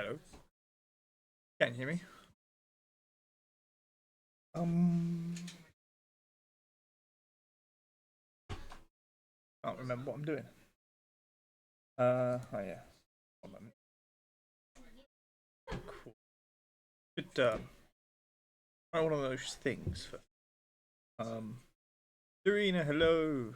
Hello. Can you hear me? Can't remember what I'm doing. Oh yeah. One moment. Cool. Good. Try one of those things. Serena, hello.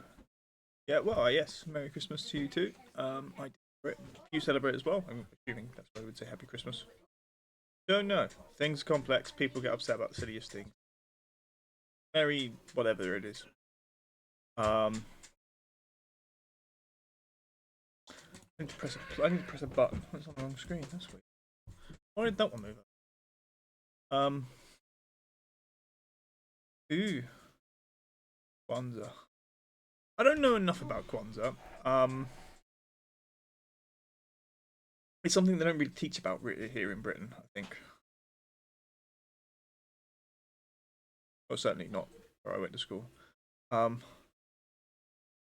Yeah. Well, yes. Merry Christmas to you too. I did celebrate. You celebrate as well. I'm assuming that's why I would say Happy Christmas. Don't know. Things are complex. People get upset about the silliest things. Merry whatever it is. Um. I need to press a button. It's on the wrong screen. That's weird. Why did that one move? Um. Ooh. Kwanzaa. I don't know enough about Kwanzaa. It's something they don't really teach about really here in Britain, I think. Well, certainly not where I went to school. Um,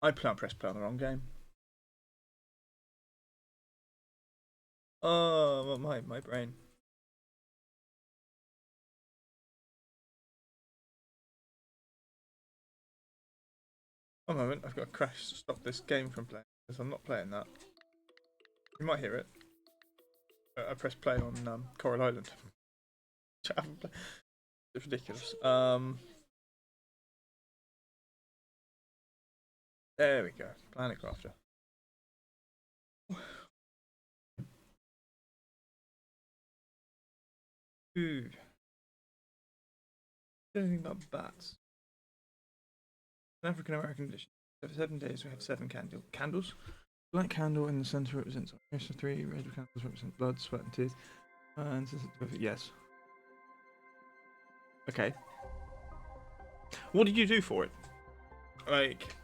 press play on the wrong game. Oh, my brain. One moment, I've got to crash to stop this game from playing because I'm not playing that. You might hear it. I pressed play on Coral Island. It's ridiculous. There we go. Planet Crafter. Ooh. Anything about bats? An African American dish. For 7 days, we have 7 candles. Black candle in the center represents operation 3. Red candles represent blood, sweat, and tears. And yes. Okay. What did you do for it? Like,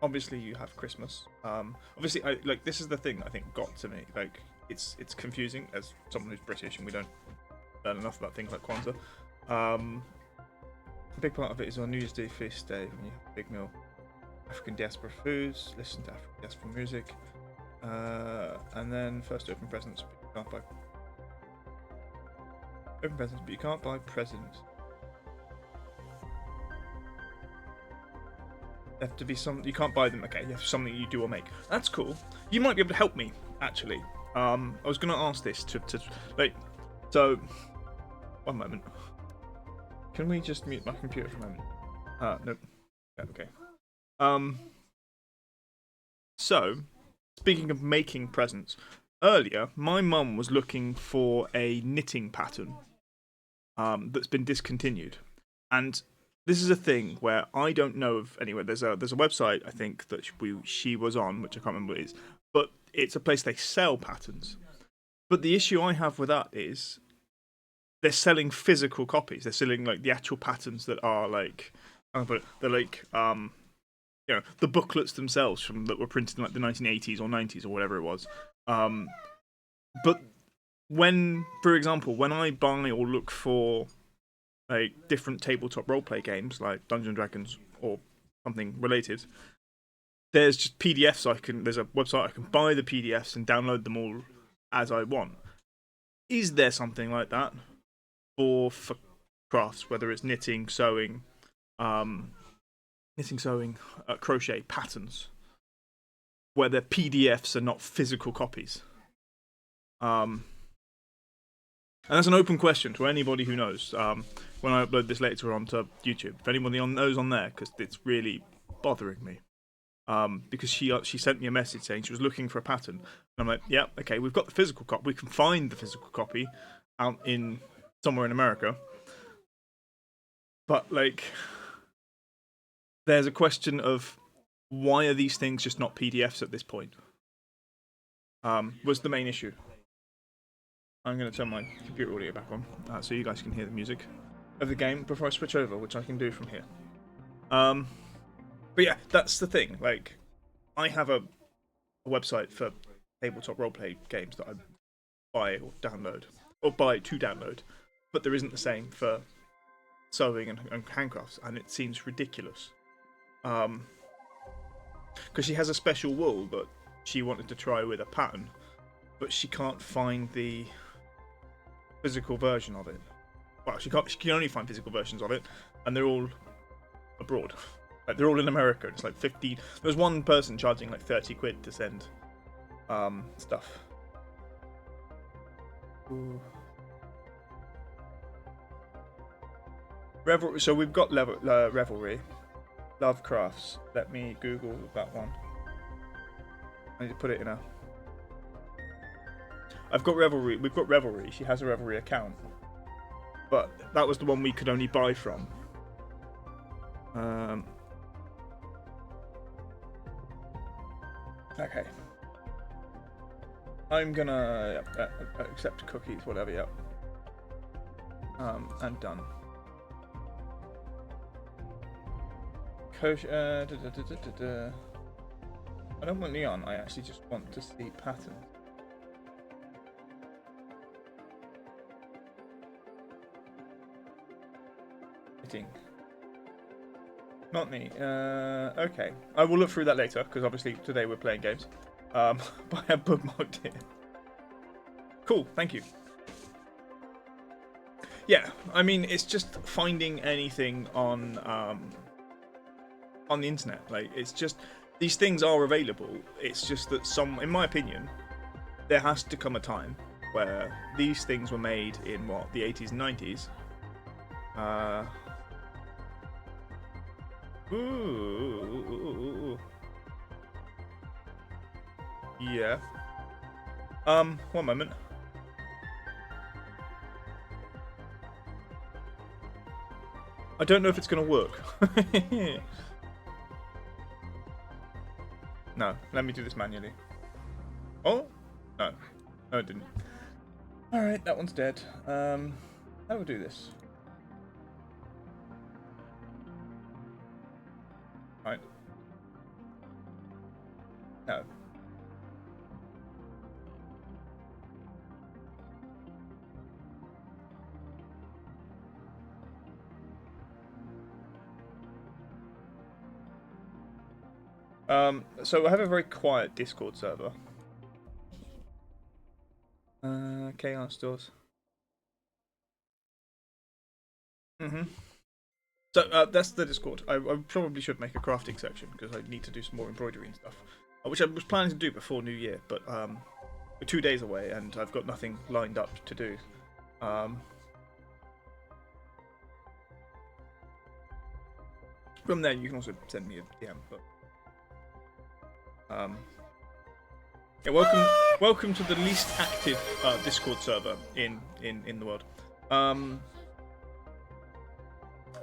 obviously you have Christmas. Obviously, this is the thing I think got to me. Like, it's confusing as someone who's British and we don't learn enough about things like Kwanzaa. A big part of it is on New Year's Day feast day when you have a big meal. African diaspora foods, listen to African diaspora music, and then first open presents. But you can't buy but you can't buy presents. They have to be some. You can't buy them. Okay, you have something you do or make. That's cool. You might be able to help me actually. I was gonna ask this to like. So, one moment. Can we just mute my computer for a moment? Nope. Yeah, okay. So, speaking of making presents, earlier my mum was looking for a knitting pattern that's been discontinued, and this is a thing where I don't know of anywhere. There's a website I think that she was on, which I can't remember what it is, but it's a place they sell patterns. But the issue I have with that is they're selling physical copies. They're selling like the actual patterns that are like, they're like the booklets themselves that were printed in like the 1980s or 90s or whatever it was. But when, for example, when I buy or look for like different tabletop roleplay games like Dungeons and Dragons or something related, there's just PDFs there's a website I can buy the PDFs and download them all as I want. Is there something like that for crafts, whether it's knitting, sewing, crochet, patterns, where their PDFs are not physical copies? And that's an open question to anybody who knows. When I upload this later onto YouTube, if anybody knows on there, because it's really bothering me. Because she sent me a message saying she was looking for a pattern, and I'm like, yeah, okay, we've got the physical copy. We can find the physical copy out in somewhere in America. But like, there's a question of why are these things just not PDFs at this point? Was the main issue. I'm going to turn my computer audio back on so you guys can hear the music of the game before I switch over, which I can do from here. But yeah, that's the thing. Like, I have a website for tabletop roleplay games that I buy or download, or buy to download, but there isn't the same for sewing and handcrafts, and it seems ridiculous. Because she has a special wool that she wanted to try with a pattern, but she can't find the physical version of it. Well, she can only find physical versions of it, and they're all abroad. Like, they're all in America. It's like 50. There's one person charging like 30 quid to send stuff. Ooh. So we've got Revelry, Love Crafts. Let me Google that one. I need to put it in a. I've got Revelry. We've got Revelry. She has a Revelry account, but that was the one we could only buy from. Okay. I'm gonna accept cookies, whatever. Yep. And done. I don't want neon. I actually just want to see patterns. Not me. Okay. I will look through that later, because obviously today we're playing games. But I have bookmarked it. Cool, thank you. Yeah, I mean, it's just finding anything on the internet. Like, it's just, these things are available. It's just that in my opinion, there has to come a time where these things were made in, what, the 80s and 90s. Ooh. Yeah. One moment. I don't know if it's gonna work. No, let me do this manually. Oh? No. No, it didn't. Alright, that one's dead. How do we do this? Right. No. So I have a very quiet Discord server. Chaos stores. So that's the Discord. I probably should make a crafting section because I need to do some more embroidery and stuff, which I was planning to do before New Year, but we're 2 days away and I've got nothing lined up to do. From there, you can also send me a DM. But yeah, welcome to the least active Discord server in the world.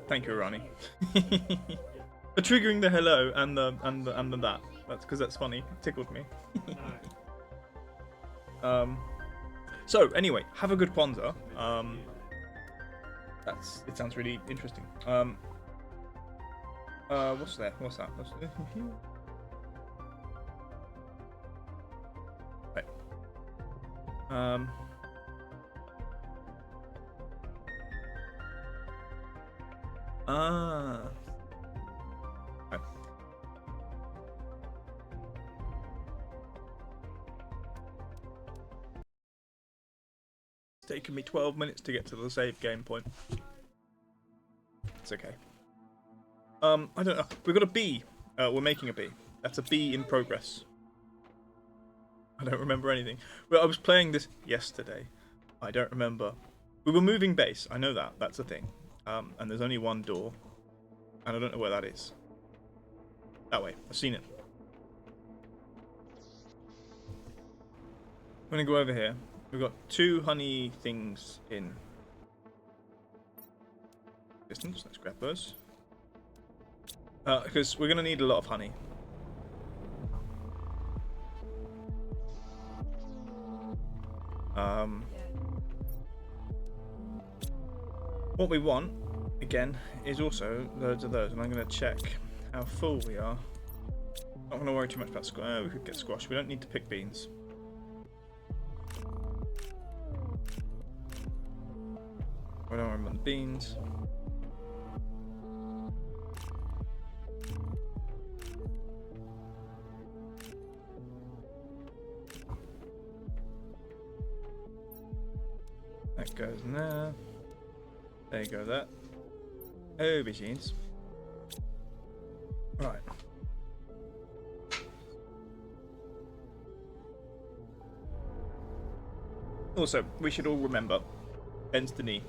Thank you, Arani, for triggering the hello and the that. That's because that's funny. It tickled me. So anyway, have a good Kwanzaa. It sounds really interesting. What's there? What's that? Right. Right. It's taken me 12 minutes to get to the save game point. It's okay. I don't know. We've got a bee. We're making a bee. That's a bee in progress. I don't remember anything. Well, I was playing this yesterday. I don't remember. We were moving base. I know that. That's a thing. And there's only one door. And I don't know where that is. That way. I've seen it. I'm going to go over here. We've got 2 honey things in distance. Let's grab those. Because we're going to need a lot of honey. What we want, again, is also loads of those. And I'm going to check how full we are. Not going to worry too much about squash. We could get squash. We don't need to pick beans. I don't worry about the beans. That goes in there. There you go, that. Aubergines. Right. Also, we should all remember, destiny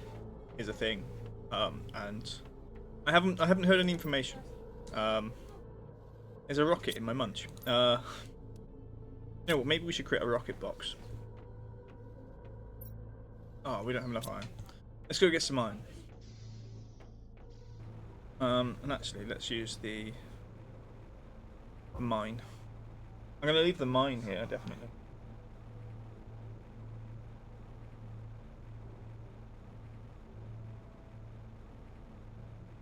is a thing, and I haven't heard any information. There's a rocket in my munch. You know what? Maybe we should create a rocket box. Oh, we don't have enough iron. Let's go get some iron. And actually, let's use the mine. I'm gonna leave the mine here, definitely.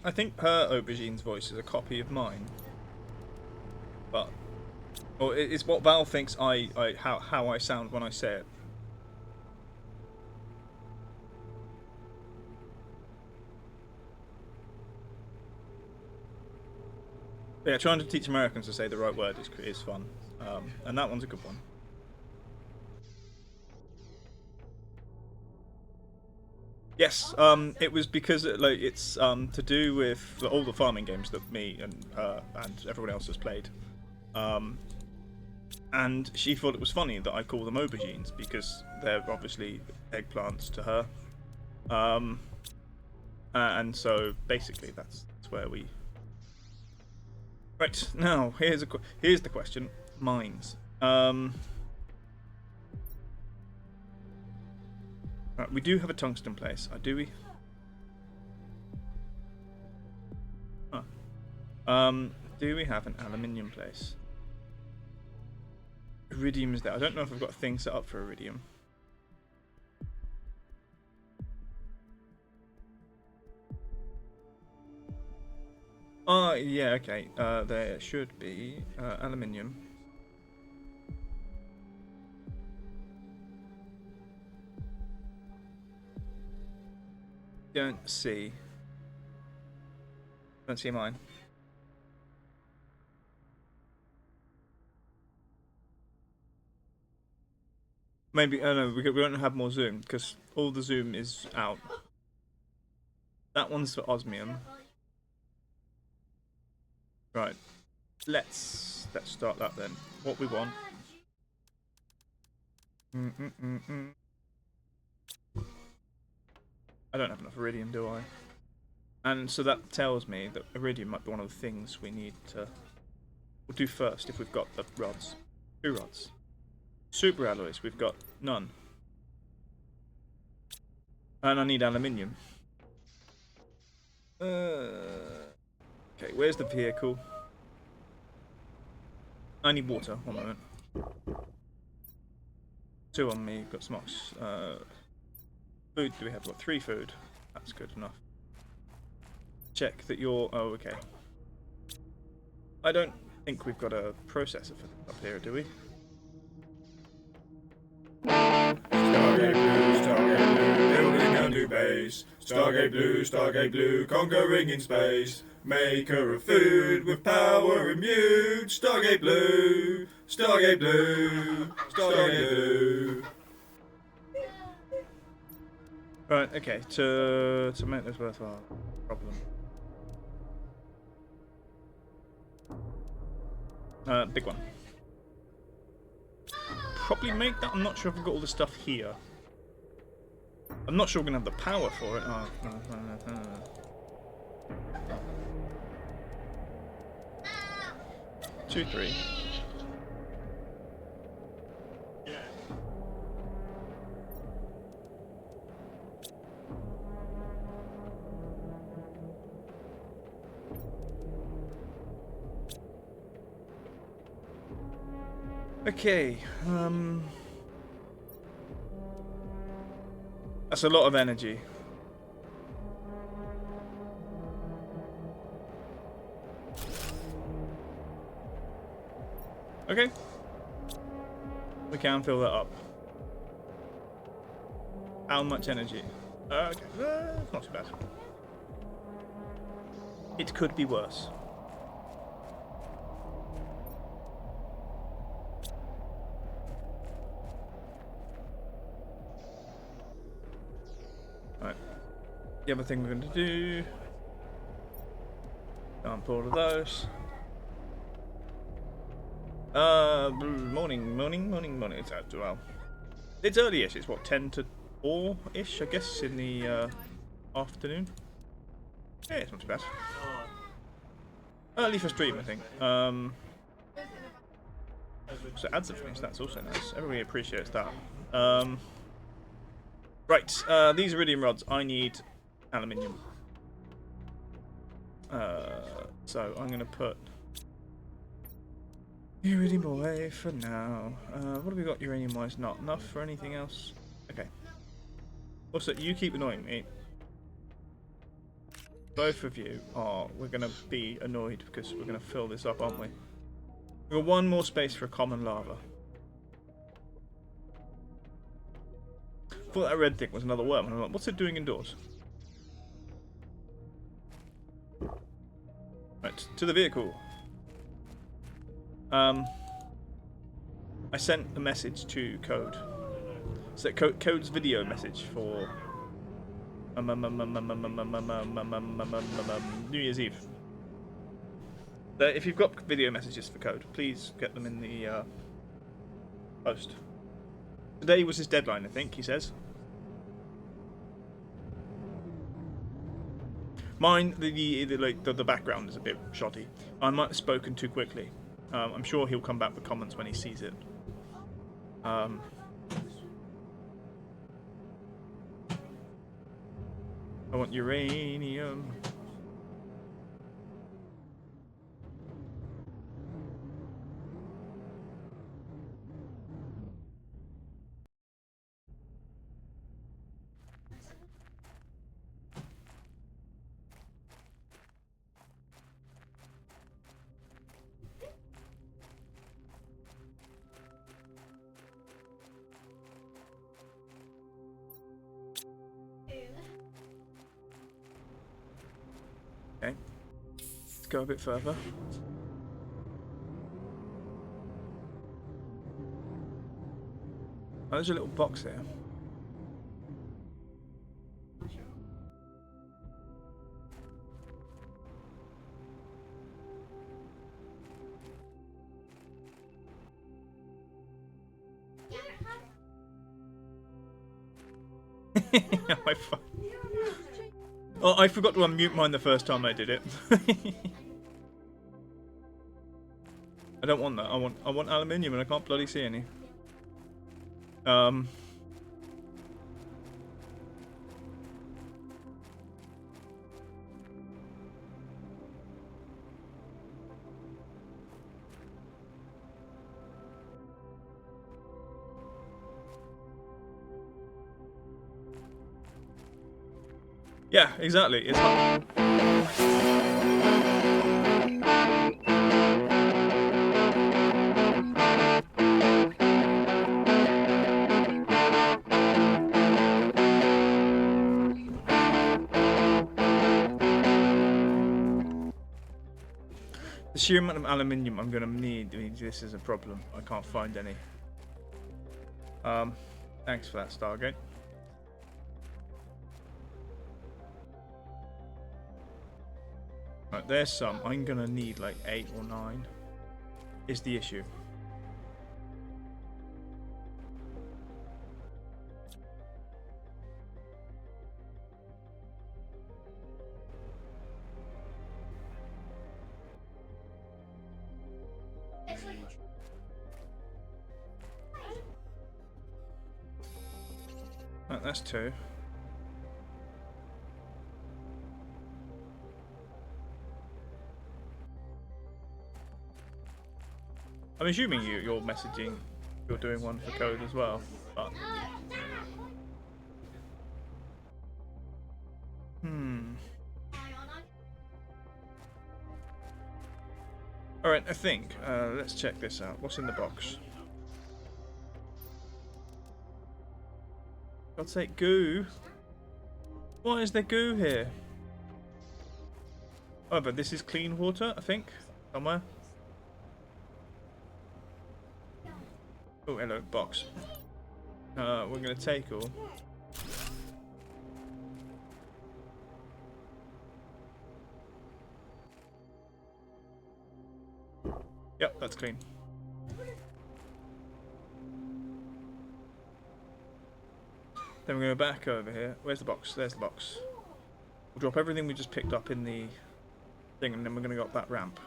I think her aubergine's voice is a copy of mine, but or it's what Val thinks how I sound when I say it. But yeah, trying to teach Americans to say the right word is fun, and that one's a good one. Yes, it was because it's to do with all the farming games that me and everyone else has played, and she thought it was funny that I call them aubergines because they're obviously eggplants to her, and so basically that's where we. Right now, here's the question: mines. Right, we do have a tungsten place, do we? Huh. Do we have an aluminium place? Iridium is there. I don't know if I've got a thing set up for iridium. Oh, yeah, okay. There should be aluminium. Don't see mine. Maybe no, we don't have more zoom because all the zoom is out. That one's for osmium. Right. Let's start that then. What we want. I don't have enough iridium, do I? And so that tells me that iridium might be one of the things we need to. We'll do first if we've got the rods. 2 rods. Super alloys, we've got none. And I need aluminium. Okay, where's the vehicle? I need water. 1 moment. 2 on me. Got some food. Do we have? Got 3 food. That's good enough. Check that you're. Oh, okay. I don't think we've got a processor for up here, do we? Stargate Blue, building a new base. Stargate Blue, conquering in space. Maker of food with power immune. Stargate Blue, Stargate Blue, Stargate Blue. Right, okay, to make this worthwhile, problem. Big one. Probably make that. I'm not sure if I've got all the stuff here. I'm not sure we're gonna have the power for it. Oh, no. 2, 3. Okay, that's a lot of energy. Okay, we can fill that up. How much energy? Okay, not too bad. It could be worse. Right. The other thing we're going to do. Dump all of those. Morning. It's out well. It's early-ish. It's what, 10 to 4-ish, I guess, in the afternoon. Yeah, it's not too bad. Early for stream, I think. So ads have finished. That's also nice. Everybody appreciates that. Right. These iridium rods. I need aluminium. So I'm gonna put iridium away for now. What have we got uranium-wise? Not enough for anything else. Okay. Also, you keep annoying me. Both of you are. We're gonna be annoyed because we're gonna fill this up, aren't we? We've got one more space for a common lava. I thought that red thing was another worm, and I'm like, what's it doing indoors? Right, to the vehicle. I sent a message to Code. So Code's video message for New Year's Eve. So if you've got video messages for Code, please get them in the post. Today was his deadline, I think, he says. Mine, the background is a bit shoddy. I might have spoken too quickly. I'm sure he'll come back with comments when he sees it. I want uranium. Okay, let's go a bit further. Oh, there's a little box here. Oh, I forgot to unmute mine the first time I did it. I don't want that. I want aluminium, and I can't bloody see any. Yeah, exactly. It's not. The sheer amount of aluminium I'm gonna need. This is a problem. I can't find any. Thanks for that, Stargate. Right, there's some. I'm gonna need like 8 or 9. Is the issue. Right, that's 2. I'm assuming you're messaging, you're doing one for Code as well, but... Alright, I think, let's check this out. What's in the box? God's sake, goo! Why is there goo here? Oh, but this is clean water, I think, somewhere. Oh, hello, box. We're going to take all. Yep, that's clean. Then we're going to go back over here. Where's the box? There's the box. We'll drop everything we just picked up in the thing, and then we're going to go up that ramp.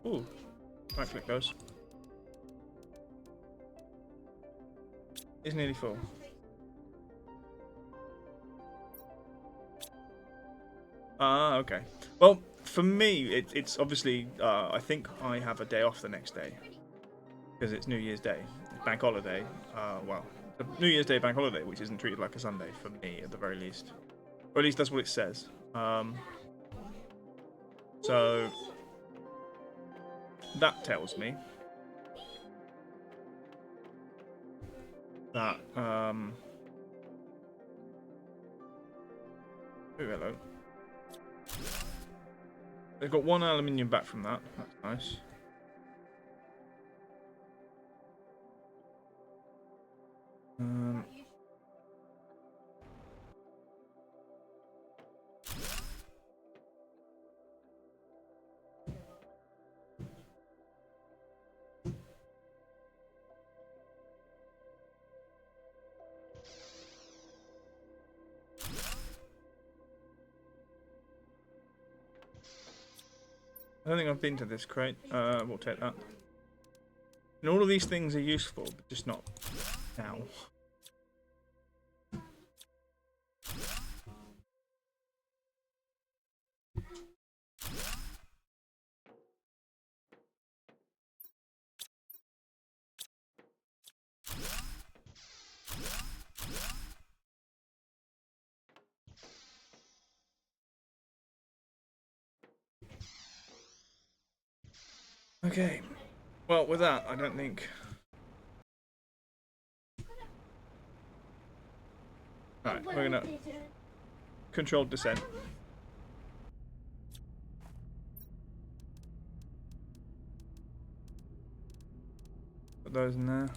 Ooh. Right click goes. It's nearly full. Ah, okay. Well, for me, it's obviously, I think I have a day off the next day. Because it's New Year's Day. It's bank holiday. Well, the New Year's Day bank holiday, which isn't treated like a Sunday for me, at the very least. Or at least that's what it says. So, that tells me that, ooh, hello. They've got one aluminium back from that. That's nice. I don't think I've been to this crate. We'll take that. And all of these things are useful, but just not now. Okay. Well, with that, I don't think... Right, we're gonna... Controlled descent. Put those in there.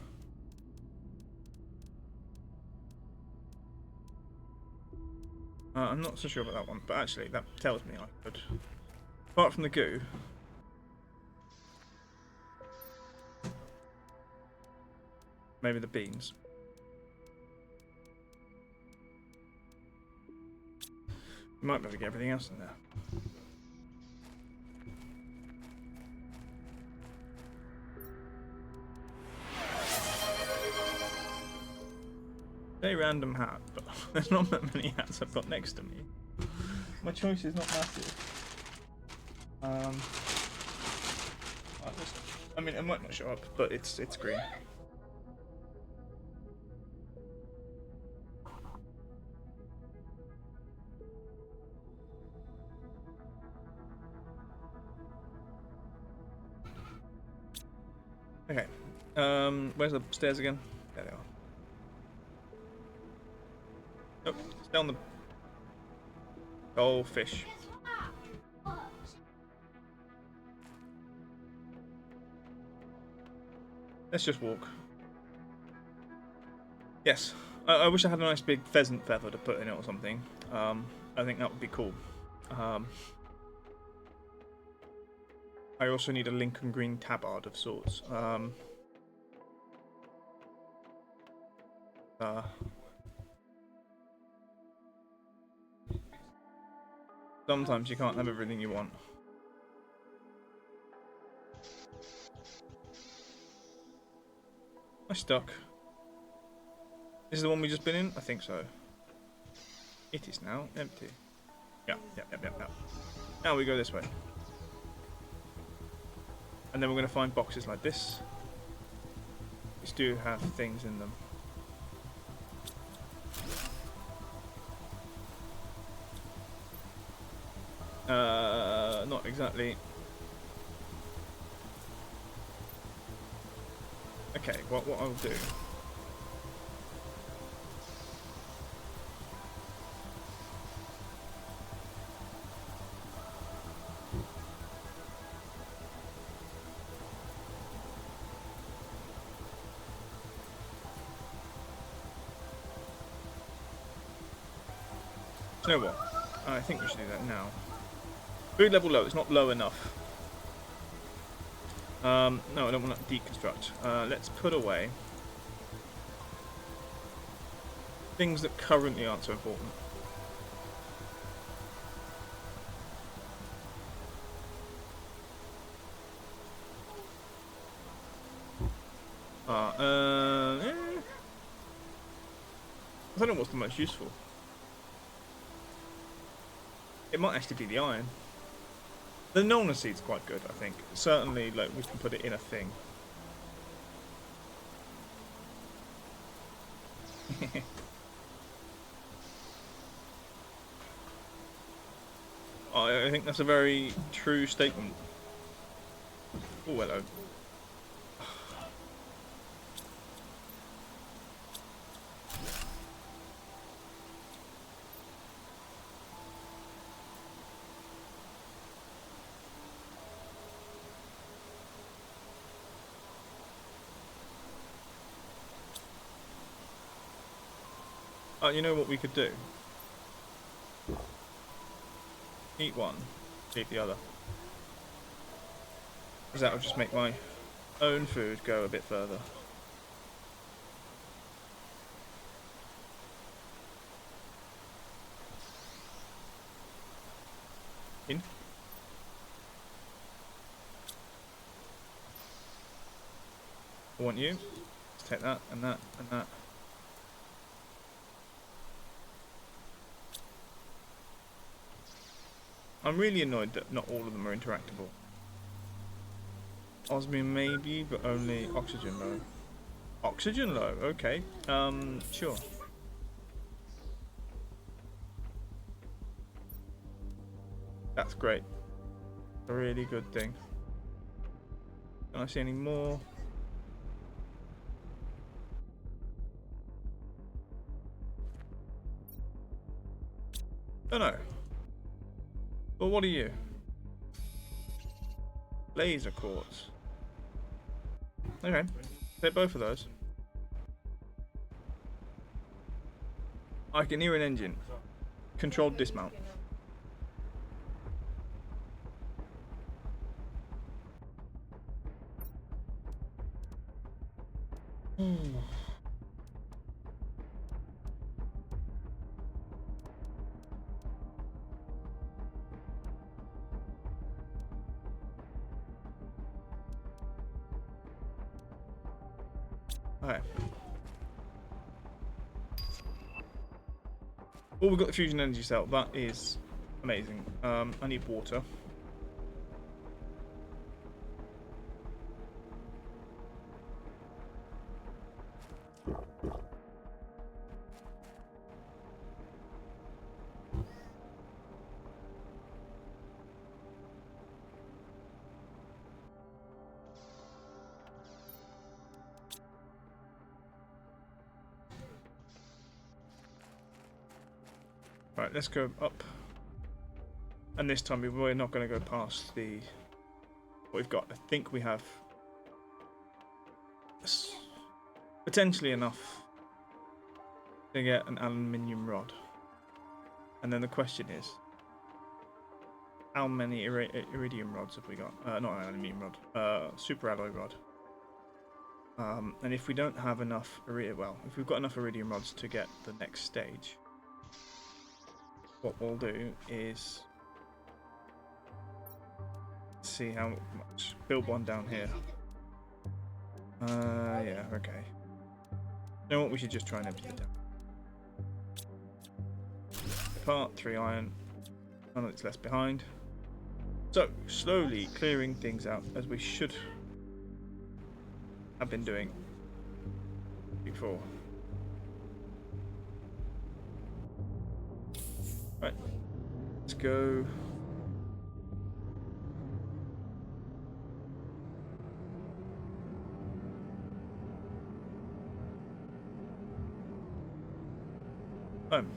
I'm not so sure about that one, but actually that tells me I could. Apart from the goo. Maybe the beans. We might be able to get everything else in there. Very random hat, but there's not that many hats I've got next to me. My choice is not massive. I mean, it might not show up, but it's green. Okay. Where's the stairs again? There they are. Nope, stay on the goldfish. Let's just walk. Yes, I wish I had a nice big pheasant feather to put in it or something. I think that would be cool. I also need a Lincoln Green tabard of sorts. Sometimes you can't have everything you want. I'm stuck. This is the one we just been in? I think so. It is now empty. Yeah. Now we go this way. And then we're going to find boxes like this, which do have things in them. Not exactly. Okay, what I'll do. You know what? I think we should do that now. Food level low. It's not low enough. No, I don't want to deconstruct. Let's put away things that currently aren't so important. I don't know what's the most useful. It might actually be the iron. The Nolna seed's quite good, I think. Certainly, like, we can put it in a thing. I think that's a very true statement. Oh, hello. You know what we could do? Eat one, eat the other. Because that would just make my own food go a bit further. In. I want you. Let's take that and that and that. I'm really annoyed that not all of them are interactable. Osmium maybe, but only oxygen low. Oxygen low, okay. Sure. That's great. A really good thing. Can I see any more? Don't know. Well, what are you? Laser quartz. Okay. Take both of those. I can hear an engine. Controlled dismount. Okay. Oh, we've got the fusion energy cell. That is amazing. I need water. Right, let's go up. And this time we're not going to go past the what we've got. I think we have potentially enough to get an aluminium rod. And then the question is, how many iridium rods have we got? Not an aluminium rod, super alloy rod. And if we don't have enough if we've got enough iridium rods to get the next stage, what we'll do is see how much. Build one down here. Yeah, okay. You know what? We should just try and empty it down. Part 3 iron. None of it's left behind. So slowly clearing things out as we should have been doing before. Right, let's go. Home.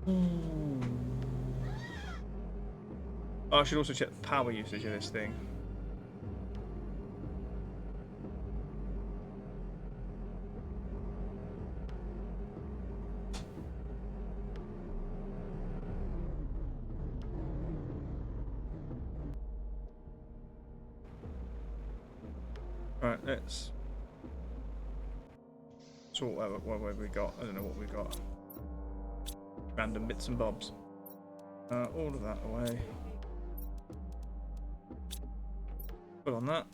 Oh, I should also check the power usage of this thing. Right, let's sort what we got. I don't know what we got. Random bits and bobs. All of that away. Put on that.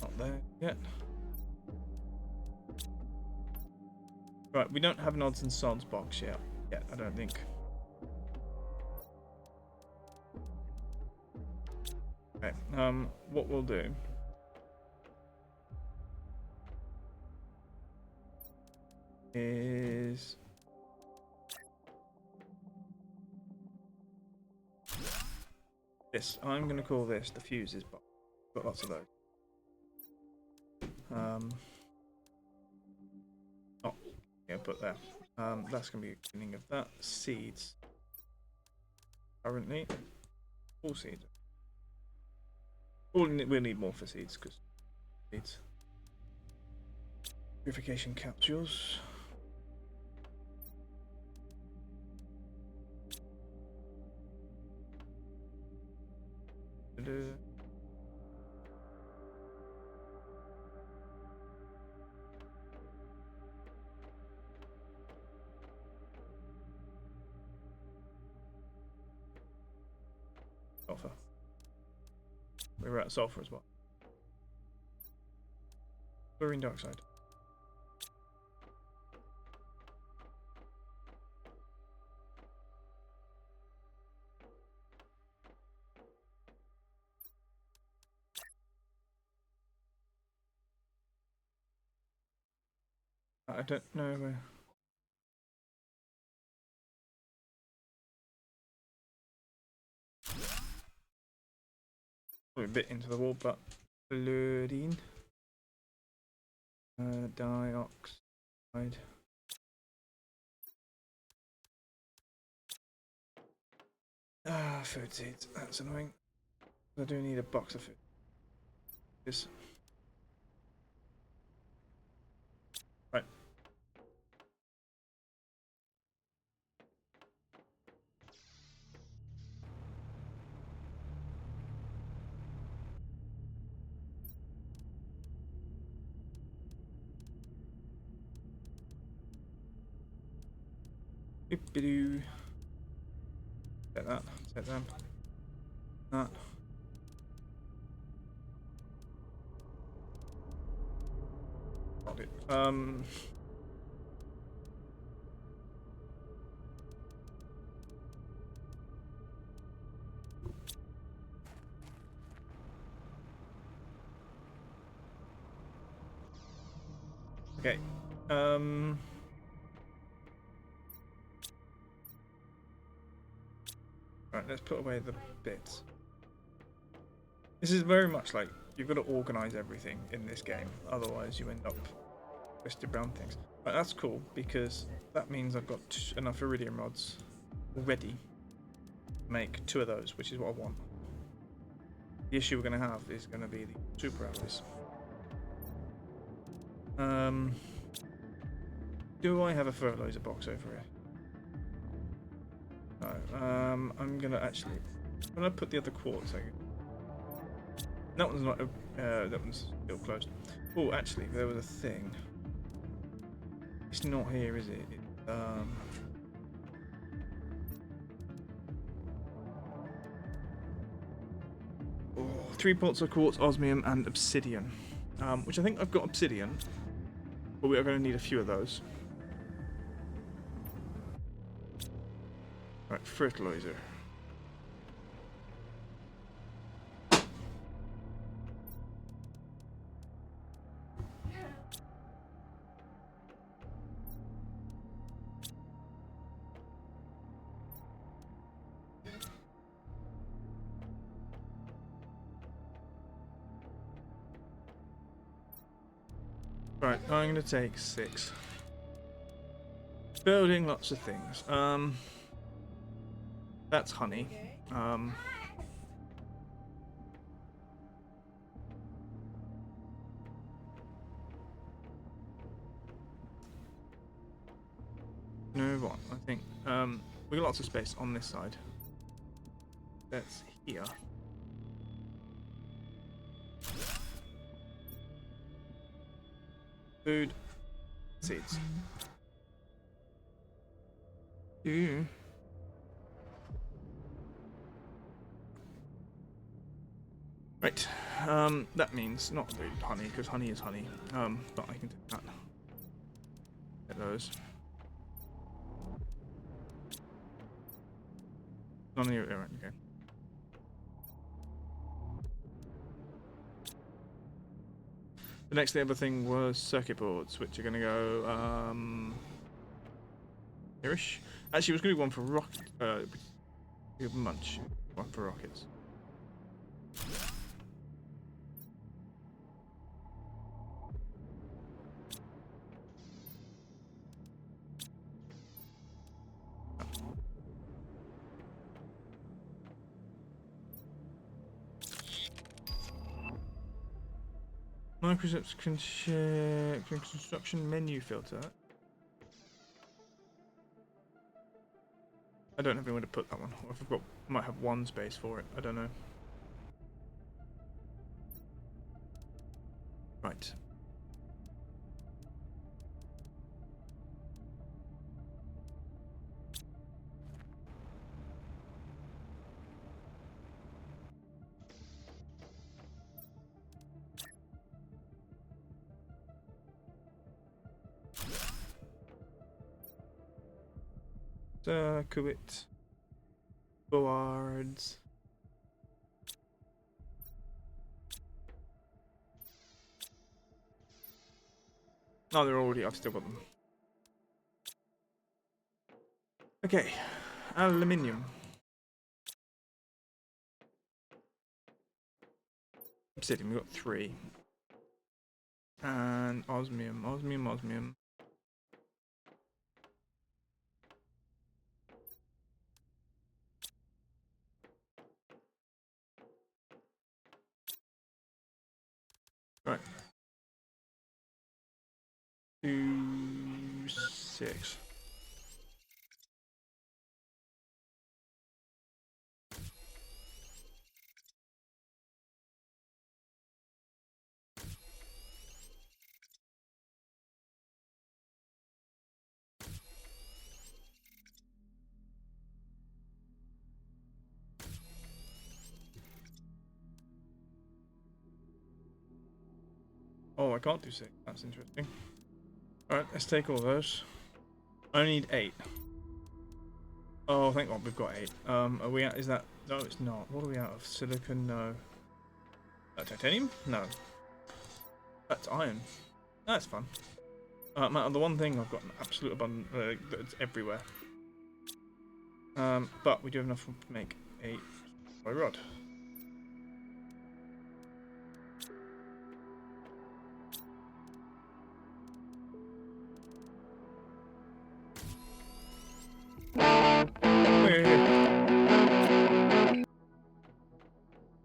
Not there yet. Right, we don't have an odds and sods box yet. I don't think. Okay. What we'll do is this. I'm going to call this the fuses box. Got lots of those. Oh, yeah, put there. That's going to be the beginning of that. Seeds. Currently, all seeds. We'll need more for seeds because seeds. Purification capsules. Sulfur. We were at sulfur as well. Chlorine dioxide. I don't know where. Probably a bit into the wall, but fluorine, dioxide. Food seeds. That's annoying. I do need a box of food. Yes. Right. Boop-a-doo. Set that. Set them. That. Got it. Okay. Right, let's put away the bits. This is very much like you've got to organize everything in this game, otherwise you end up twisted brown things. Right, that's cool because that means I've got enough iridium rods already to make 2 of those, which is what I want. The issue we're going to have is going to be the super alloys. Do I have a fertilizer box over here? No. I'm going to actually... When I put the other quartz, that one's not... that one's still closed. Oh, actually, there was a thing. It's not here, is it? Oh, 3 pots of quartz, osmium, and obsidian. Which I think I've got obsidian. But we are going to need a few of those. Right, fertilizer. Right, I'm going to take 6. Building lots of things. That's honey. No, what? I think we got lots of space on this side. That's here. Food, seeds. Ooh. Right. That means not really honey, because honey is honey. But I can take that. Get those. None of you. Right, okay. The next other thing was circuit boards, which are going to go here-ish. Actually, it was going to be one for rocket. Munch. One for rockets. Microchips can share construction menu filter. I don't have anywhere to put that one. Or if I've got, might have one space for it. I don't know. Right. Circuit boards. Oh, they're already. I've still got them. Okay, aluminium. Obsidian. We've got 3. And osmium, osmium, osmium. Right. 2, 6. Oh, I can't do 6. That's interesting. Alright, let's take all those. I need 8. Oh, thank God we've got 8. Are we out? Is that? No, it's not. What are we out of? Silicon? No. Titanium? No. That's iron. That's fun. The one thing I've got an absolute abundance that's everywhere. But we do have enough to make a rod.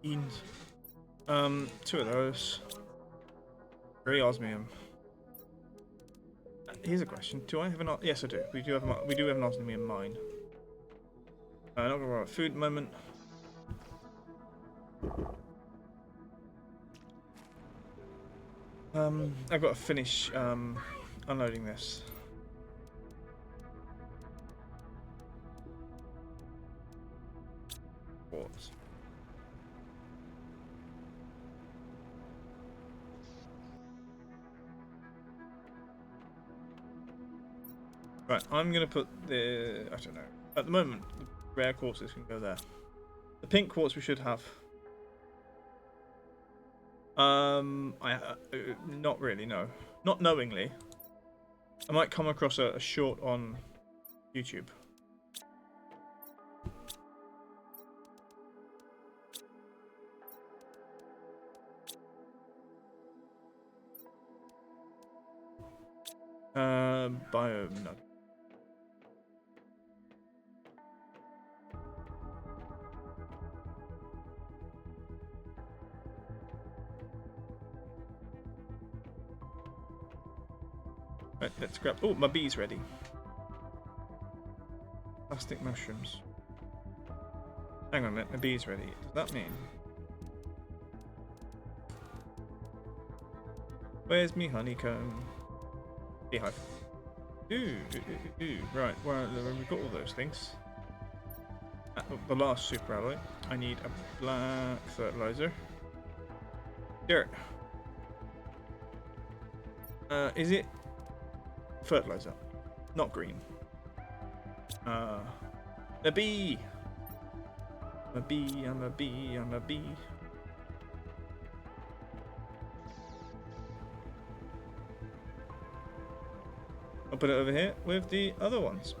Beans. 2 of those. 3 osmium. Here's a question: do I have an? Yes, I do. We do have an osmium mine. Not gonna worry about food at the moment. I've got to finish unloading this. Quartz. Right, I'm gonna put the. I don't know. At the moment, the rare quartzes can go there. The pink quartz we should have. Not really. No, not knowingly. I might come across a short on YouTube. Biome nugget. Right, let's grab. Oh, my bee's ready. Plastic mushrooms. Hang on a minute, my bee's ready. Does that mean? Where's me honeycomb? Beehive. Ooh. Right, well, we've got all those things. The last super alloy. I need a black fertilizer. Dirt. Is it fertilizer? Not green. A bee. I'm a bee. I'm a bee. I'm a bee. I'll put it over here with the other ones.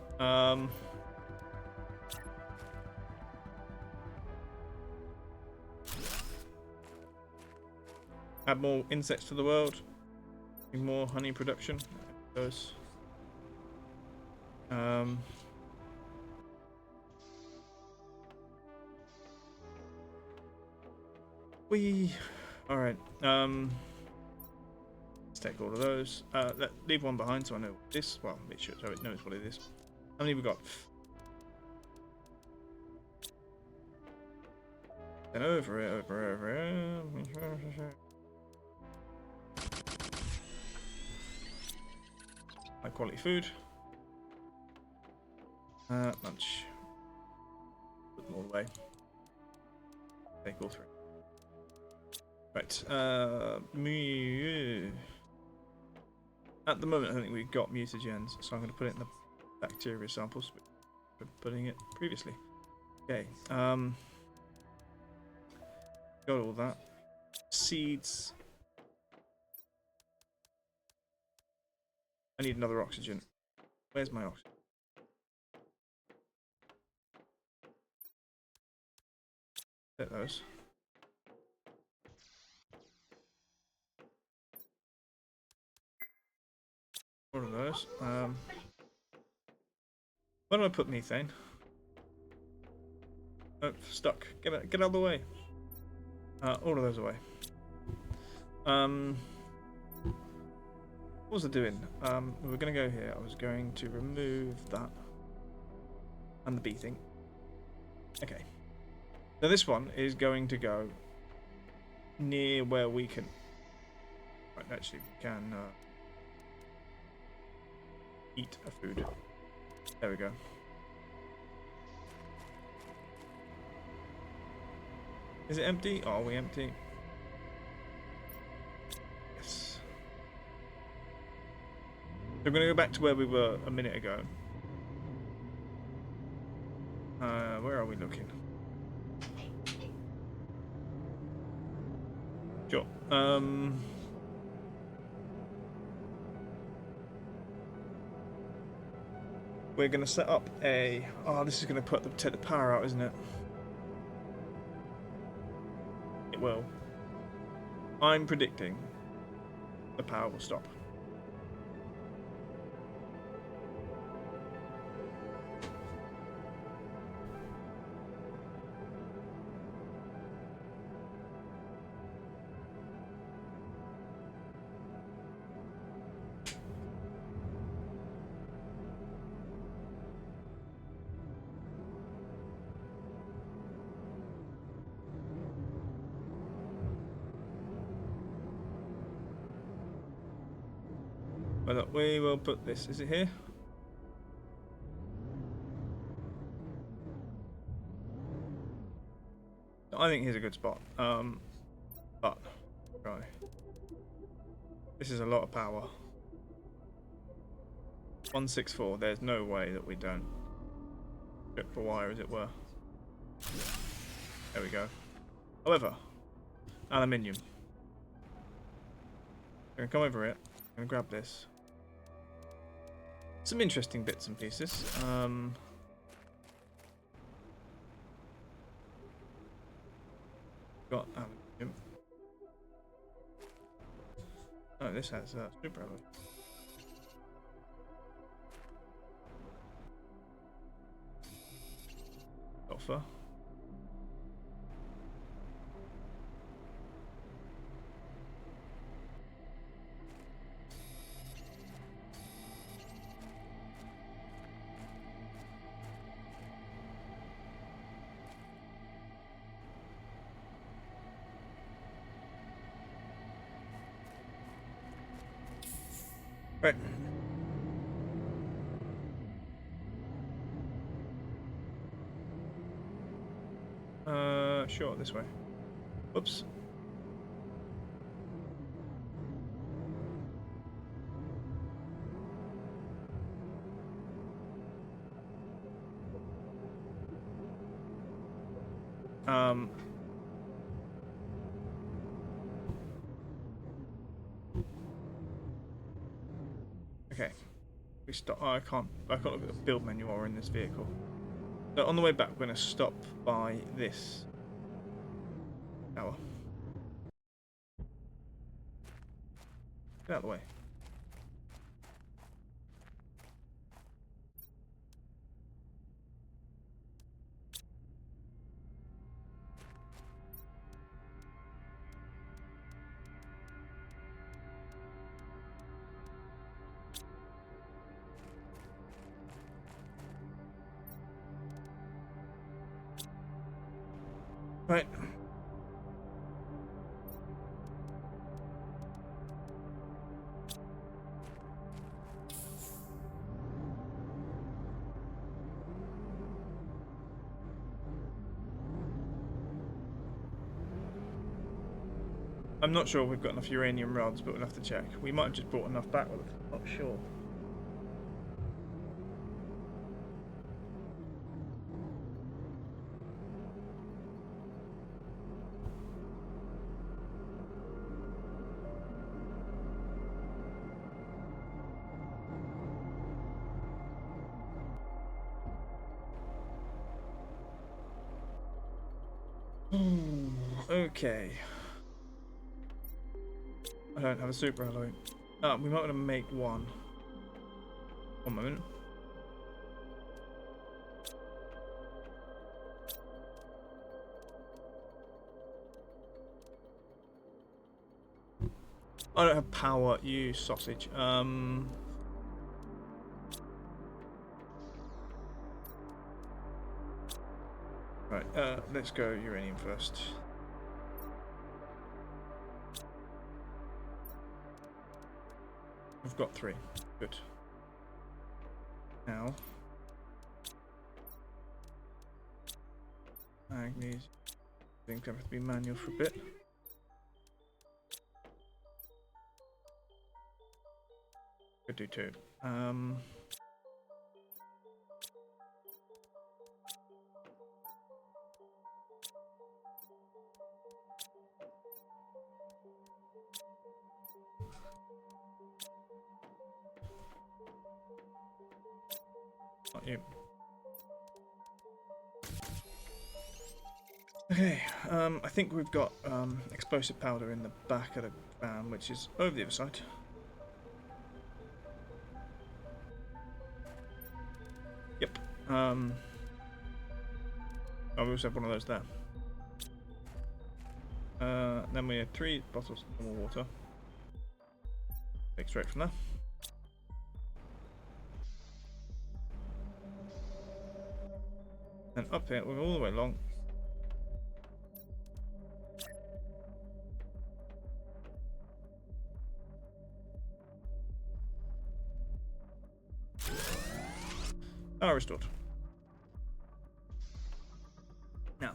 Add more insects to the world. More honey production. Those. All right. Let's take all of those. Leave one behind so I know this. Well, it should, so it knows what it is. How many we got? Then over it. High quality food. Lunch. Put them all away. Take all three. Right. At the moment, I think we've got mutagens, so I'm going to put it in the bacteria samples. We're putting it previously. Okay. Got all that. Seeds. I need another oxygen. Where's my oxygen? Get those. All of those. Where do I put methane? Oh, stuck. Get out of the way. All of those away. What was I doing? We were going to go here. I was going to remove that. And the bee thing. Okay. Now this one is going to go near where we can... Right, actually, we can eat a food. There we go. Is it empty? Are we empty? Yes. So we're going to go back to where we were a minute ago. Where are we looking? Sure. We're going to set up a... Oh, this is going to take the power out, isn't it? It will. I'm predicting the power will stop. But we will put this. Is it here? I think here's a good spot. But right. This is a lot of power. 164. There's no way that we don't strip for wire, as it were. There we go. However, aluminium. I'm gonna come over it. I'm gonna grab this. Some interesting bits and pieces. Got aluminium. Oh, this has super alloy. Sulfur. Right. Sure, this way. Oops. Okay. We stop. Oh, I can't look at the build menu while we're in this vehicle. So on the way back, we're going to stop by this tower. Get out of the way. Right. I'm not sure we've got enough uranium rods, but we'll have to check. We might have just brought enough back with us. Not sure. Okay. I don't have a super alloy. We might want to make one. One moment. I don't have power, you sausage. Right, let's go uranium first. We've got 3. Good. Now, magnesium. I think I have to be manual for a bit. Could do 2. Not you. Okay, I think we've got explosive powder in the back of the van, which is over the other side. Yep. Oh, we also have one of those there. Then we have 3 bottles of normal water. Take straight from there. Then up here, we're all the way along. Power restored. Now.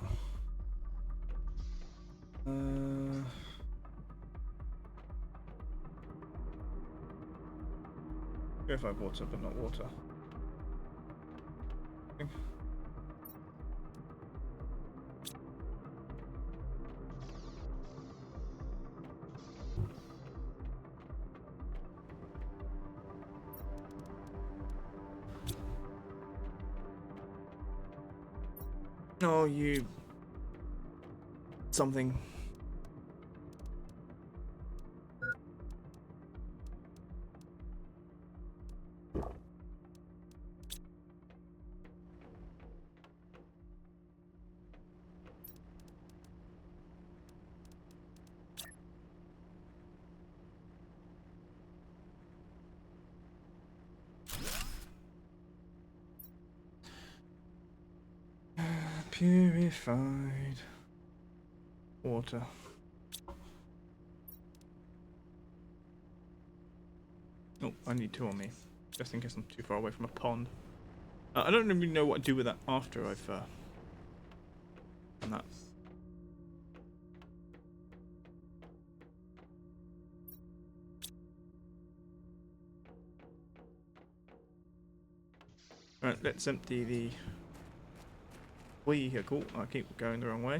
Purified water, but not water. Oh, you... something. Purified water. Oh, I need 2 on me. Just in case I'm too far away from a pond. I don't really know what to do with that after I've done that. Right, let's empty the vehicle. I keep going the wrong way.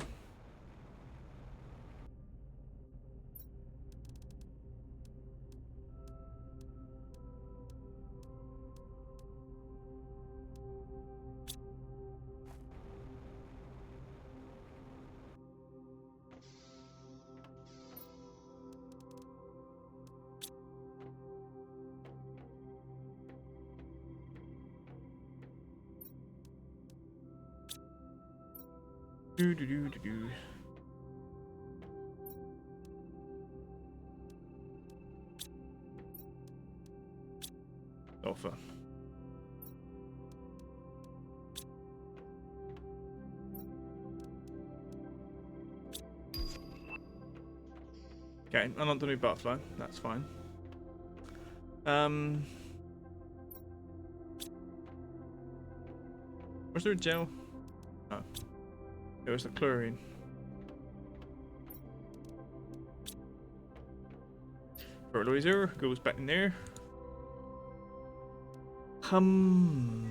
Do do do do do. Offer. Okay, I'm not doing butterfly. That's fine. Was there a gel? No. There was the chlorine. Fertilizer goes back in there. I'm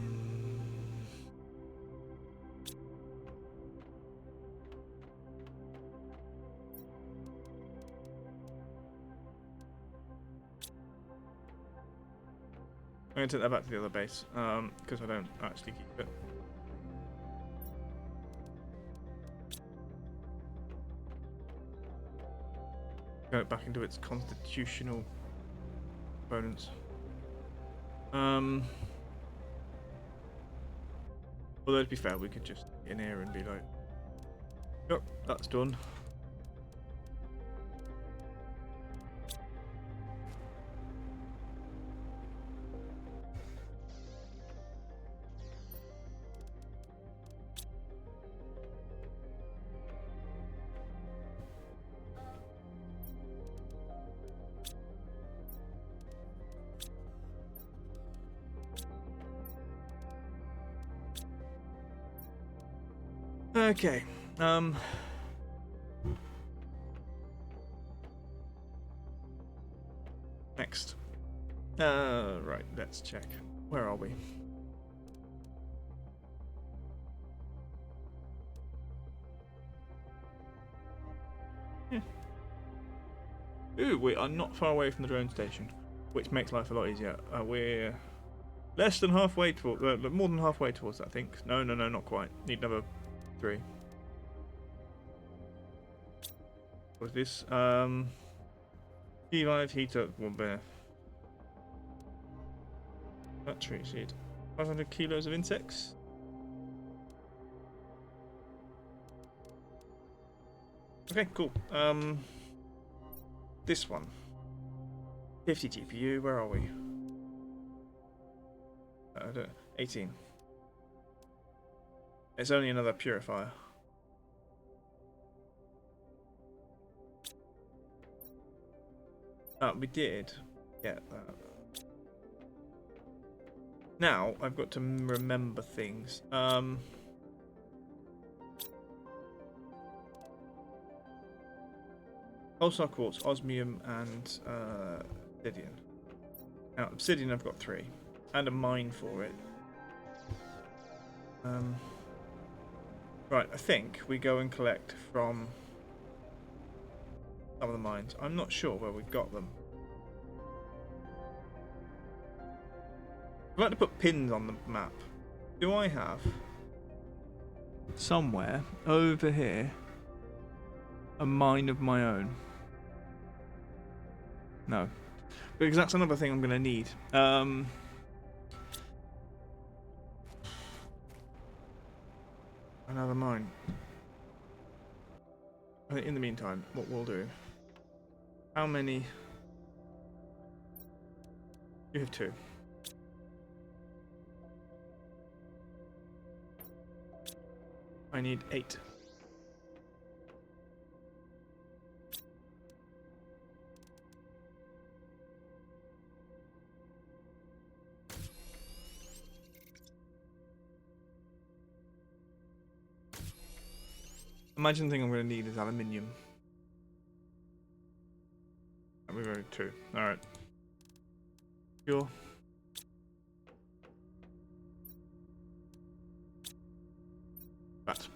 going to take that back to the other base, because I don't actually keep it. Go it back into its constitutional components. Although to be fair, we could just get in here and be like, yep, that's done. Okay, next. Right, let's check. Where are we? Yeah. Ooh, we are not far away from the drone station, which makes life a lot easier. We're less than halfway towards, more than halfway towards that, I think. No, not quite. Need another 3. What's this? G5 heater, 1 bear. Battery seed. 500 kilos of insects. Okay, cool. This one. 50 GPU, where are we? 18. It's only another purifier. We did get that. Now, I've got to remember things. Pulsar quartz, osmium, and obsidian. Now, obsidian I've got 3. And a mine for it. Right, I think we go and collect from some of the mines. I'm not sure where we've got them. I'd like to put pins on the map. Do I have somewhere over here a mine of my own? No. Because that's another thing I'm going to need. Another mine. I think in the meantime, what we'll do... How many... You have 2. I need 8. Imagine the thing I'm going to need is aluminium. And we've only 2. Alright. Sure. That.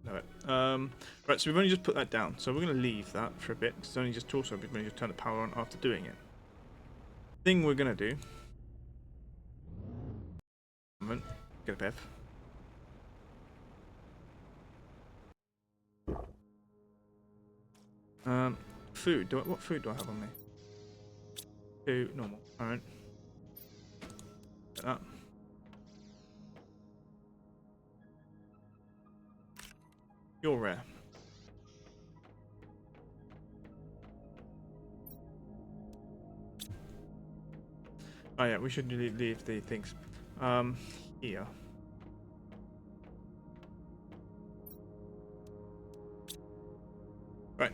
No, right, so we've only just put that down. So we're going to leave that for a bit. It's only just also we've only just turned the power on after doing it. Thing we're going to do. Get a bev. Food. What food do I have on me? 2 normal. Alright. Get that. You're rare. Oh yeah, we should leave the things here. Right.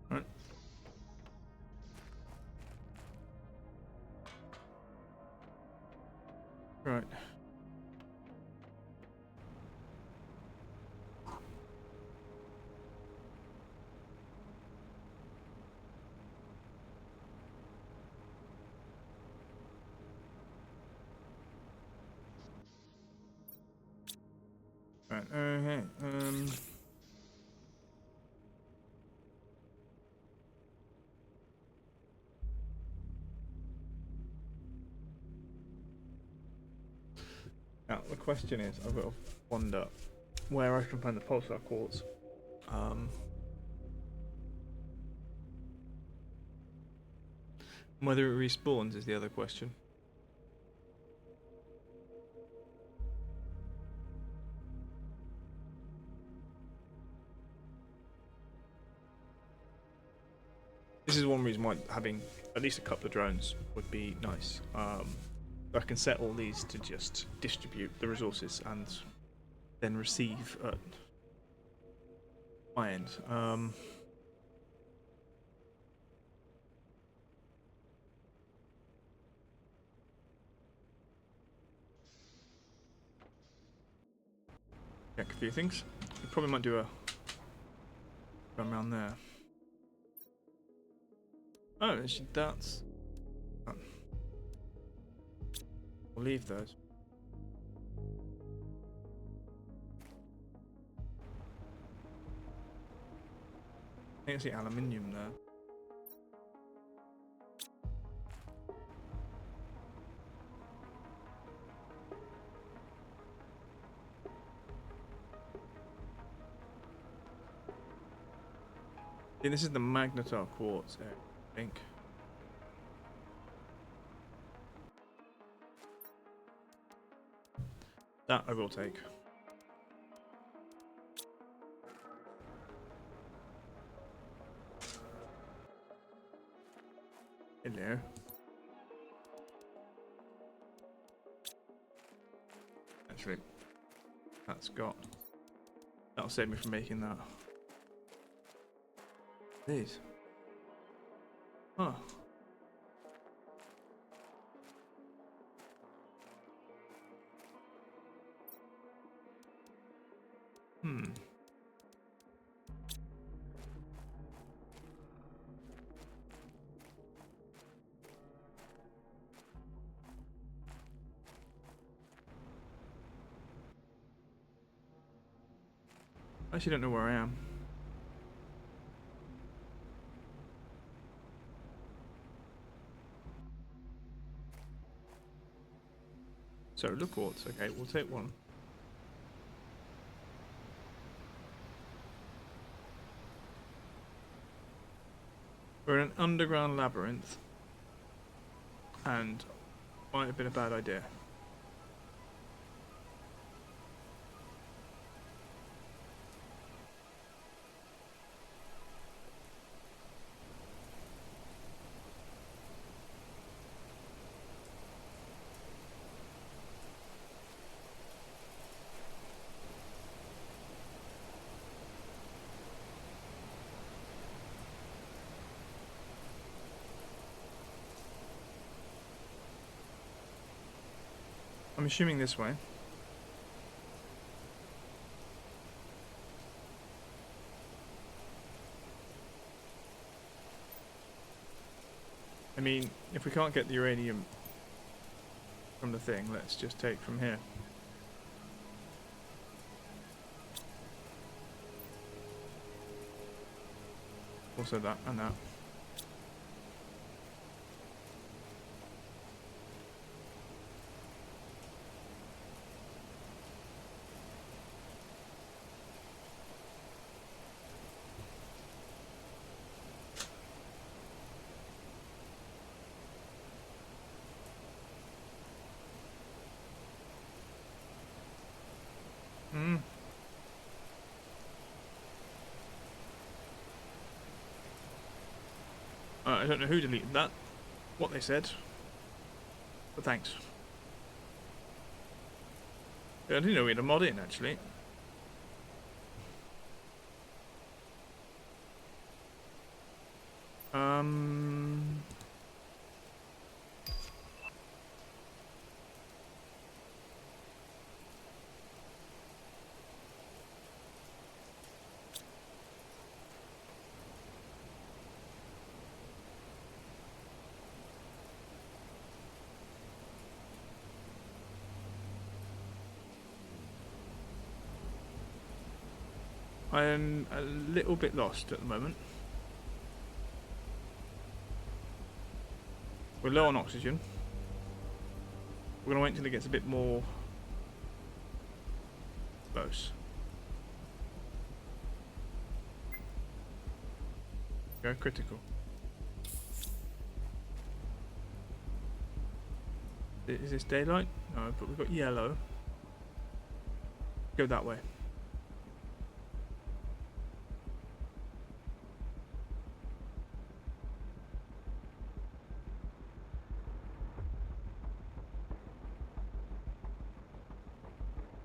Right. Right. Right. Okay. Now the question is, I've got to wonder where I can find the pulsar quartz. Whether it respawns is the other question. This is one reason why having at least a couple of drones would be nice. I can set all these to just distribute the resources and then receive at my end. Check a few things. We probably might do a run around there. Oh, that's. We'll leave those. I think I see aluminium there. Yeah, this is the magnetar quartz there, I think. That I will take. Hello. Actually, that'll save me from making that. These. Huh. I actually don't know where I am. So, look quartz. Okay, we'll take one. We're in an underground labyrinth. And might have been a bad idea. assuming this way. I mean, if we can't get the uranium from the thing, let's just take from here. Also that and that. I don't know who deleted that, what they said, but thanks. I didn't know we had a mod in, actually. I am a little bit lost at the moment. We're low on oxygen. We're gonna wait until it gets a bit more close. Go critical. Is this daylight? No, but we've got yellow. Go that way.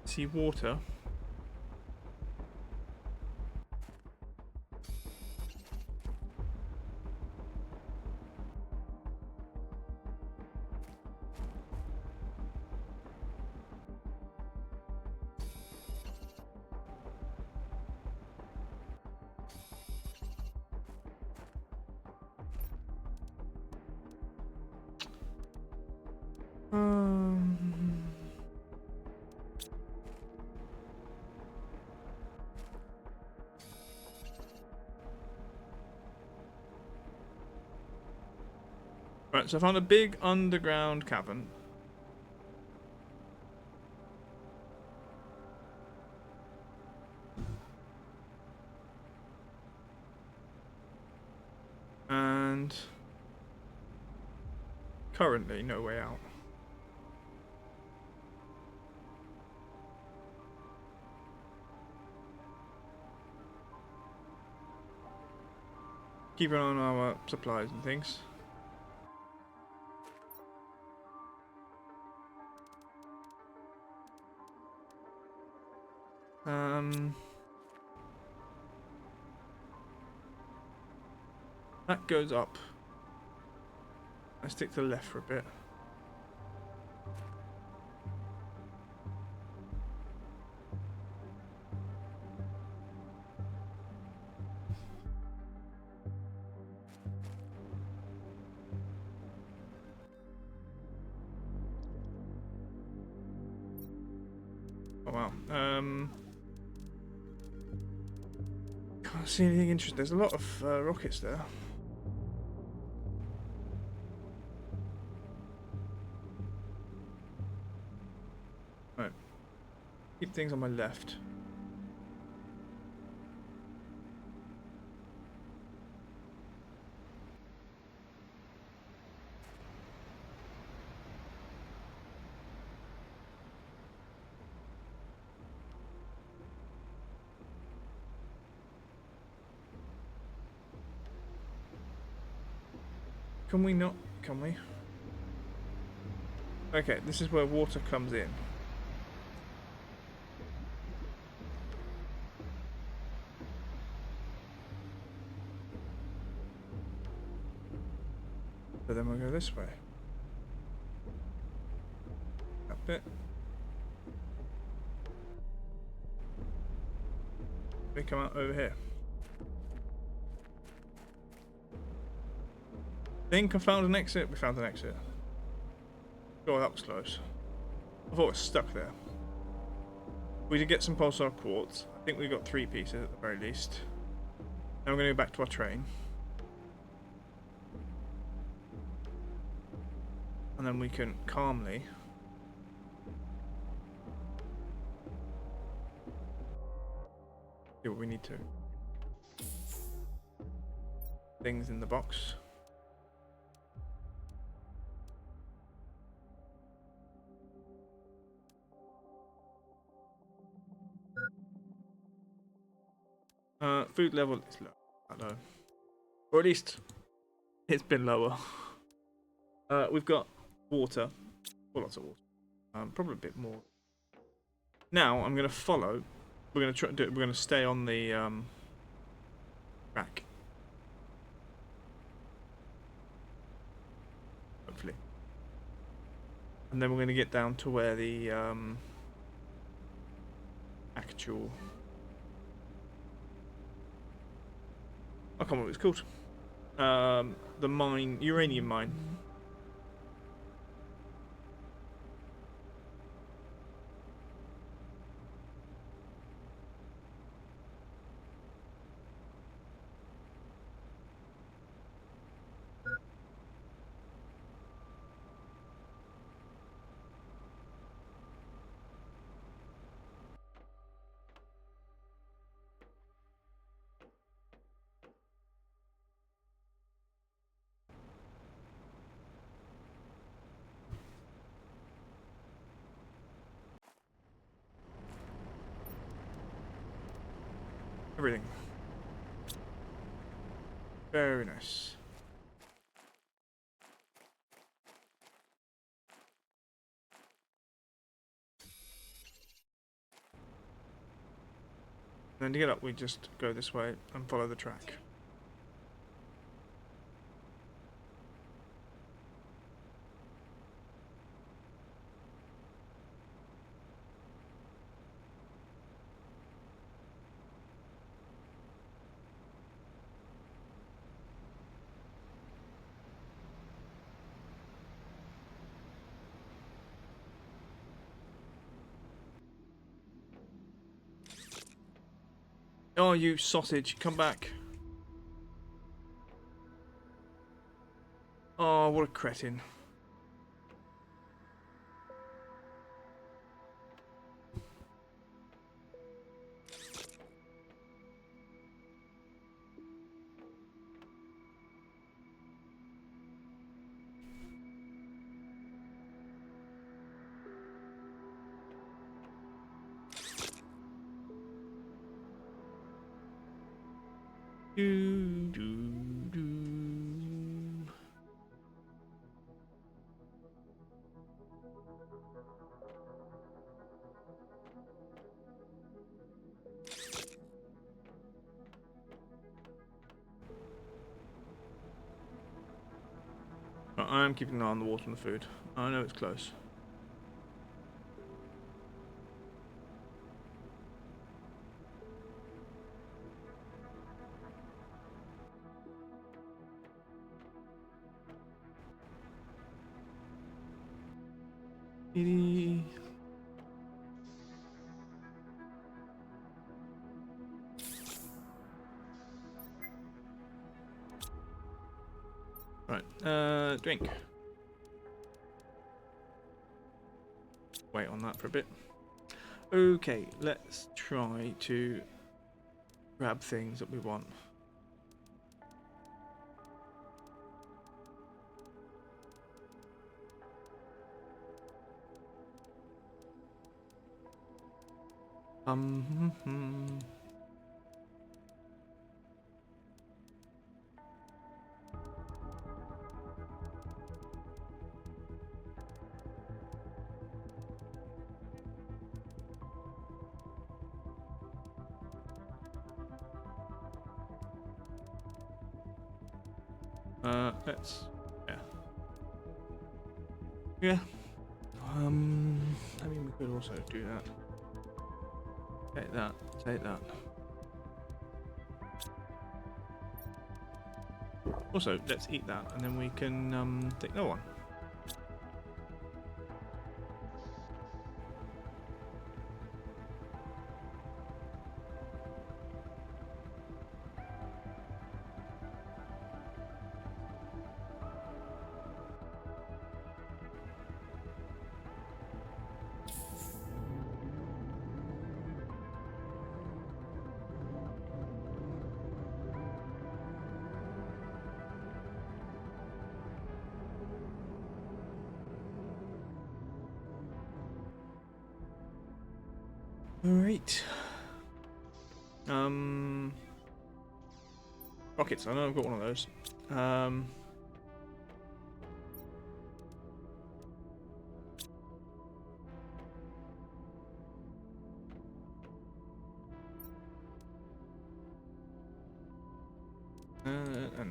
See water. Right, so I found a big underground cavern. And currently no way out. Keep an eye on our supplies and things. That goes up. I stick to the left for a bit. Oh wow. Can't see anything interesting. There's a lot of rockets there. Right. Keep things on my left. Can we not? Can we? Okay, this is where water comes in. So then we'll go this way. That bit. They come out over here. Think I found an exit. We found an exit. Oh, that was close. I thought it was stuck there. We did get some pulsar quartz. I think we got 3 pieces at the very least. Now we're going to go back to our train. And then we can calmly do what we need to. Things in the box. Food level is low. Or at least it's been lower. We've got water. Well, lots of water. Probably a bit more. Now I'm going to follow. We're going to try. We're going to stay on the track. Hopefully. And then we're going to get down to where the actual. I can't remember what it's called. The mine, uranium mine. Everything. Very nice. And then to get up, we just go this way and follow the track. Oh, you sausage, come back. Oh, what a cretin. Do, do, do. Right, I am keeping an eye on the water and the food. I know it's close. Right, drink. Wait on that for a bit. Okay, let's try to grab things that we want. Let's, yeah. I mean, we could also do that. Take that, take that. Also, let's eat that, and then we can take another one. Alright. Rockets, I know I've got one of those. And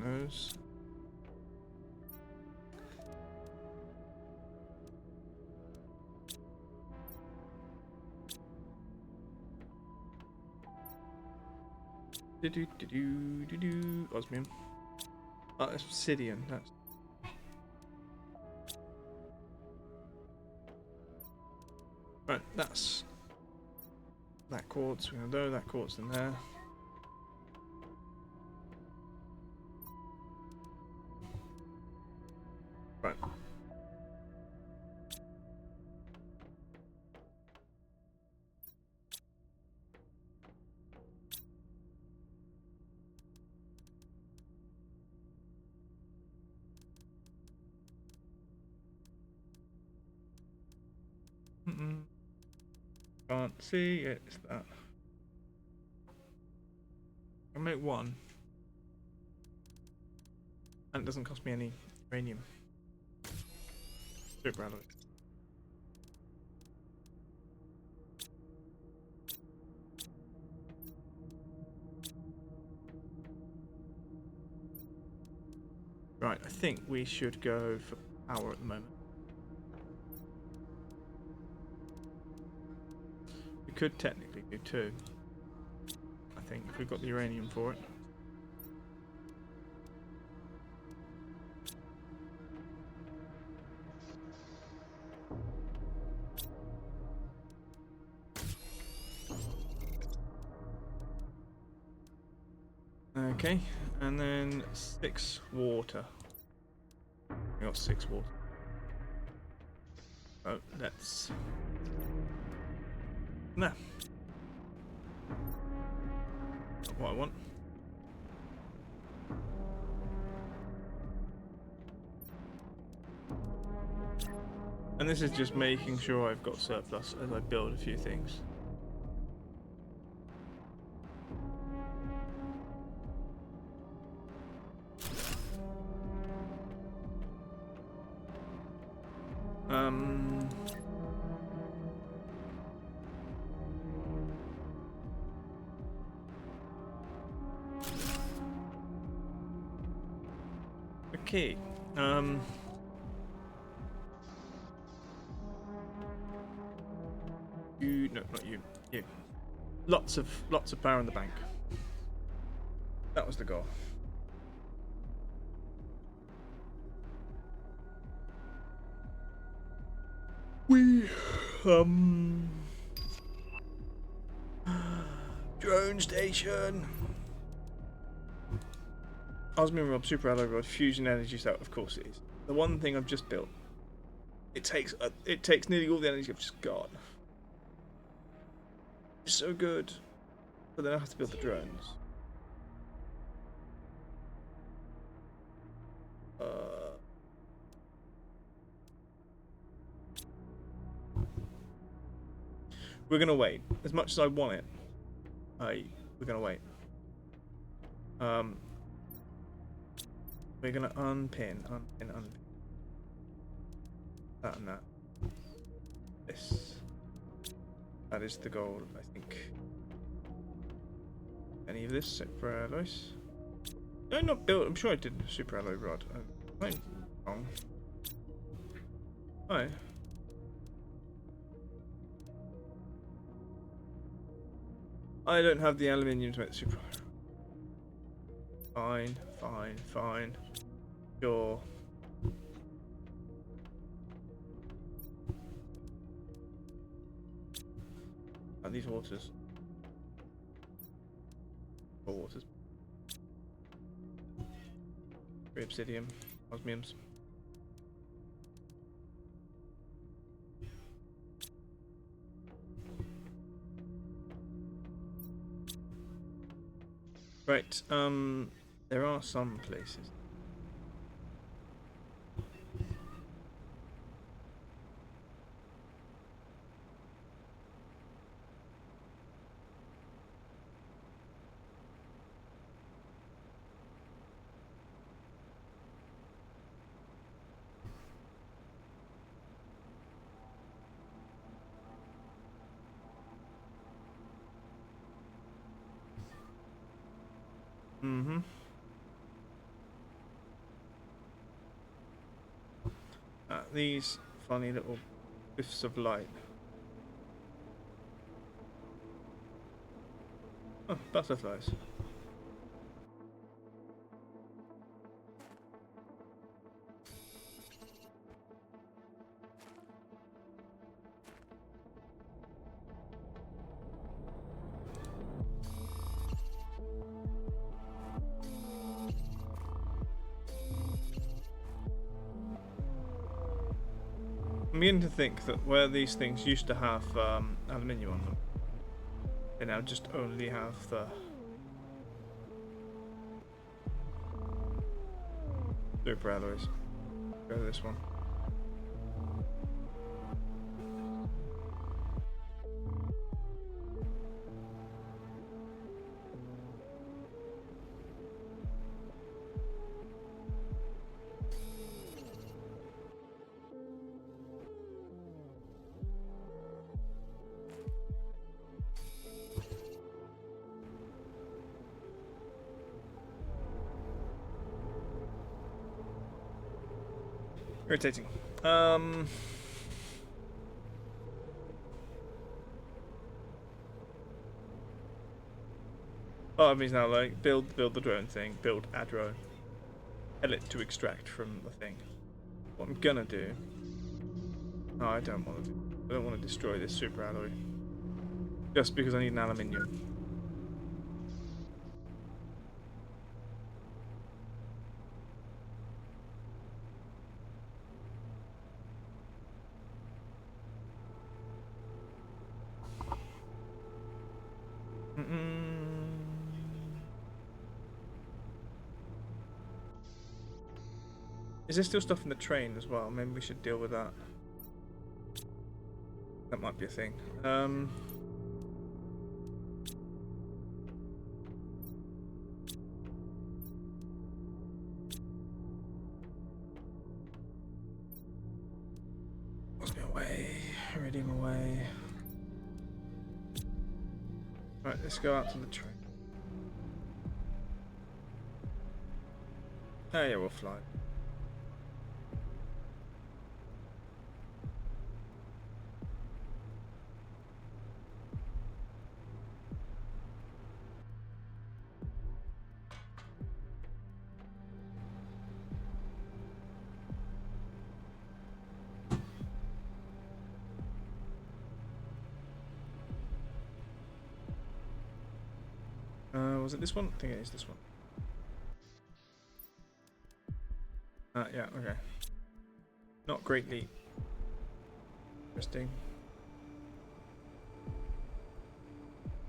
those. Osmium. Oh, that's obsidian. That's right. That's that quartz. We're gonna throw that quartz in there. Right. Can't see it. It's that. I'll make one. And it doesn't cost me any uranium. Super alloy. Right, I think we should go for power at the moment. We could technically do two. I think if we've got the uranium for it. Okay, and then 6 water. We got 6 water. Oh, that's no. Not what I want. And this is just making sure I've got surplus as I build a few things. Okay. You no, not you. You. Lots of power in the bank. That was the goal. We drone station. Osmium rod, super alloy rod, fusion energy cell. Of course it is. The one thing I've just built. It takes nearly all the energy I've just got. It's so good, but then I have to build the drones. We're gonna wait. As much as I want it, we're gonna wait. We're gonna unpin. That and that. This. That is the goal, I think. Any of this super alloys? No, not built. I'm sure I did a super alloy rod. I'm wrong. Oh. I don't have the aluminium to make the super alloy. Fine, fine, fine. Sure. These waters. Four waters. 3 obsidian, osmiums. Right, there are some places. Mm-hmm. These funny little whiffs of light. Oh, butterflies. I'm beginning to think that where these things used to have aluminium on them, they now just only have the super alloys. Go to this one. Irritating. Part of me's now like build the drone thing, build a drone, tell it to extract from the thing. What I'm gonna do? No, I don't want to. I don't want to destroy this super alloy just because I need an aluminium. Is there still stuff in the train as well? Maybe we should deal with that. That might be a thing. Lost me away. Redeem away. Right, let's go out to the train. Oh yeah, we'll fly. Was it this one? I think it is this one. Yeah, okay. Not greatly interesting.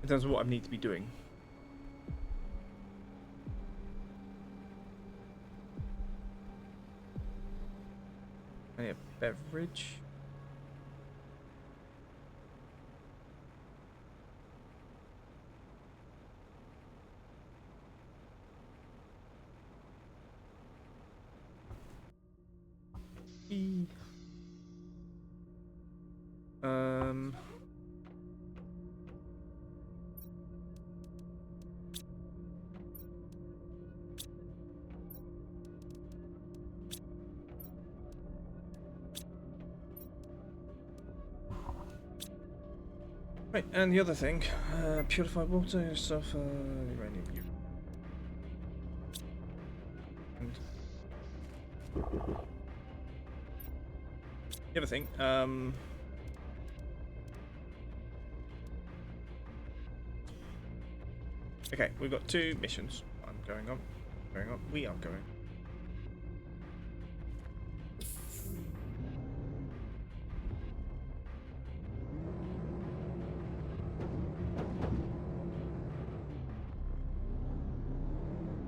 In terms of what I need to be doing. I need a beverage. Right, and the other thing, purified water, stuff, uranium. The other thing, okay, we've got 2 missions. I'm going on. Going on. We are going.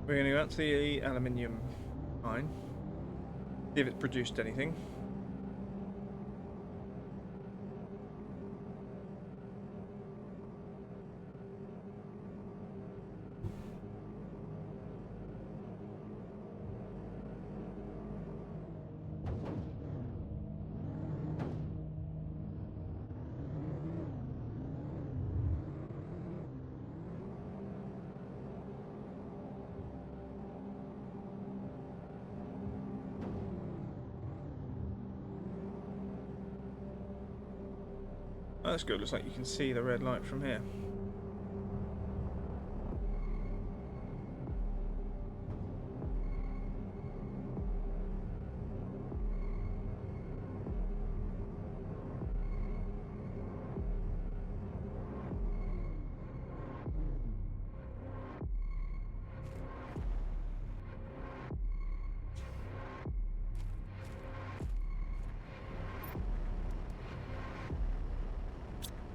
We're going to go out to the aluminium mine. See if it's produced anything. Oh, that's good. Looks like you can see the red light from here.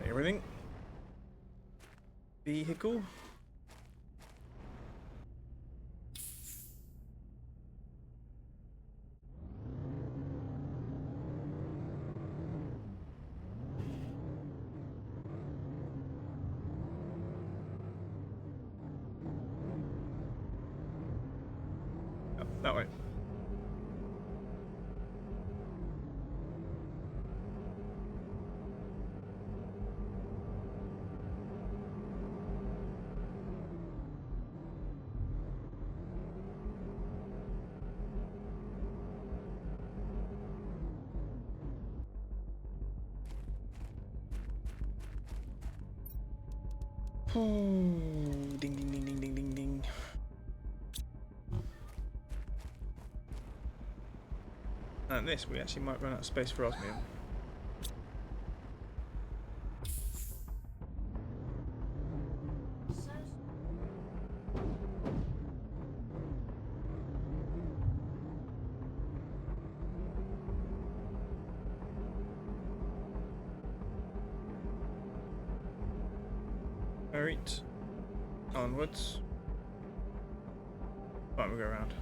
Everything. Vehicle. Oh, that way. Ding ding ding ding ding ding ding. And this, we actually might run out of space for osmium. Alright. Onwards. Right, we'll go around.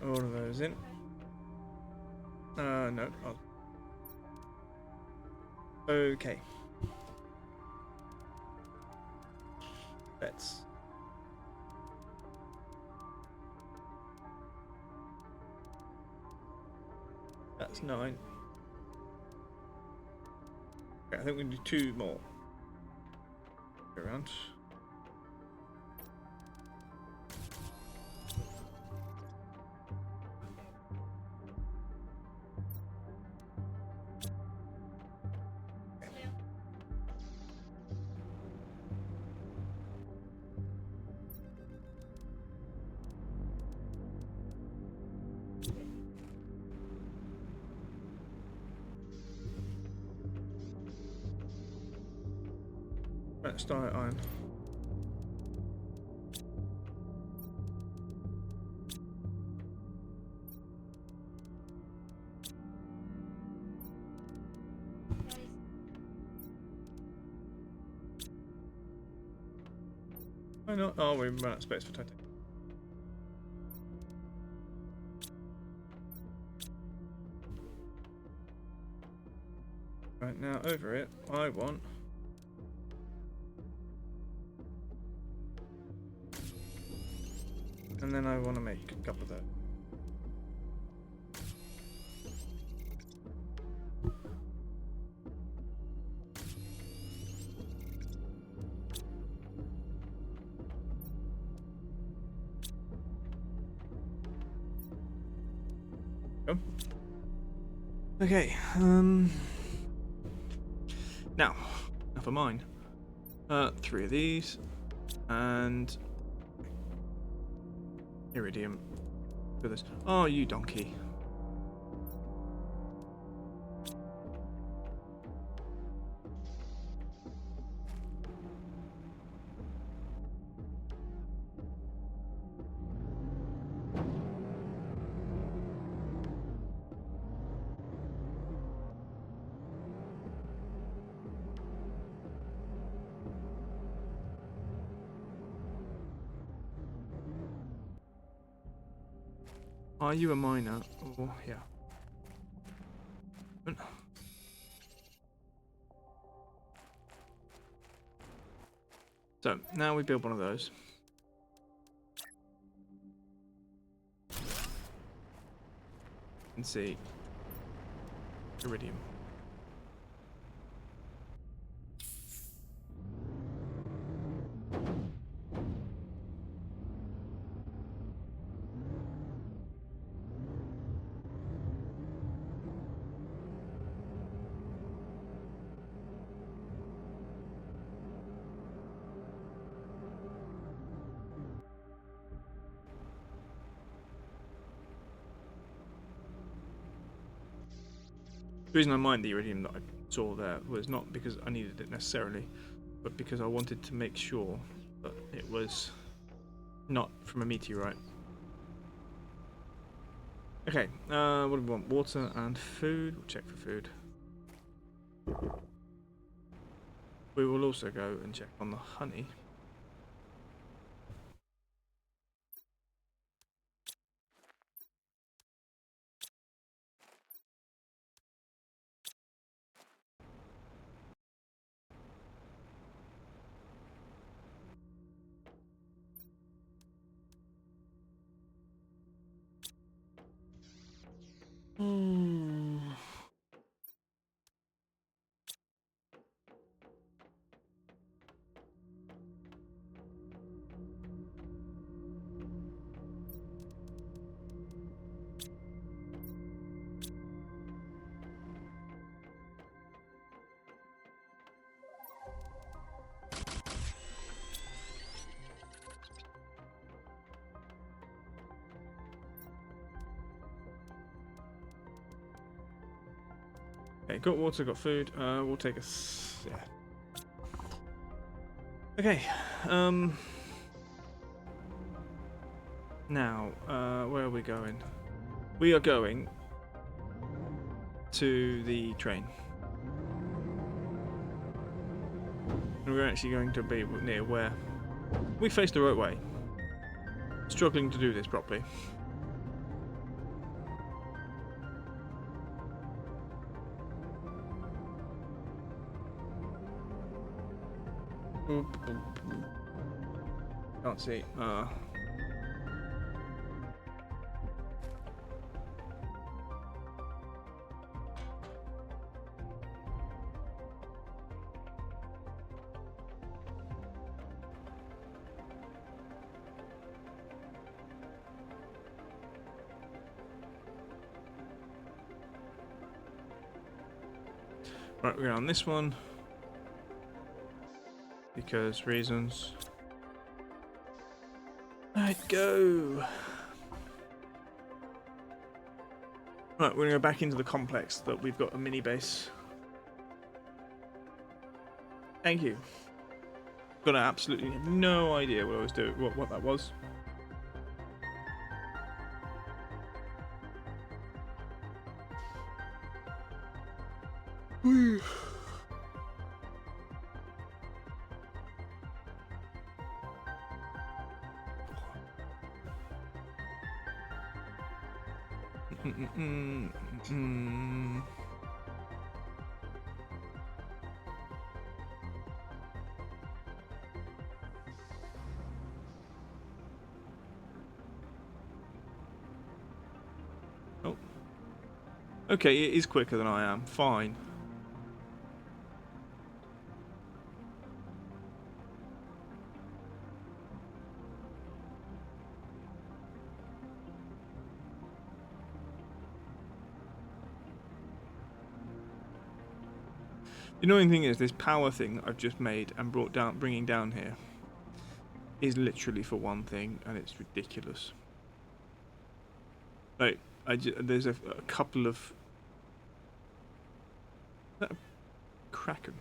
Oh, all of those in. No. Okay. Let's. That's 9. Okay, I think we need 2 more. Go around. Let's start iron. Why not? Oh, we run out of space for titanium. Right, now over it, I want... And then I want to make a couple of those. Okay, now, for mine. 3 of these, and iridium. Look at this. Oh, you donkey. Are you a miner? Oh, yeah. So, now we build one of those. And see. Iridium. The reason I mined the iridium that I saw there was not because I needed it necessarily, but because I wanted to make sure that it was not from a meteorite. Okay, what do we want? Water and food. We'll check for food. We will also go and check on the honey. Okay, got water, got food. We'll take a yeah. Okay. Now, where are we going? We are going to the train. And we're actually going to be near where we face the right way. Struggling to do this properly. Can't see. Right, we're on this one. Because reasons. Right, go. Right, we're gonna go back into the complex that we've got a mini base. Thank you. Got absolutely no idea what I was doing, what that was. Whew. Okay, it is quicker than I am. Fine. The annoying thing is this power thing that I've just made and bringing down here is literally for one thing, and it's ridiculous. Like, there's a couple of... Is that a kraken?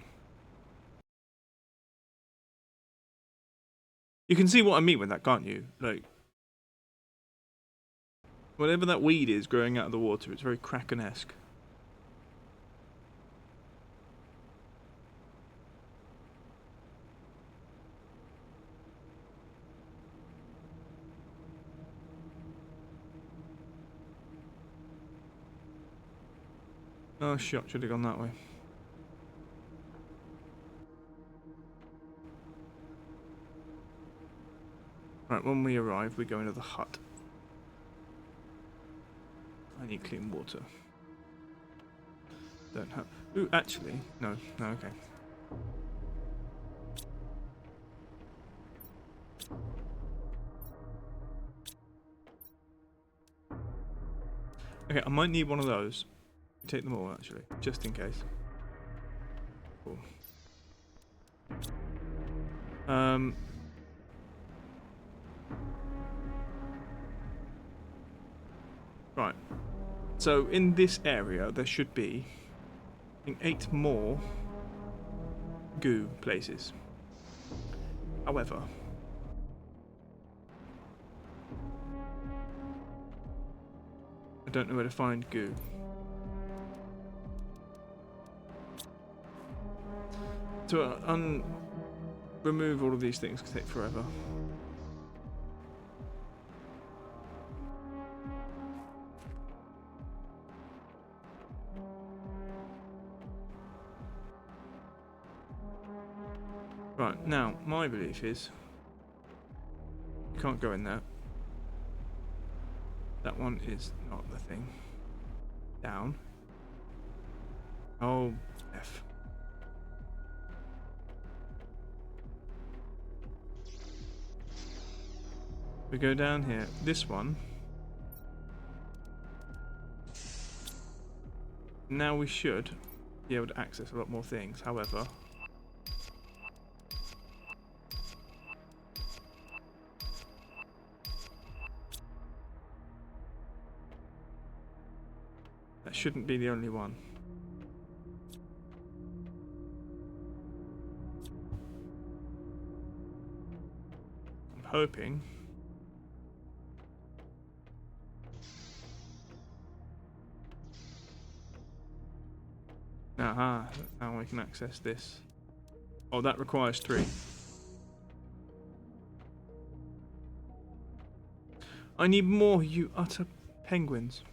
You can see what I mean with that, can't you? Like, whatever that weed is growing out of the water, it's very kraken-esque. Oh shit, should have gone that way. Right, when we arrive, we go into the hut. I need clean water. Don't have... Ooh, actually, no, okay. Okay, I might need one of those. Take them all, actually, just in case. Cool. Right. So in this area, there should be, I think, 8 more goo places. However, I don't know where to find goo. To remove all of these things can take forever. Right, now, my belief is you can't go in there. That one is not the thing. Down. Oh, F. We go down here. This one. Now we should be able to access a lot more things, however... That shouldn't be the only one. I'm hoping... Aha, now we can access this. Oh, that requires 3. I need more, you utter penguins.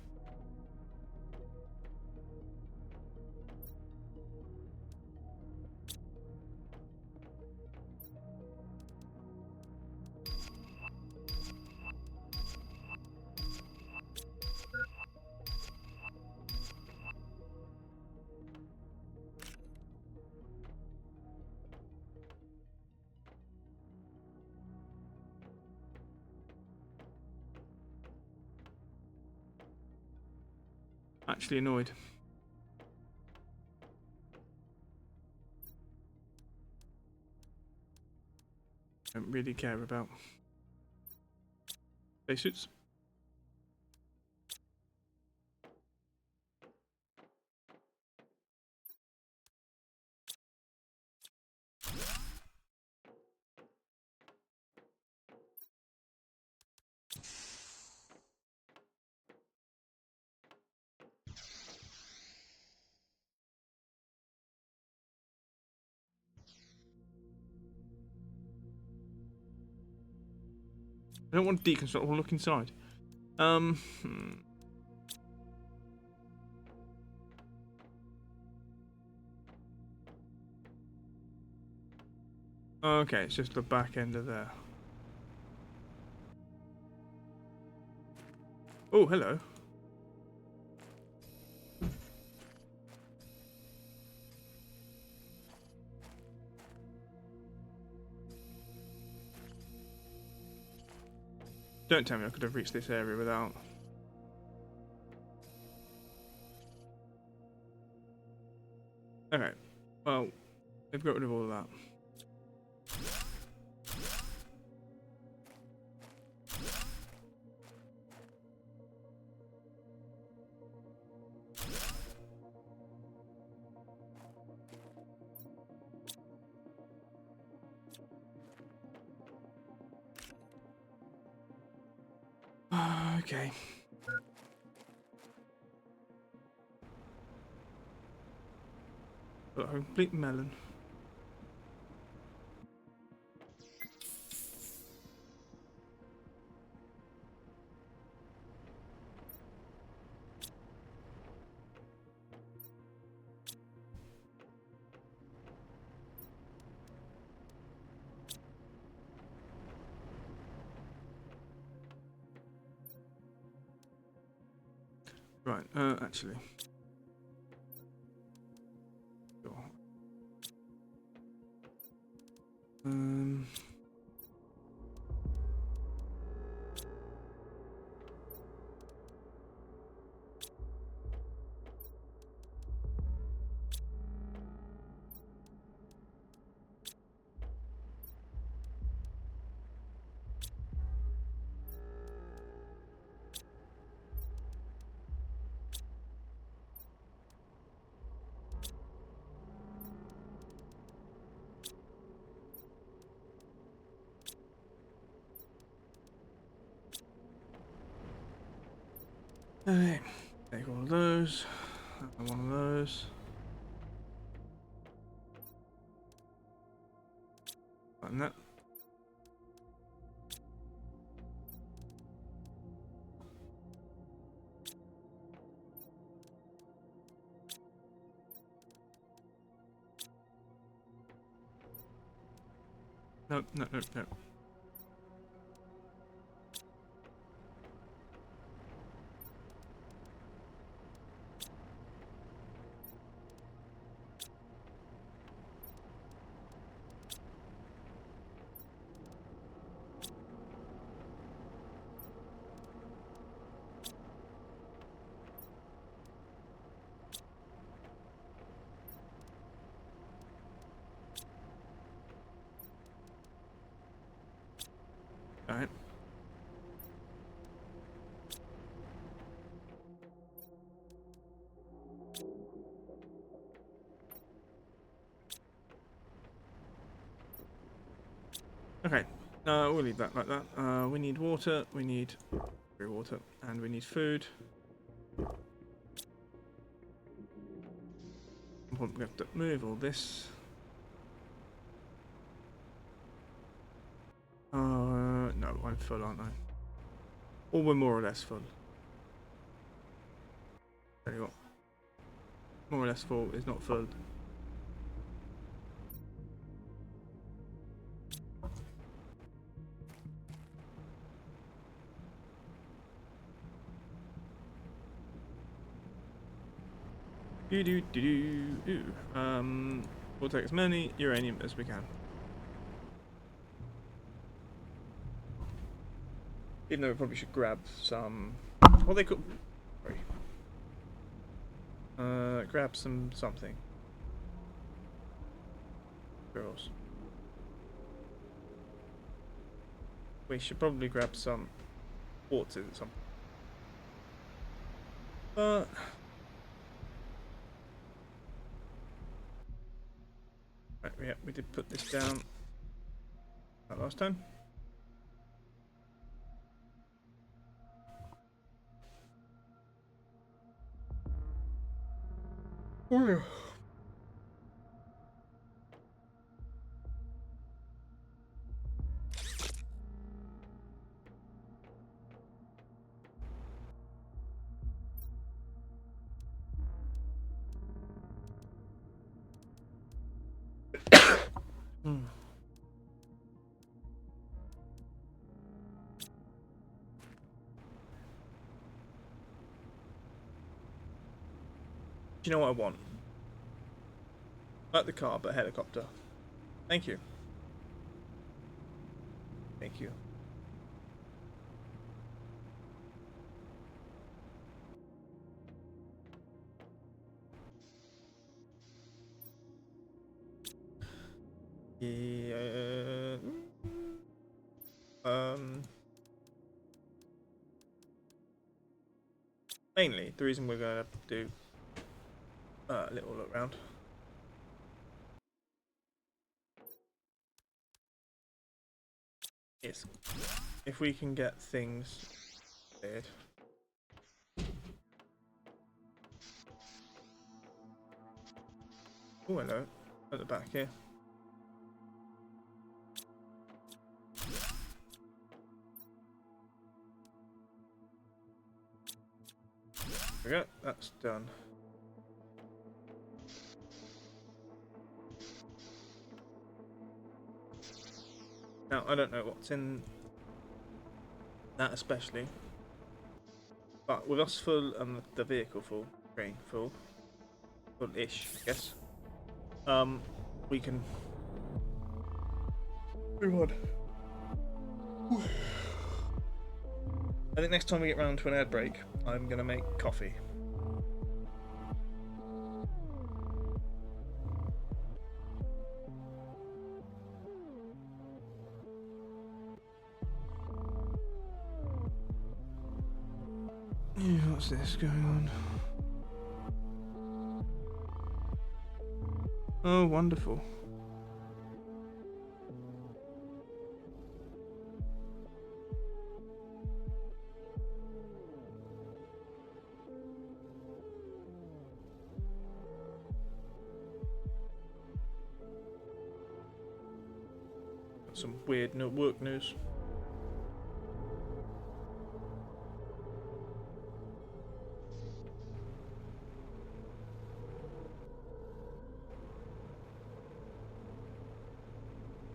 Actually annoyed. Don't really care about spacesuits. I don't want to deconstruct, I want to look inside. Okay, it's just the back end of there. Oh, hello. Don't tell me I could have reached this area without. Okay, well, they've got rid of all of that. Okay. Got a complete melon. Right, actually. Sure. Okay, take all of those, and one of those. And that. No, no, no, no. Alright. Okay, we'll leave that like that. We need water, we need water, and we need food. We have to move all this. No, I'm full, aren't I? Or we're more or less full. Tell you what, more or less full is not full. We'll take as many uranium as we can. Even though we probably should grab some. What they call. Sorry. Grab some something. Girls. We should probably grab some quartz or something. But. Right, yeah, we did put this down that last time. Oh. Hmm. Do you know what I want? Not the car, but a helicopter. Thank you. Thank you. Yeah. Mainly, the reason we're going to do a little look around. Is if we can get things cleared. Oh, hello. At the back here. There we go. That's done. Now, I don't know what's in that especially, but with us full and the vehicle full, train full-ish, I guess, we can move on. I think next time we get round to an ad break, I'm going to make coffee. Yeah, what's this going on? Oh, wonderful. Some weird work news.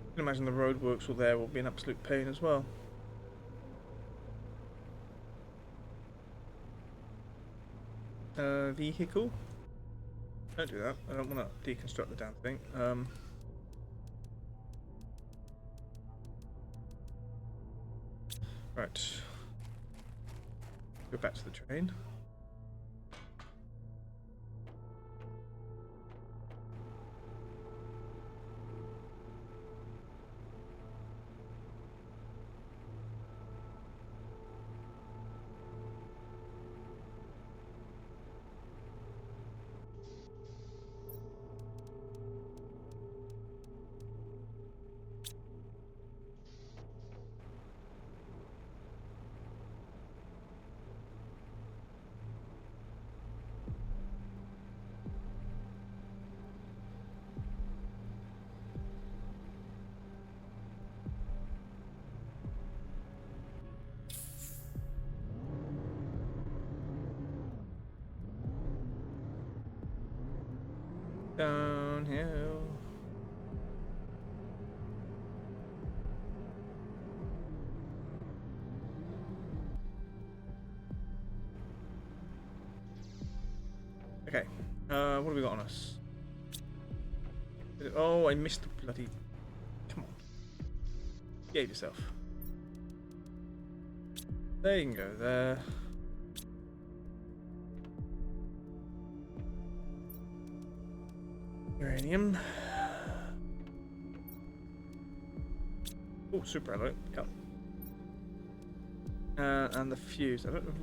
I can imagine the roadworks will be an absolute pain as well. Vehicle? Don't do that. I don't want to deconstruct the damn thing. Right. Go back to the train. Downhill. Okay. What have we got on us? Oh, I missed the bloody. Come on. Behave yourself. There you can go there. Uranium. Oh, super alloy. Yep. And the fuse. I don't know.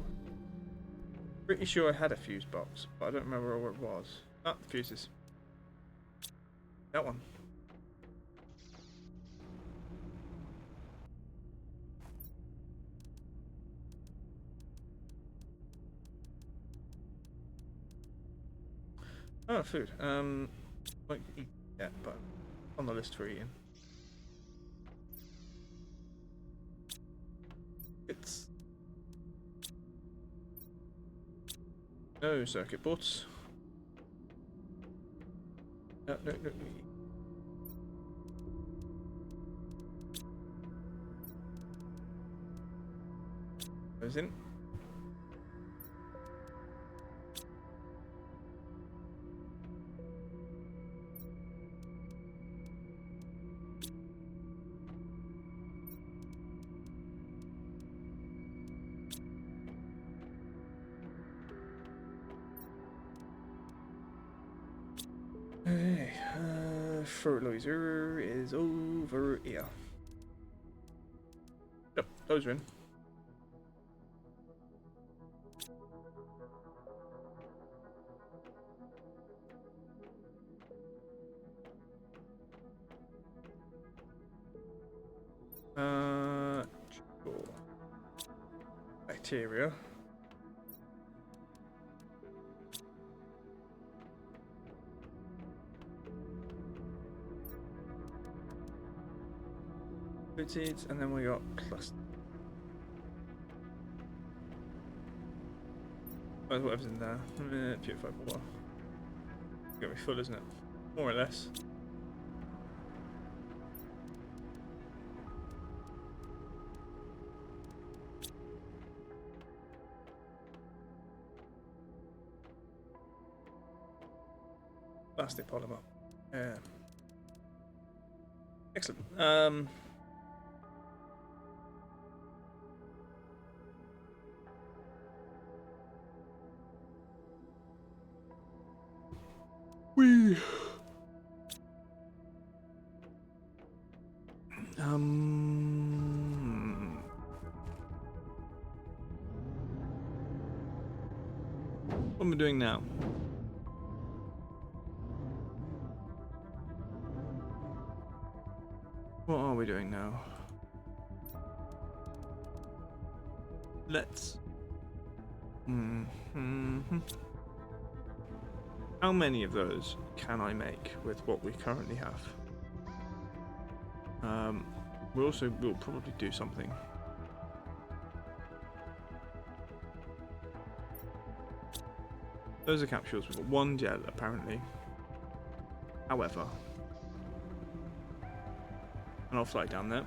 Pretty sure I had a fuse box, but I don't remember where it was. Ah, the fuses. That one. Oh, food. Won't eat yet, but on the list for eating. It's no circuit boards. No. Goes in. Hey, fertilizer is over here. Yep, those are in. Sure. Bacteria. Seeds, and then we got cluster. That's whatever's in there. Purified water. It's gonna be full, isn't it? More or less. Plastic polymer. Yeah. Excellent. We what am I doing now? What are we doing now? Let's. How many of those can I make with what we currently have? We'll probably do something. Those are capsules. We've got one gel apparently. However, and I'll fly down there.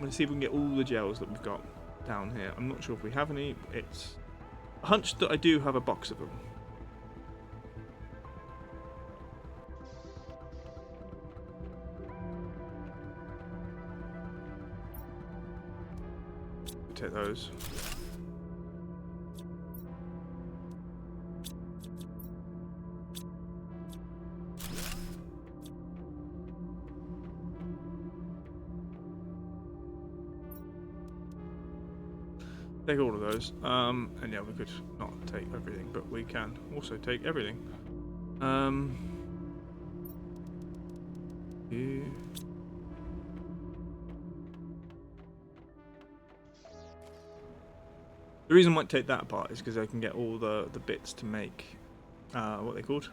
Let's see if we can get all the gels that we've got down here. I'm not sure if we have any. It's a hunch that I do have a box of them. Take those. Take all of those. And yeah, we could not take everything, but we can also take everything. Yeah. The reason I might take that apart is because I can get all the bits to make what are they called?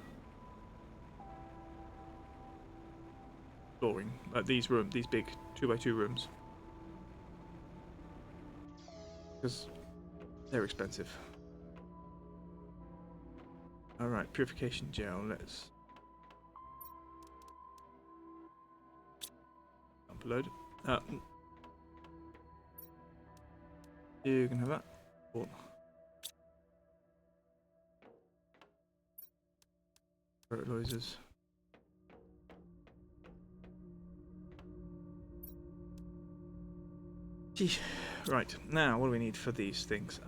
Flooring. These big 2x2 rooms. Because they're expensive. Alright, purification gel, let's upload. You can have that. Cool. Fertilizers. Gee. Right, now what do we need for these things?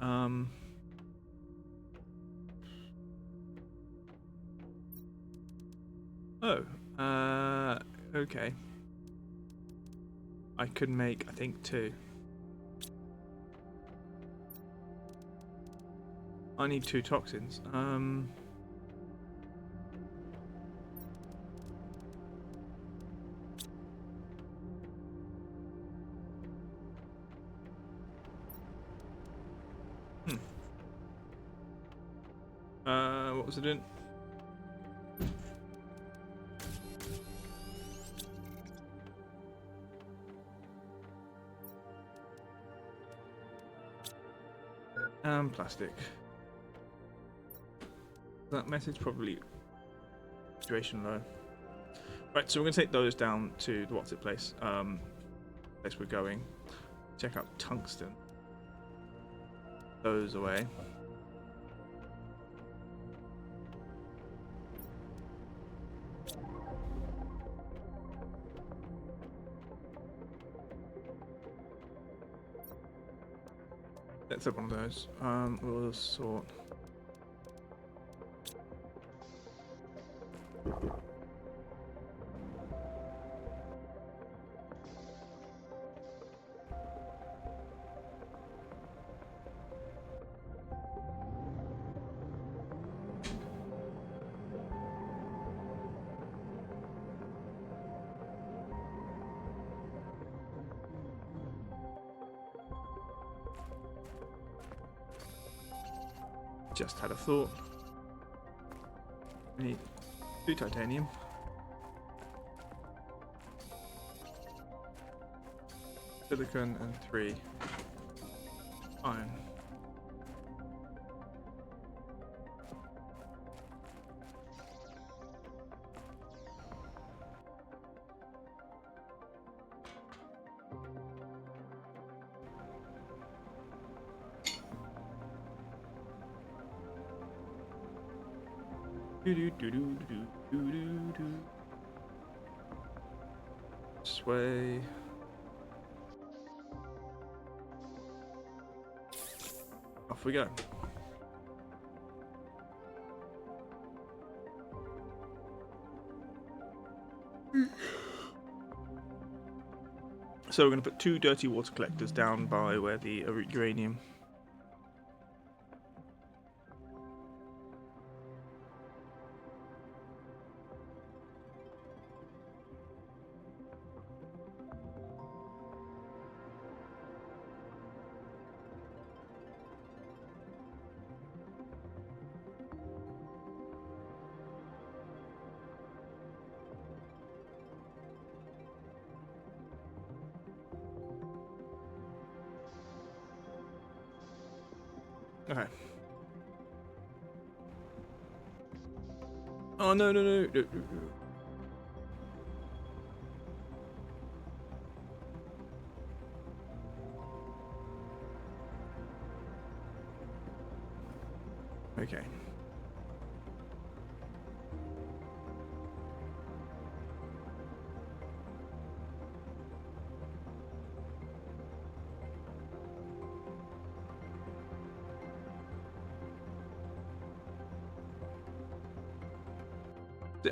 Okay. I could make, I think, 2. I need 2 toxins. What was it doing? Plastic. That message probably situation low. Right, so we're gonna take those down to the what's it place. Place we're going. Check out tungsten. Those away. Let's have one of those. We'll sort. Just had a thought. We need 2 titanium. Silicon and 3 iron. Sway. Off we go. So we're going to put 2 dirty water collectors down by where the uranium. Okay. Oh no no no no. Okay.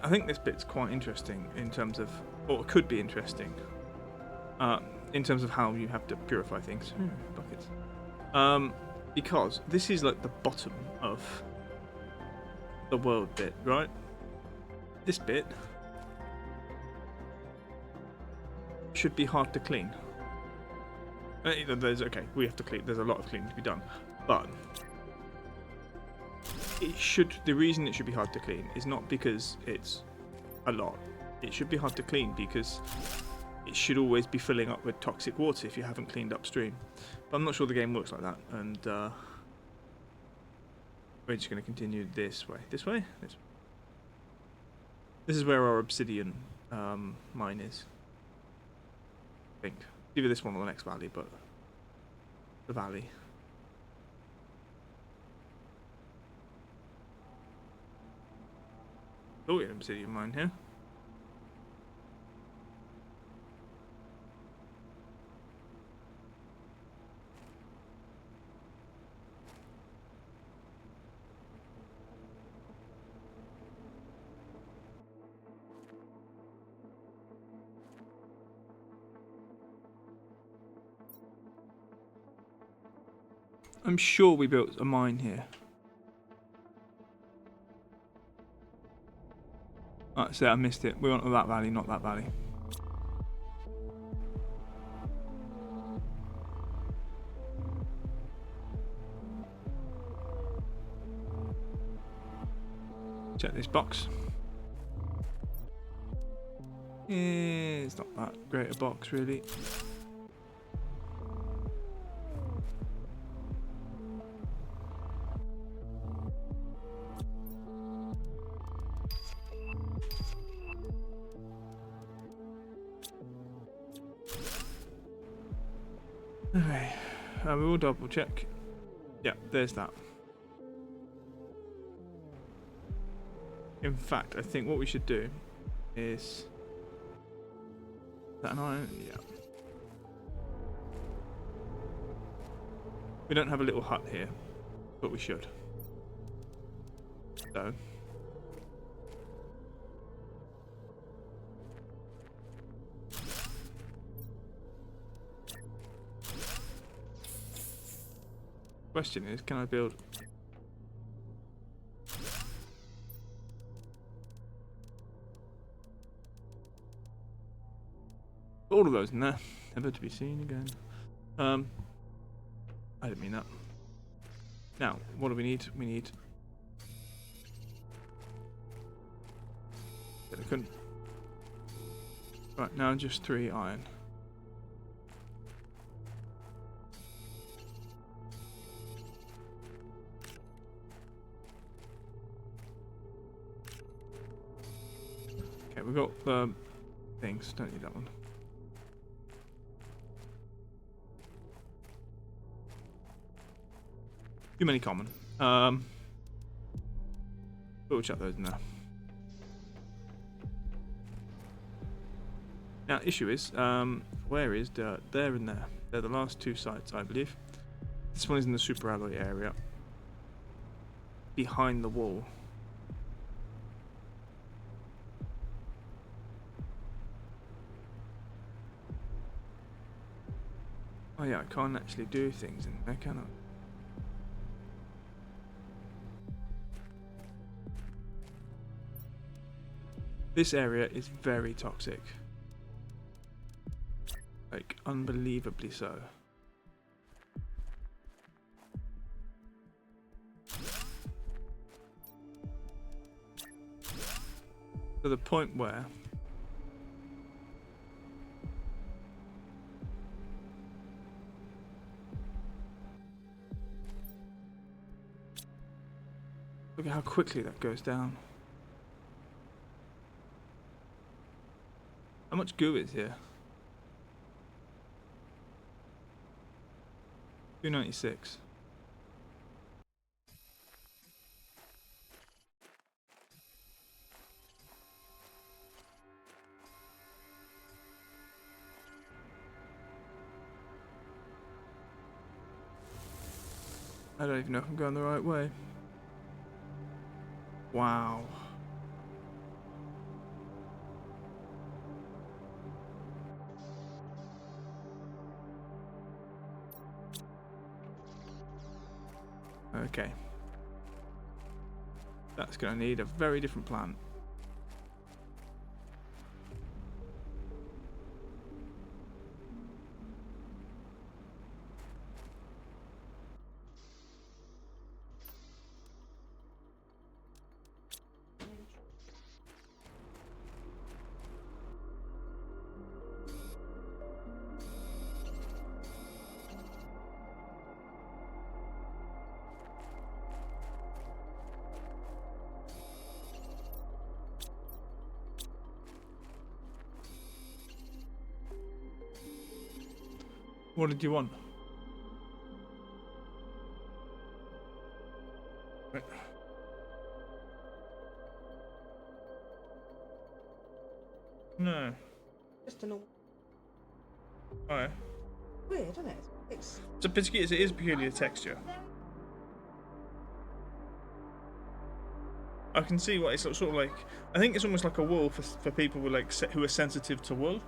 I think this bit's quite interesting in terms of, or it could be interesting, in terms of how you have to purify things. Buckets. Because this is like the bottom of the world bit, right? This bit should be hard to clean. There's okay, we have to clean. There's a lot of cleaning to be done, but it should. The reason it should be hard to clean is not because it's a lot. It should be hard to clean because it should always be filling up with toxic water if you haven't cleaned upstream. But I'm not sure the game works like that, and we're just going to continue this way. This way? This way. This is where our obsidian mine is. I think. Either this one or the next valley, but the valley. Oh, yeah, obsidian mine here. I'm sure we built a mine here. So I missed it. We went to that valley, not that valley. Check this box. Yeah, it's not that great a box, really. Okay, we will double check. Yeah, there's that. In fact, I think what we should do is... Is that an iron? Yeah. We don't have a little hut here, but we should. So... Question is, can I build... all of those in there, never to be seen again. I didn't mean that. Now, what do we need? We need... I couldn't... Right, now just 3 iron. Okay, we've got the things. Don't need that one. Too many common. We'll chuck those in there. Now, issue is, where is dirt? There and there. They're the last 2 sites, I believe. This one is in the super alloy area. Behind the wall. Oh yeah, I can't actually do things in there, can I? This area is very toxic. Like, unbelievably so. To the point where look at how quickly that goes down. How much goo is here? 296. I don't even know if I'm going the right way. Wow. Okay. That's going to need a very different plan. What did you want? Right. No. Just a normal. Oh, yeah. Weird, isn't it? It's It is purely a texture. I can see what it's sort of like. I think it's almost like a wool for people who who are sensitive to wool.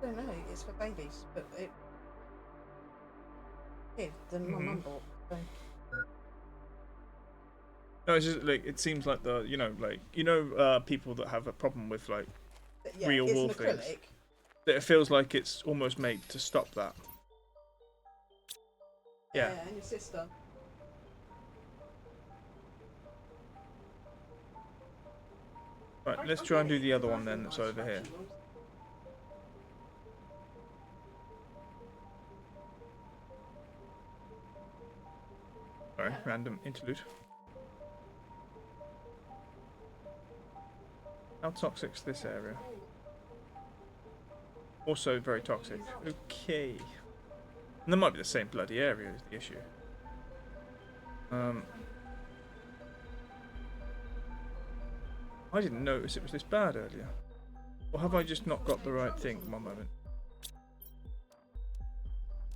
I don't know. It's for babies, but it. Than my mum bought. So. No, it's just like it seems like the people that have a problem with like Yeah, real it's wool an things. acrylic. That it feels like it's almost made to stop that. Yeah. And your sister. Right, let's try and do the other one then. That's over here. Sorry, random interlude. How toxic's this area? Also very toxic. Okay. And that might be the same bloody area is the issue. I didn't notice it was this bad earlier. Or have I just not got the right thing? One moment.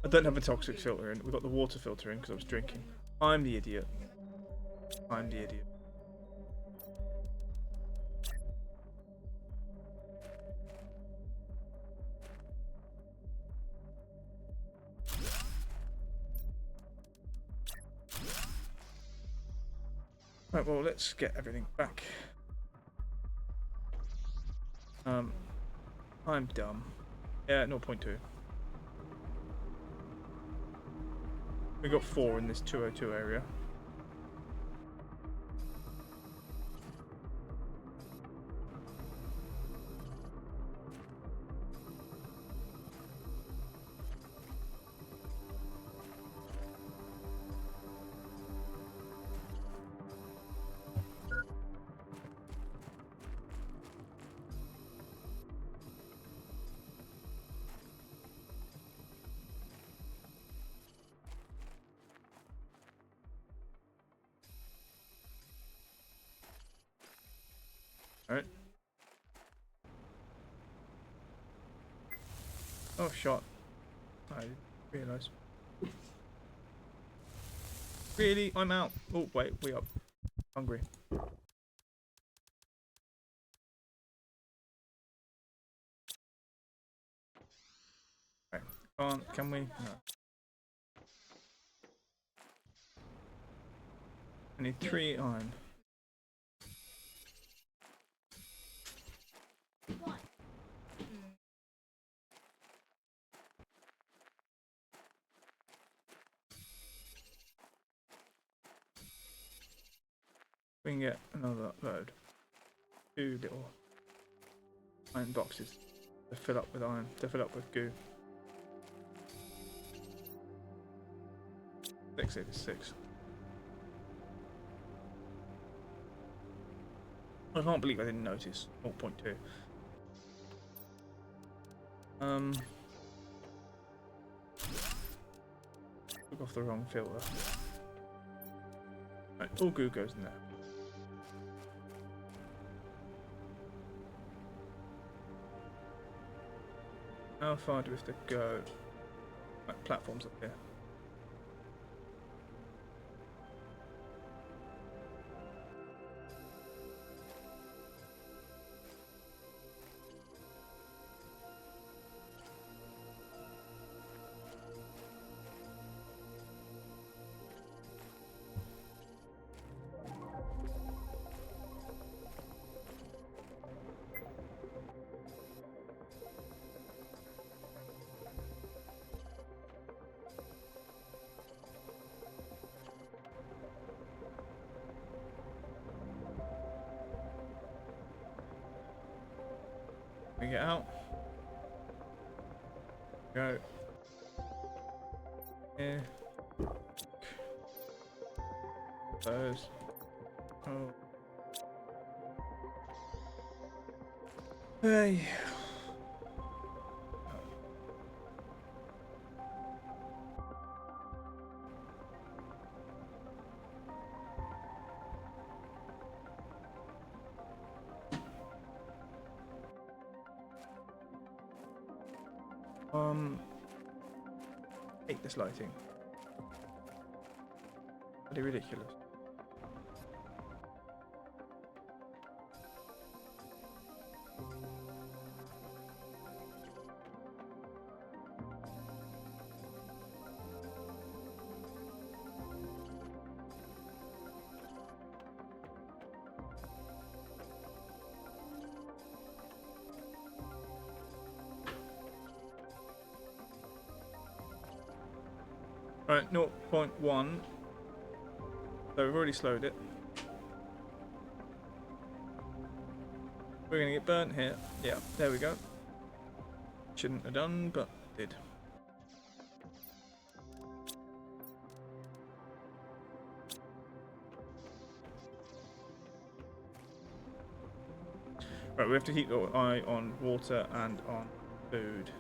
I don't have a toxic filter in. We've got the water filter in because I was drinking. I'm the idiot. I'm the idiot. Right, well, let's get everything back. I'm dumb. Yeah, 0.2. We got 4 in this 202 area. Alright. Oh, shot. I didn't realise. Really? I'm out. Oh, wait, we up. Hungry. Okay. Can we? No. I need 3 iron. We can get another load. 2 little iron boxes to fill up with iron, to fill up with goo. 686. I can't believe I didn't notice. 0.2. Took off the wrong filter. Right, all goo goes in there. How far do we have to go? Right, platforms up here. We get out. Go. Here. Those. Oh. Hey. Hate this lighting. Pretty ridiculous. Right, 0.1. So we've already slowed it. We're gonna get burnt here. Yeah, there we go. Shouldn't have done, but did. Right, we have to keep our eye on water and on food.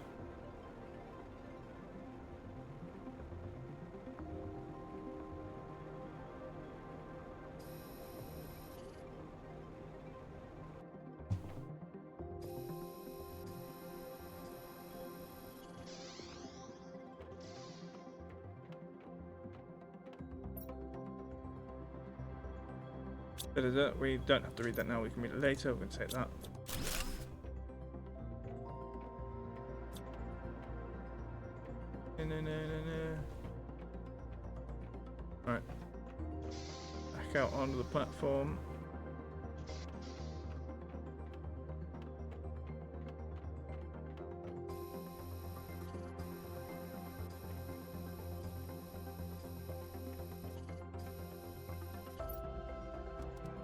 We don't have to read that now, we can read it later, we can take that. No. Right. Back out onto the platform.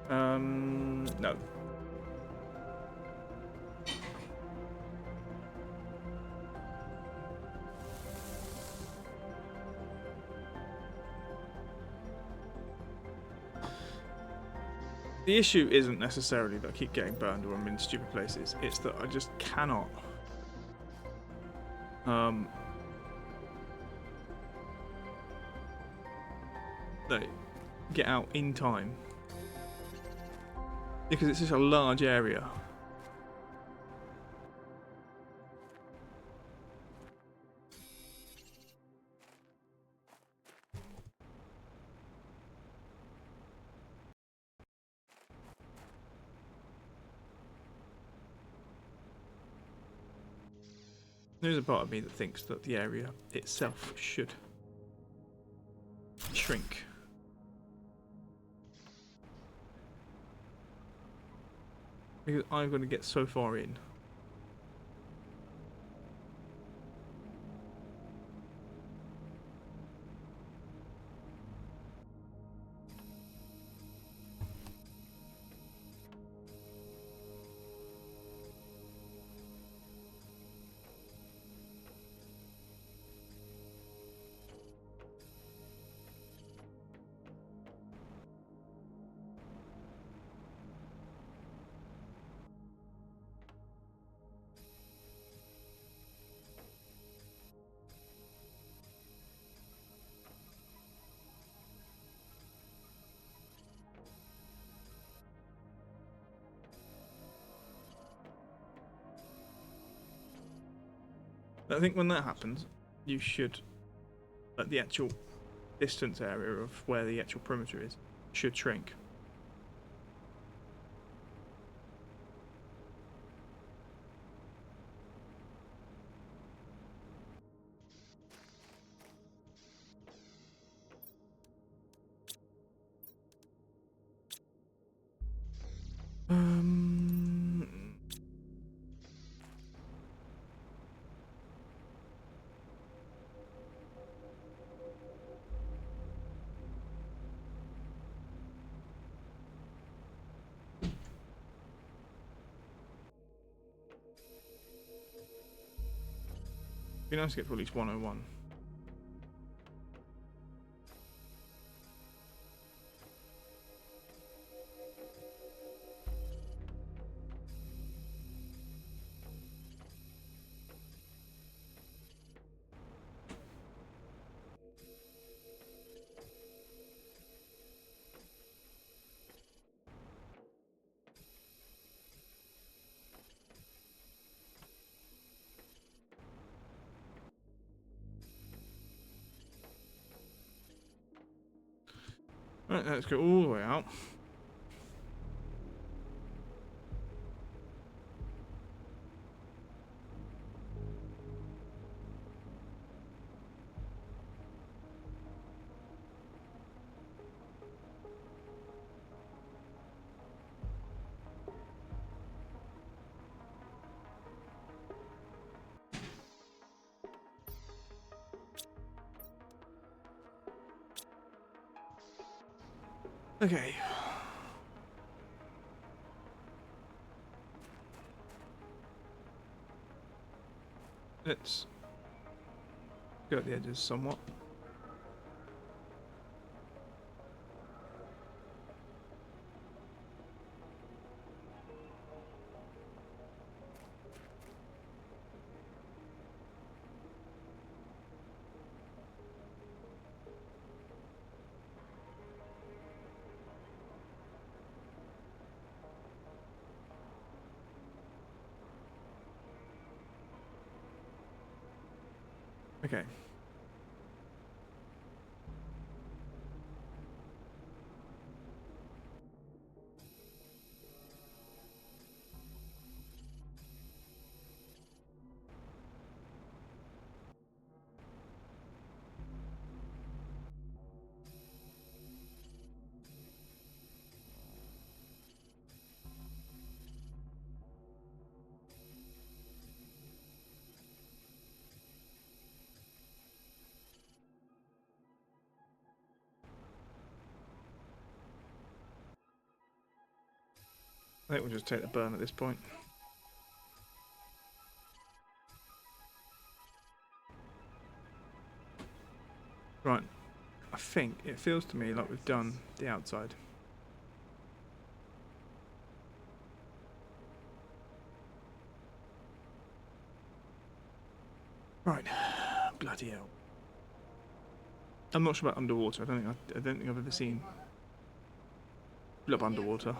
No. The issue isn't necessarily that I keep getting burned or I'm in stupid places. It's that I just cannot. Get out in time because it's such a large area. There's a part of me that thinks that the area itself should shrink. Because I'm going to get so far in. I think when that happens, you should, like the actual distance area of where the actual perimeter is, should shrink. Be nice to get to at least 101. Right, let's go all the way out. Okay. Let's go at the edges somewhat. Okay. I think we'll just take the burn at this point. Right. I think it feels to me like we've done the outside. Right. Bloody hell. I'm not sure about underwater. I don't think I've ever seen blob underwater.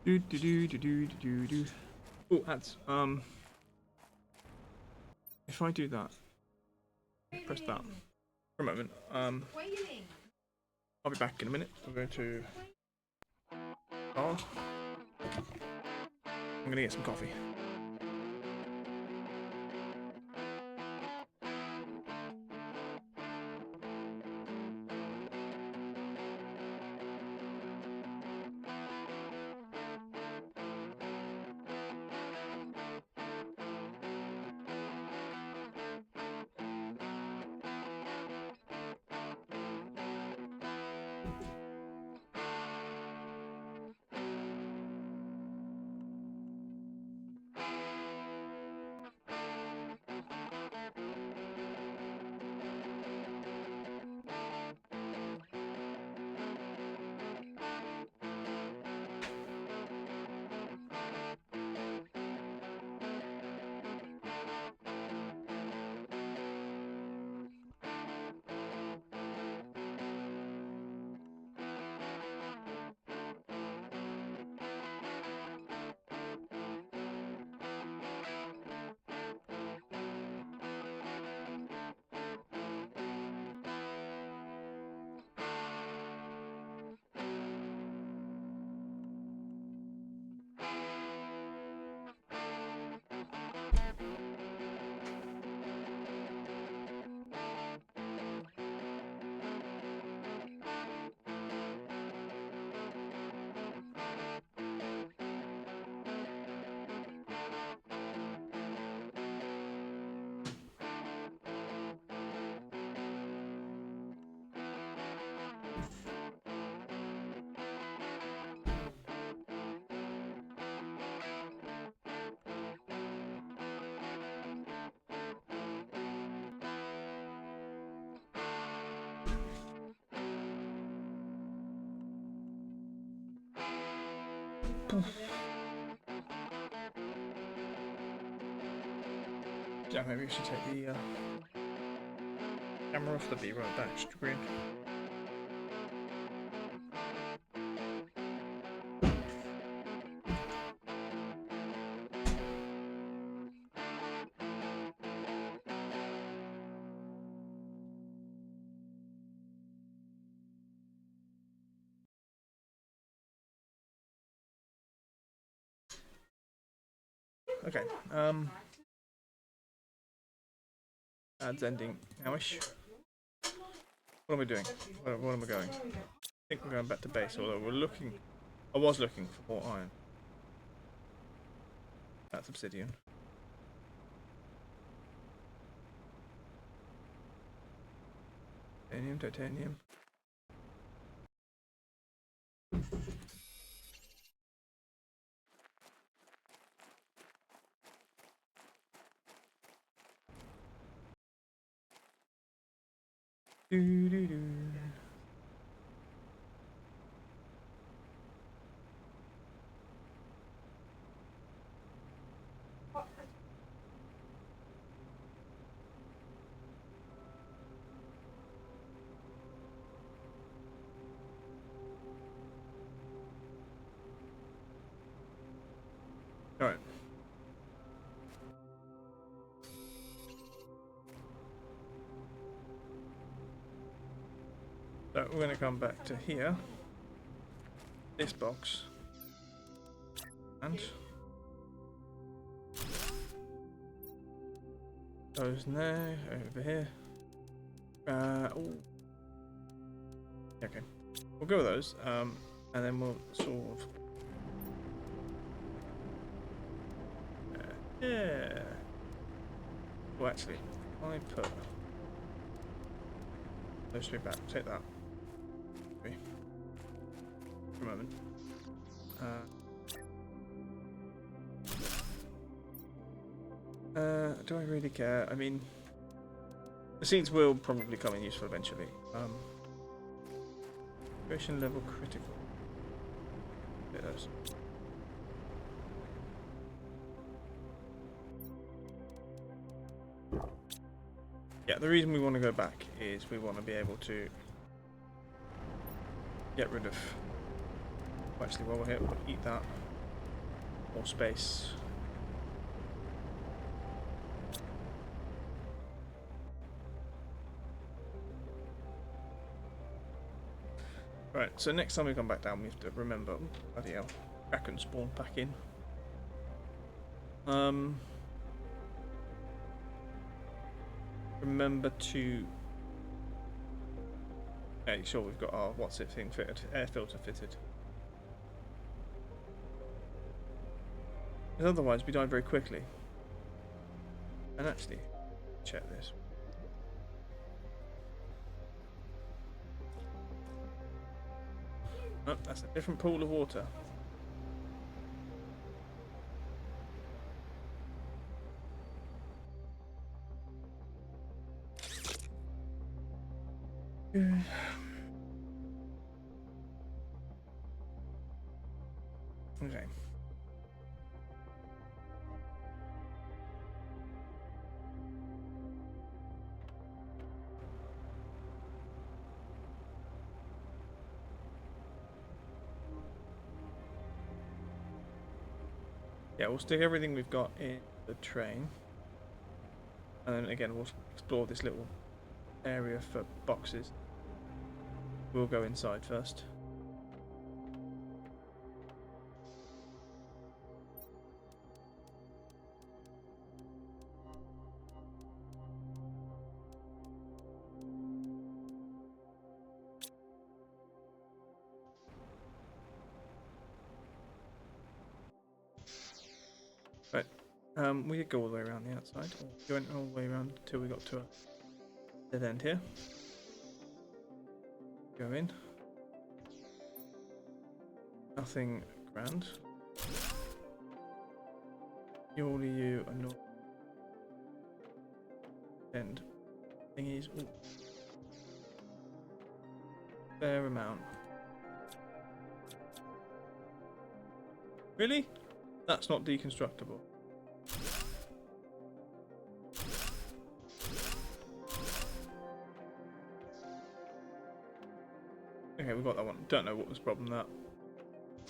Do do do do do do do. Oh, ads. If I do that, press that for a moment. I'll be back in a minute. I'm going to. Oh, I'm gonna get some coffee. Yeah, maybe we should take the camera off. That'd be right back screen. Okay. Ads ending nowish. What am I doing? What am I going? I think we're going back to base, although we're looking. I was looking for more iron. That's obsidian. Titanium, titanium. Do do do. All right. So we're going to come back to here. This box. And those in there, over here. Ooh. Okay. We'll go with those. And then we'll sort of yeah. Well, actually, I put those three back. Take that. Three. For a moment. Do I really care? I mean, the scenes will probably come in useful eventually. Creation level critical. Get those. Yeah, the reason we want to go back is we want to be able to get rid of. Actually, while we're here, we'll eat that. More space. Right, so next time we come back down, we have to remember. Oh, bloody hell, Kraken spawned back in. Remember to make sure we've got our what's it thing fitted, air filter fitted. Because otherwise we die very quickly. And actually, check this. Oh, that's a different pool of water. Okay. Yeah, we'll stick everything we've got in the train. And then again, we'll explore this little area for boxes. We'll go inside first. Right, we could go all the way around the outside, or go all the way around until we got to a dead end here. Go in. Nothing grand. Purely you are not. End. Thingies. Ooh. Fair amount. Really? That's not deconstructible. Okay, we got that one. Don't know what was the problem that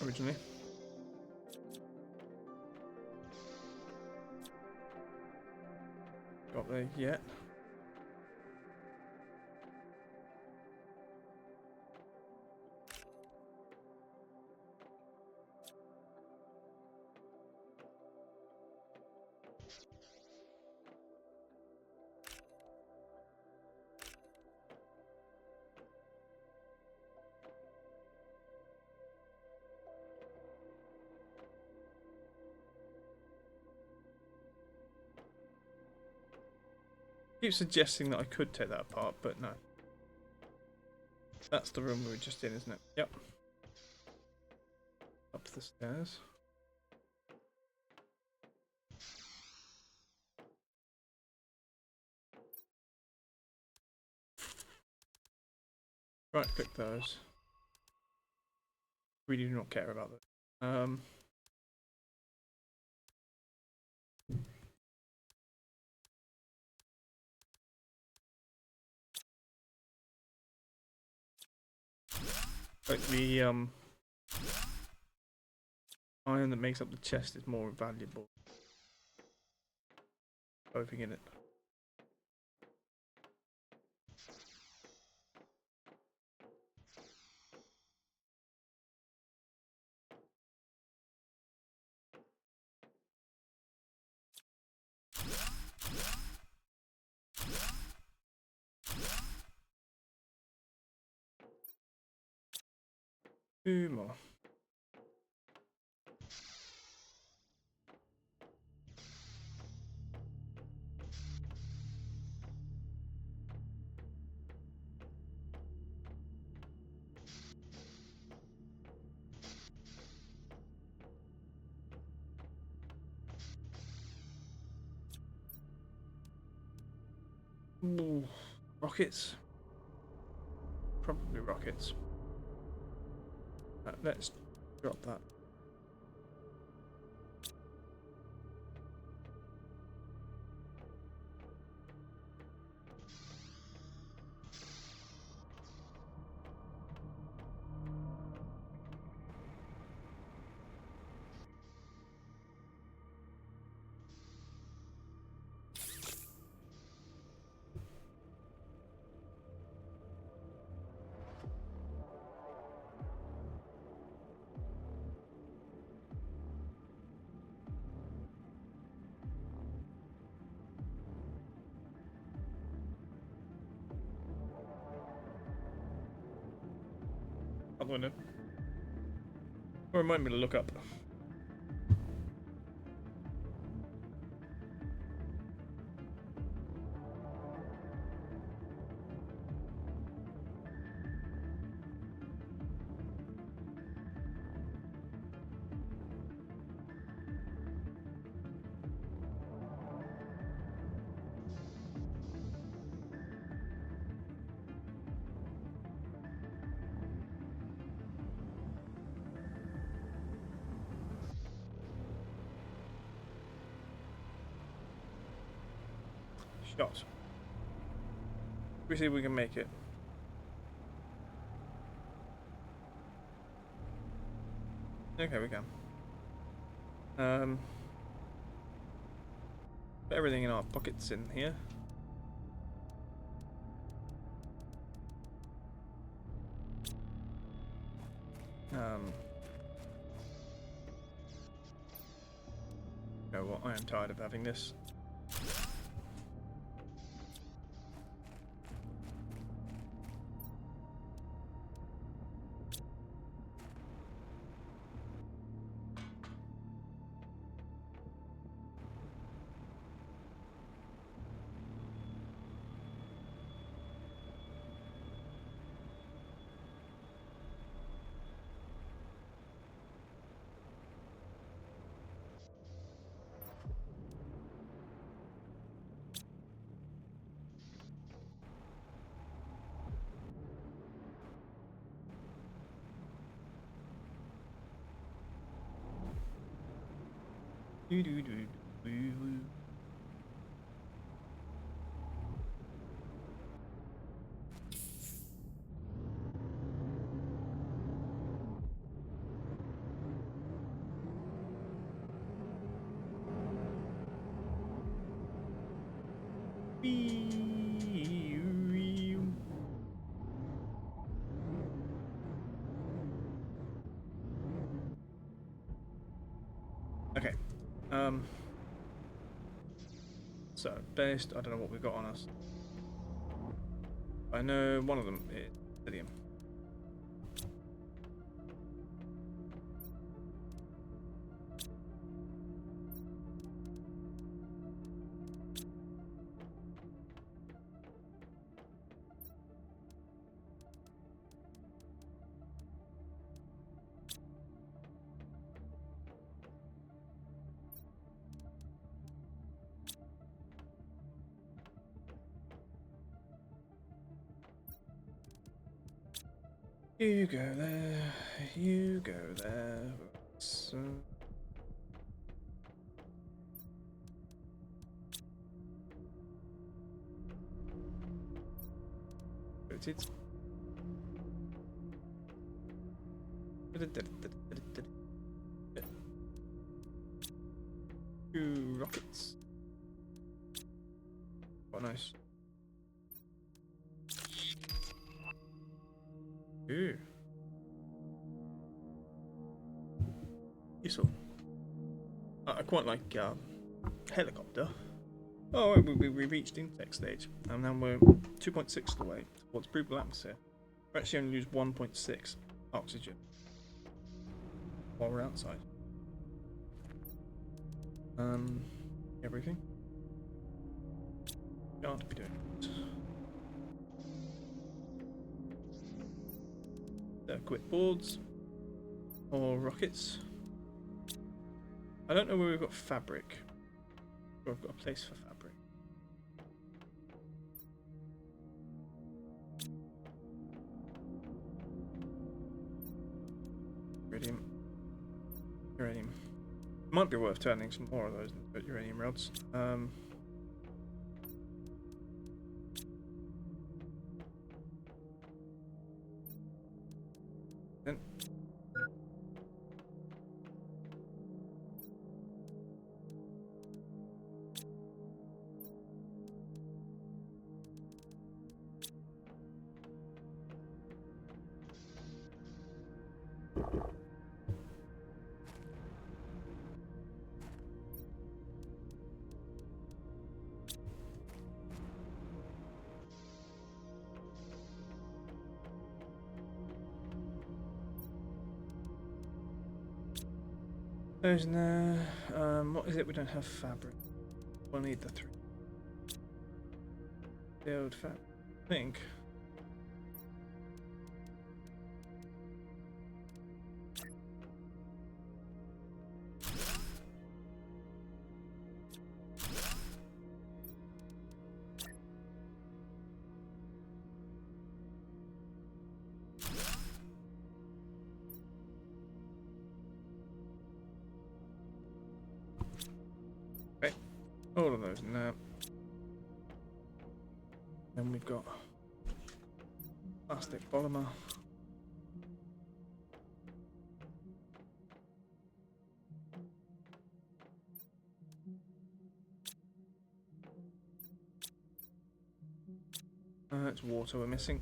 originally. Got there yet. Keep suggesting that I could take that apart, but no. That's the room we were just in, isn't it? Yep. Up the stairs. Right click those. Really do not care about those. Like the iron that makes up the chest is more valuable. Everything in it. 2 more. Ooh, rockets. Probably rockets. Let's drop that. Out the window. Or remind me to look up. Shot. We see if we can make it. Okay, we can. Put everything in our pockets in here. You know what? I am tired of having this. Do do do do. Okay. So based, I don't know what we've got on us. I know one of them is lithium. You go there, you go there. So... It's... Two rockets. Quite nice. Ooh. Useful. I quite like helicopter. Oh, we reached insect stage, and then we're 2.6 of the way towards breathable atmosphere. We actually only lose 1.6 oxygen. while we're outside. Everything. Can't be doing it. Equip boards or rockets. I don't know where we've got fabric. Or I've got a place for fabric. Iridium. Uranium. Might be worth turning some more of those uranium rods. Then. Those in there. What is it? We don't have fabric. We'll need the 3. Build fabric. I think. All of those in there. Then we've got plastic polymer. It's water we're missing.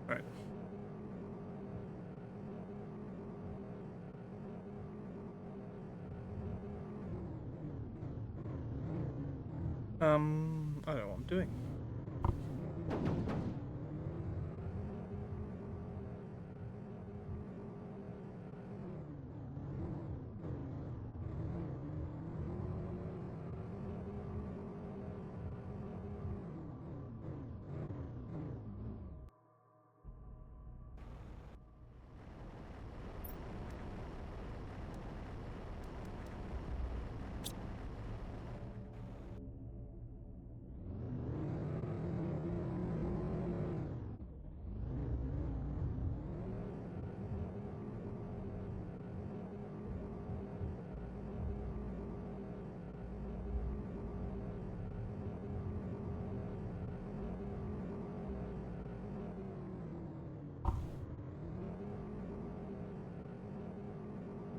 Right. I don't know what I'm doing.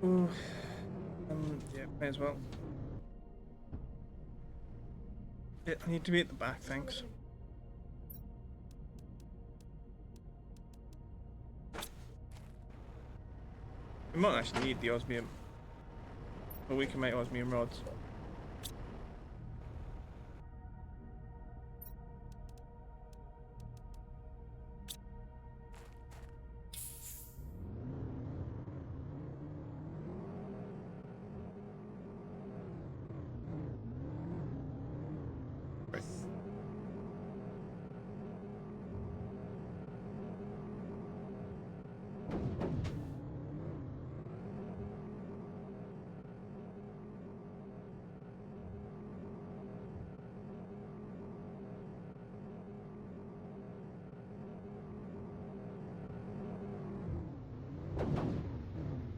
Ooh. Yeah, may as well. Yeah, I need to be at the back, thanks. We might actually need the osmium, but we can make osmium rods.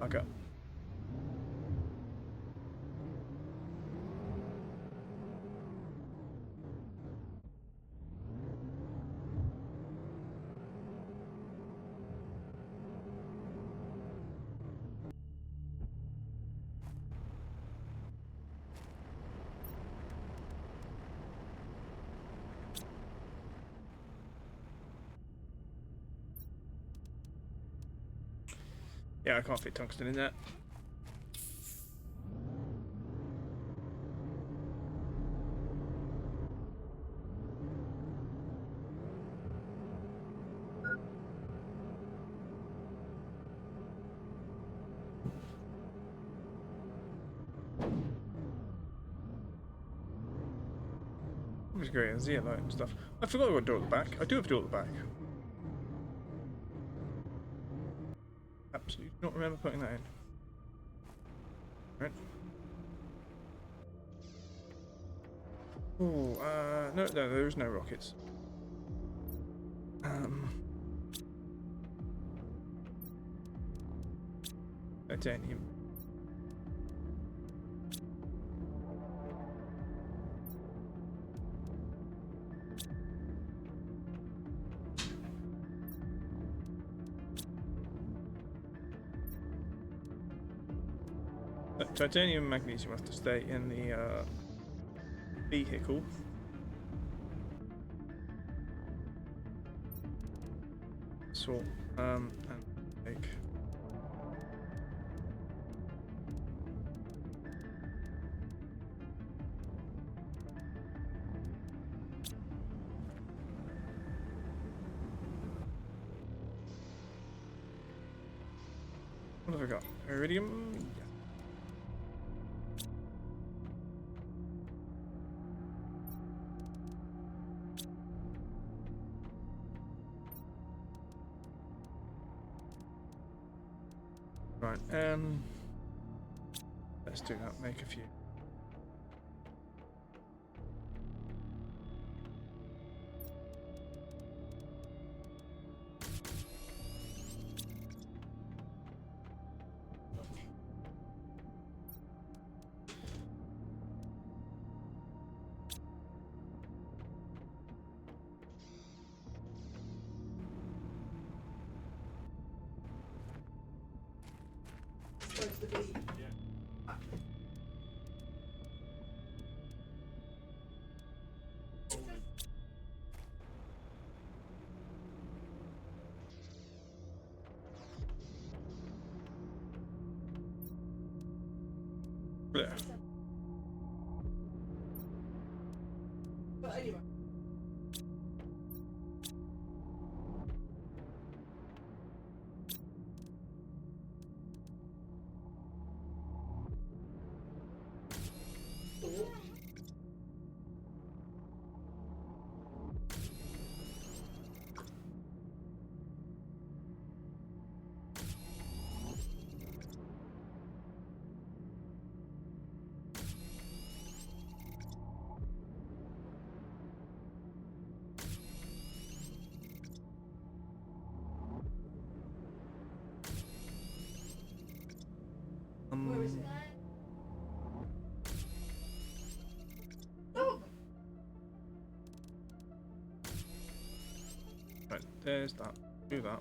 Okay. Yeah, I can't fit tungsten in that. It was great, and light and stuff. I forgot I got a door at the back. I do have a door at the back. Absolutely do not remember putting that in. Right. Oh, no, there's no rockets. Titanium. Titanium and magnesium have to stay in the vehicle. So, and like. What have I got? Iridium? Yeah. Right, let's do that, make a few. Where's the bee? There. But anyway. Where is it? Oh! Right, there's that. Do that.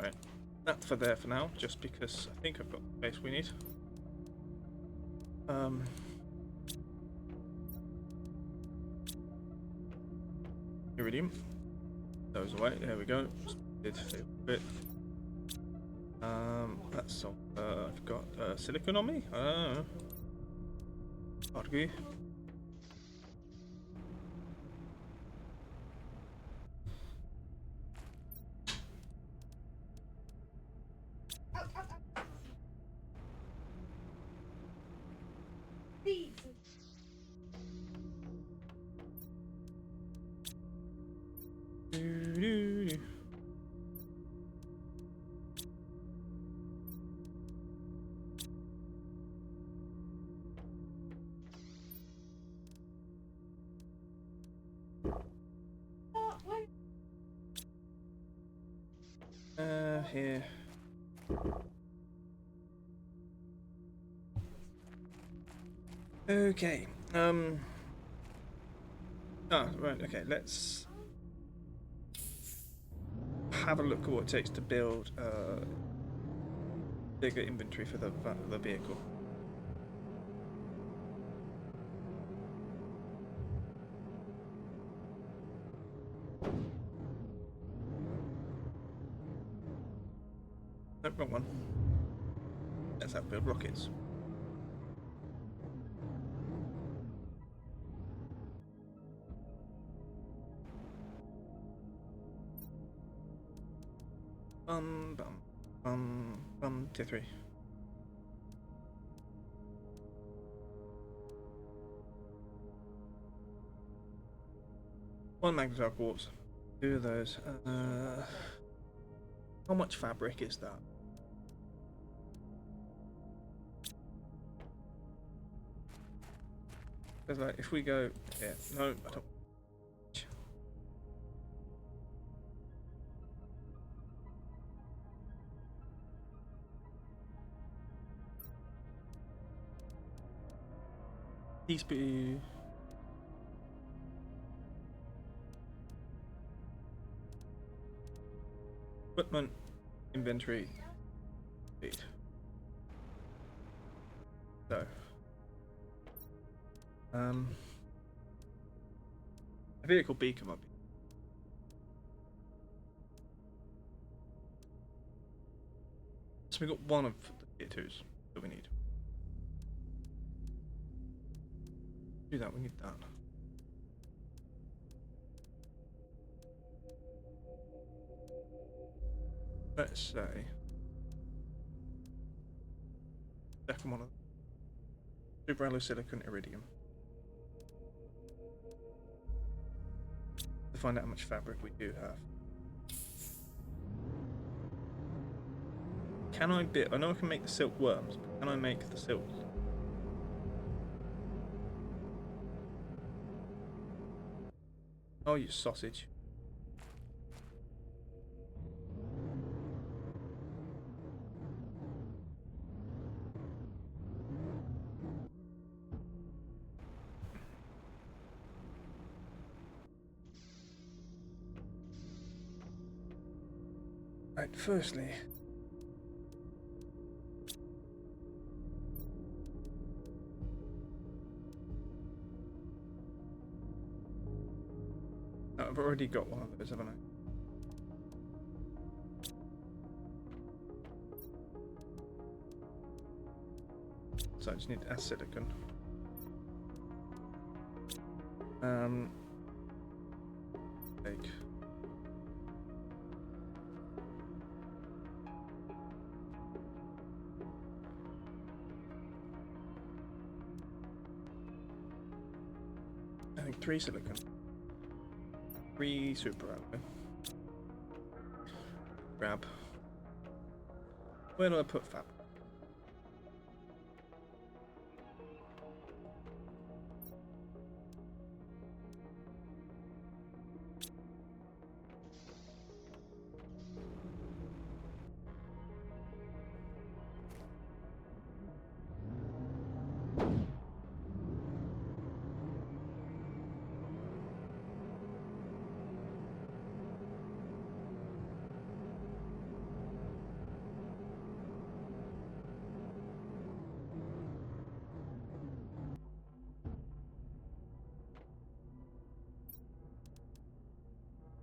Right, that's for there for now, just because I think I've got the space we need. Iridium. Those away. There we go. Did a bit. That's all. I've got silicon on me. I don't know. Argue. Bees! Doo-doo-doo. here. Okay. Ah, right. Okay. Let's have a look at what it takes to build a bigger inventory for the vehicle. Nope, wrong one. Let's have build rockets. Tier 3. One magnetite quartz. Two of those. How much fabric is that? Because like, if we go here, no, I don't. TSP. Equipment, inventory, speed. So, a vehicle beacon might be. So we got one of the tier 2s that we need. Do that. We need that. Let's say second one of super alloy silicon iridium. To find out how much fabric we do have. Can I bit? I know I can make the silk worms, but can I make the silk? Oh, you sausage. Right, firstly. Oh, I've already got one of those, haven't I? So I just need to add silicon. Take. I think 3 silicon. 3 super alloy. Grab. Where do I put fabric?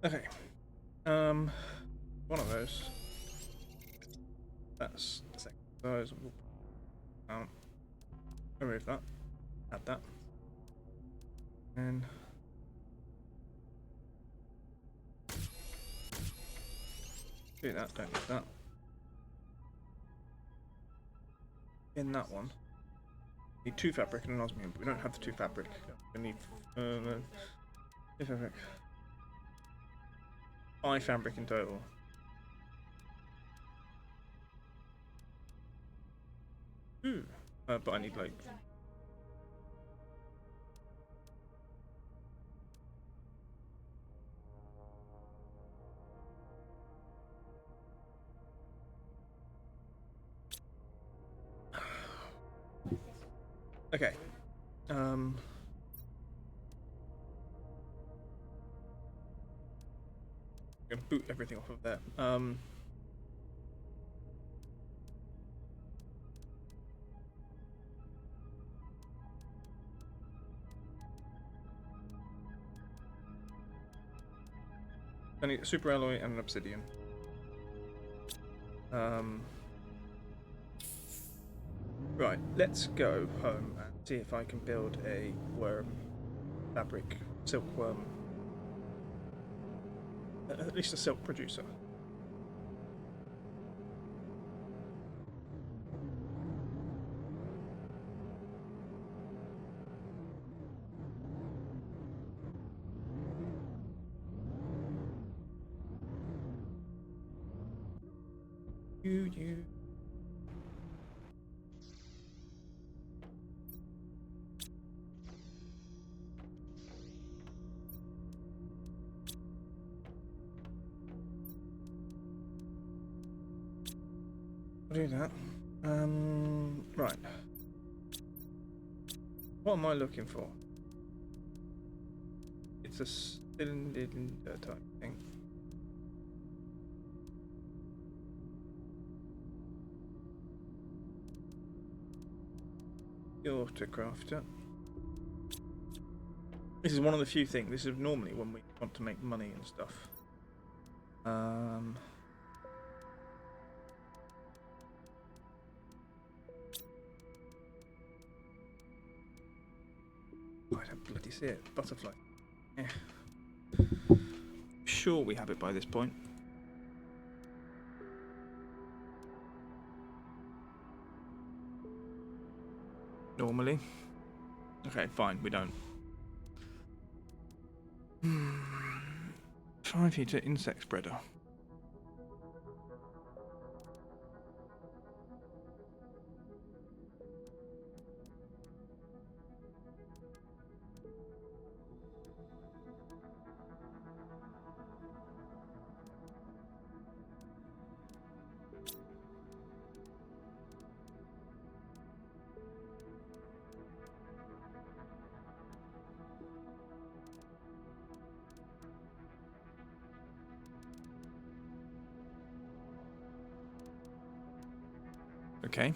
Okay. One of those. That's the second. Those. Remove that. Add that. And do that. Don't need that. In that one. Need 2 fabric and an osmium, but we don't have the 2 fabric. We need 2 fabric. 5 fabric in total. But I need like Okay. Gonna boot everything off of there. I need a super alloy and an obsidian. Right, let's go home and see if I can build a worm fabric silkworm. At least a silk producer. You. I'll do that. Right. What am I looking for? It's a cylinder type thing. Planet Crafter. This is one of the few things. This is normally when we want to make money and stuff. I don't bloody see it. Butterfly. Yeah. Sure, we have it by this point. Normally. Okay, fine, we don't. 5 heater insect spreader. Okay.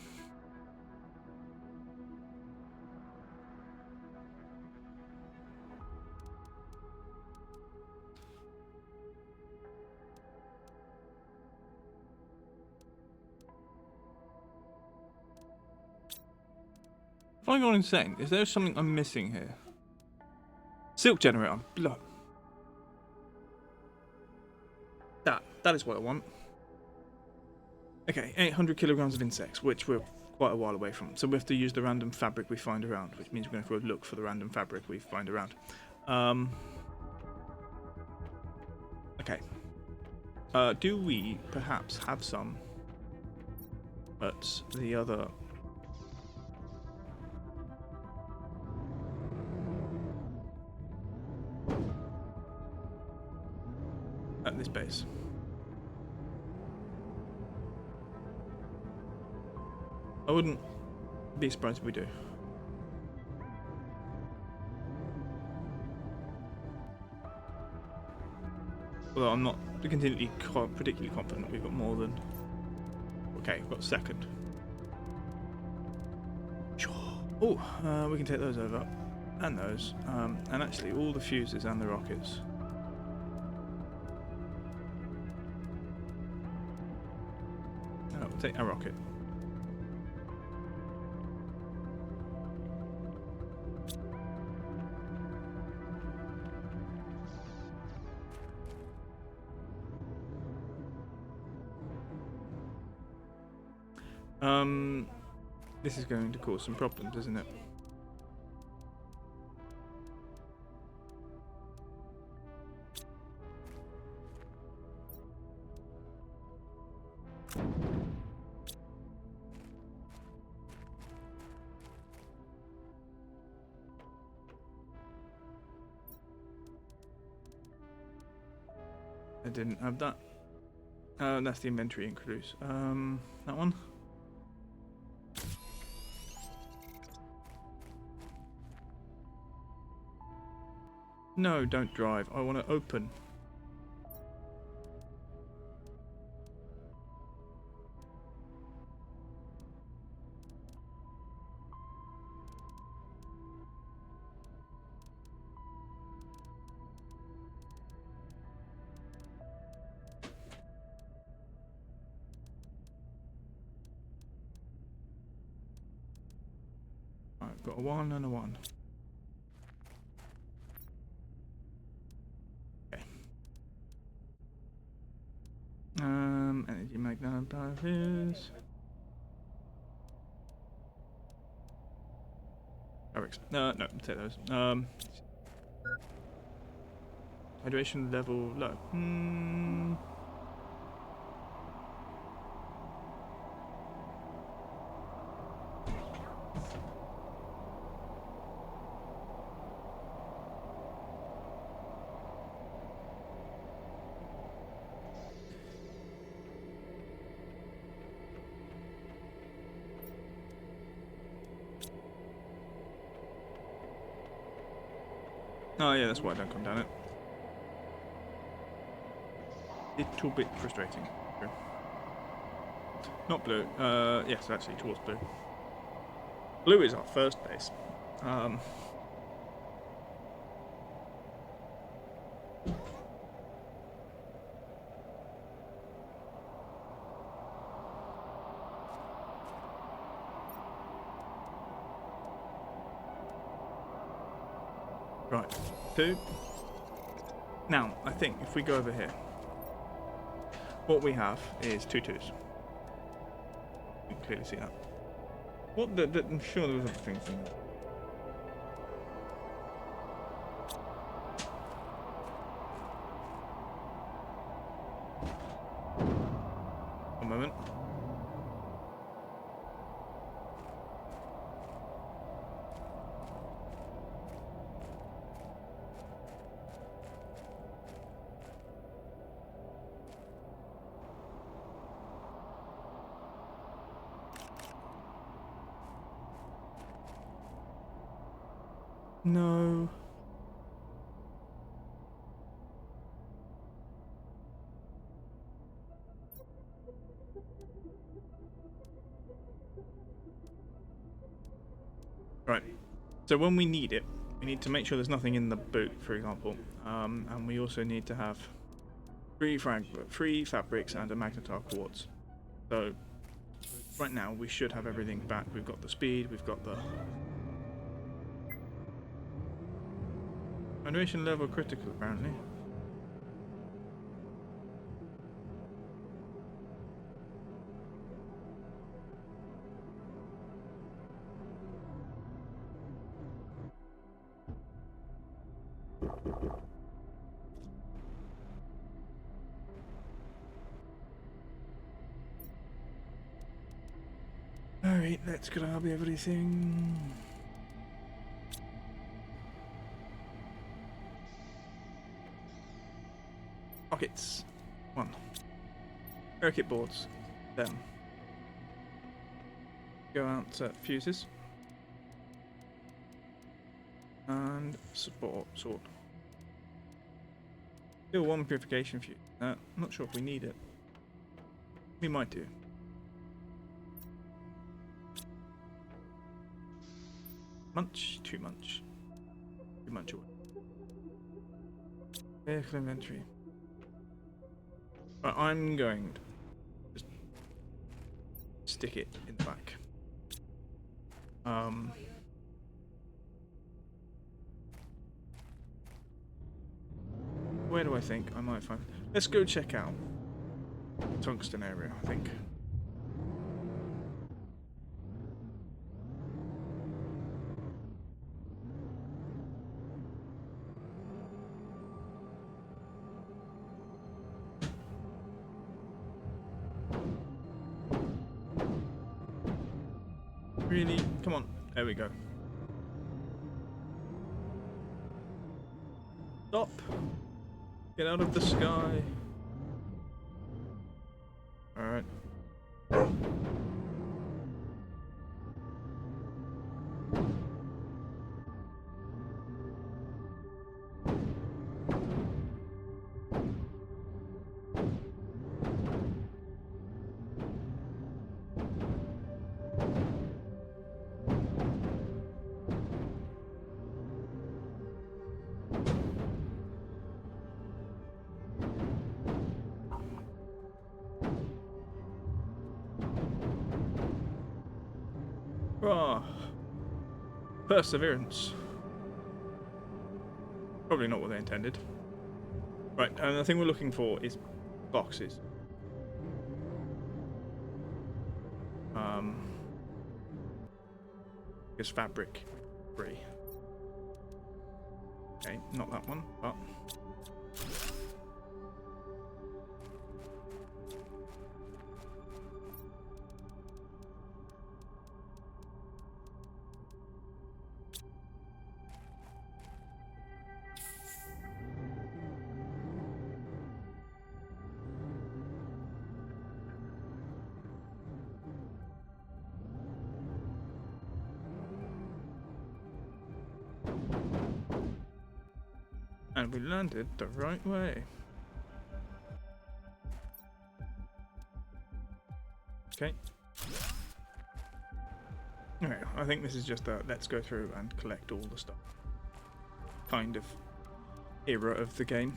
Have I gone insane? Is there something I'm missing here? Silk generator. Blood. That is what I want. Okay, 800 kilograms of insects, which we're quite a while away from. So we have to use the random fabric we find around, which means we're going to have to look for the random fabric we find around. Okay. Do we perhaps have some at the other... at this base? I wouldn't be surprised if we do. Although I'm not particularly confident we've got more than... Okay, we've got second. Sure. Oh, we can take those over. And those. And actually all the fuses and the rockets. Oh, we'll take a rocket. This is going to cause some problems, isn't it? I didn't have that. That's the inventory increase. That one. No, don't drive. I want to open. I've got a 1 and a 1. Okay. Energy magnifiers. Fabrics. No, take those. Hydration level low. Oh yeah, that's why I don't come down it. Little bit frustrating. Not blue. Yes, actually, towards blue. Blue is our first base. Right, 2. Now, I think if we go over here, what we have is 2 2s. You can clearly see that. What I'm sure there was other things in there. One moment. No. Right. So when we need it, we need to make sure there's nothing in the boot, for example. And we also need to have 3 fabrics and a magnetar quartz. So right now we should have everything back. We've got the speed, we've got the hydration level critical apparently. Alright, let's grab everything. Pockets. 1. Circuit boards. Them. Go out to fuses. And support sword. Still 1 purification fuse. I'm not sure if we need it. We might do. Munch, 2 munch. 2 munch away. Vehicle inventory. Right, I'm going to just stick it in the back. Where do I think I might find? Let's go check out tungsten area, I think. Really? Come on. There we go. Stop. Get out of the sky. Alright. Ah, perseverance. Probably not what they intended. Right, and the thing we're looking for is boxes. Is fabric 3. Okay, not that one, but and we landed the right way. Okay. Okay, I think this is just a let's go through and collect all the stuff kind of era of the game.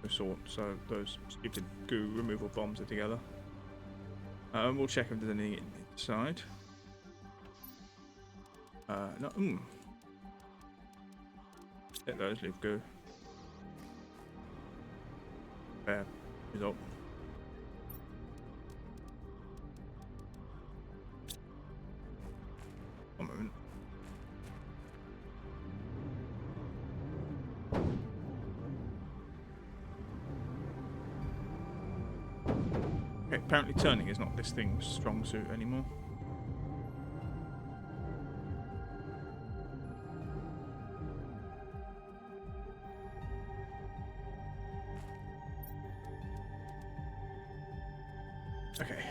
So those stupid goo removal bombs are together. We'll check if there's anything inside. No. Get those, leave goo. Fair result. One moment. Okay, apparently turning is not this thing's strong suit anymore. Okay.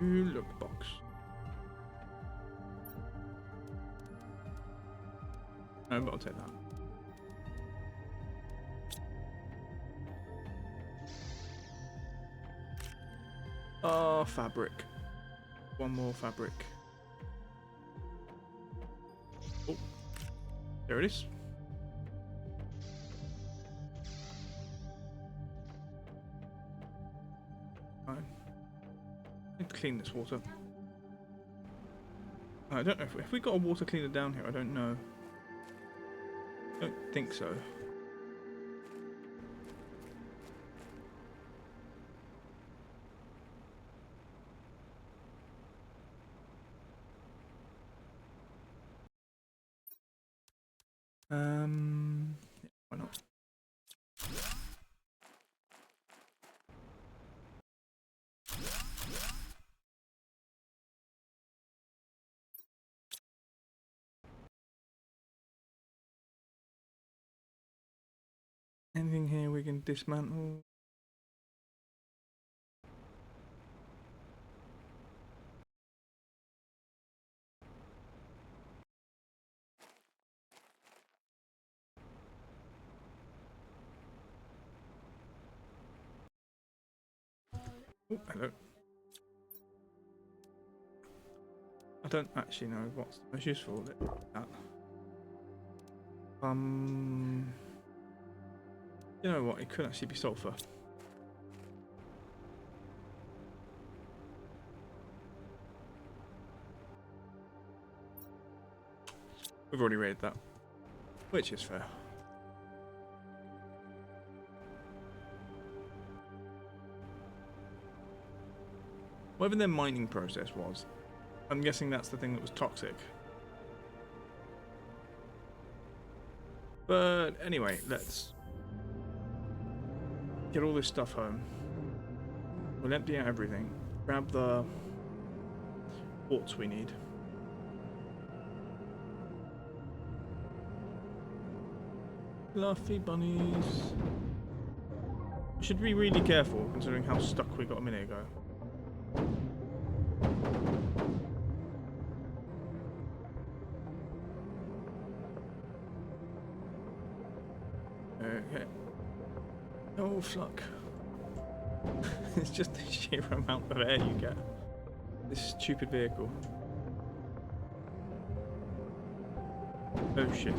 Look box. No, but I'll take that. Oh, fabric. One more fabric. Oh, there it is. Fine. I need to clean this water. I don't know if we got a water cleaner down here. I don't know. I don't think so. Yeah, why not? Anything here we can dismantle? Oh, hello. I don't actually know what's the most useful of it. That. You know what? It could actually be sulfur. We've already read that, which is fair. Whatever their mining process was, I'm guessing that's the thing that was toxic. But anyway, let's get all this stuff home. We'll empty out everything. Grab the quartz we need. Fluffy bunnies. We should be really careful considering how stuck we got a minute ago. Okay. Oh, fuck. It's just the sheer amount of air you get. This stupid vehicle. Oh shit.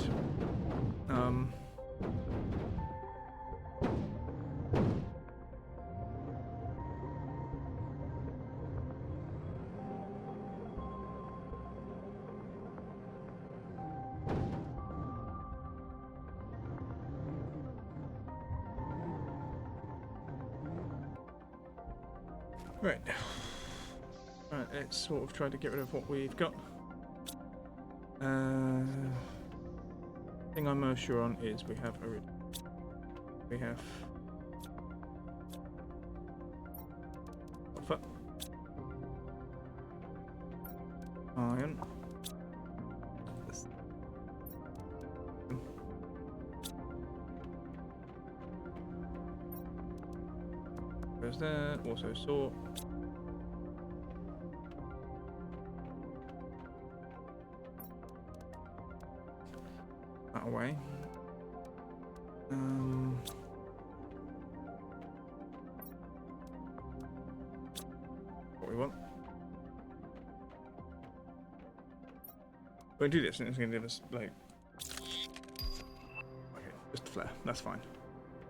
Right. Right, let's sort of try to get rid of what we've got. Thing I'm most sure on is we have copper, iron, there's that, also salt. That away. What we want. We're gonna do this and it's gonna give us like okay, just a flare, that's fine.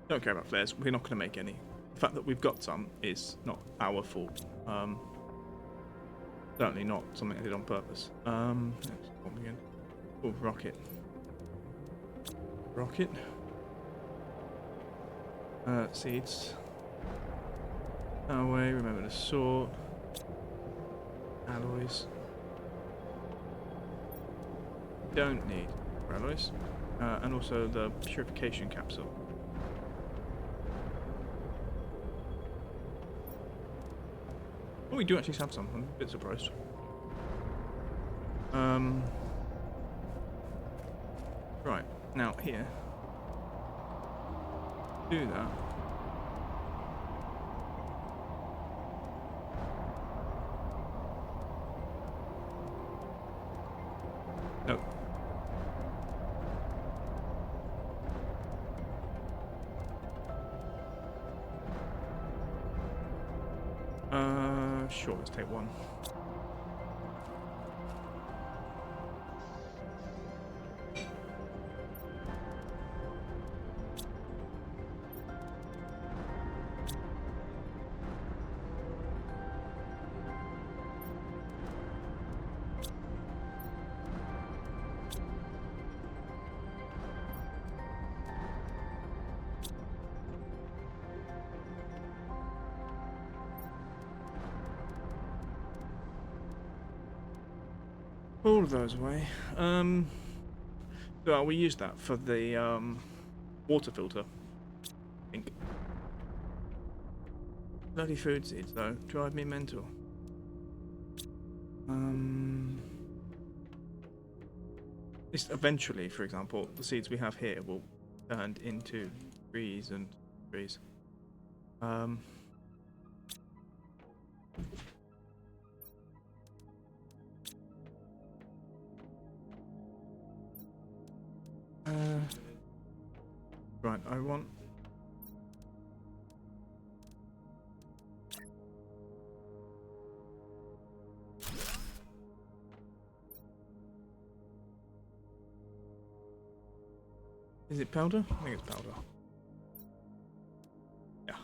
Don't care about flares, we're not gonna make any. The fact that we've got some is not our fault. Certainly not something I did on purpose. Let's form again. Oh, rocket. Rocket. Seeds. Away, remember the sort. Alloys. Don't need alloys. And also the purification capsule. Oh, we do actually have some. I'm a bit surprised. Right, now here. Do that. Nope. Sure, let's take one. All of those away. So we use that for the water filter. I think. Bloody food seeds though drive me mental. This eventually, for example, the seeds we have here will turn into trees and trees. Right, I want. Is it powder? I think it's powder. Yeah.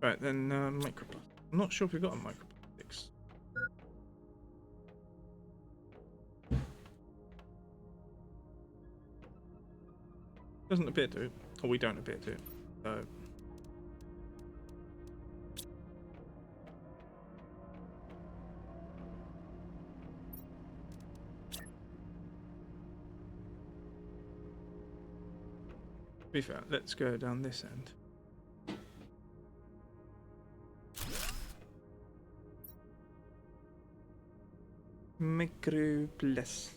Right, then microplastic. I'm not sure if we've got a microplastics. Doesn't appear to, or we don't appear to. So. To be fair, let's go down this end. Microplastics.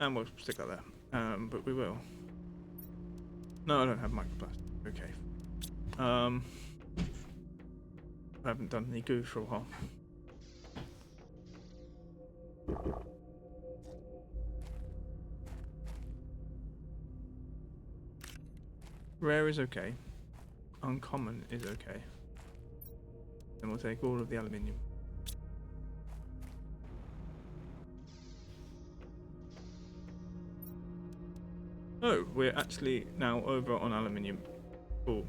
And we'll stick that there. But we will. No, I don't have microplastic. Okay. I haven't done any goo for a while. Rare is okay. Uncommon is okay. Then we'll take all of the aluminium. Oh, we're actually now over on aluminium. Cool.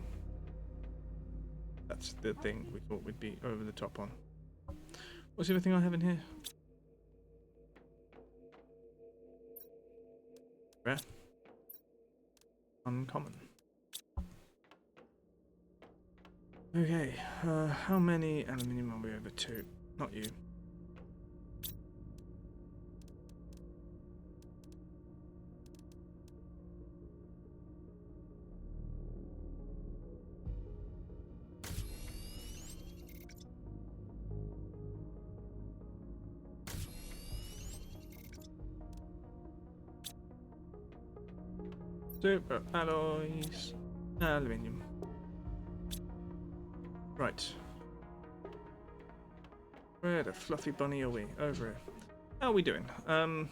That's the thing we thought we'd be over the top on. What's the other thing I have in here? Rare. Uncommon. Okay, how many aluminium are we over to? Not you. Super alloys. Aluminium. Right. Where the fluffy bunny are we? Over here. How are we doing? None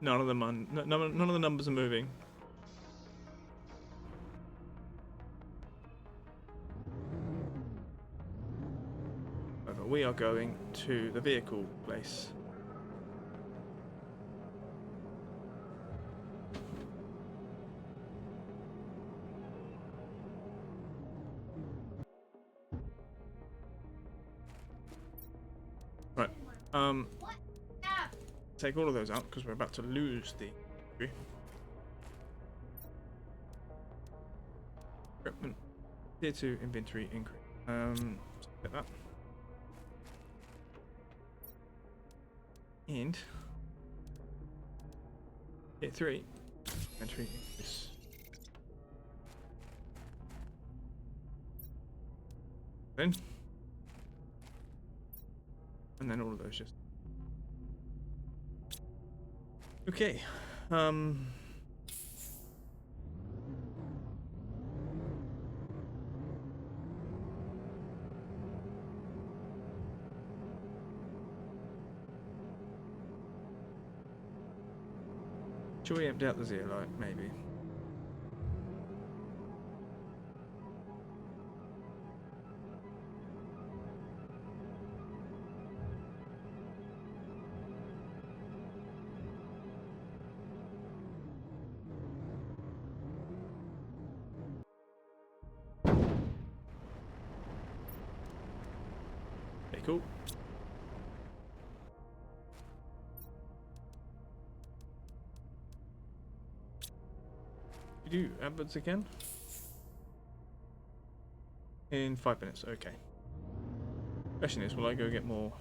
of them none of the numbers are moving. However, we are going to the vehicle place. Right. Take all of those out because we're about to lose the equipment. Tier 2 inventory increase. Get that. And tier 3 inventory increase. Then and then all of those just okay. Should we empty out the zeolite? Maybe. Okay, cool. You do adverts again? In 5 minutes, okay. Question is, will I go get more?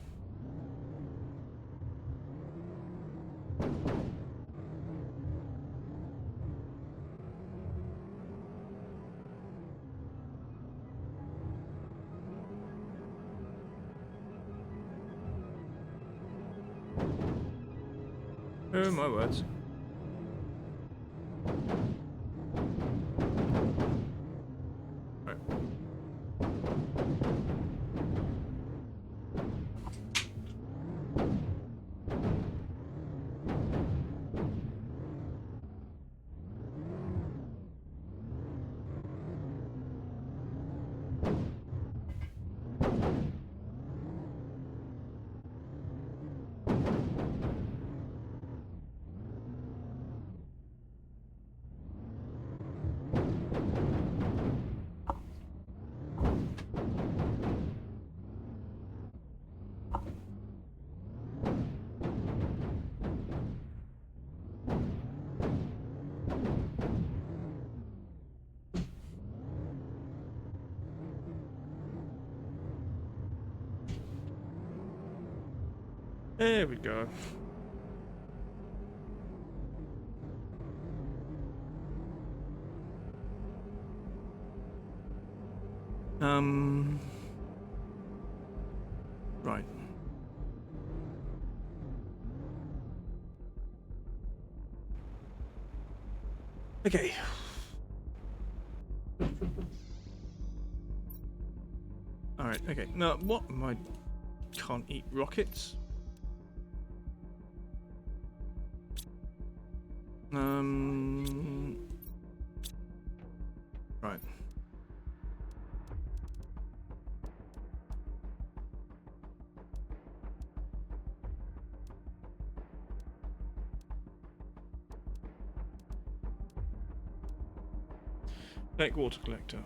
Oh my words. Right. There we go. Right. Okay. Alright, okay. Now, what am I... Can't eat rockets? Right. Take water collector.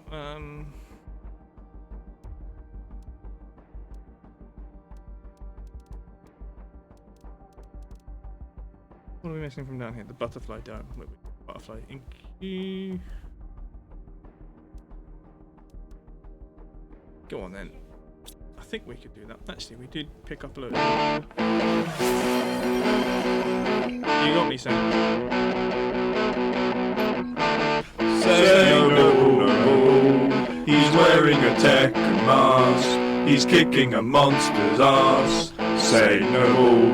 What are we missing from down here? The butterfly dome. Butterfly inky. Go on then. I think we could do that. Actually, we did pick up a load. You got me, Sam. Say no, he's wearing a tech mask. He's kicking a monster's ass. Say no.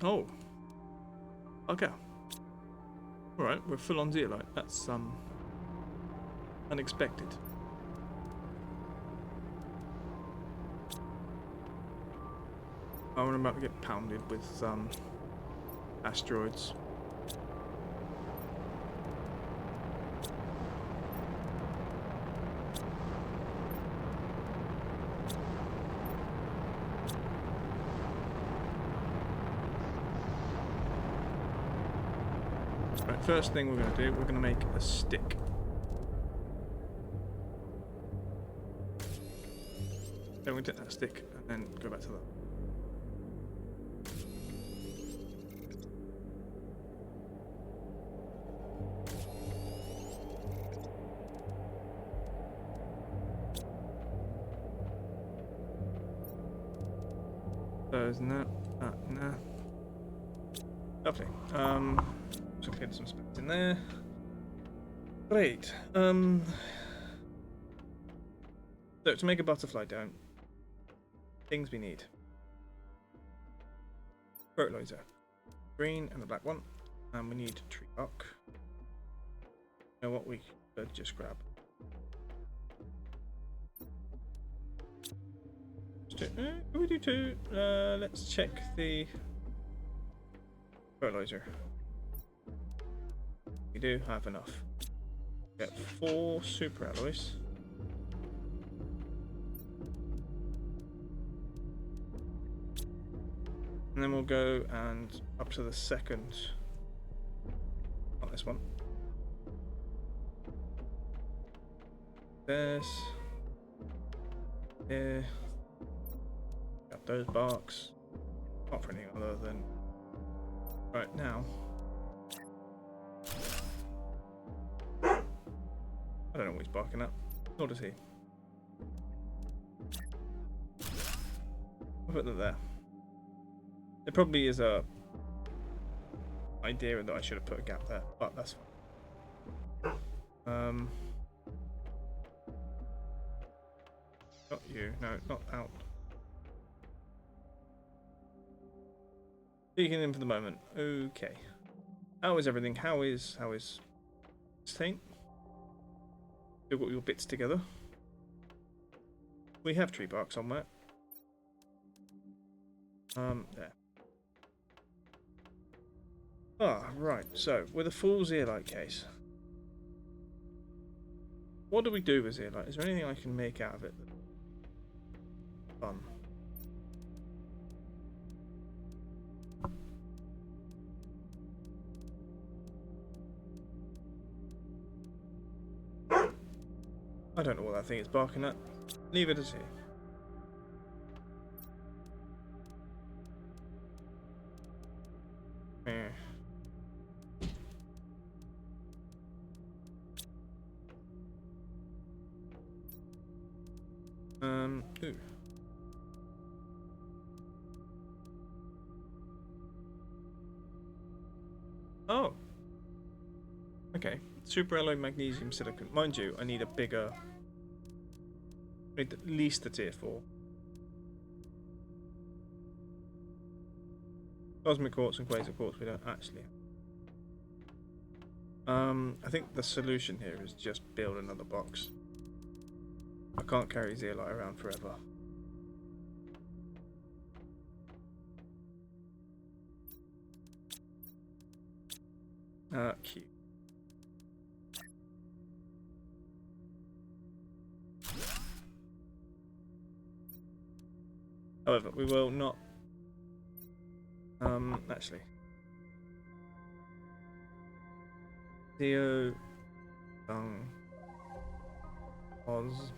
Oh. Okay. Alright, we're full on zeolite. That's unexpected. Oh, I'm about to get pounded with asteroids. Right, first thing we're going to do, we're going to make a stick. Then we take that stick and then go back to that. There's no, no. Lovely. So get some space in there. Great. So to make a butterfly dome, things we need: fertilizer, green and the black one, and we need tree bark. You know what we could just grab? Can we do two? Let's check the fertilizer. We do have enough. Get 4 super alloys. And then we'll go and up to the second. Not this one. This. Here. Got those barks. Not for anything other than right now. I don't know what he's barking at. Nor does he. I'll put that there. There probably is a idea that I should have put a gap there, but that's fine. Not you. No, not out. Speaking in for the moment. Okay. How is everything? How is Saint? Still got your bits together. We have tree bark somewhere. There. Ah, right. So with a full zeolite case, what do we do with zeolite? Is there anything I can make out of it? Fun. I don't know what that thing is barking at. Neither does he. Ooh. Oh. Okay. Super alloy magnesium silicon. Mind you, I need a bigger. I need at least a tier 4. Cosmic quartz and quasar quartz we don't actually have. I think the solution here is just build another box. I can't carry zeolite around forever. Cute. However, we will not. Actually, Theo, Oz,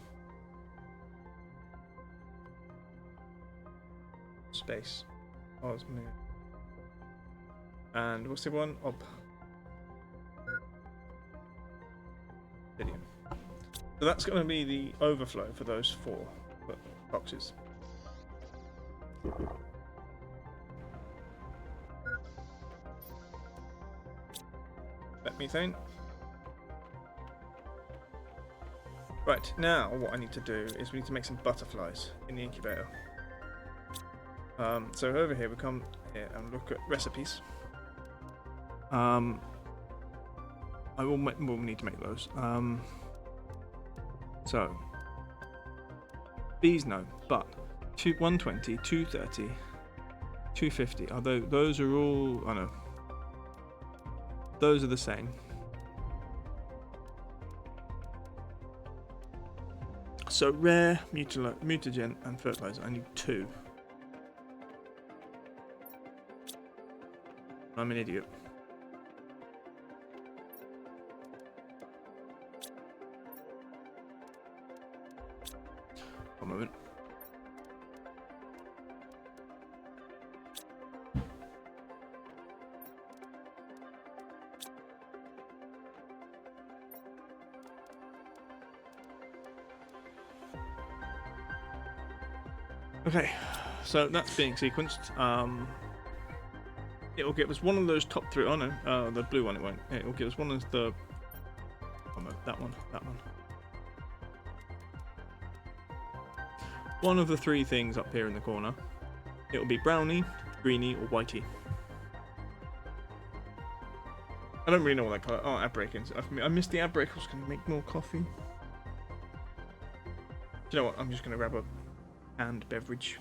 space, Osmo, and what's the one? Obsidian. So that's going to be the overflow for those 4 boxes. Let methane. Right, now what I need to do is we need to make some butterflies in the incubator. So over here we come here and look at recipes. We'll need to make those. So bees no, but 120, 230, 250. Although those are all, I know. Those are the same. So rare, mutagen, and fertilizer. I need 2. I'm an idiot. One moment. Okay, so that's being sequenced. It will give us one of those top 3. Oh no, the blue one it won't. It will give us one of the. Oh no, that one. One of the 3 things up here in the corner. It will be brownie, greeny, or whitey. I don't really know what that colour. Oh, ad break. I missed the ad break. I was going to make more coffee. Do you know what? I'm just going to grab a canned beverage.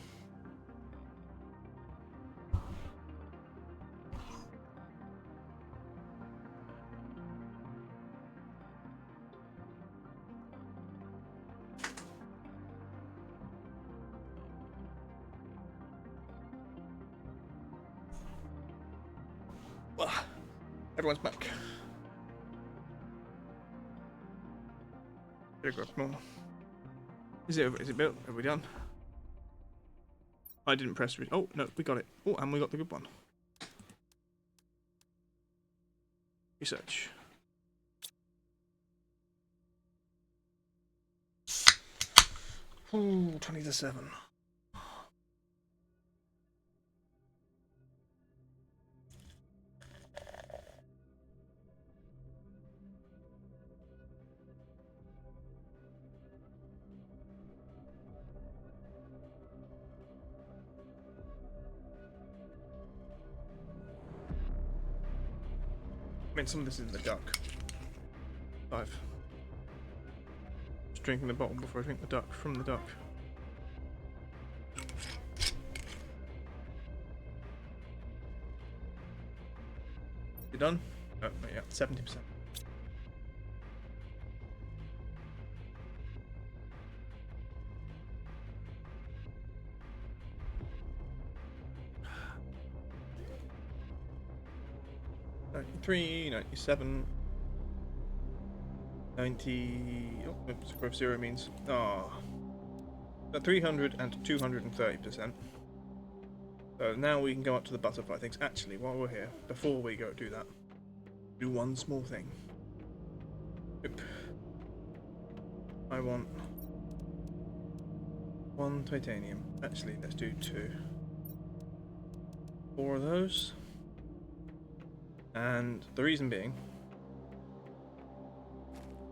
Everyone's back. Better grab more. Is it built? Have we done? I didn't press. Oh no, we got it. Oh, and we got the good one. Research. Ooh, 20 to 7. I mean, some of this is the duck. 5. Just drinking the bottle before I drink the duck from the duck. You done? Oh, yeah, 70%. $93, 97, 90. Oh, square of 0 means 300 and 230%. So now we can go up to the butterfly things. Actually, while we're here, before we go do that, do one small thing. Oop. I want 1 titanium. Actually, let's do 2. 4 of those. And the reason being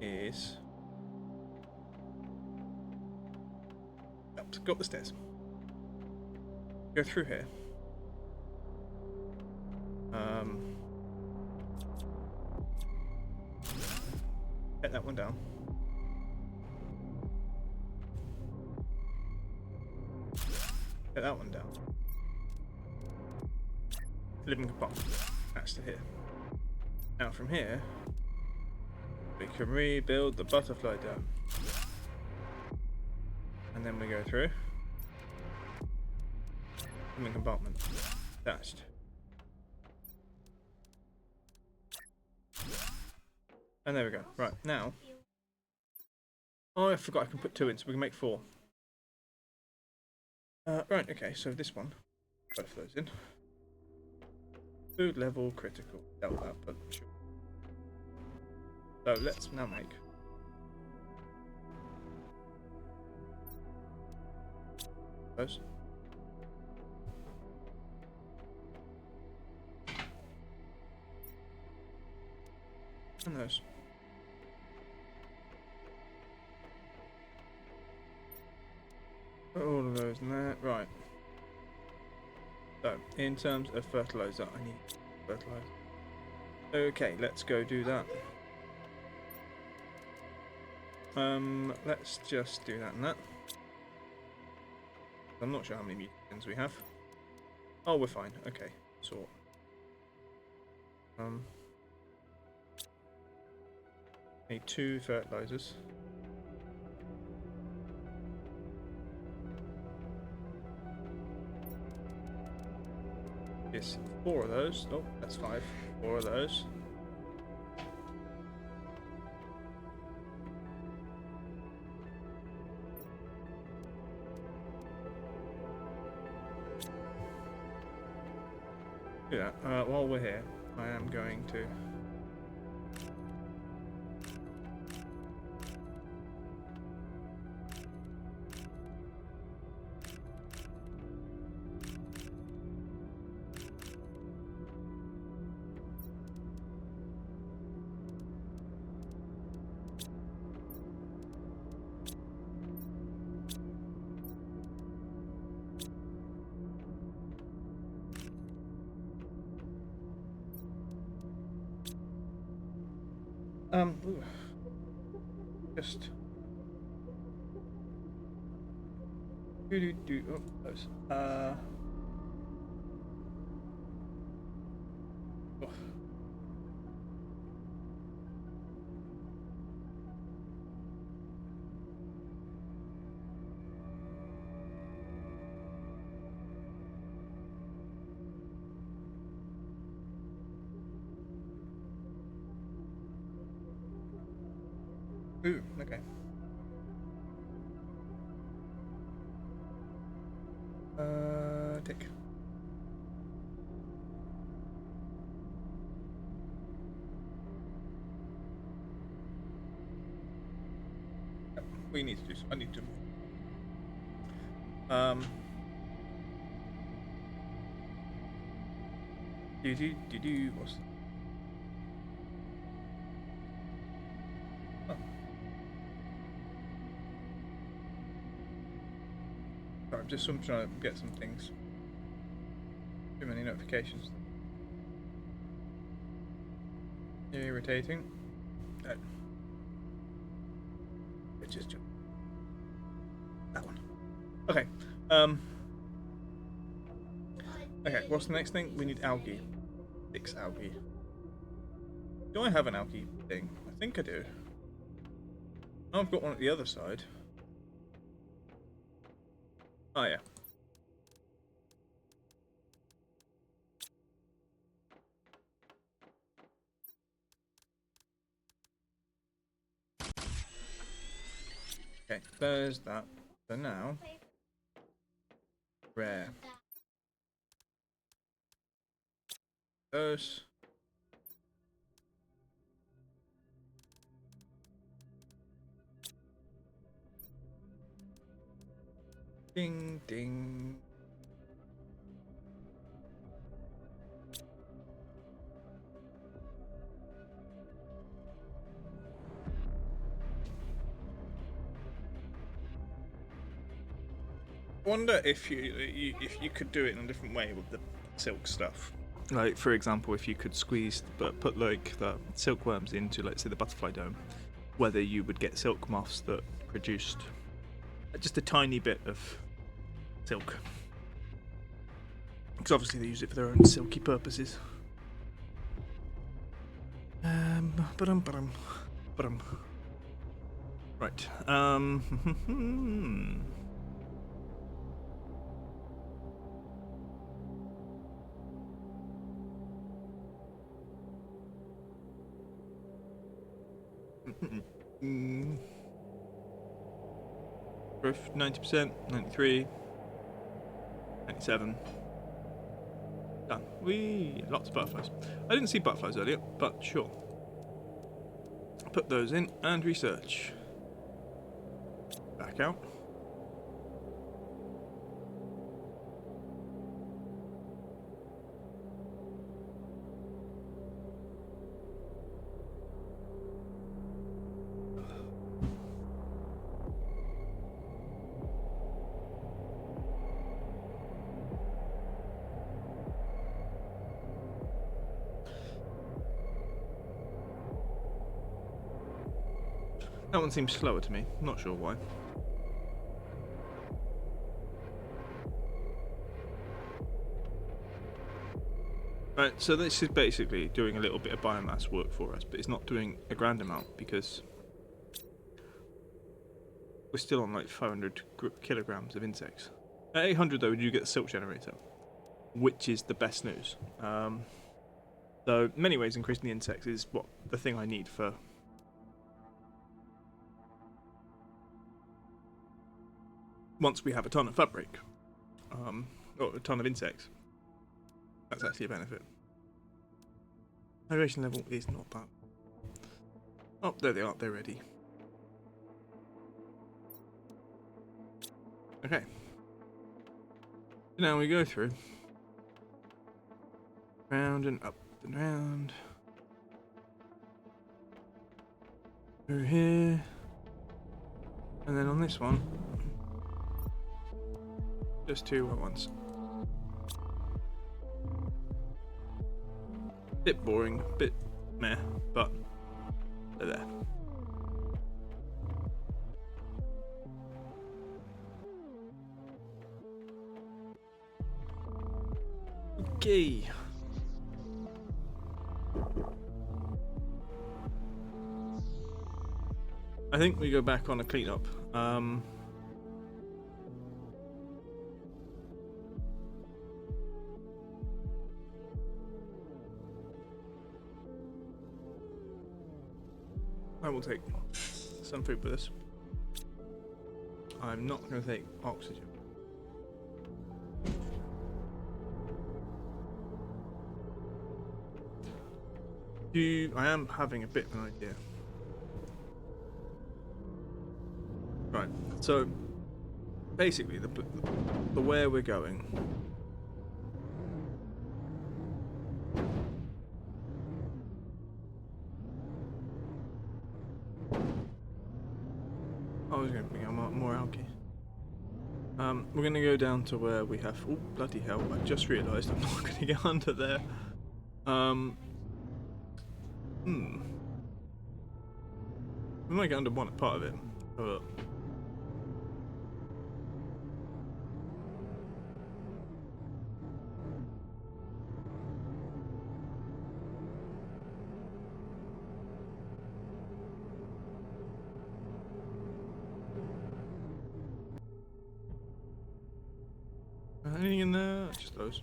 is go up the stairs. Go through here. Get that one down. Get that one down. Living compartment. That's to here. Now from here, we can rebuild the butterfly dome. And then we go through. Vacuuming compartment. Attached. And there we go. Right, now. Oh, I forgot I can put 2 in, so we can make 4. Right, okay, so this one. Both those in. Food level critical. Doubt that, but sure. So let's now make. Those. And those. Put all of those in there. Right. So, in terms of fertilizer, I need fertilizer. Okay, let's go do that. Let's just do that and that. I'm not sure how many mutagens we have. Oh, we're fine. Okay, sort. Need 2 fertilizers. Yes, 4 of those. Oh, that's 5. 4 of those. Do that. While we're here, I am going to. Ooh. Just oh, those. Oh. Ooh, okay. Tick. Yep, we need to do. I need to. What's? Oh. Sorry, I'm just trying to get some things. Too many notifications. Irritating. No. It's just that one. Okay. Okay. What's the next thing? We need algae. 6 algae. Do I have an algae thing? I think I do. Oh, I've got one at the other side. Oh yeah. Okay, there's that. So now, rare. Those. Ding ding. I wonder if you could do it in a different way with the silk stuff. Like, for example, if you could squeeze, but put like the silkworms into, let's say, the butterfly dome, whether you would get silk moths that produced just a tiny bit of silk, because obviously they use it for their own silky purposes. Right. Growth 90%, 93, 97. Done. Whee! Lots of butterflies. I didn't see butterflies earlier, but sure. Put those in and research. Back out. That one seems slower to me. Not sure why. Right, so this is basically doing a little bit of biomass work for us, but it's not doing a grand amount because we're still on like 500 kilograms of insects. At 800 though, you get the silk generator, which is the best news. So, in many ways, increasing the insects is what the thing I need for. Once we have a ton of fabric, or a ton of insects, that's actually a benefit. Hydration level is not bad. Oh, there they are, they're ready. Okay. Now we go through. Round and up and round. Through here. And then on this one, just two at once. Bit boring, bit meh, but they're there. Okay. I think we go back on a cleanup. I will take some food with us. I'm not going to take oxygen. I am having a bit of an idea. Right, so basically the where we're going. I was going to bring out more algae. We're going to go down to where we have. Oh bloody hell! I just realised I'm not going to get under there. We might get under one part of it. Have a look. Anything in there? Just those.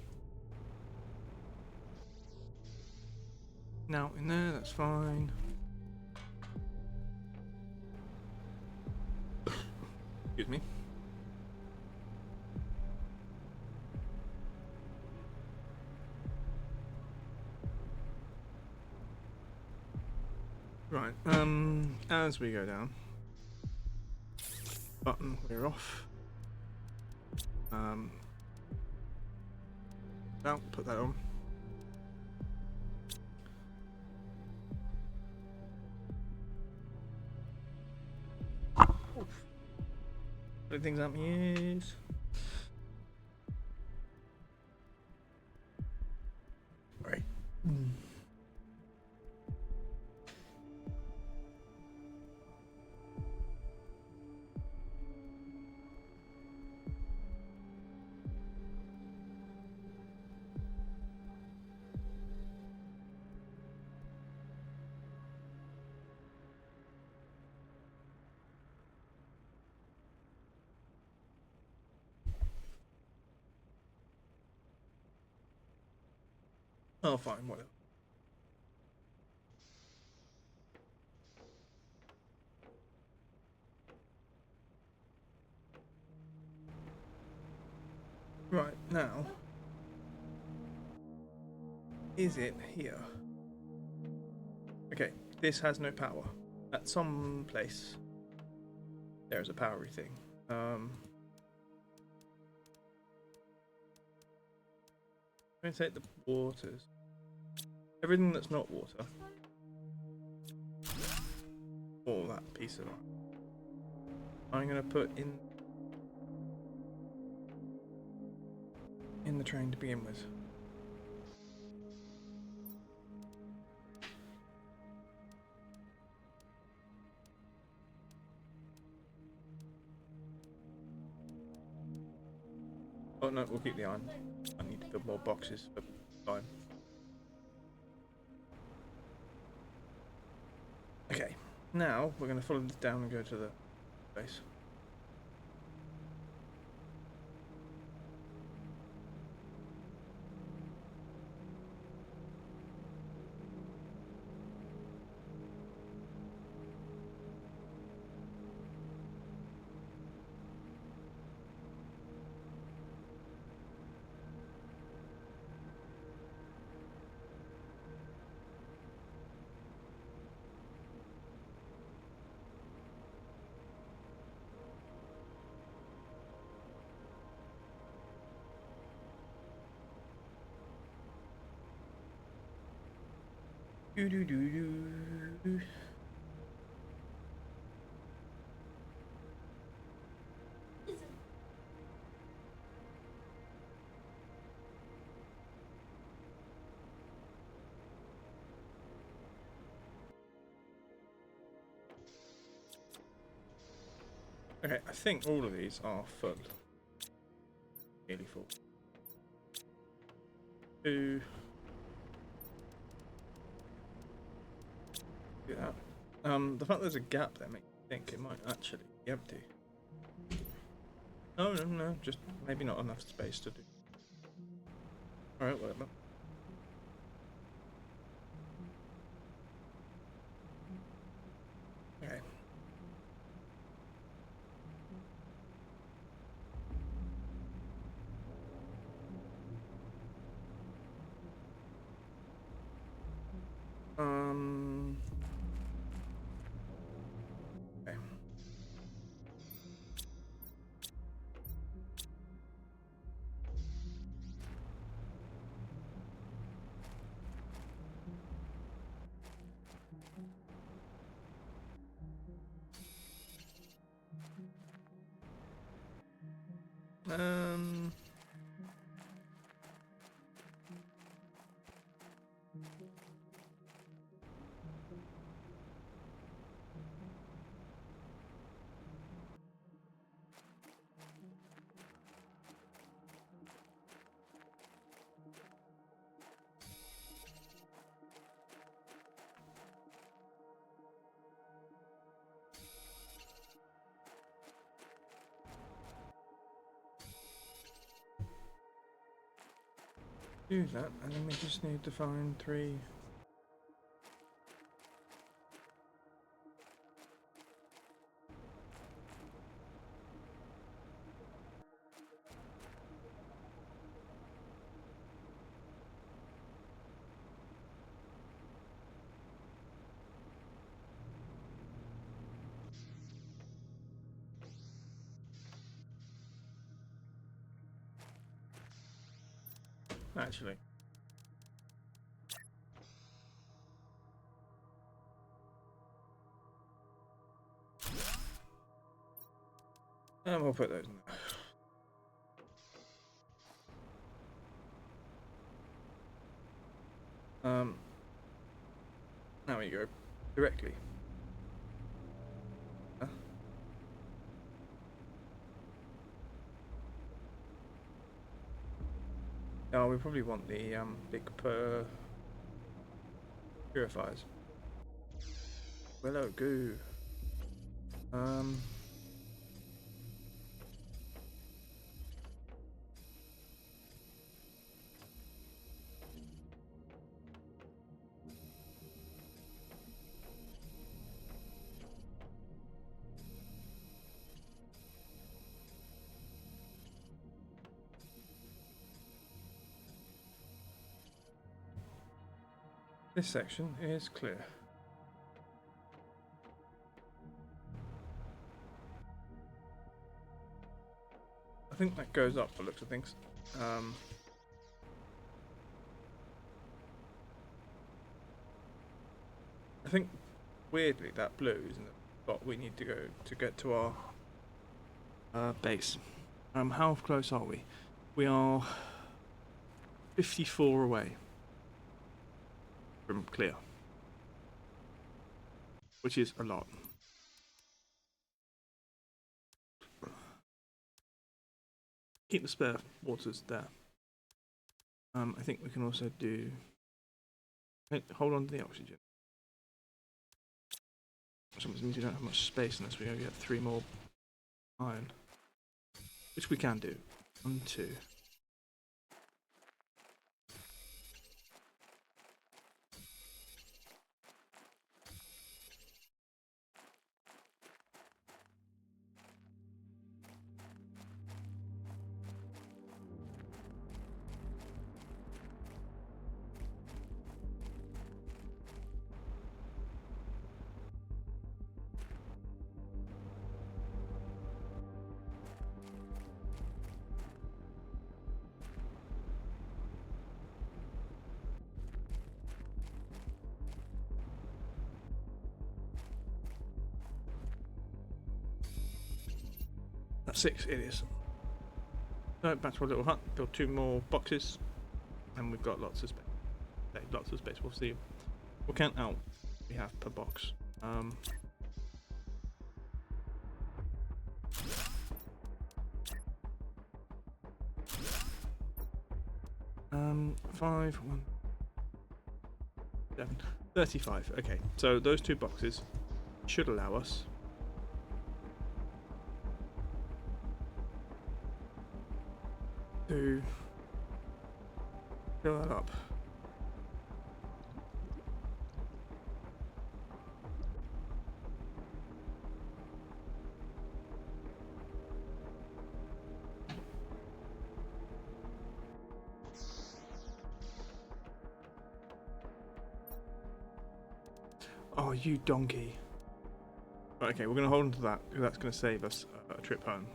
Now in there, that's fine. Excuse me. Right, as we go down, button, we're off. Now, put that on. Put things out my ears. Right. Oh, fine, whatever. Now, is it here? Okay, this has no power. At some place, there is a powery thing. I'm going to take the waters. Everything that's not water. All that piece of it. I'm going to put in the train to begin with. Oh no, we'll keep the iron. I need to build more boxes for time. Okay, now we're going to follow this down and go to the base. Do do do do. Okay, I think all of these are full. Nearly full. Two. Do that. The fact there's a gap there makes me think it might actually be empty. No, just maybe not enough space to do. Alright, whatever. Okay. Okay. Um. Do that, and then we just need to find 3. Actually. And we'll put those in there. Now we go directly. Huh? Oh, we probably want the big purifiers. Willow goo. This section is clear. I think that goes up by the looks of things. I think weirdly that blue isn't the spot we need to go to get to our base. How close are we? We are 54 away from clear, which is a lot. Keep the spare waters there. I think we can also do. Hold on to the oxygen. Sometimes means we don't have much space unless we go get 3 more iron, which we can do. 1, 2. That's 6 it is. So back to our little hut, build 2 more boxes, and we've got lots of space. Okay, lots of space, we'll see. We'll count out what we have per box. 5, 1, 7, 35. Okay, so those 2 boxes should allow us to fill that up. Oh, you donkey. Okay, we're going to hold on to that because that's going to save us a trip home.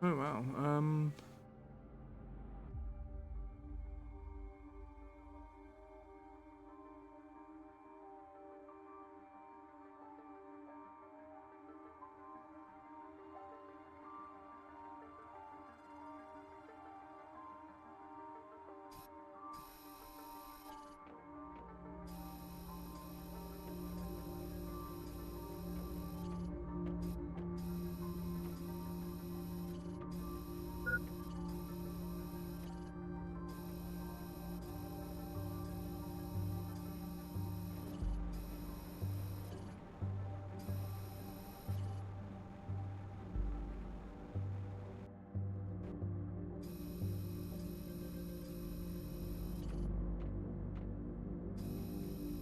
Oh wow.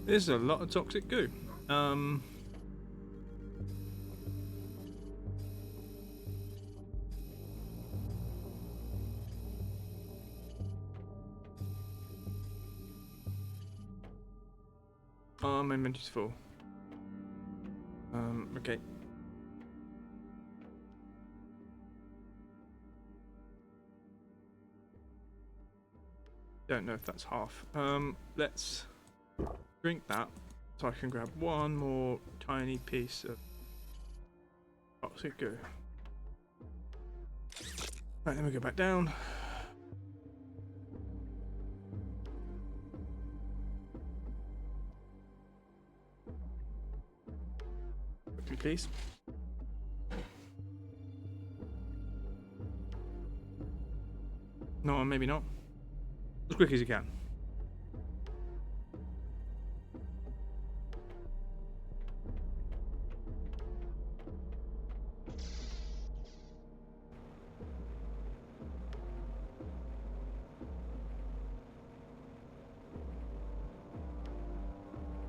There's a lot of toxic goo. Oh, my inventory's full. Okay. Don't know if that's half. Let's drink that so I can grab one more tiny piece of toxic goo. Right, then we go back down. Quickly, please. No, maybe not. As quick as you can.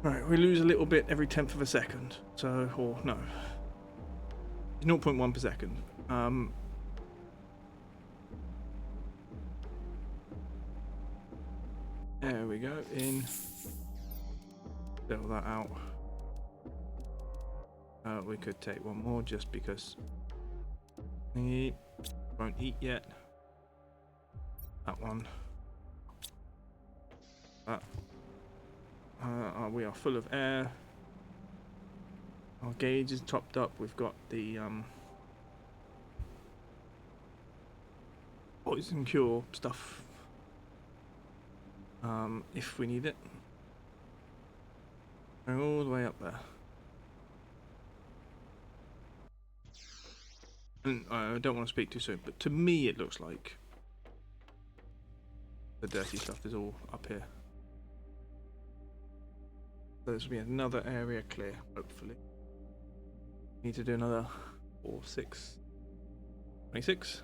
Right, we lose a little bit every 1/10 of a second. So, or no. 0.1 per second. There we go. In. Fill that out. We could take one more just because he won't eat yet. That one. That. We are full of air. Our gauge is topped up. We've got the poison cure stuff. If we need it. Going all the way up there. And I don't want to speak too soon, but to me it looks like the dirty stuff is all up here. So this will be another area clear, hopefully. Need to do another 4, 6, 26.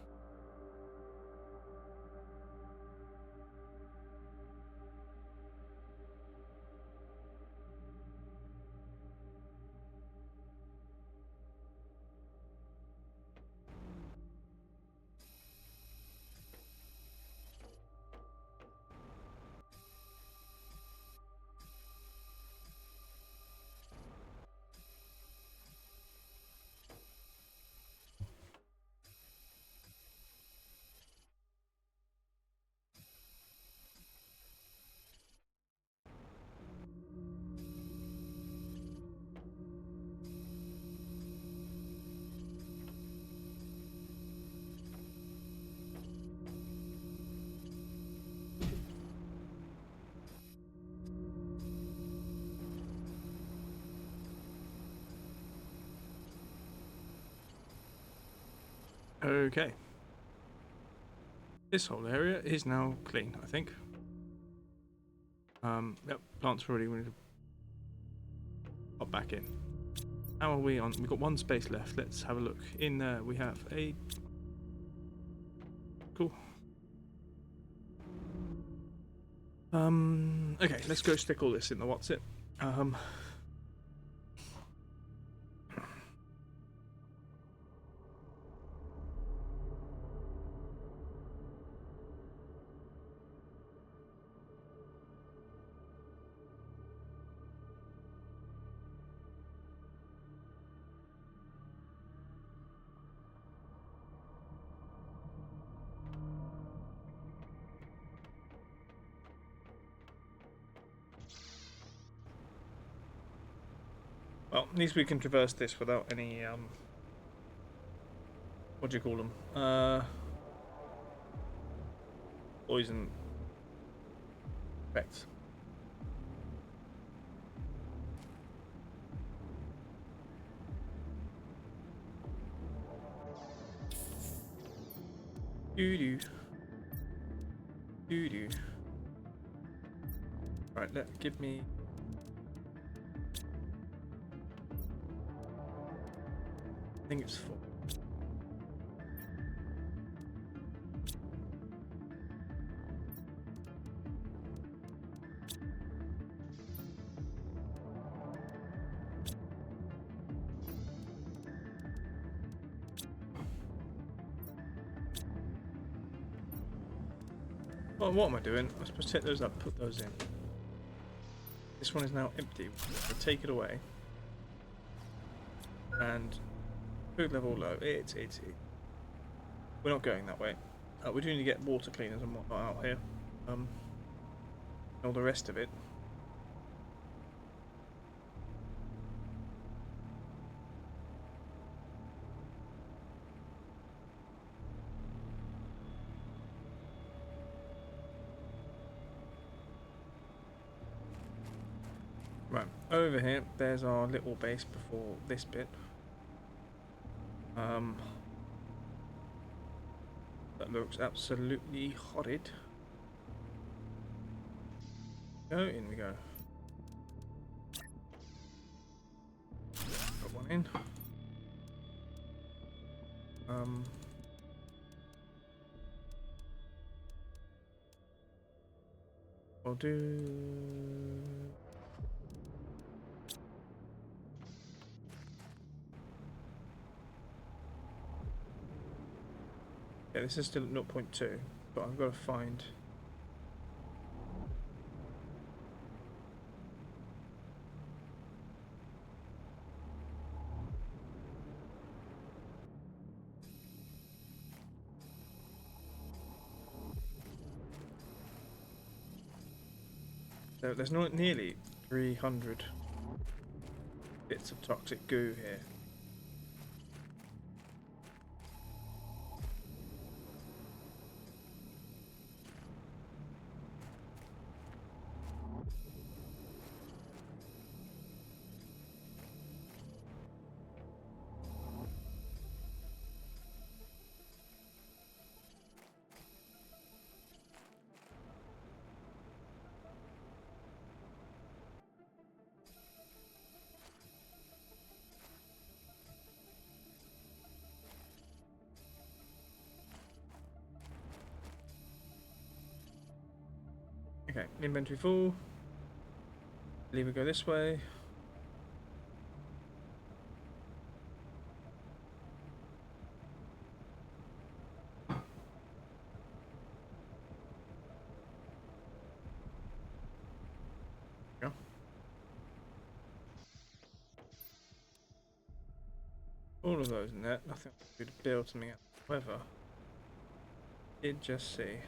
Okay. This whole area is now clean, I think. Yep, plants are already ready to pop back in. How are we on? We've got one space left. Let's have a look. In there we have a... Cool. Okay, let's go stick all this in the what's it. Well, at least we can traverse this without any, what do you call them? Poison effects. Doo-doo. Doo-doo. Right, give me... I think it's 4. Well, what am I doing? I'm supposed to take those up, put those in. This one is now empty. So take it away. And food level low. We're not going that way. We do need to get water cleaners and whatnot out here. All the rest of it. Right, over here, there's our little base before this bit. That looks absolutely horrid. In we go. Put one in. I'll do... Yeah, this is still at 0.2, but I've got to find. So there's not nearly 300 bits of toxic goo here. Okay, inventory full. I believe we go this way. Yeah. All of those in there, nothing to build something else. However, did just see.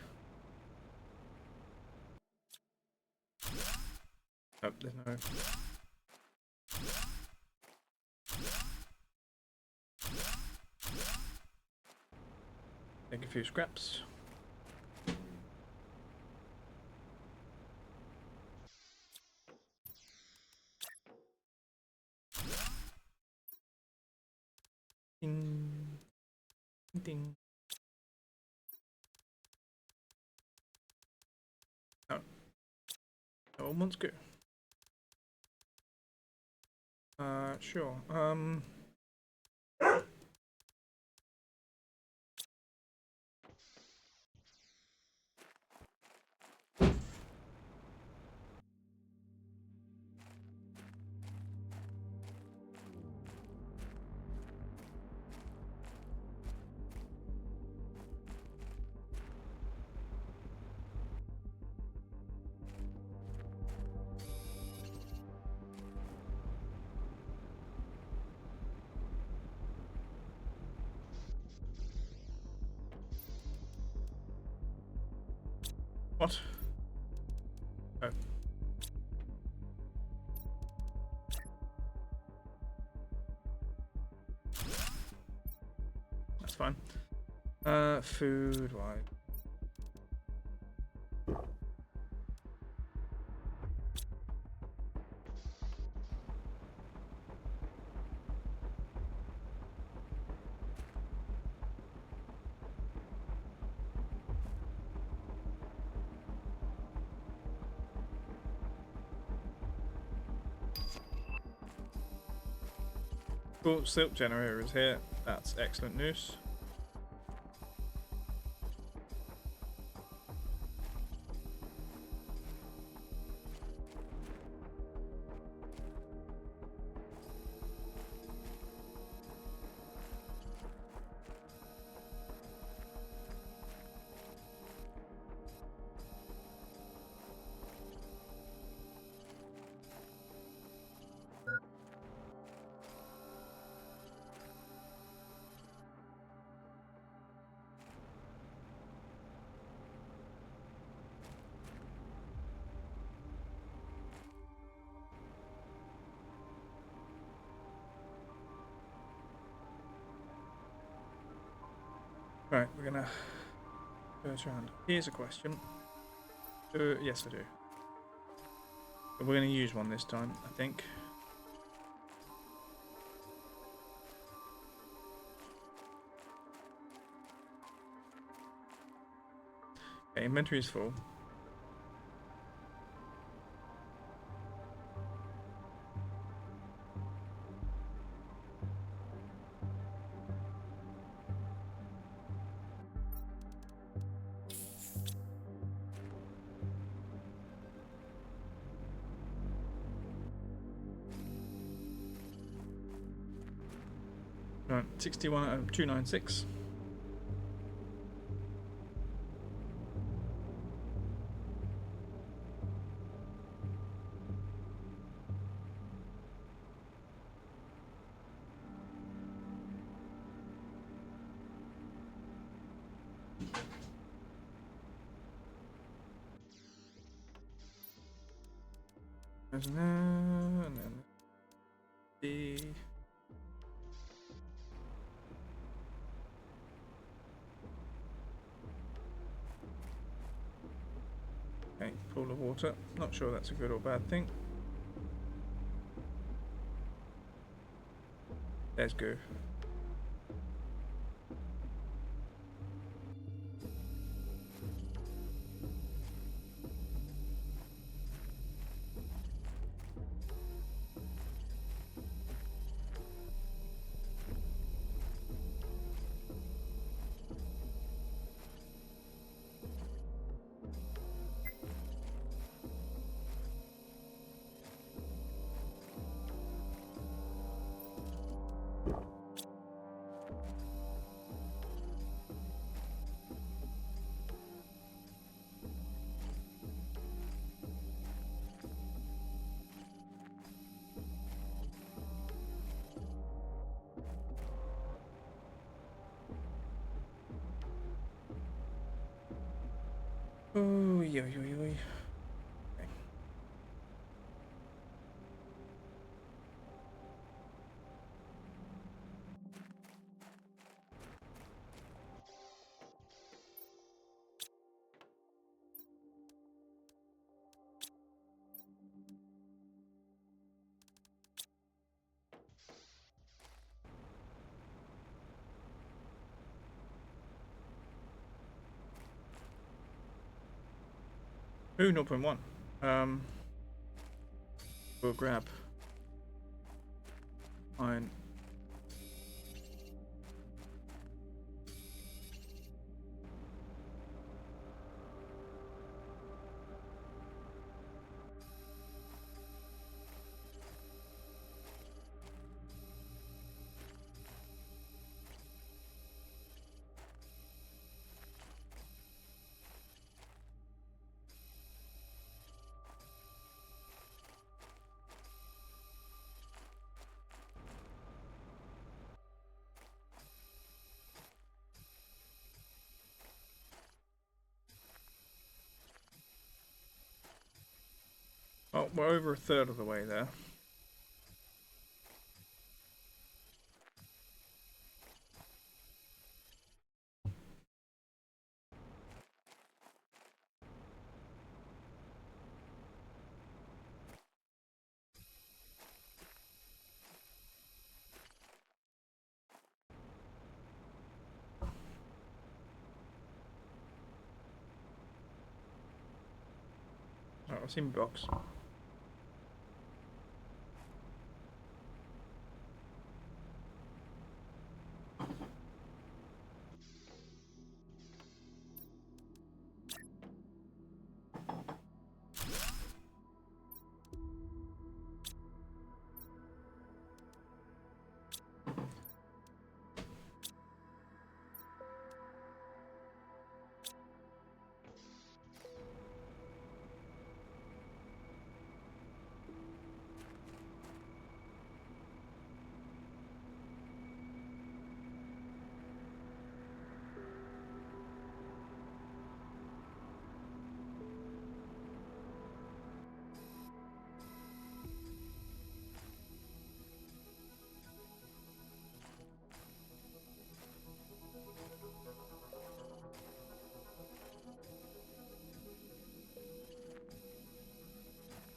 Nope, there's no. Take a few scraps. Ding. Ding. Oh. Oh, one's good. Sure. What? Oh. That's fine. Food wise. Cool, silk generator is here. That's excellent news. Right, we're gonna go around. Here's a question. Yes, I do. But we're gonna use one this time, I think. Okay, inventory is full. Right, 61 out of 296. And then D. Okay, pool of water. Not sure that's a good or bad thing. There's goo. Oh, yo, yo, yo. Okay. Ooh, 0.1. We'll grab iron. Oh, we're over a third of the way there. Oh, I've seen box.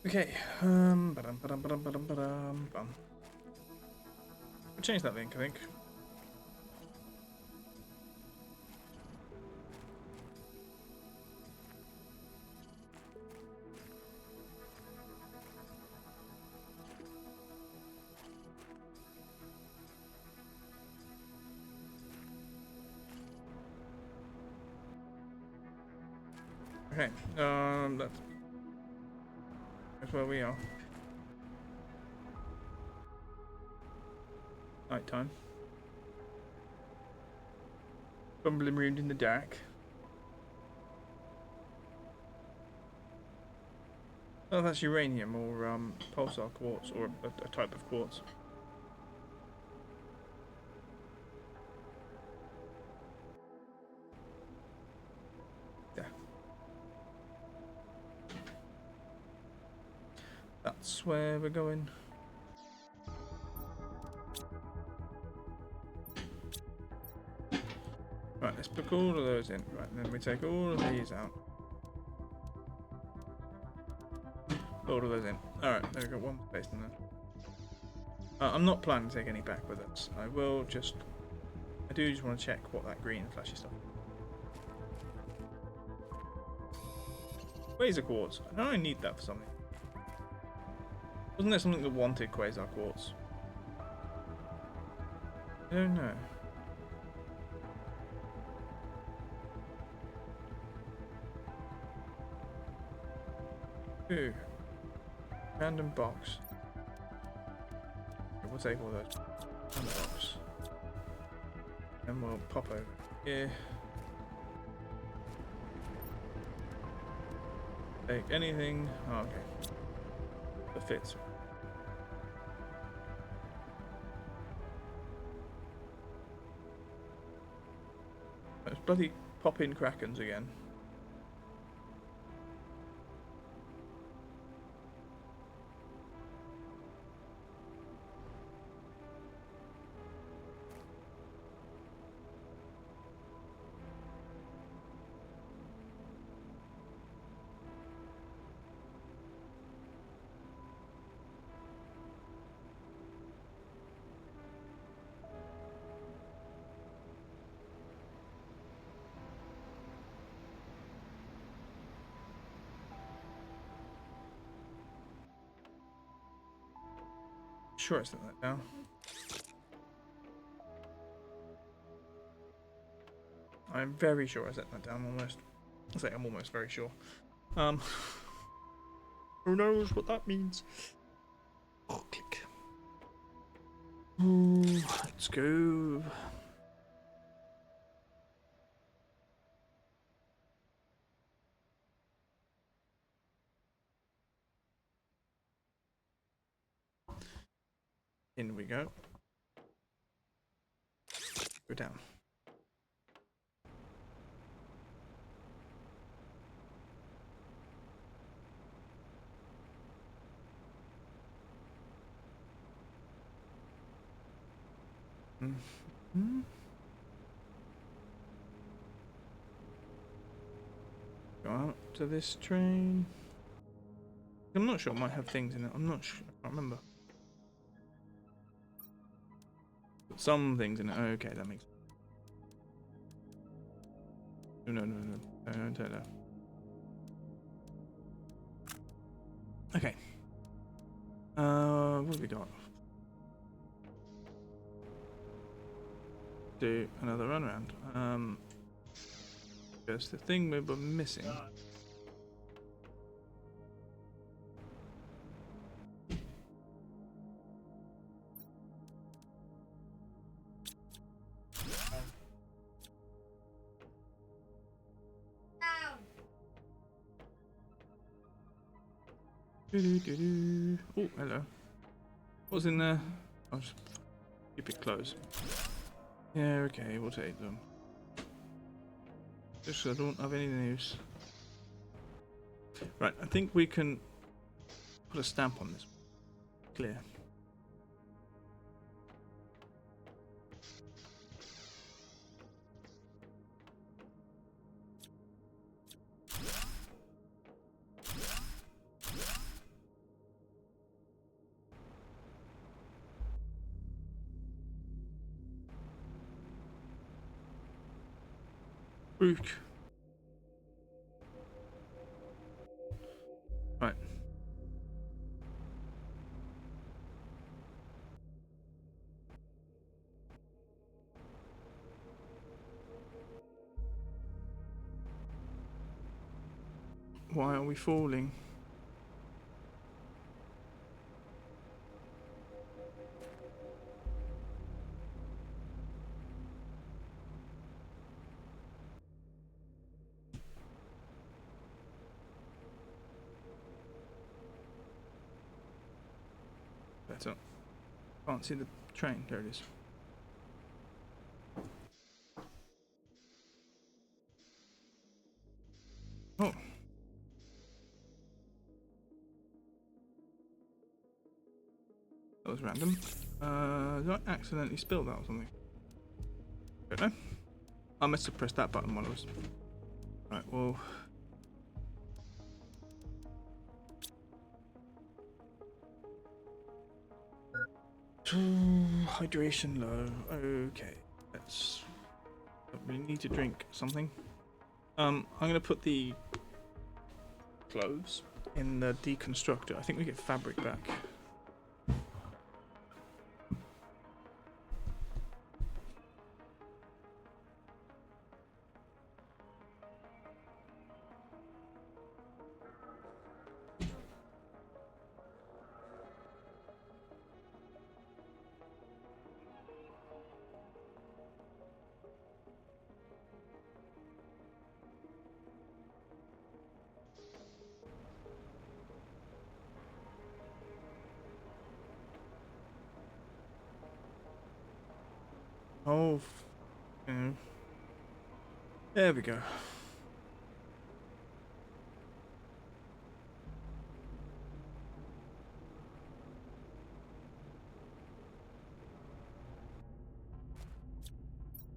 Okay, bum. We'll change that link, I think. Okay, that's where we are. Night time. Bumbling around in the dark. Oh, that's uranium or pulsar quartz or a type of quartz. Yeah. That That's where we're going. Right, let's put all of those in. Right, then we take all of these out. All of those in. Alright, there we go, one space in there. I'm not planning to take any back with us. I do just want to check what that green flashy stuff is. Quasar quartz. I know I need that for something. Wasn't there something that wanted quasar quartz? I don't know. Ooh. Random box. Okay, we'll take all those. Random box. And we'll pop over here. Take anything. Oh, okay. That fits. Those bloody pop-in krakens again. Sure, I set that down. I'm very sure I set that down almost. I say I'm almost very sure. Who knows what that means? Oh, click. Ooh, let's go. In we go. Go down. Mm-hmm. Go out to this train. I'm not sure it might have things in it. I'm not sure. I can't remember. But some things in it. Oh, okay, that makes sense. No. No. Okay. What have we got? Do another run around. There's the thing we were missing. Oh, hello. What's in there? I'll just keep it closed. Yeah, okay, we'll take them. Just so I don't have any news. Right, I think we can put a stamp on this. Clear. Book. Right. Why are we falling? Better. Can't see the train. There it is. Oh. That was random. Did I accidentally spill that or something? Don't know. I must have pressed that button while I was... Right, well... Hydration low. Okay. Let's... Don't really need to drink something. I'm gonna put the clothes in the deconstructor. I think we get fabric back. Oh, there we go.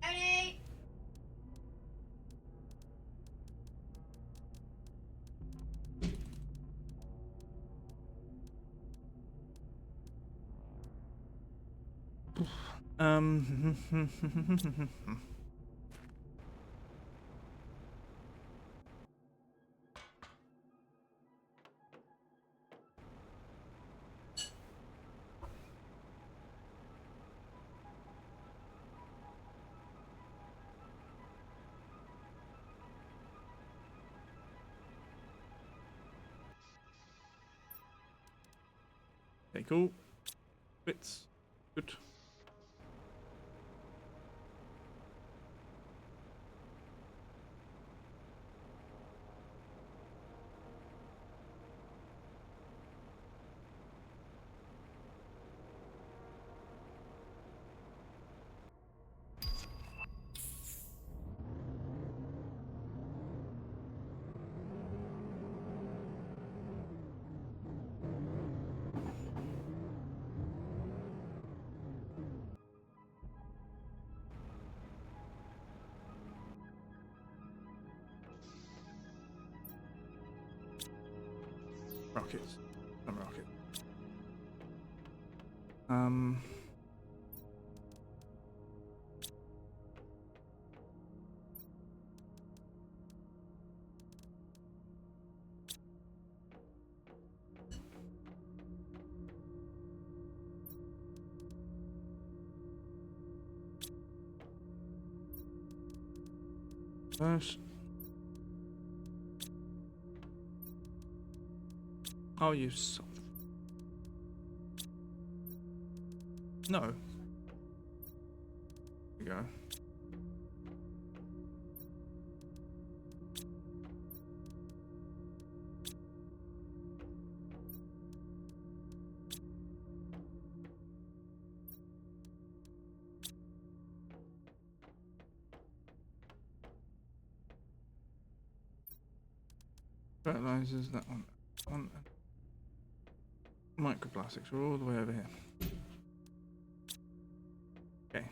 Tony! Um. Okay, cool. Bits. Good. Rockets. Some rocket. First. I'll use some. No. There we go. Fertilizers, that one. One. Microplastics, we're all the way over here. Okay.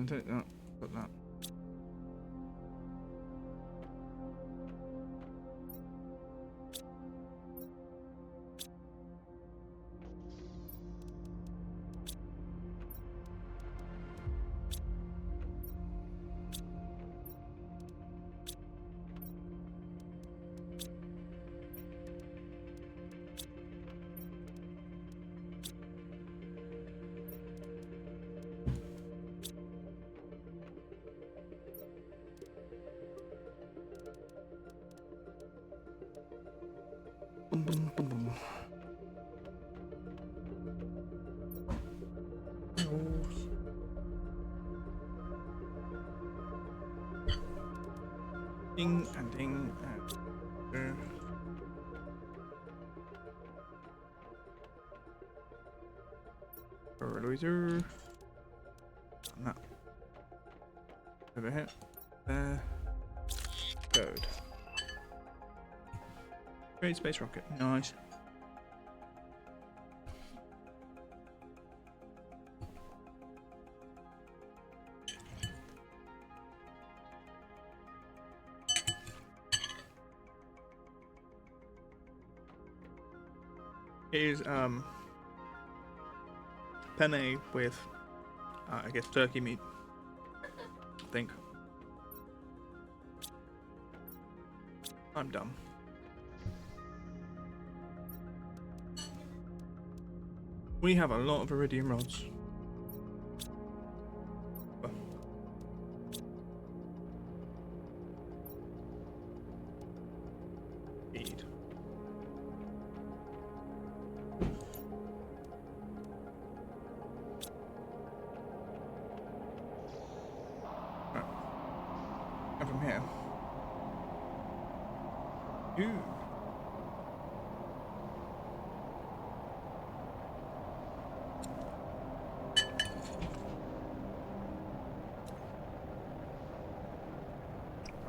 Take that, put that. Ding and ding and. Fertilizer. No. Over here. There. Code. Great space rocket. Nice. Here's penne with I guess turkey meat. I think. I'm dumb. We have a lot of iridium rods. Feed. Right. And from here. Ooh.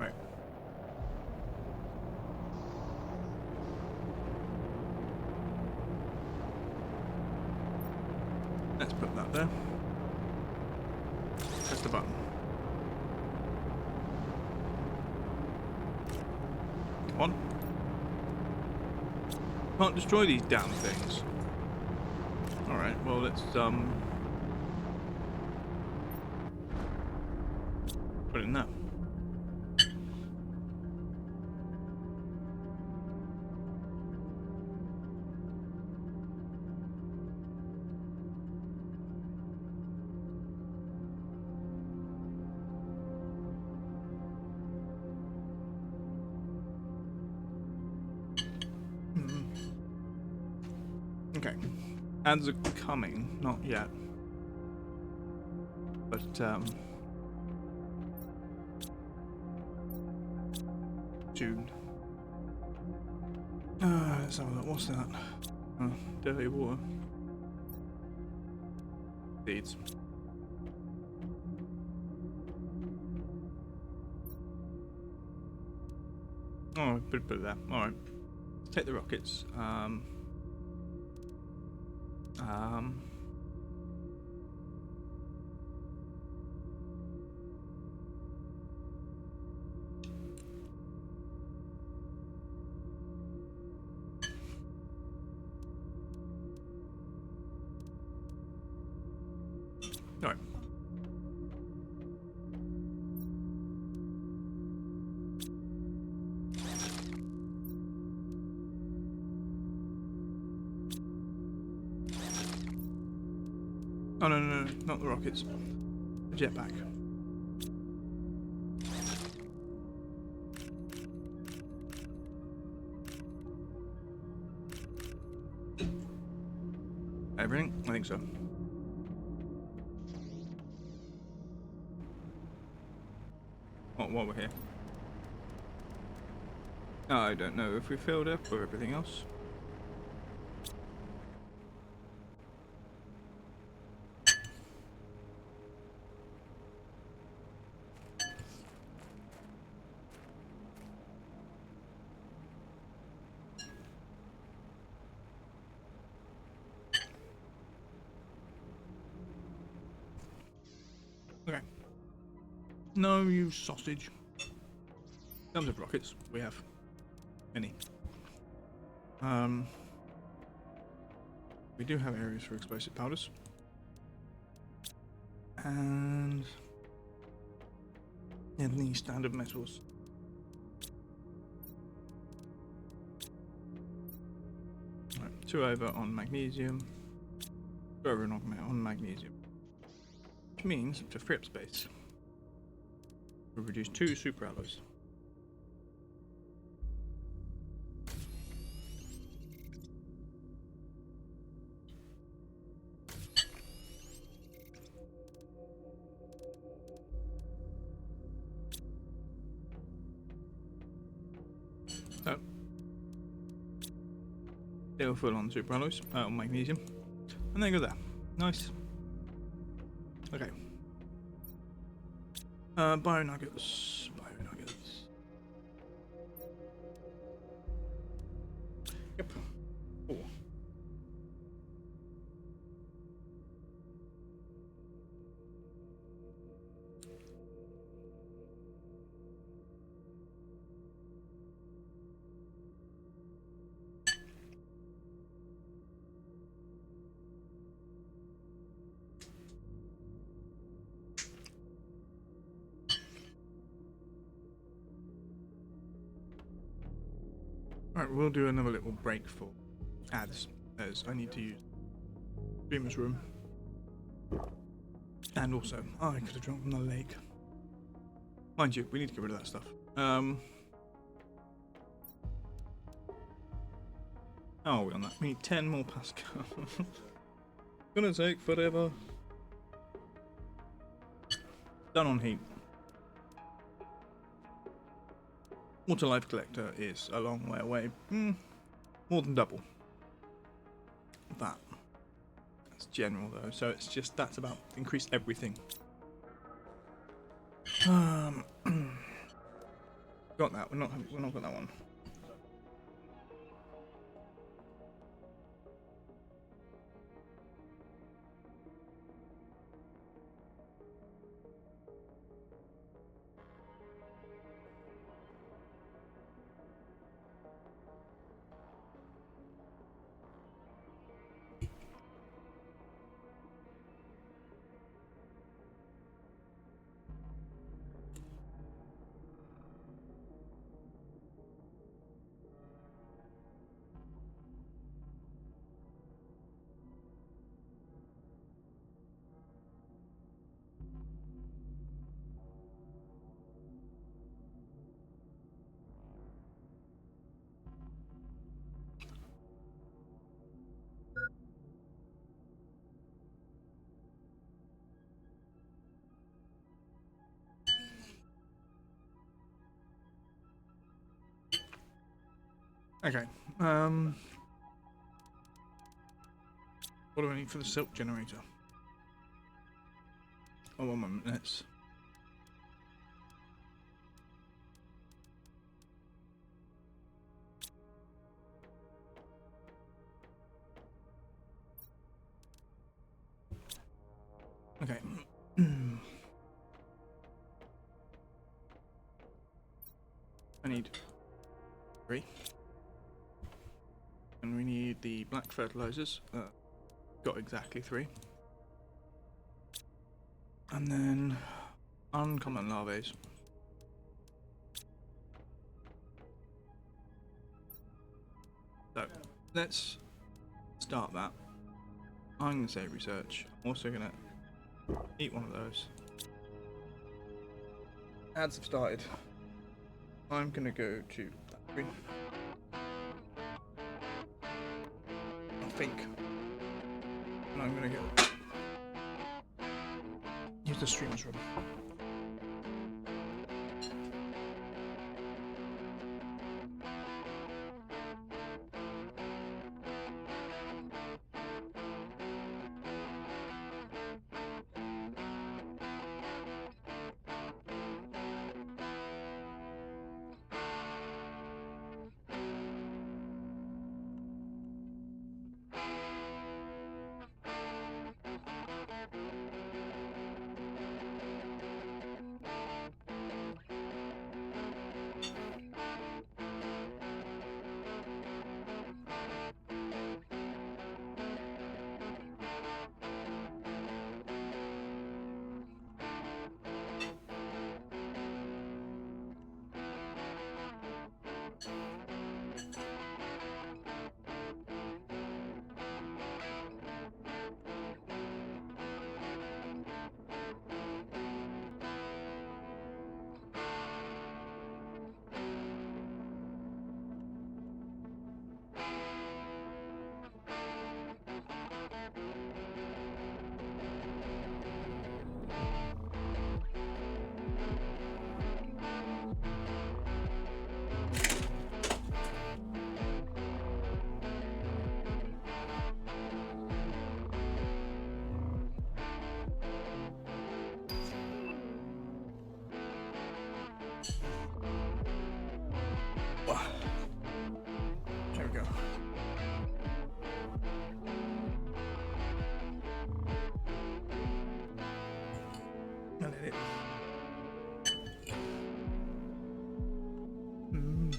Right. Let's put that there. Press the button. Come on. Can't destroy these damn things. Alright, well let's put it in there. Okay. Ads are coming, not yet. But soon. Let's have a look. What's that? Dirty water. Seeds. Oh, put it there. Alright. Let's take the rockets. Alright. Oh no, no, no, not the rockets. The jetpack. Everything? I think so. While we're here. I don't know if we filled up with everything else. Okay. No, you sausage. In terms of rockets, we have any. We do have areas for explosive powders. And in the standard metals. Right, 2 over on magnesium. 2 over on magnesium. Which means to free up space, we'll produce 2 superalloys. Still full on super alloys, magnesium. And there you go there. Nice. Okay. Bio nuggets. Bio nuggets. Yep. 4. Alright, we'll do another little break for ads, as I need to use Dreamer's room. And also, I could have drunk from the lake. Mind you, we need to get rid of that stuff. How are we on that? We need 10 more Pascal. Gonna take forever. Done on heat. Water life collector is a long way away. More than double that. That's general though, so it's just that's about increase everything. Got that. We're not got that one. Okay. What do I need for the silk generator? Oh, 1 moment. Let's. Okay. I need 3. And we need the black fertilizers. Got exactly 3. And then uncommon larvae. So let's start that. I'm going to save research. I'm also going to eat one of those. Ads have started. I'm going to go to factory. I think. And I'm going to go use the streamer's room. And it is. Mm.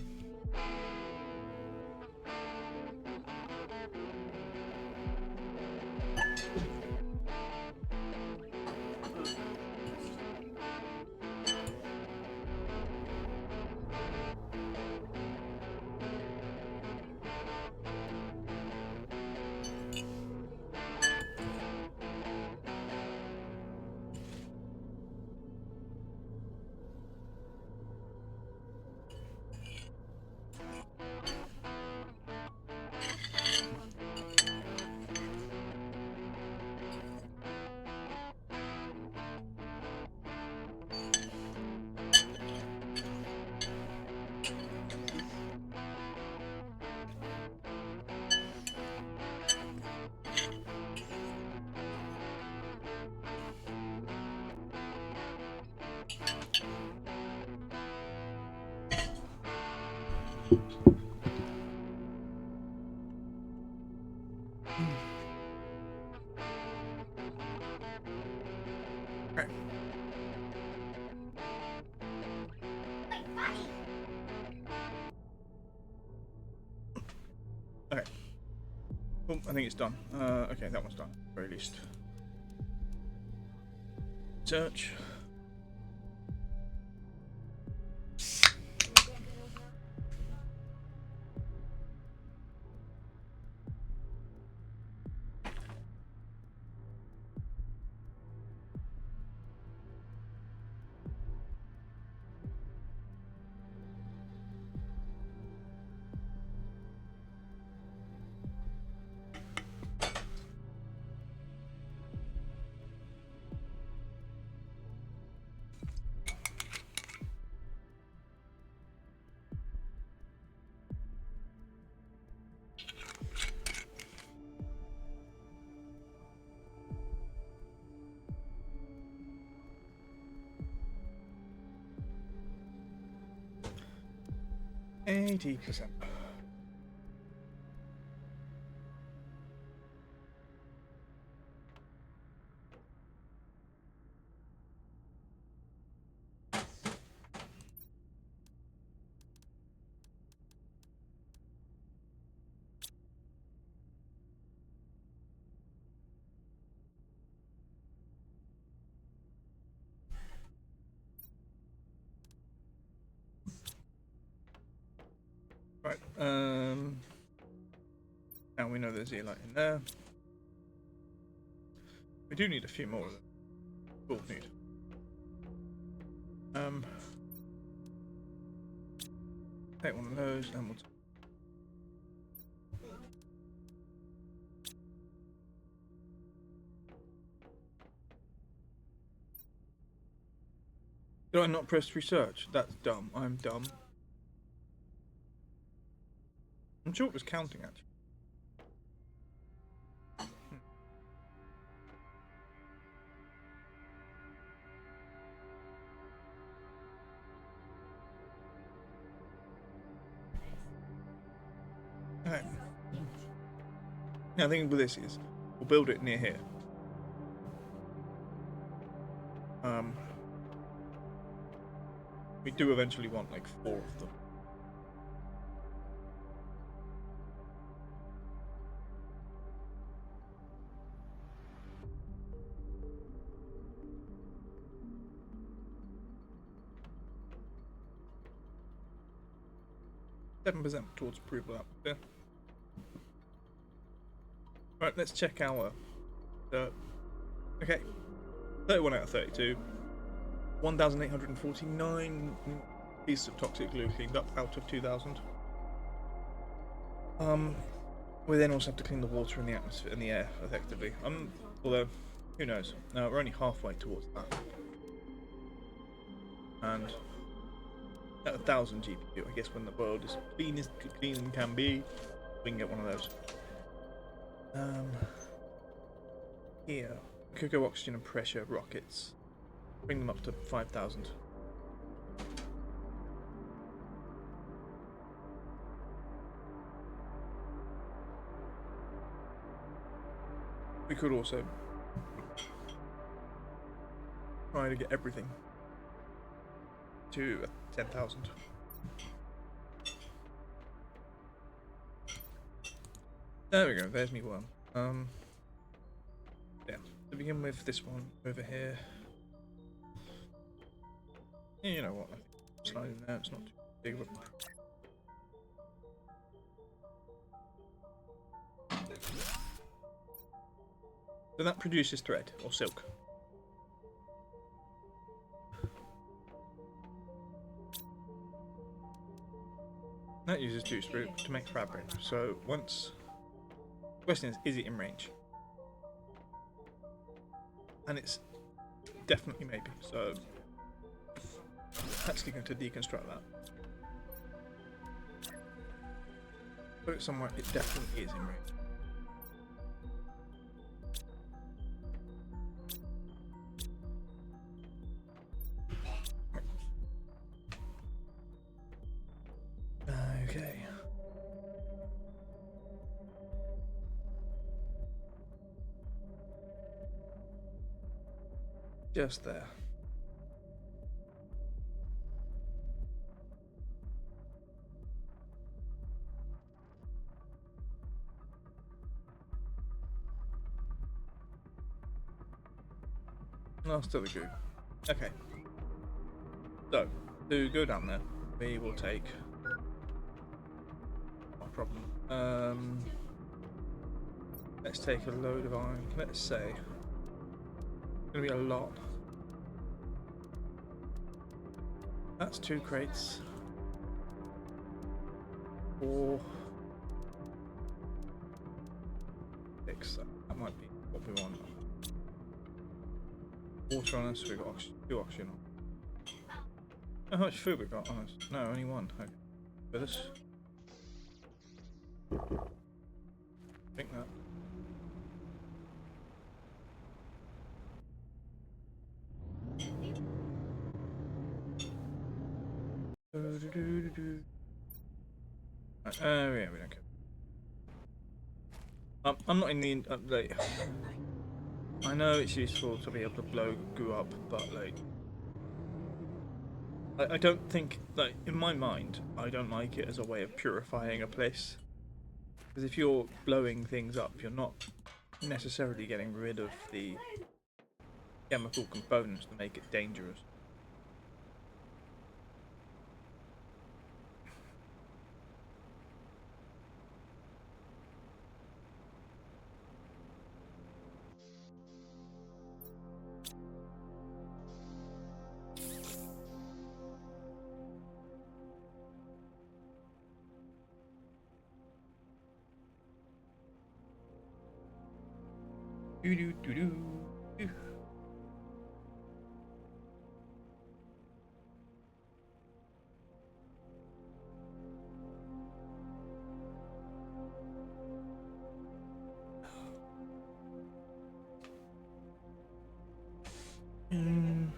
Okay. Okay. Oh, I think it's done. Okay, that one's done, at the very least. Search. %. Right. Now we know there's zeolite in there. We do need a few more of them. We'll need. Take one of those and we'll. Did I not press research? That's dumb. I'm dumb. I'm sure it was counting actually. Okay. Now, the thing with this is, we'll build it near here. We do eventually want like 4 of them. %, towards approval up there. Right, let's check our. Okay, 31 out of 32. 1,849 pieces of toxic glue cleaned up out of 2,000. We then also have to clean the water and the atmosphere and the air effectively. Although, who knows? We're only halfway towards that. And at 1,000 GPU, I guess when the world is clean as clean can be, we can get one of those. Here, we could go oxygen and pressure rockets. Bring them up to 5,000. We could also try to get everything to 10,000. There we go, there's me one. Yeah, to begin with, this one over here. Yeah, you know what, I think slide in there, it's not too big of a... So that produces thread, or silk. That uses juice fruit to make fabric, so once... The question is it in range? And it's definitely maybe, so... Actually going to deconstruct that. Put it somewhere it definitely is in range. Okay. Just there. No, still the goo. Okay. So, to go down there, we will take... Not a problem. Let's take a load of iron. Let's say... It's gonna be a lot. That's 2 crates. 4... 6. That might be what we want. Water on us, we've got 2 oxygen on. How much food we got on us? No, only 1. Okay. With us. Think that. Yeah, we don't care. I'm not in the like. I know it's useful to be able to blow goo up, but like, I don't think, like, in my mind, I don't like it as a way of purifying a place. Because if you're blowing things up, you're not necessarily getting rid of the chemical components to make it dangerous. Do do do do.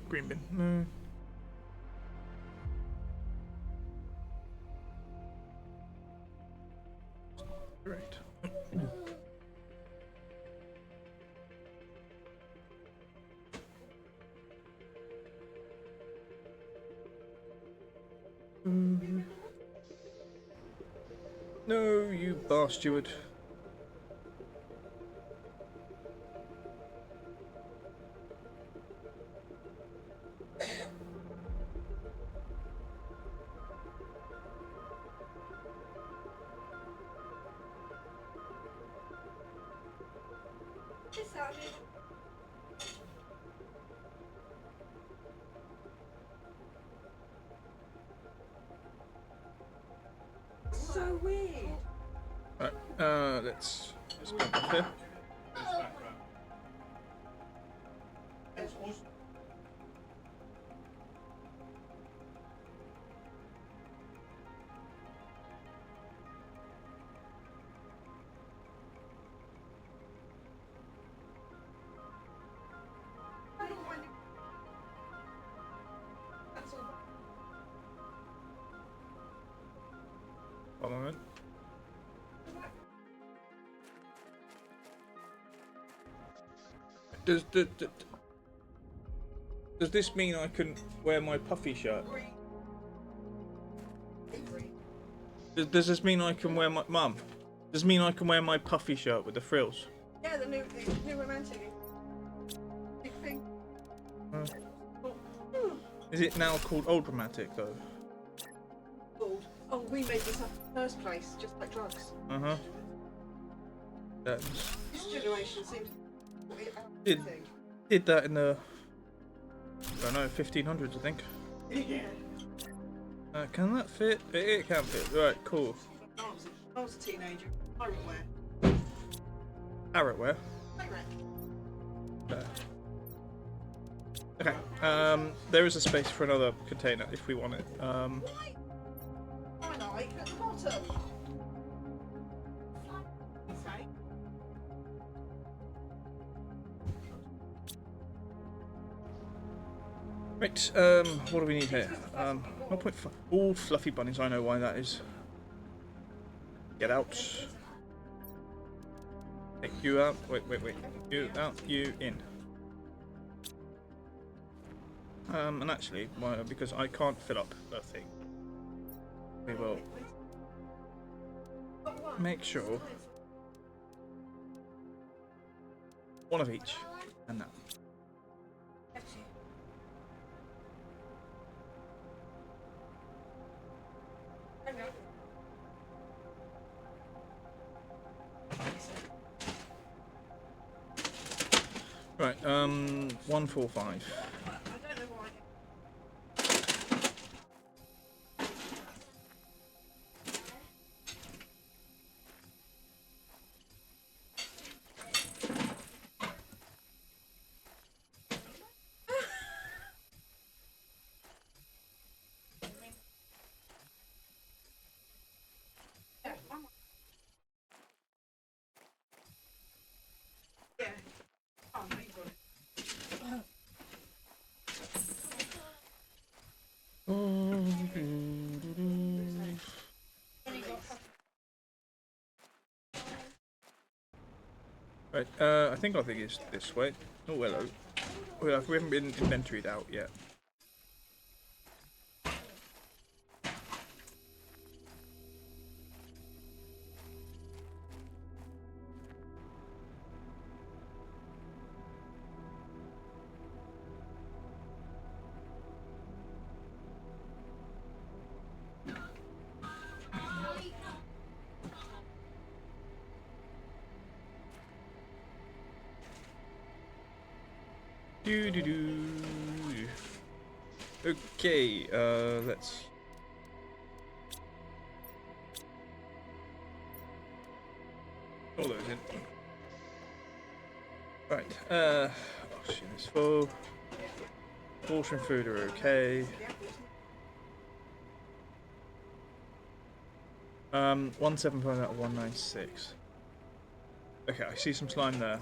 Green bin. No. Great. No, you bar steward. So weird. Right, let's go up here. One moment. Does this mean I can wear my puffy shirt? Does this mean I can wear my mum? Does this mean I can wear my puffy shirt with the frills? Yeah, the new romantic. Big thing. Is it now called old romantic though? Called. Oh, we made this up in the first place, just like drugs. That's, This generation seems to be about Did- everything. did that in the, I don't know, 1500s I think. Yeah. Can that fit? It can fit. Right, cool. I was a teenager. Pirate wear. Parrot wear. Pirate. Okay. There is a space for another container if we want it. Why not? At the bottom. Okay. Right. What do we need here? 1.5. All fluffy bunnies. I know why that is. Get out. Take you out. Wait. You out. You in. And actually, why? Because I can't fill up the thing. We will make sure one of each, and that. Right. 145. I don't know why. Yeah. Yeah. Oh, no, you got it. Right, I think it's this way. Oh, hello. We haven't been inventoried out yet. Okay, let's. All those in. Right, oxygen is full. Water and food are okay. 175 out of 196. Okay, I see some slime there.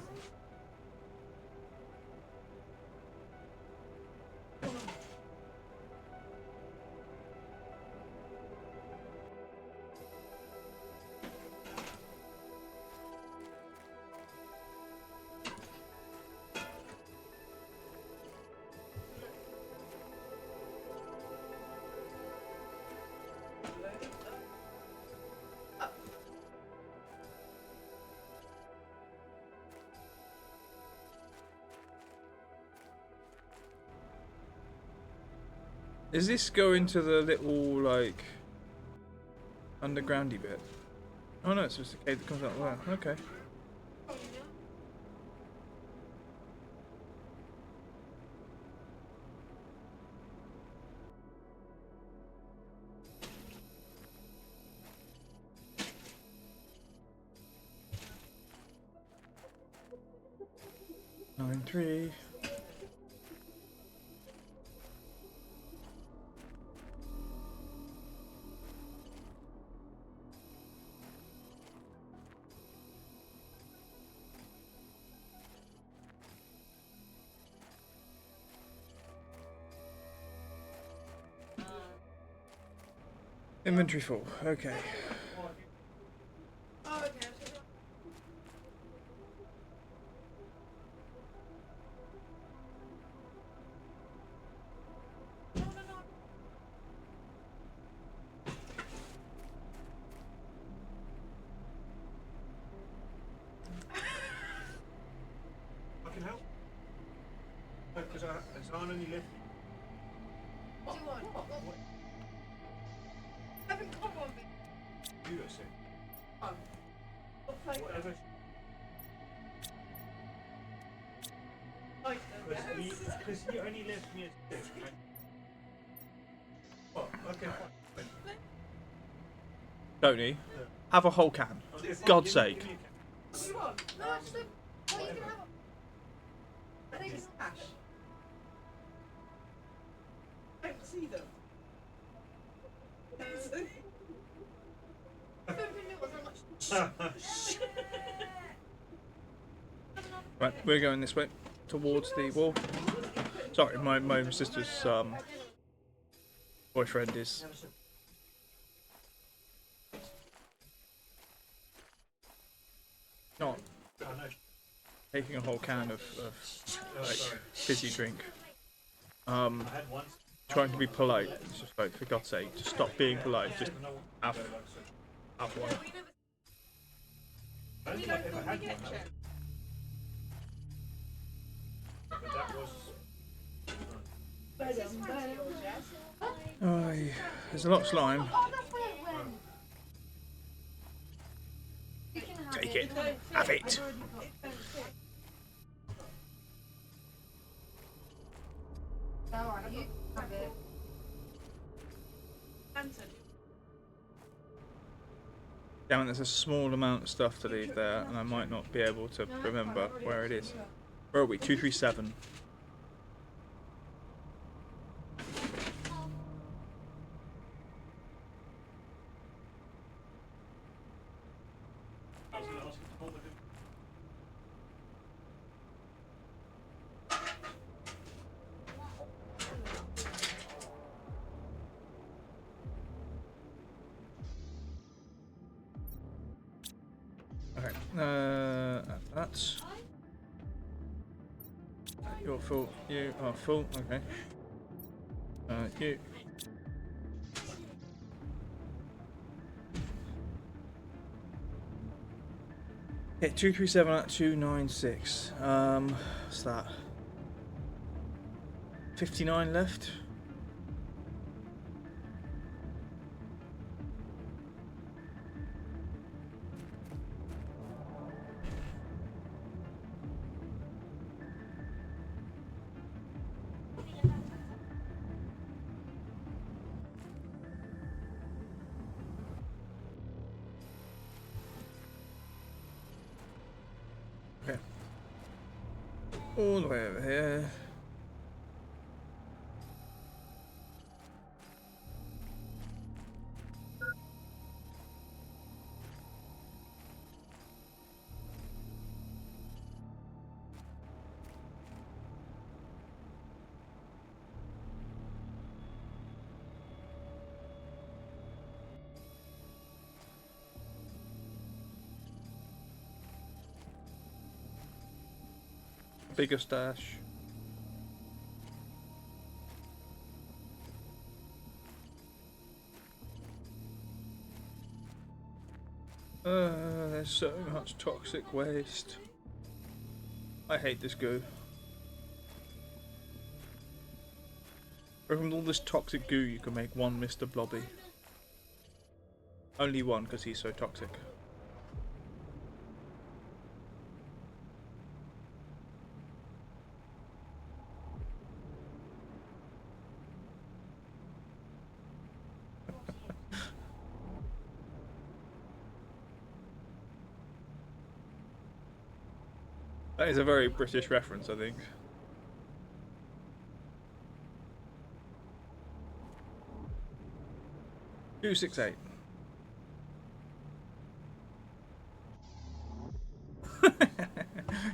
Does this go into the little, like, undergroundy bit? Oh no, it's just a cave that comes out there. Okay. Nine three. Inventory full. Okay. Oh, okay. can't only lift. What do you want? What? I haven't got one. You got sick. What flavor? Whatever. Because he only left me at 6. Oh, okay, fine. Tony, have a whole can. For God's sake. What do you want? No, just what are you going to have? I think it's hash. I don't see them. Right, we're going this way, towards the wall. Sorry, my sister's boyfriend is not taking a whole can of like fizzy drink. Trying to be polite. It's just like, for God's sake, just stop being polite. Just have one. We don't normally get checked. But that was. Aye, there's a lot of slime. Oh, that's where it went. You can have Take it. it. Have it. Alright, you have it. Damn it, there's a small amount of stuff to leave there, and I might not be able to remember where it is. Where are we? 237. Okay, that's... You're full, you are full, okay. You... Hit 237 at 296. What's that? 59 left? Okay. All the way over here. Bigger stash. There's so much toxic waste. I hate this goo. From all this toxic goo, you can make one Mr. Blobby. Only one, because he's so toxic. That is a very British reference, I think. Two 6 8.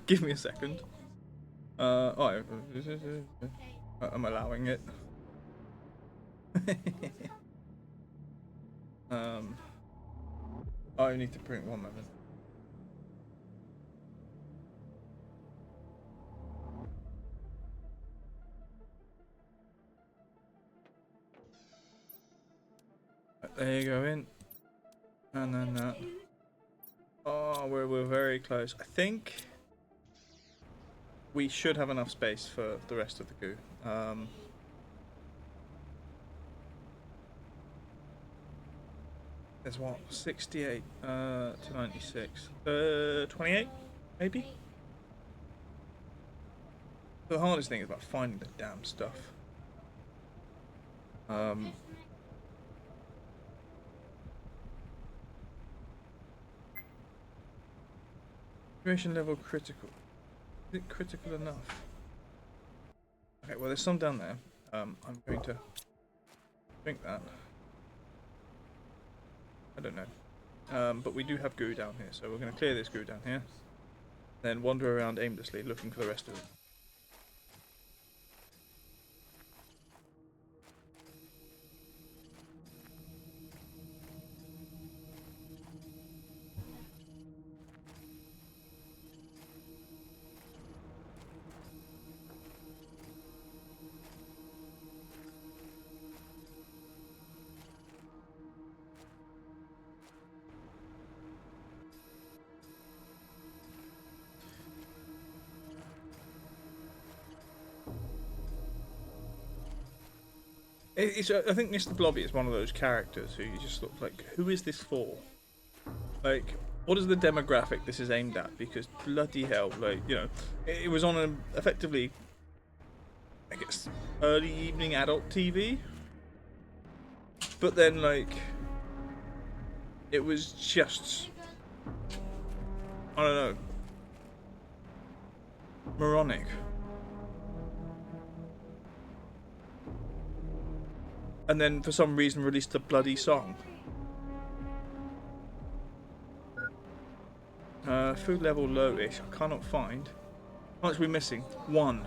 Give me a second. Oh, I'm allowing it. I need to print one moment. There you go in, and then that. Oh, we're very close. I think we should have enough space for the rest of the goo. There's what, 68 to 96, 28 maybe. The hardest thing is about finding the damn stuff. Duration level critical. Is it critical enough? Okay, well there's some down there. I'm going to drink that. I don't know. But we do have goo down here, so we're going to clear this goo down here. Then wander around aimlessly looking for the rest of it. I think Mr. Blobby is one of those characters who you just look like, who is this for? Like, what is the demographic this is aimed at? Because bloody hell, like, you know, it was on effectively, I guess, early evening adult TV. But then, like, it was just, I don't know, moronic. And then, for some reason, released a bloody song. Food level low-ish. I cannot find. How much are we missing? 1.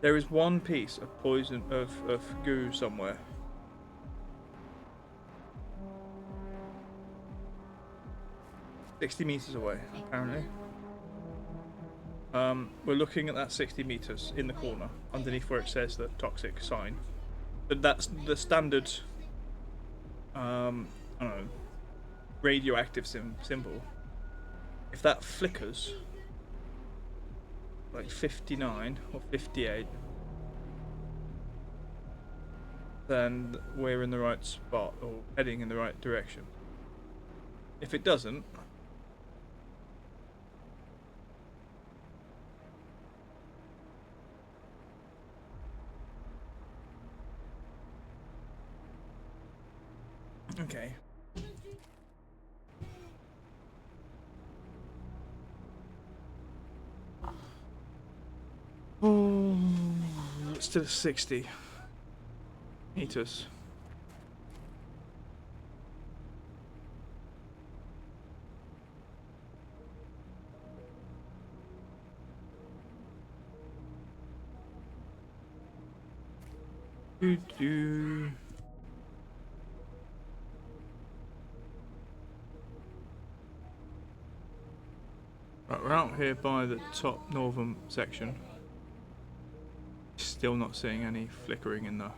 There is 1 piece of poison of goo somewhere. $60 meters away, apparently. We're looking at that 60 meters in the corner, underneath where it says the toxic sign. But that's the standard, I don't know, radioactive symbol. If that flickers, like 59 or 58, then we're in the right spot, or heading in the right direction. If it doesn't, okay. Oh, it's to 60 meters. Do. Right, we're out here by the top northern section. Still not seeing any flickering in there.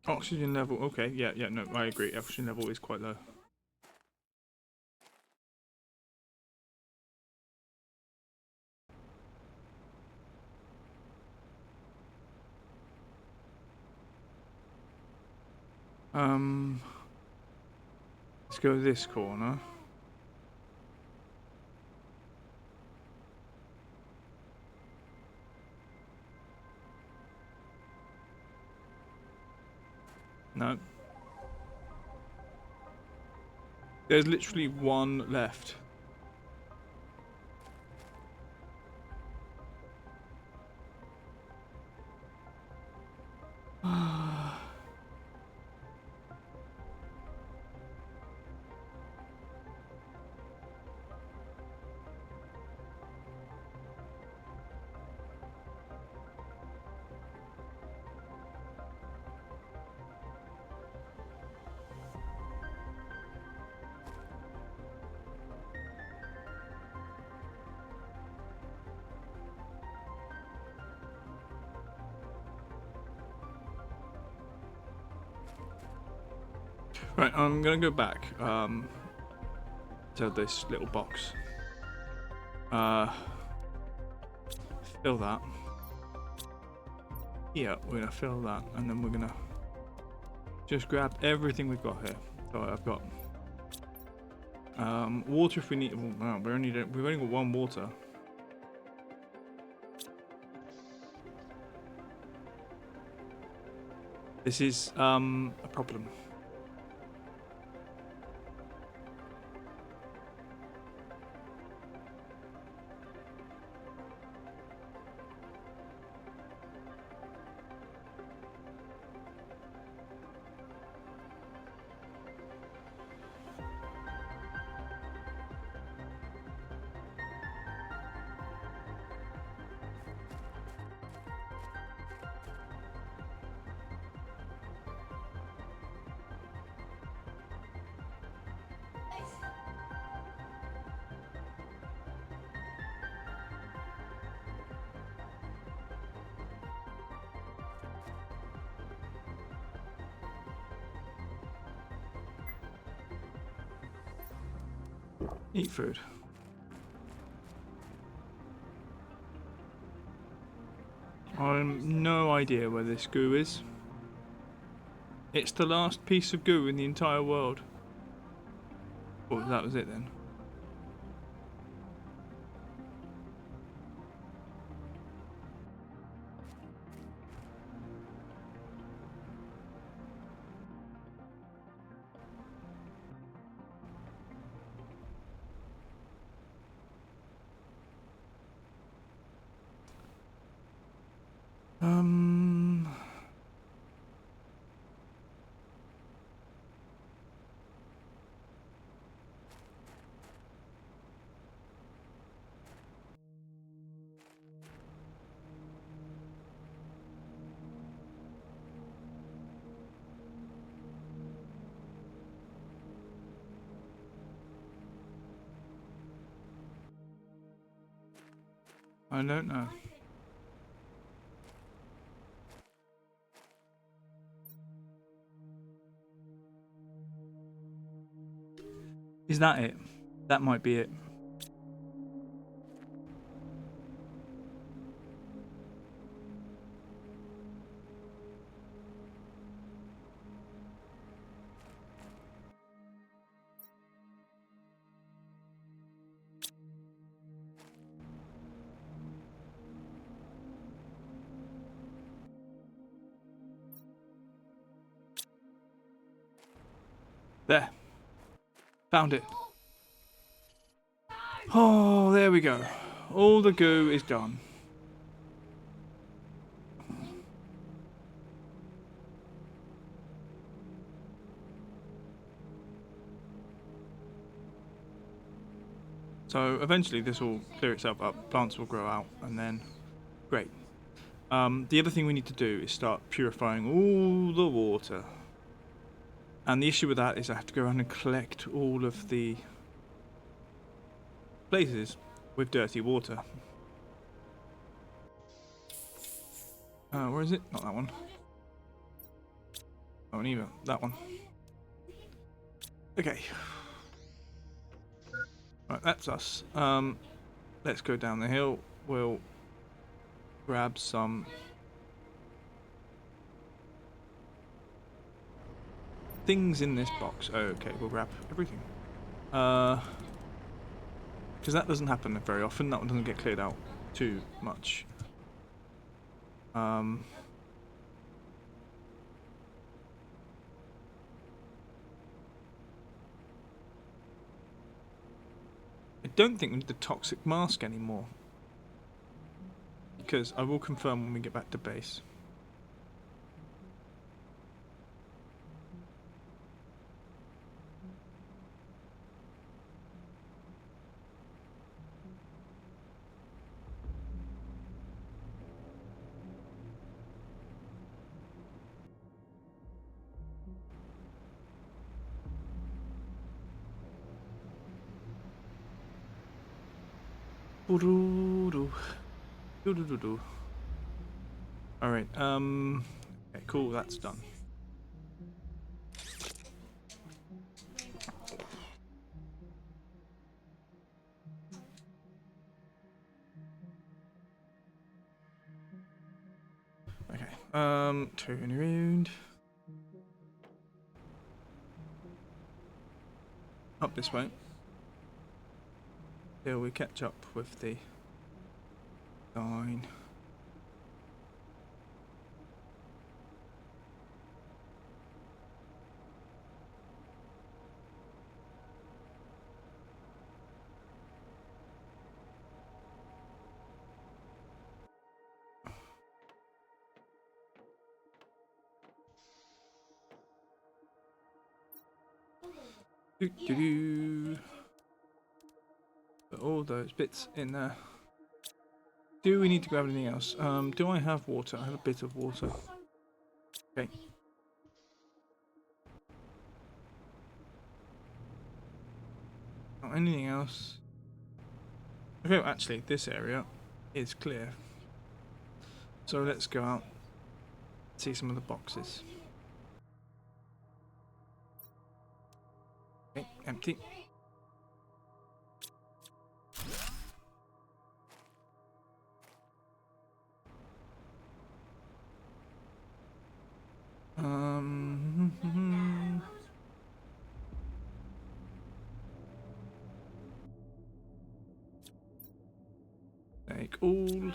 Oxygen level, okay, yeah, no, I agree. Oxygen level is quite low. Let's go this corner. No. There's literally 1 left. Right, I'm gonna go back to this little box. Fill that. Yeah, we're gonna fill that, and then we're gonna just grab everything we've got here. So I've got water if we need. Well, we've only got one water. This is a problem. Eat food. I have no idea where this goo is. It's the last piece of goo in the entire world. Well, that was it then. I don't know. Is that it? That might be it. There. Found it. Oh, there we go. All the goo is gone. So eventually this will clear itself up, plants will grow out, and then great. The other thing we need to do is start purifying all the water. And the issue with that is I have to go around and collect all of the places with dirty water. Where is it? Not that one. Oh, neither. That one. Okay. Right, that's us. Let's go down the hill. We'll grab some things in this box. Okay, we'll grab everything. Because that doesn't happen very often. That one doesn't get cleared out too much. I don't think we need the toxic mask anymore. Because I will confirm when we get back to base. Alright, okay, cool, that's done. Turn around. Up this way. Till we catch up with the line. Put all those bits in there. Do we need to grab anything else? Do I have water? I have a bit of water. Okay. Not anything else. Okay, well, actually, this area is clear. So let's go out, see some of the boxes. Okay, empty. Take all.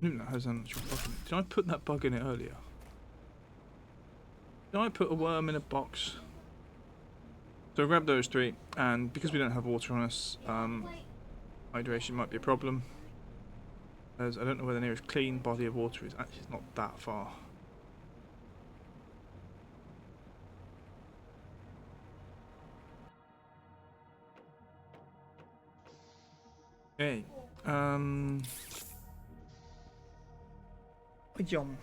That has an actual bug in it. Did I put that bug in it earlier? Did I put a worm in a box? So grab those three, and because we don't have water on us, hydration might be a problem. As I don't know where the nearest clean body of water is. Actually, it's not that far. Okay. Yum.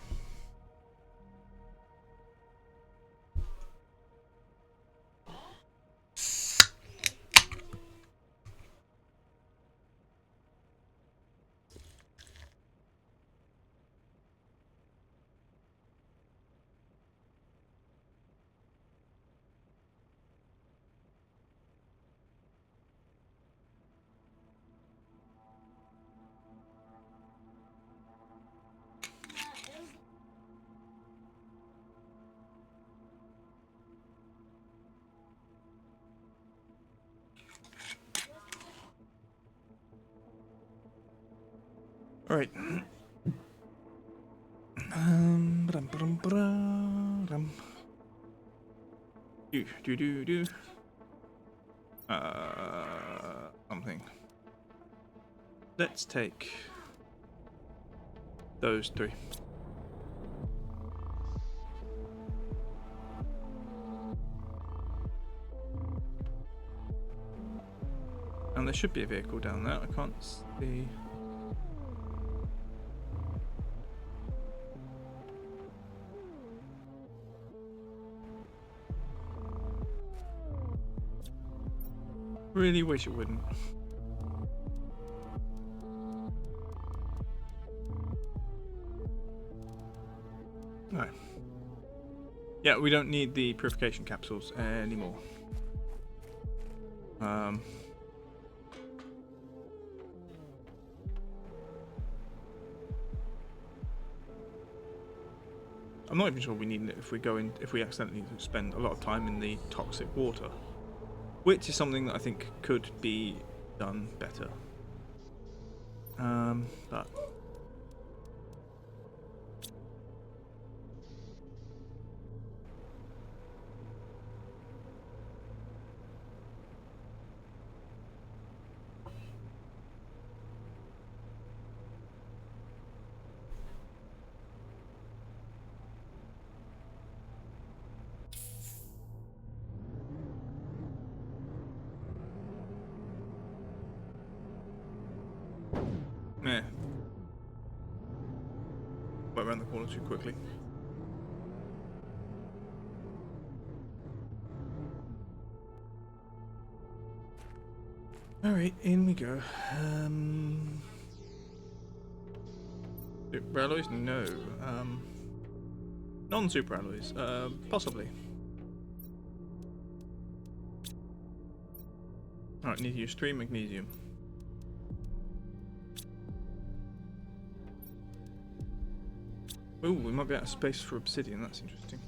All right. Do. Something. Let's take those three. And there should be a vehicle down there. I can't see. Really wish it wouldn't. No. Yeah, we don't need the purification capsules anymore. I'm not even sure we need it if we accidentally spend a lot of time in the toxic water, which is something that I think could be done better. But meh. Went around the corner too quickly. Alright, in we go. Super alloys? No. Non-super alloys? Possibly. Alright, need to use 3 magnesium. Ooh, we might be out of space for obsidian, that's interesting.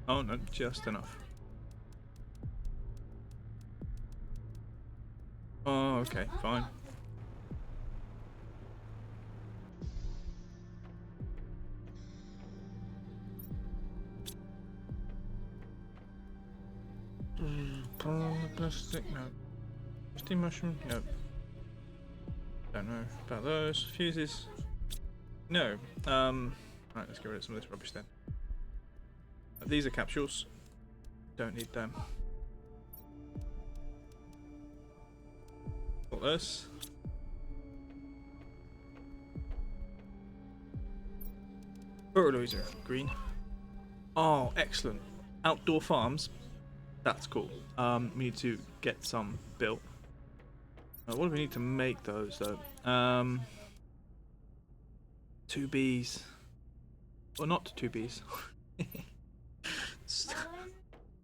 Oh no, just enough. Oh, okay, fine. Plastic, no. Steam mushroom, no. Don't know about those. Fuses, no. Right, let's get rid of some of this rubbish then. These are capsules. Don't need them. What this? Fertilizer, green. Oh, excellent. Outdoor farms. That's cool. We need to get some built. What do we need to make those though? 2 bees. Or not 2 bees.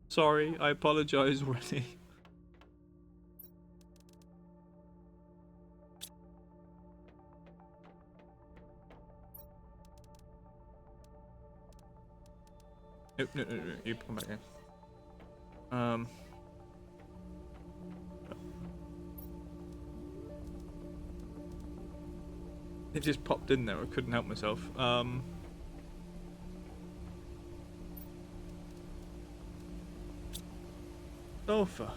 Sorry, I apologize already. Nope, no, you come back in. It just popped in there, I couldn't help myself. Sulfur.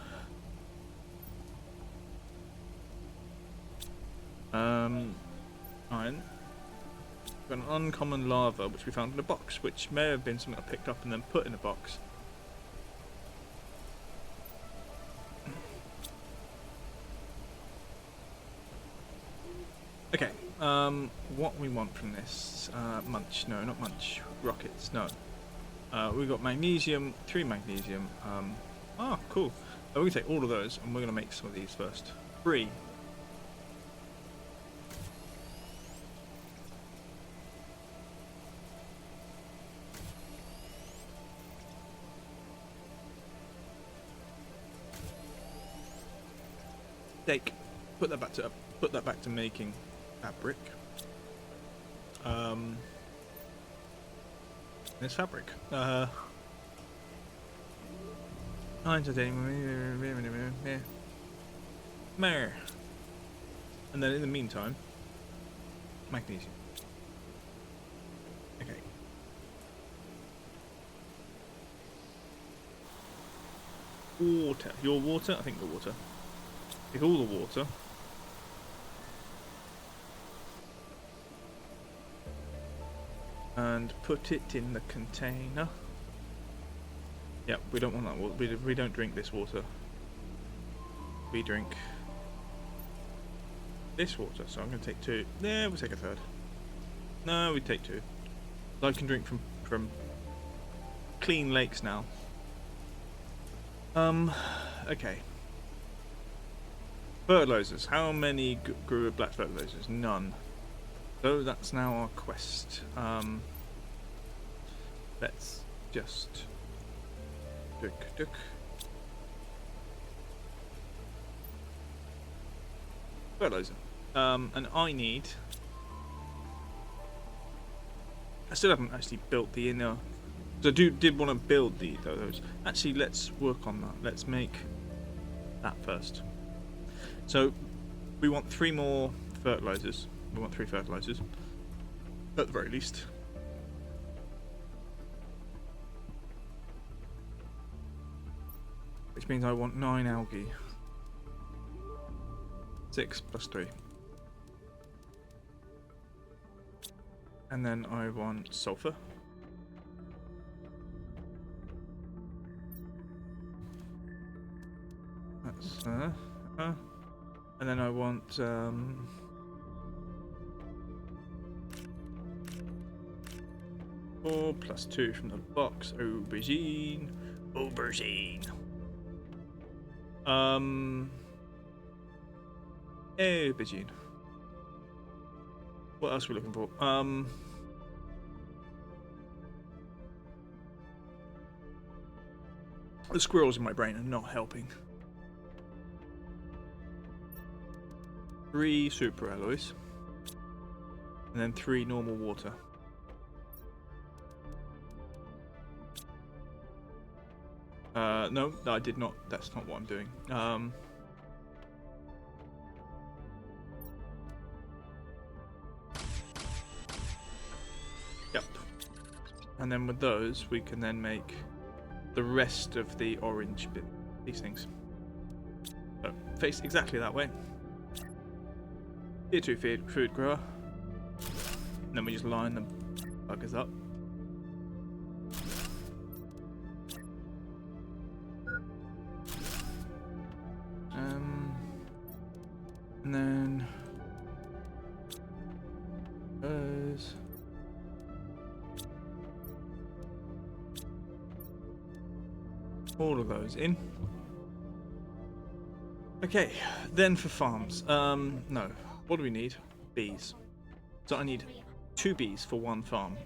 Iron. Got an uncommon lava which we found in a box, which may have been something I picked up and then put in a box. Okay, what we want from this, munch, no, not munch, rockets, no. We got magnesium, 3 magnesium, cool. We're gonna take all of those and we're gonna make some of these first. 3. Take, put that back to making fabric. There's fabric. And then in the meantime, magnesium. Okay. Water. Your water? I think your water. Take all the water. And put it in the container. Yeah, we don't want that water. We don't drink this water. We drink this water. So I'm going to take 2. Yeah, we'll take a 3rd. No, we take 2. I can drink from clean lakes now. Okay. Fertilizers. How many grew of black fertilizers? None. So that's now our quest. Let's just duck. Fertilizer. And I need. I still haven't actually built the inner. So I did want to build those. Actually, let's work on that. Let's make that first. So we want 3 more fertilizers. We want 3 fertilizers, at the very least. Which means I want 9 algae. 6 plus 3. And then I want sulfur. That's and then I want 4 plus 2 from the box. Aubergine. Aubergine. What else are we looking for? The squirrels in my brain are not helping. 3 super alloys. And then 3 normal water. No, I did not. That's not what I'm doing. Yep. And then with those, we can then make the rest of the orange bit. These things. So, face exactly that way. Tier 2 food grower. And then we just line the buggers up. And then those. All of those in. Okay, then for farms. No. What do we need? Bees. So I need 2 bees for 1 farm,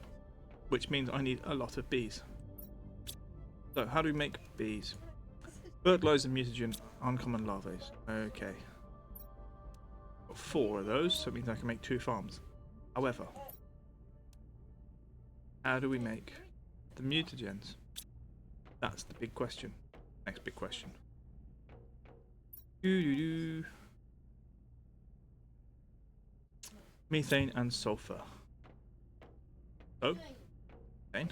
which means I need a lot of bees. So how do we make bees? Fertilizer, mutagen, uncommon larvae. Okay. Got 4 of those, so it means I can make 2 farms. However, how do we make the mutagens? That's the big question. Next big question. Methane and sulfur. Oh, methane.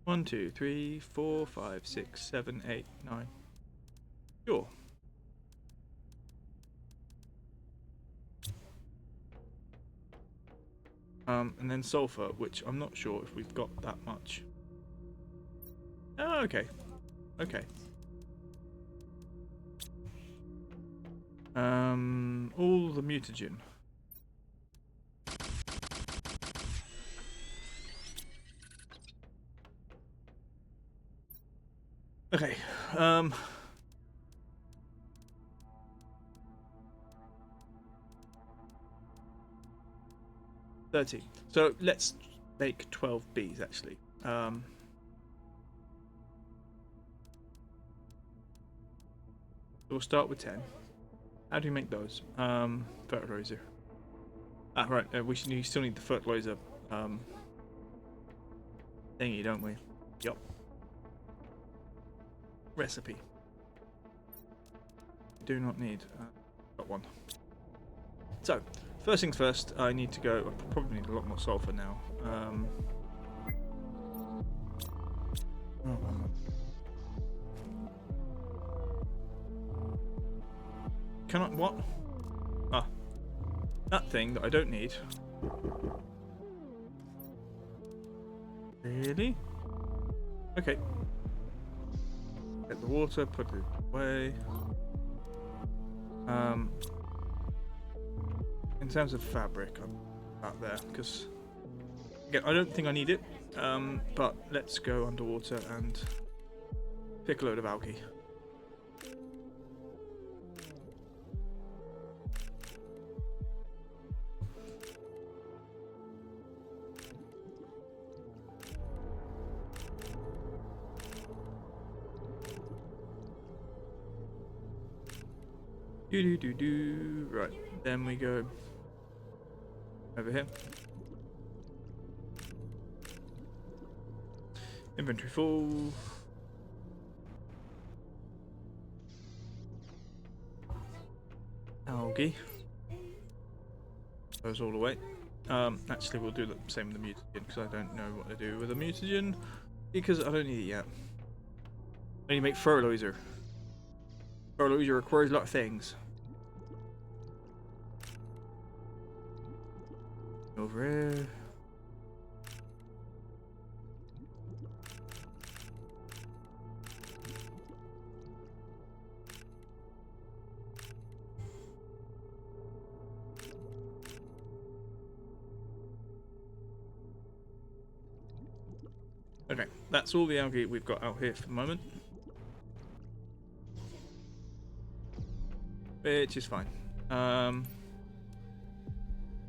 1, 2, 3, 4, 5, 6, 7, 8, 9. Sure. And then sulfur, which I'm not sure if we've got that much. Oh, okay. Okay. All the mutagen. Okay. 30. So let's make 12 bees actually. We'll start with 10. How do you make those? Fertilizer. Ah, right. We still need the fertilizer thingy, don't we? Yup. Recipe. Do not need. Got one. So, first things first. I need to go. I probably need a lot more sulfur now. Can I? What? Ah, that thing that I don't need. Really? Okay. Get the water, put it away. In terms of fabric, I'm out there because again, I don't think I need it. But let's go underwater and pick a load of algae. Right, then we go over here. Inventory full. Algae. Goes all the way. Actually, we'll do the same with the mutagen because I don't know what to do with the mutagen because I don't need it yet. I need to make fertilizer. Fertilizer requires a lot of things. Over here. Okay, that's all the algae we've got out here for the moment. Which is fine.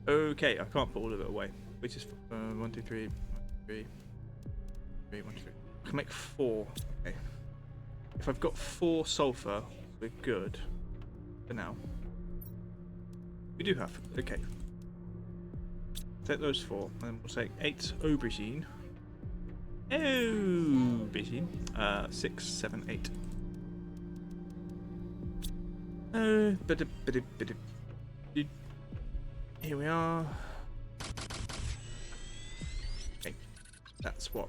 Okay, I can't put all of it away. Which is 1, 2, 3, 1, 2, 3, 1, 2, 3. I can make 4. Okay. If I've got 4 sulfur, we're good for now. We do have. Okay. Take those 4, and we'll take 8 aubergine. Aubergine. 6, 7, 8. Here we are. Okay, that's what.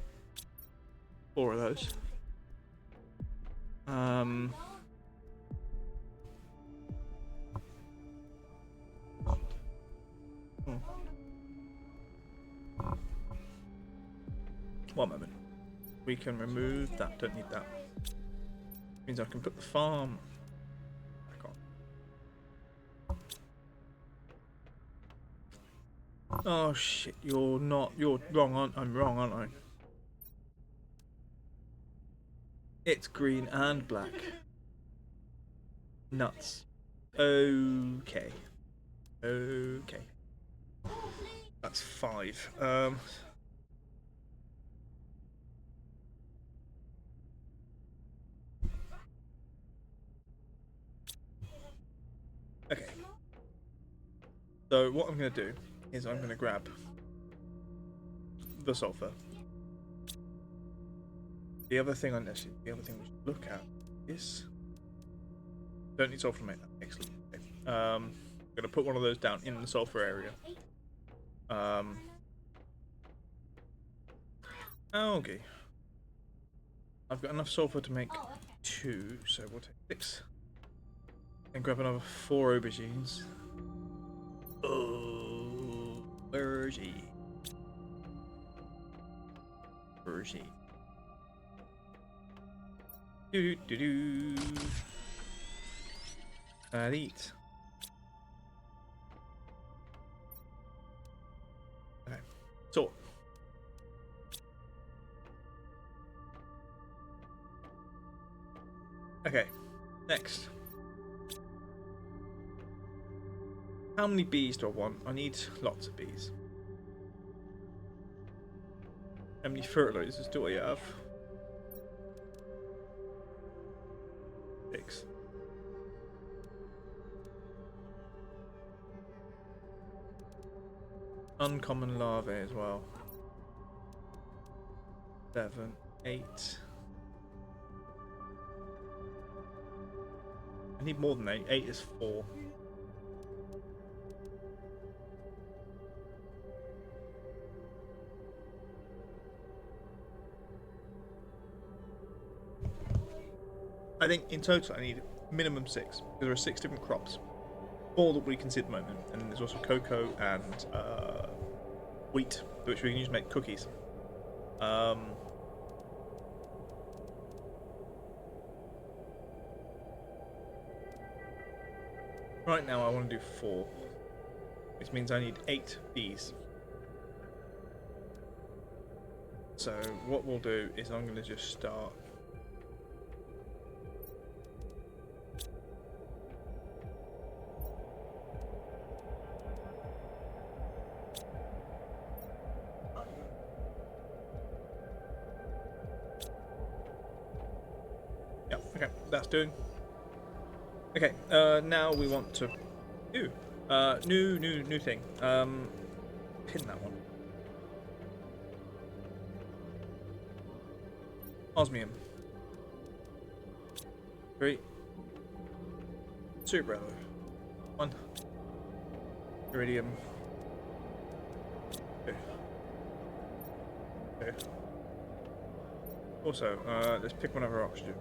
4 of those. Hmm. One moment. We can remove that. Don't need that. Means I can put the farm back on. Oh shit! You're not. You're wrong. I'm wrong, aren't I? It's green and black. Nuts. Okay. Okay. That's 5. Okay. So what I'm going to do is I'm going to grab the sulfur. The other thing on this, the other thing we should look at is don't need sulfur to make that. Excellent. Okay. I'm going to put one of those down in the sulfur area. Okay. I've got enough sulfur to make 2, so we'll take 6. And grab another 4 aubergines. Aubergine. Aubergine. Do do do. I'll eat. Okay. So. Okay. Next. How many bees do I want? I need lots of bees. How many fertilizers do I have? 6. Uncommon larvae as well. 7, 8. I need more than 8. 8 is 4. I think in total I need minimum 6, because there are 6 different crops. 4 that we can see at the moment, and there's also cocoa and wheat, which we can use to make cookies. Right now I want to do 4, which means I need 8 bees. So what we'll do is I'm going to just start. Yeah, okay, that's doing. Okay, now we want to do new thing. Pin that one. Osmium. 3. Super alloy. 1. Iridium. 2. 2. Also, let's pick one of our oxygen.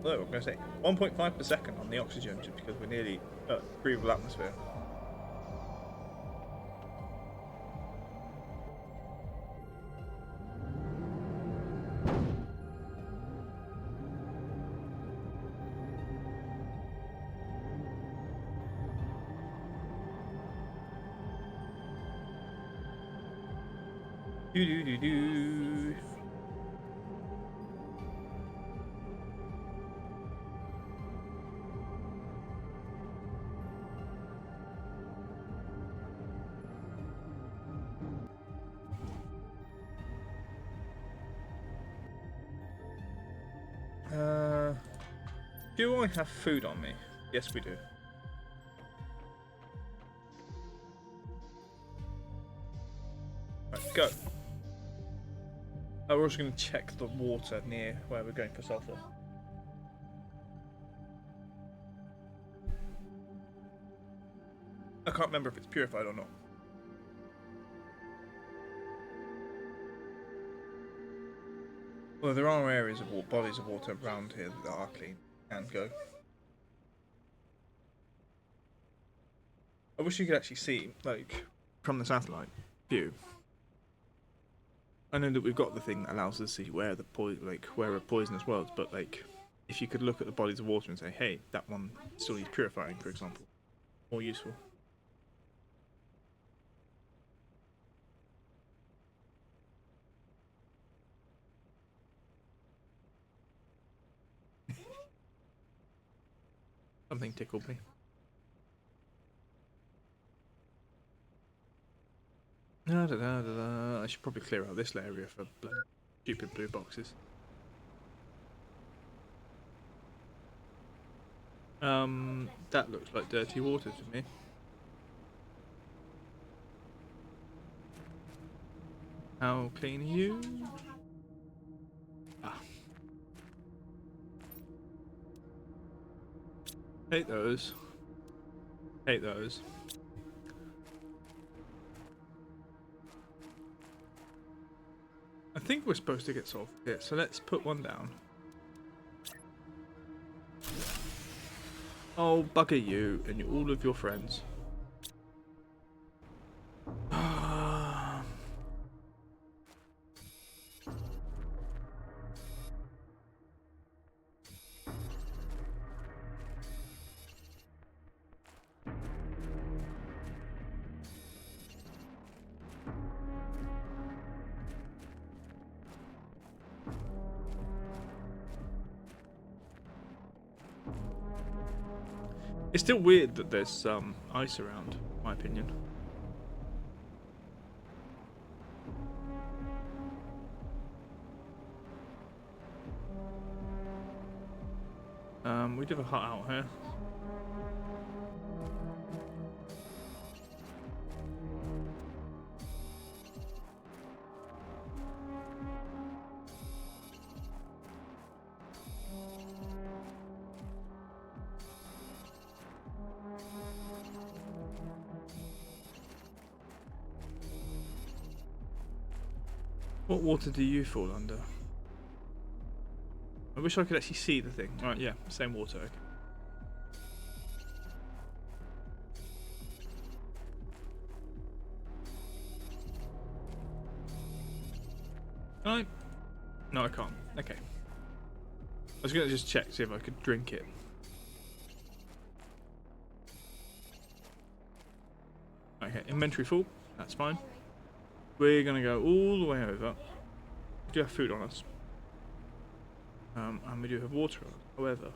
Although, I'm going to say 1.5 per second on the oxygen, just because we're nearly breathable atmosphere. Do do do do. Do I have food on me? Yes, we do. Right, go. Oh, we're also going to check the water near where we're going for sulfur. I can't remember if it's purified or not. Well, there are areas of water, bodies of water around here that are clean and go. I wish you could actually see, like, from the satellite view. I know that we've got the thing that allows us to see where the where are poisonous worlds, but like, if you could look at the bodies of water and say, hey, that one still needs purifying, for example, more useful. Something tickled me. I should probably clear out this area for stupid blue boxes. That looks like dirty water to me. How clean are you? Ah. Hate those. Hate those. I think we're supposed to get sulfur here, so let's put one down. Oh, bugger you and all of your friends. It's still weird that there's ice around, in my opinion. We do have a hut out here. What water do you fall under? I wish I could actually see the thing. Alright, yeah, same water. Okay. Can I? No, I can't. Okay. I was going to just check, see if I could drink it. Okay, inventory full. That's fine. We're going to go all the way over. We do have food on us. And we do have water on us. However,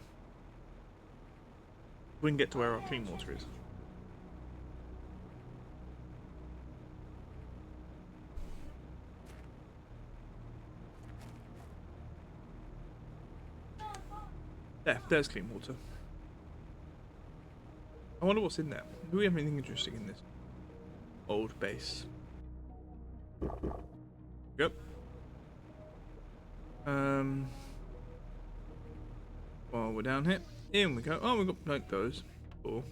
we can get to where our clean water is. There's clean water. I wonder what's in there. Do we have anything interesting in this old base? Yep. While we're down here, in we go. Oh, we've got like those. Cool. And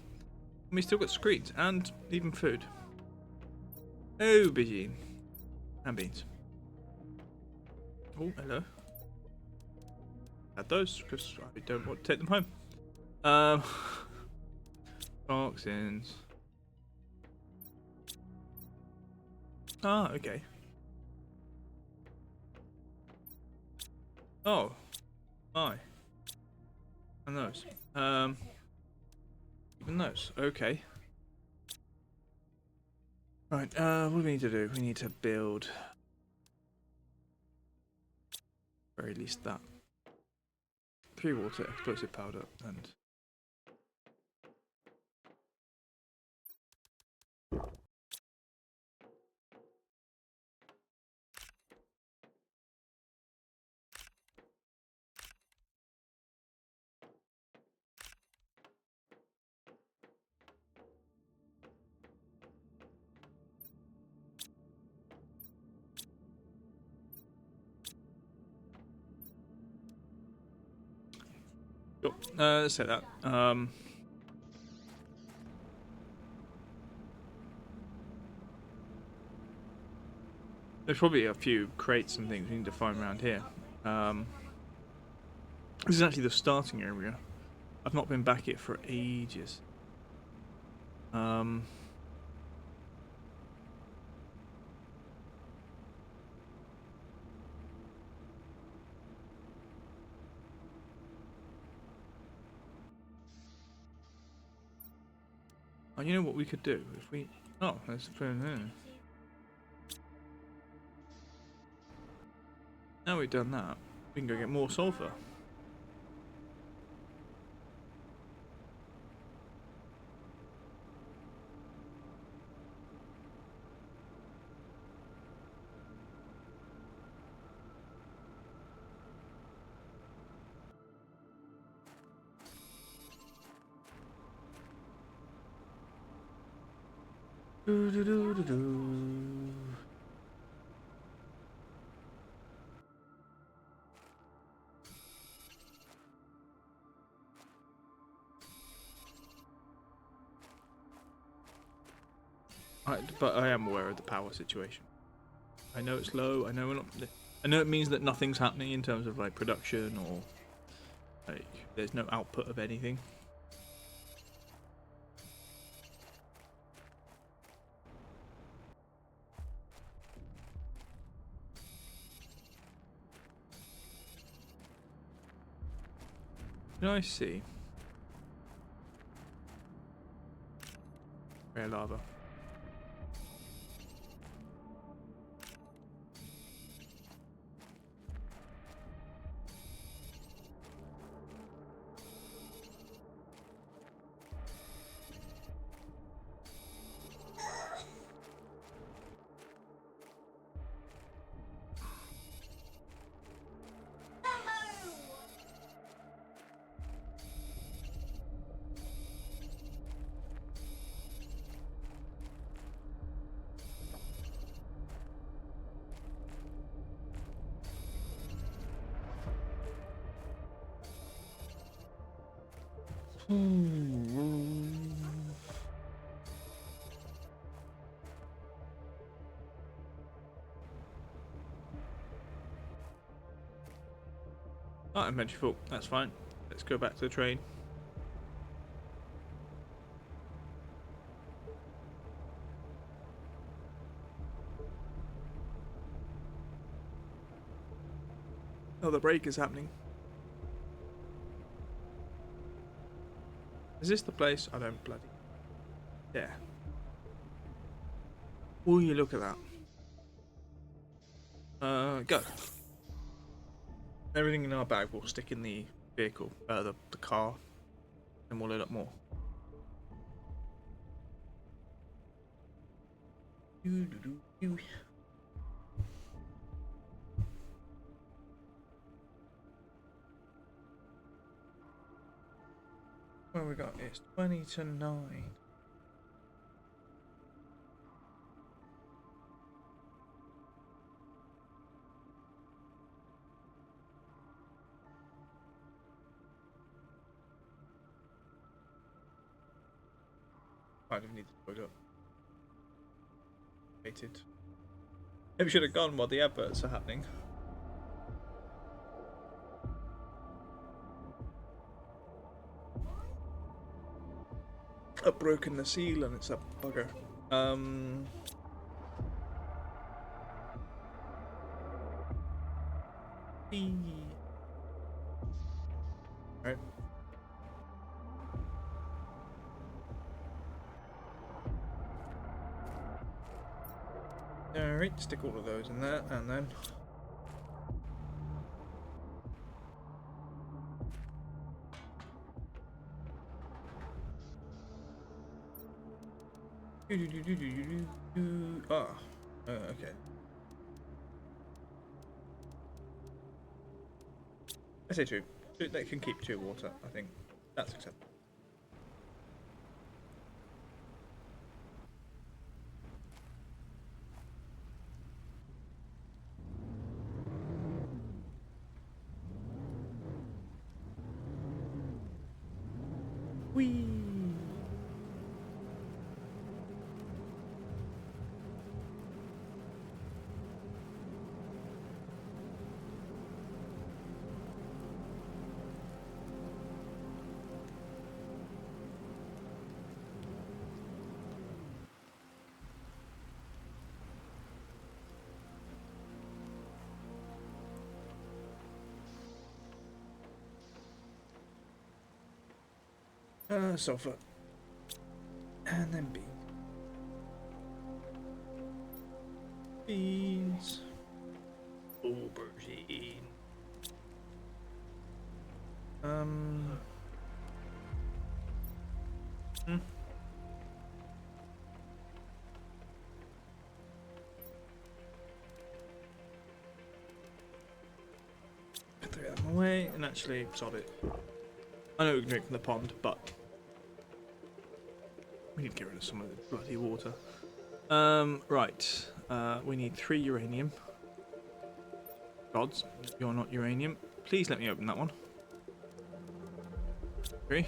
we still got screens and even food. Aubergine and beans. Oh, hello. Add those because I don't want to take them home. Toxins. Ah, okay. Oh, my. And those. Even those. Okay. Right. What do we need to do? We need to build. Or at least that. 3 water, explosive powder, and. Sure. Let's say that. There's probably a few crates and things we need to find around here. This is actually the starting area. I've not been back here for ages. Oh, you know what we could do if we... Oh, there's the phone there. Now we've done that, we can go get more sulfur. Do, do, do, do, do. But I am aware of the power situation. I know it's low. I know we're not. I know it means that nothing's happening in terms of like production or like there's no output of anything. I see. Rare lava. Oh, inventory full. That's fine. Let's go back to the train. Oh, the break is happening. Is this the place? I don't bloody... Yeah. Will you look at that? Go. Everything in our bag will stick in the vehicle, the car, and we'll load up more. What we got? It's 20 to 9. I don't need to load up. Waited. Maybe should have gone while the adverts are happening. I've broken the seal and it's a bugger. Right. Alright, stick all of those in there and then okay. I say two. They can keep 2 water, I think. That's acceptable. Whee! Sulfur. And then beans. Beans. Aubergine. Hmm. Throw that away and actually sod it. I know we can drink from the pond, but we need to get rid of some of the bloody water. Right. We need 3 uranium. Gods, you're not uranium. Please let me open that one. 3.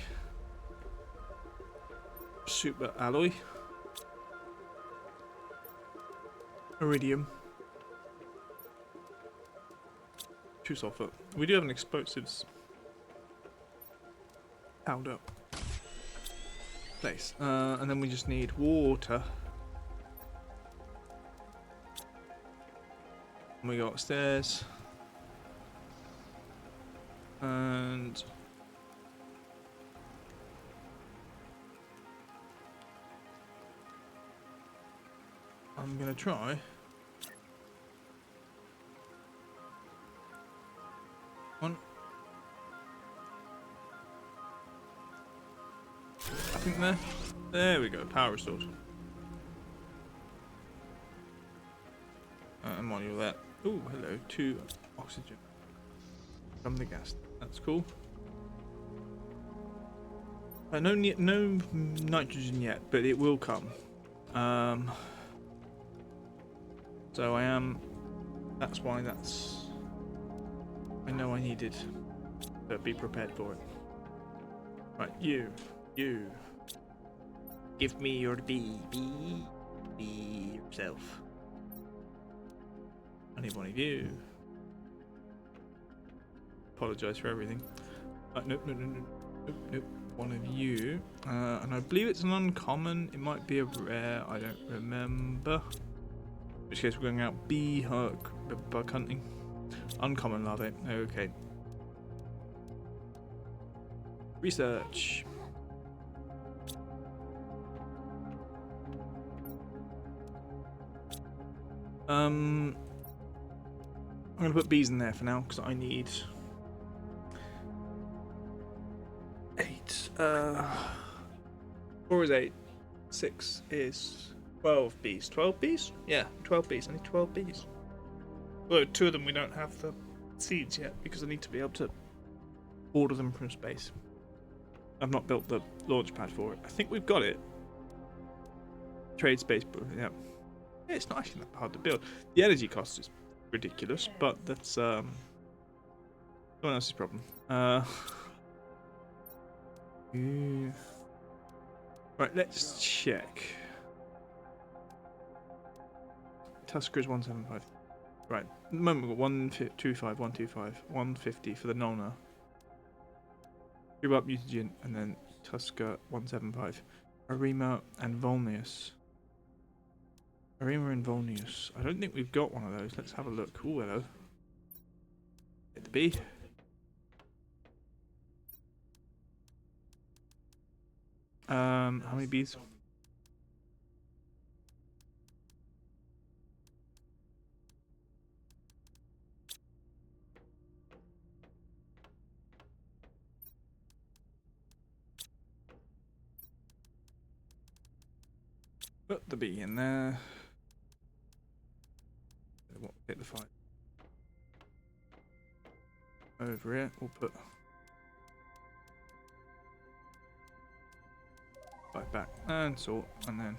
Super alloy. Iridium. 2 sulfur. We do have an explosives powder place. And then we just need water. And we go upstairs. And I'm gonna try. One. I think there. There we go. Power restored. And while you're there. Oh, hello. 2 oxygen from the gas. That's cool. No nitrogen yet, but it will come. So I am. That's why that's. I know I needed to be prepared for it. Right, you. Give me your bee. Be yourself. I need one of you. Apologise for everything. Nope. One of you. And I believe it's an uncommon. It might be a rare. I don't remember. In which case we're going out bug hunting. Uncommon larvae. Okay. Research. I'm gonna put bees in there for now because I need 8. 4 is 8. 6 is 12 bees. 12 bees? Yeah, 12 bees. I need 12 bees. Well, 2 of them we don't have the seeds yet because I need to be able to order them from space. I've not built the launch pad for it. I think we've got it. Trade space, yeah. It's not actually that hard to build. The energy cost is ridiculous, but that's someone else's problem. Right, let's check. Tusker is 175. Right, at the moment we've got 125, 125, 150 for the Nona. Up Mutagen, and then Tusker 175. Arima and Volnius. Arima and Volnius. I don't think we've got one of those. Let's have a look. Oh, hello. Hit the bee. How many bees? Put the bee in there. Hit the fight. Over here, we'll put fight back and sort, and then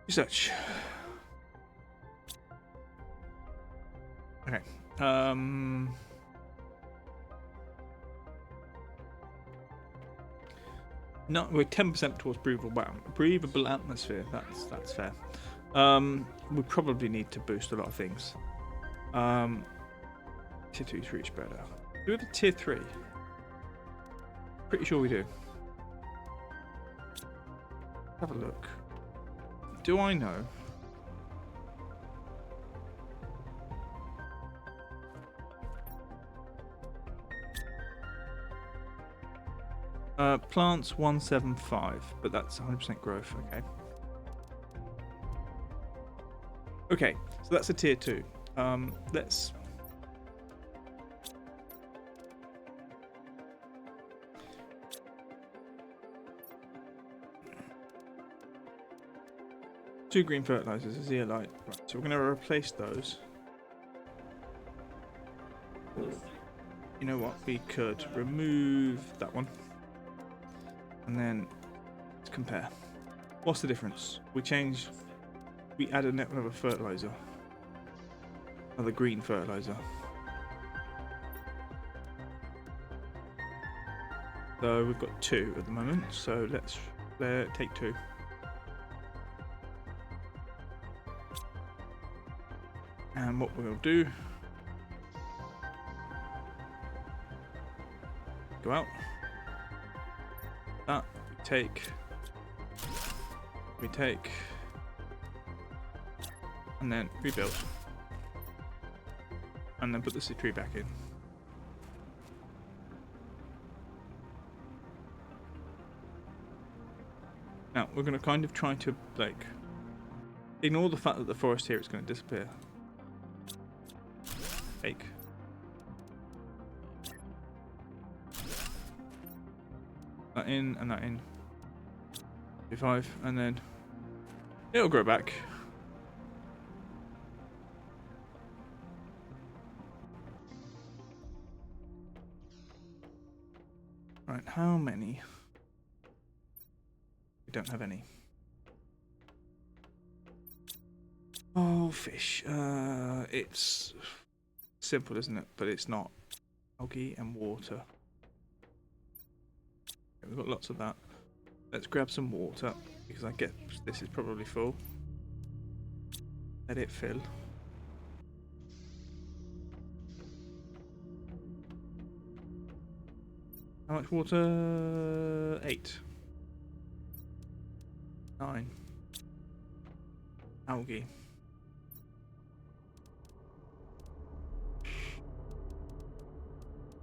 research. Okay. No, we're 10% towards breathable atmosphere. That's fair. We probably need to boost a lot of things. Tier 2 is reach spreader. Do we have a tier 3? Pretty sure we do. Have a look. Do I know? Plants 175, but that's 100% growth. Okay. Okay, so that's a tier 2. Let's. Two green fertilizers, a zeolite. Right, so we're going to replace those. You know what? We could remove that one. And then let's compare. What's the difference? We add another fertilizer. Another green fertilizer. So we've got 2 at the moment. So let's take 2. And what we'll do, go out. That we take, and then rebuild, and then put the tree back in. Now we're going to kind of try to like ignore the fact that the forest here is going to disappear. Take. That in and that in. 5, and then it'll grow back. Right, how many? We don't have any. Oh, fish. It's simple, isn't it? But it's not. Algae and water. Okay, we've got lots of that. Let's grab some water, because I get this is probably full. Let it fill. How much water? 8. 9. Algae.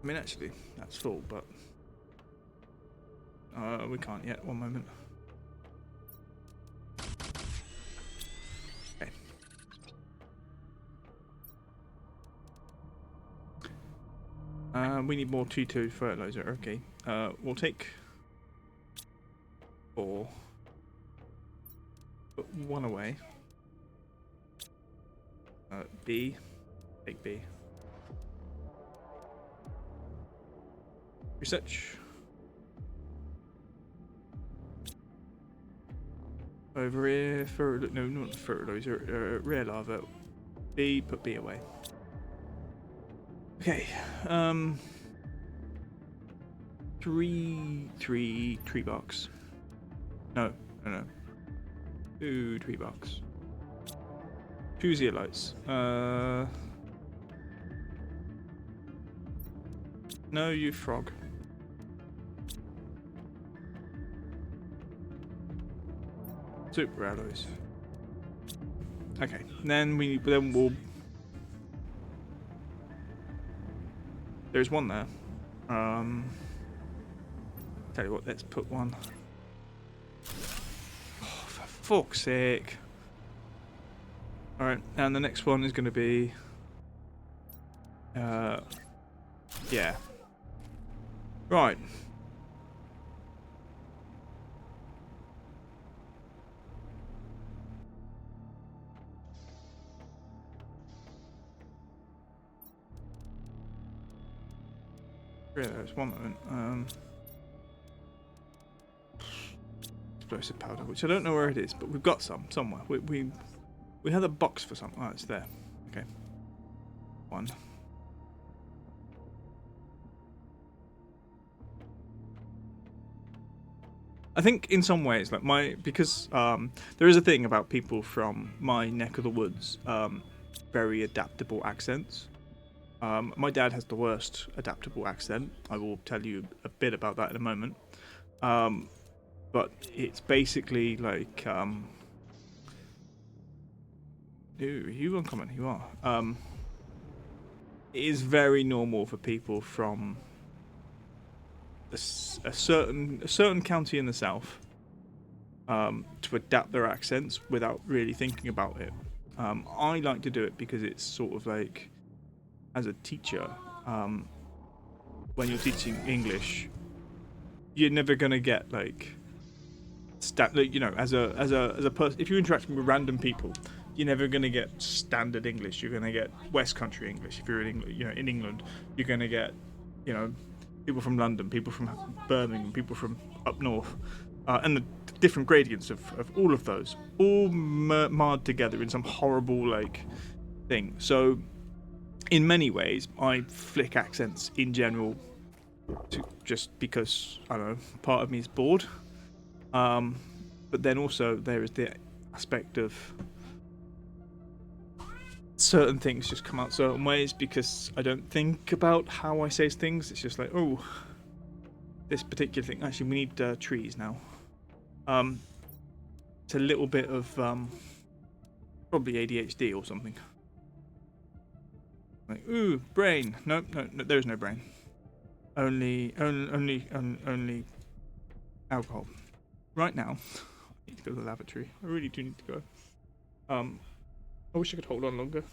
I mean, actually, that's full, but we can't yet. One moment. Okay. We need more T2 fertilizer. Okay. We'll take 4. Put 1 away. B. Take B. Research. Over here, no, not fertilizer, rare lava. B, put B away. Okay, 3 tree barks. No. 2 tree barks. 2 zeolites. No, you frog. Super alloys. Okay, then we'll. There's one there. Tell you what, let's put one. Oh, for fuck's sake! All right, and the next one is going to be. Yeah. Right. Yeah, there's one moment. Explosive powder, which I don't know where it is, but we've got some somewhere. We had a box for something. Oh, it's there. Okay. one. I think in some ways, like because there is a thing about people from my neck of the woods, very adaptable accents. My dad has the worst adaptable accent. I will tell you a bit about that in a moment. But it's basically like, you uncommon, you are. It is very normal for people from a certain county in the south to adapt their accents without really thinking about it. I like to do it because it's sort of like, as a teacher, when you're teaching English, you're never gonna get like, you know, as a person, if you're interacting with random people, you're never gonna get standard English. You're gonna get West Country English. If you're in England, you know, in England, you're gonna get, you know, people from London, people from Birmingham, people from up north, and the different gradients of all of those, all marred together in some horrible like thing. So, in many ways, I flick accents in general, just because I don't know, part of me is bored. But then also there is the aspect of certain things just come out certain ways because I don't think about how I say things. It's just like, oh, this particular thing. Actually, we need trees now. It's a little bit of probably ADHD or something. Like, ooh, brain. No, there is no brain. Only alcohol. Right now, I need to go to the lavatory. I really do need to go. I wish I could hold on longer.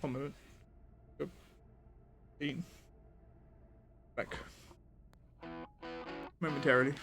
1 minute. Go. Back. Momentarily.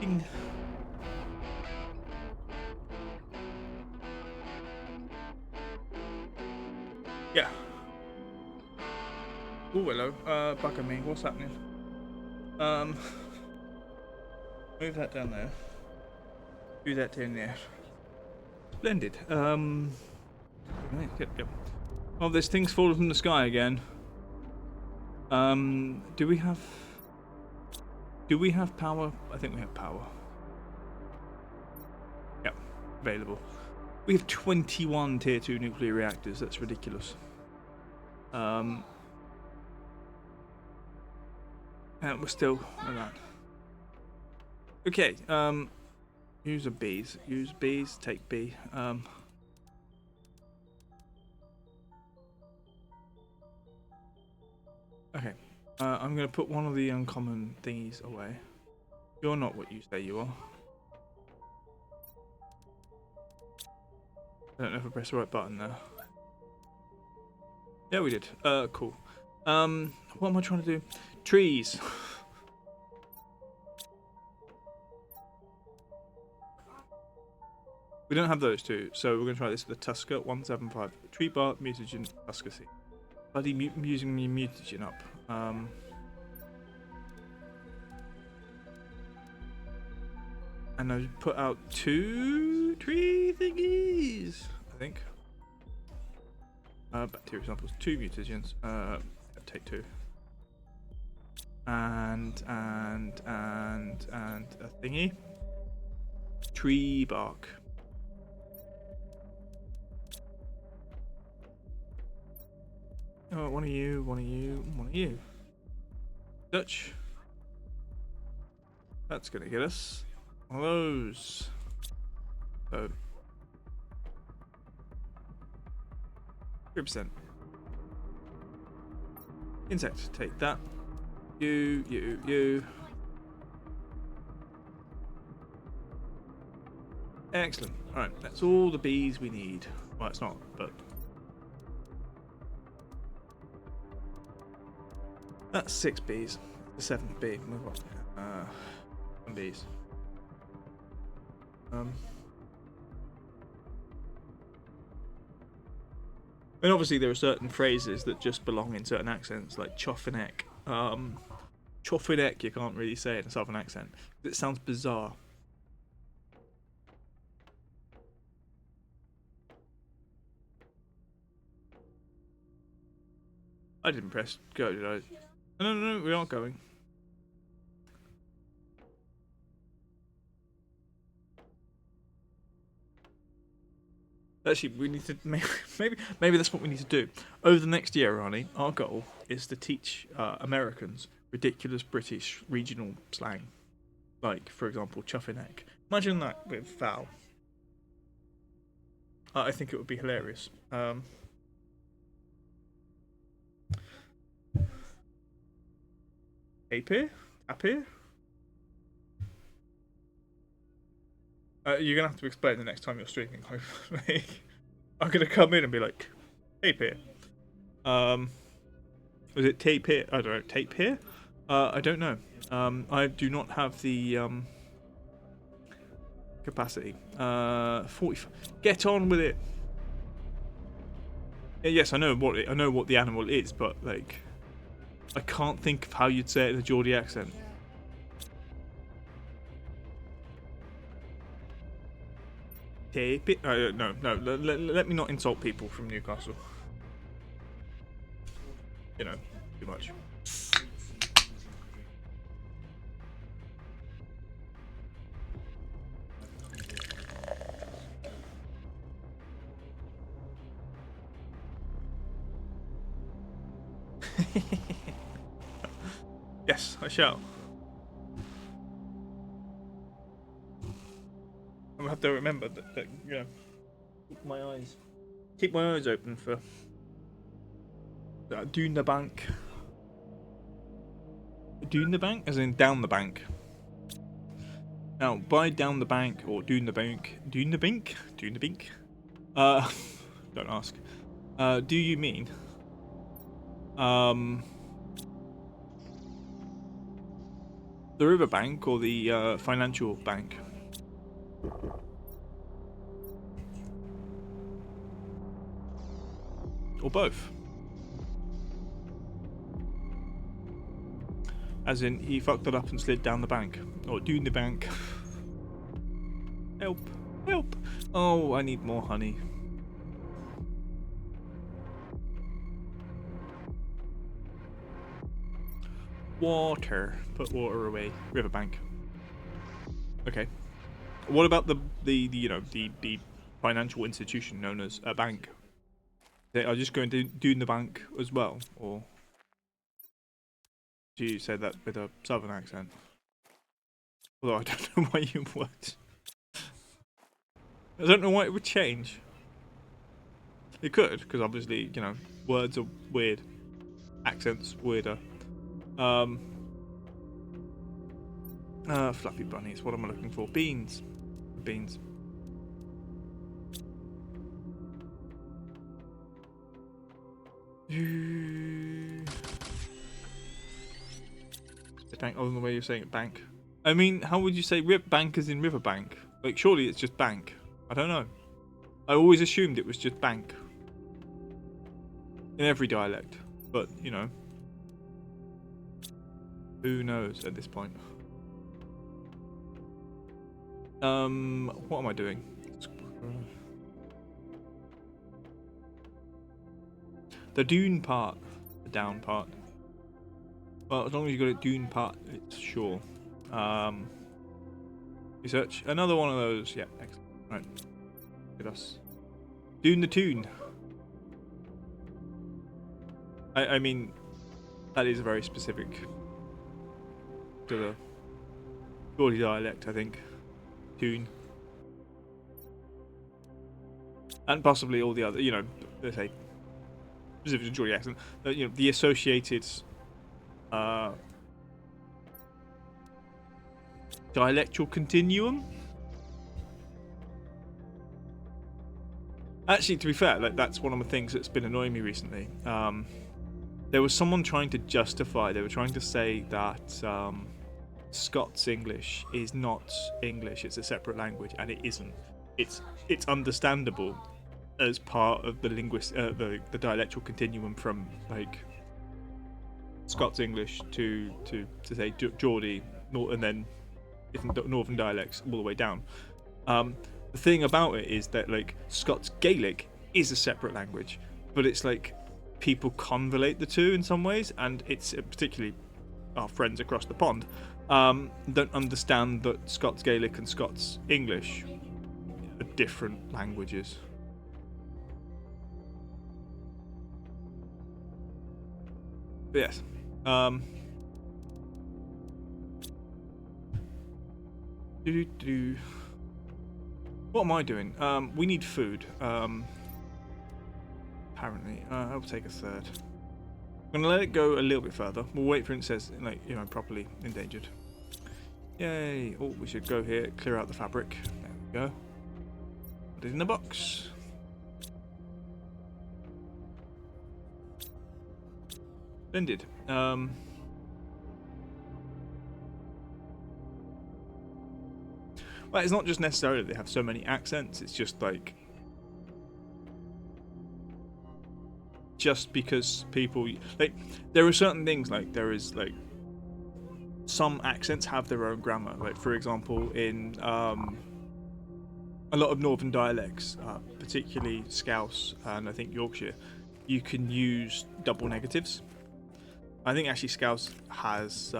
Ding. Yeah. Oh, hello. Back at me. What's happening? Move that down there. Do that down there. Splendid. Yep. Oh, there's things falling from the sky again. Do we have power? I think we have power. Yep, available. We have 21 tier 2 nuclear reactors. That's ridiculous. And we're still like that. Okay, use a bees. Use bees, take B. Okay, I'm gonna put one of the uncommon thingies away. You're not what you say you are. I don't know if I pressed the right button there. Yeah, we did. Cool. What am I trying to do? Trees. We don't have those two, so we're going to try this with the Tusker 175. Tree bark, mutagen, Tusker seed. Bloody using the mutagen up. And I put out 2 tree thingies, I think. Bacteria samples, 2 mutagens. Take 2. And a thingy. Tree bark. Oh, one of you, one of you, one of you. Dutch. That's gonna get us one of those. So 3%. Insect, take that. You. Excellent. Alright, that's all the bees we need. Well, it's not, but that's 6 bees. The 7th bee. We've got 7 bees. And obviously there are certain phrases that just belong in certain accents, like choffineck. Choffineck you can't really say in a southern accent. It sounds bizarre. I didn't press go, did I? No, we aren't going. Actually, we need to maybe that's what we need to do over the next year, Rani. Our goal is to teach Americans ridiculous British regional slang, like for example, chuffineck. Imagine that with Val. I think it would be hilarious. Apir? Apir? You're gonna have to explain the next time you're streaming, hopefully. I'm gonna come in and be like, tape here. Was it tape here? I don't know, tape here? I don't know. I do not have the capacity. 45. Get on with it. Yes, I know what the animal is, but like, I can't think of how you'd say it in a Geordie accent. Tape it. No. Let me not insult people from Newcastle. You know, too much. Yes, I shall. I have to remember that you know, keep my eyes open for down the bank. Down the bank, as in down the bank. Now, by down the bank or down the bank, don't ask. Do you mean the river bank or the financial bank? Or both? As in, he fucked it up and slid down the bank. Or down the bank. Help. Help. Oh, I need more honey. Water. Put water away. Riverbank. Okay. What about the financial institution known as a bank? Are you just going to do the bank as well, or do you say that with a southern accent? Although I don't know why you would. I don't know why it would change. It could, because obviously, you know, words are weird, accents weirder. Fluffy bunnies. What am I looking for? Beans. Beans. bank other than the way you're saying it, bank? I mean, how would you say bank as in riverbank? Like, surely it's just bank. I don't know. I always assumed it was just bank. In every dialect. But, you know. Who knows at this point? What am I doing? The dune part. The down part. Well, as long as you got a dune part, it's sure. Research. Another one of those. Yeah, excellent. Right. Look at us. Dune the tune. I mean, that is very specific to the Geordie dialect, I think. Tune. And possibly all the other, you know, let's say, specific to Geordie accent, you know, the associated dialectal continuum. Actually, to be fair, like that's one of the things that's been annoying me recently. There was someone trying to justify. They were trying to say that Scots English is not English; it's a separate language, and it isn't. It's understandable as part of the the dialectal continuum from like Scots English to say Geordie, and then different northern dialects all the way down. The thing about it is that like Scots Gaelic is a separate language, but it's like people convolate the two in some ways, and it's particularly our friends across the pond don't understand that Scots Gaelic and Scots English are different languages. But yes. What am I doing? We need food. Apparently, I'll take a third. I'm gonna let it go a little bit further. We'll wait for it says, like, you know, properly endangered. Yay! Oh, we should go here, clear out the fabric. There we go. Put it in the box. Splendid. Well, it's not just necessarily they have so many accents, it's just like just because people like there are certain things like there is like some accents have their own grammar, like for example in a lot of northern dialects, particularly Scouse and I think Yorkshire, you can use double negatives. I think actually Scouse has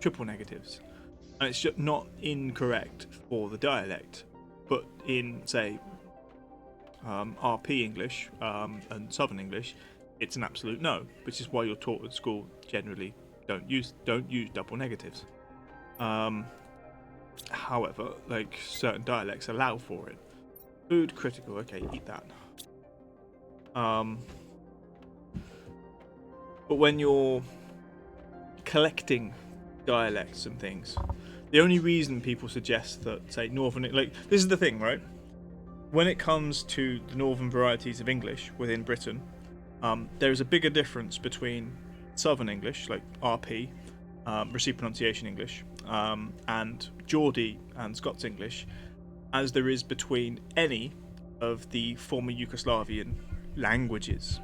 triple negatives. And it's just not incorrect for the dialect, but in, say, RP English and Southern English, it's an absolute no, which is why you're taught at school generally don't use double negatives. However, like certain dialects allow for it. Food critical, okay, eat that. But when you're collecting dialects and things, the only reason people suggest that, say, northern, like this is the thing, right? When it comes to the northern varieties of English within Britain, there is a bigger difference between Southern English, like RP, received pronunciation English, and Geordie and Scots English, as there is between any of the former Yugoslavian languages.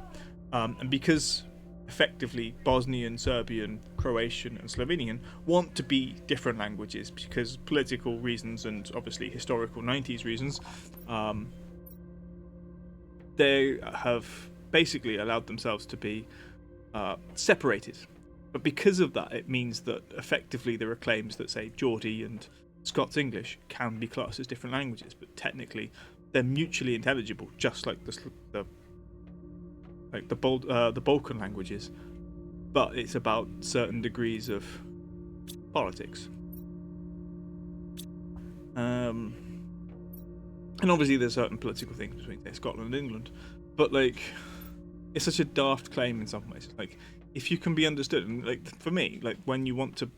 And because effectively Bosnian, Serbian, Croatian and Slovenian want to be different languages because political reasons and obviously historical 90s reasons, they have basically allowed themselves to be separated. But because of that, it means that effectively there are claims that, say, Geordie and Scots English can be classed as different languages, but technically they're mutually intelligible, just like the Balkan languages, but it's about certain degrees of politics. And obviously there's certain political things between, say, Scotland and England, but like it's such a daft claim in some ways. Like if you can be understood, and like for me, like when you want to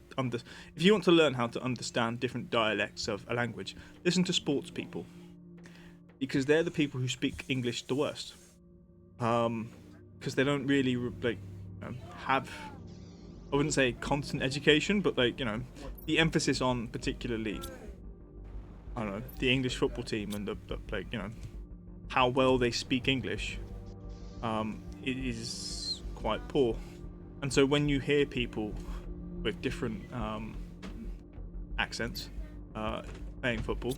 if you want to learn how to understand different dialects of a language, listen to sports people, because they're the people who speak English the worst. Because they don't really like have I wouldn't say constant education, but like, you know, the emphasis on particularly, I don't know, the English football team and the like, you know, how well they speak English, it is quite poor. And so when you hear people with different accents playing football,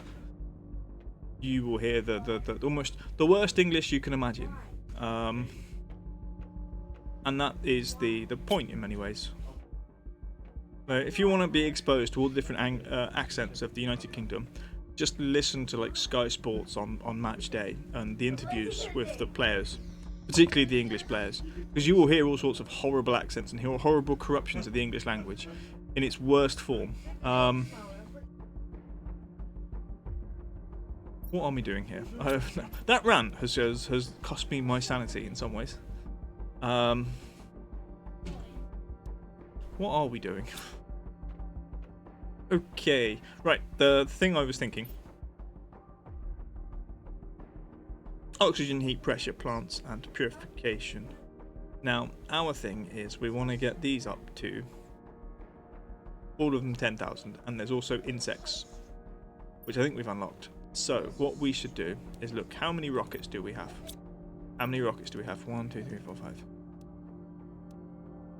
you will hear the almost the worst English you can imagine, and that is the point in many ways. If you want to be exposed to all the different accents of the United Kingdom, just listen to like Sky Sports on match day and the interviews with the players, particularly the English players, because you will hear all sorts of horrible accents and hear horrible corruptions of the English language in its worst form. What are we doing here? That rant has cost me my sanity in some ways. What are we doing? Okay, right, the thing I was thinking. Oxygen, heat, pressure, plants, and purification. Now, our thing is we want to get these up to all of them 10,000, and there's also insects, which I think we've unlocked. So, what we should do is look, how many rockets do we have? How many rockets do we have? 1, 2, 3, 4, 5.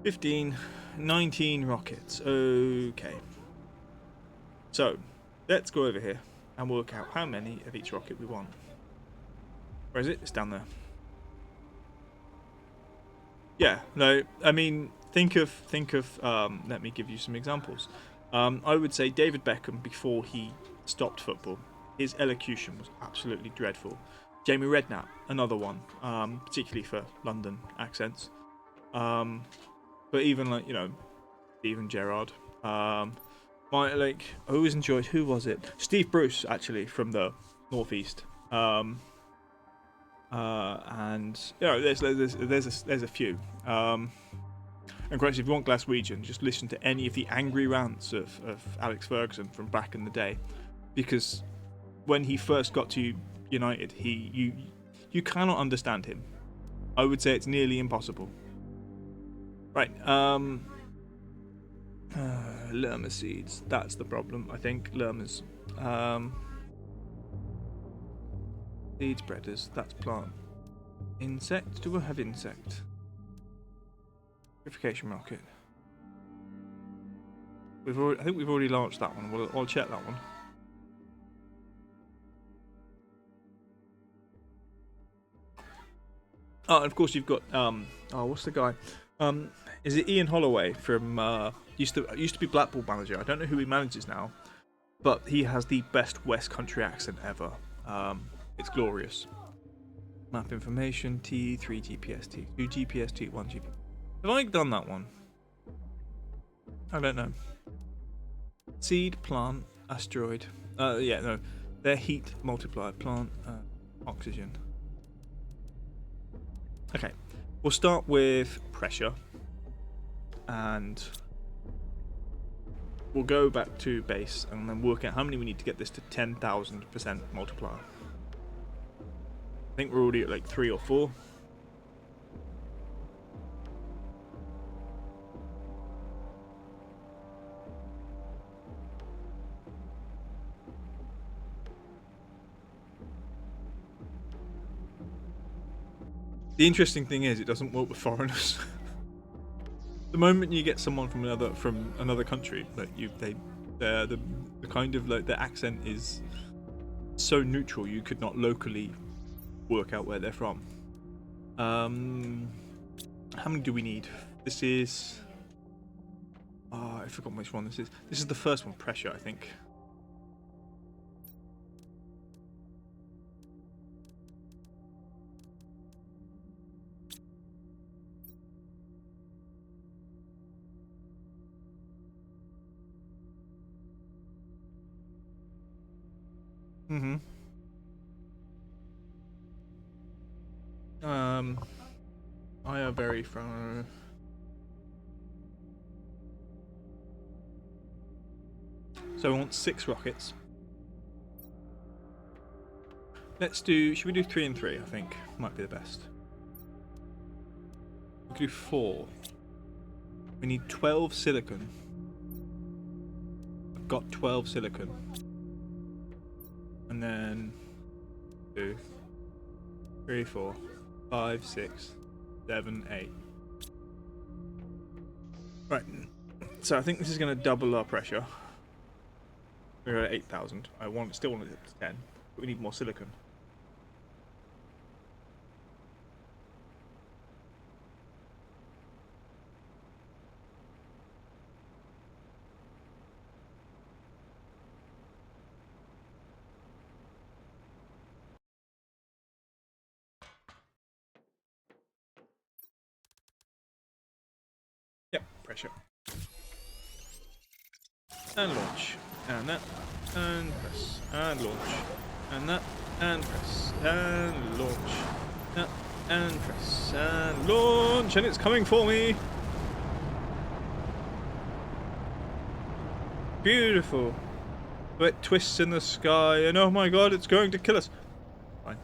15, 19 rockets. Okay. So, let's go over here and work out how many of each rocket we want. Where is it? It's down there. Yeah, no, I mean, think of let me give you some examples. I would say David Beckham, before he stopped football, his elocution was absolutely dreadful. Jamie Redknapp, another one, particularly for London accents. But even like, you know, Steven Gerrard. I always enjoyed, who was it? Steve Bruce, actually, from the Northeast. And you know, there's a few. And of course, if you want Glaswegian, just listen to any of the angry rants of Alex Ferguson from back in the day, because when he first got to United, you cannot understand him. I would say it's nearly impossible. Right, Lerma seeds. That's the problem, I think. Lermas. Seed spreaders. That's plant. Insect. Do I have insect? Purification rocket. I think we've already launched that one. I'll check that one. Oh, and of course you've got what's the guy? Is it Ian Holloway from used to be Blackpool manager? I don't know who he manages now, but he has the best West Country accent ever. It's glorious. Map information, T, 3 GPS, T, 2 GPS, T, 1 GPS. Have I done that one? I don't know. Seed, plant, asteroid. Yeah, no. They're heat multiplier, plant, oxygen. Okay, we'll start with pressure. And we'll go back to base and then work out how many we need to get this to 10,000% multiplier. I think we're already at like 3 or 4. The interesting thing is, it doesn't work with foreigners. The moment you get someone from another country, like the kind of like the accent is so neutral, you could not locally work out where they're from. How many do we need? This is. I forgot which one this is. This is the first one, pressure, I think. I are very from. So I want 6 rockets. Let's do. Should we do 3 and 3? I think might be the best. We could do 4. We need 12 silicon. I've got 12 silicon. And then 2, 3, 4, 5, 6, 7, 8. Right. So I think this is going to double our pressure. We're at 8,000. Still want it to 10, but we need more silicon. Yep, pressure. And launch. And that. And press. And launch. And that. And press. And launch. That. And press. And launch. And it's coming for me. Beautiful. Wet twists in the sky. And oh my god, it's going to kill us. Fine.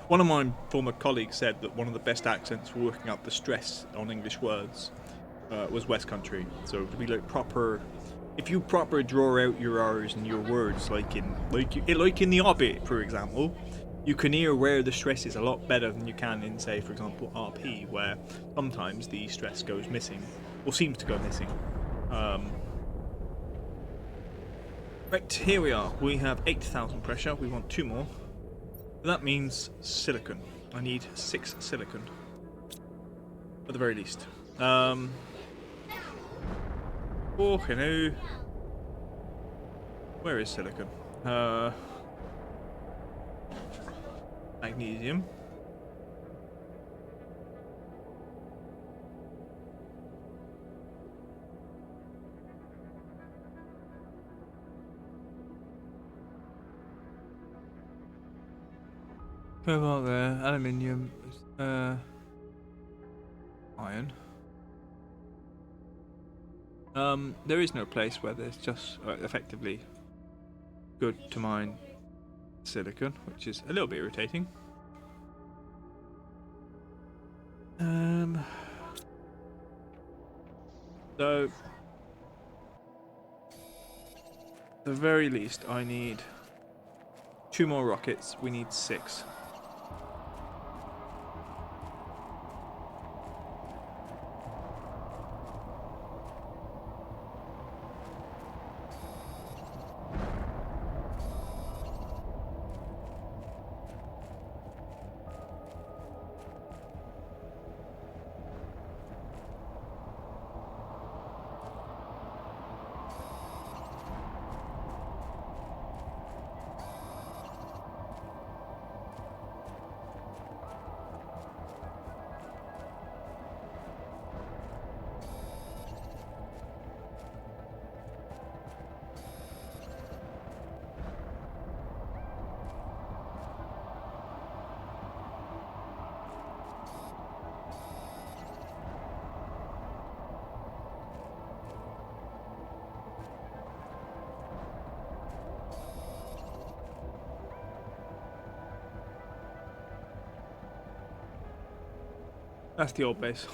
One of my former colleagues said that one of the best accents for working out the stress on English words was West Country. So to be like proper, if you proper draw out your R's and your words, like in the Hobbit, for example, you can hear where the stress is a lot better than you can in, say, for example, RP, where sometimes the stress goes missing or seems to go missing. Right, here we are. We have 8,000 pressure. We want 2 more. That means silicon. I need 6 silicon. At the very least. Oh, hello. Where is silicon? Magnesium. Cobalt there, aluminium, iron. There is no place where there's just effectively good to mine silicon, which is a little bit irritating. So at the very least I need 2 more rockets. We need 6. That's the old base.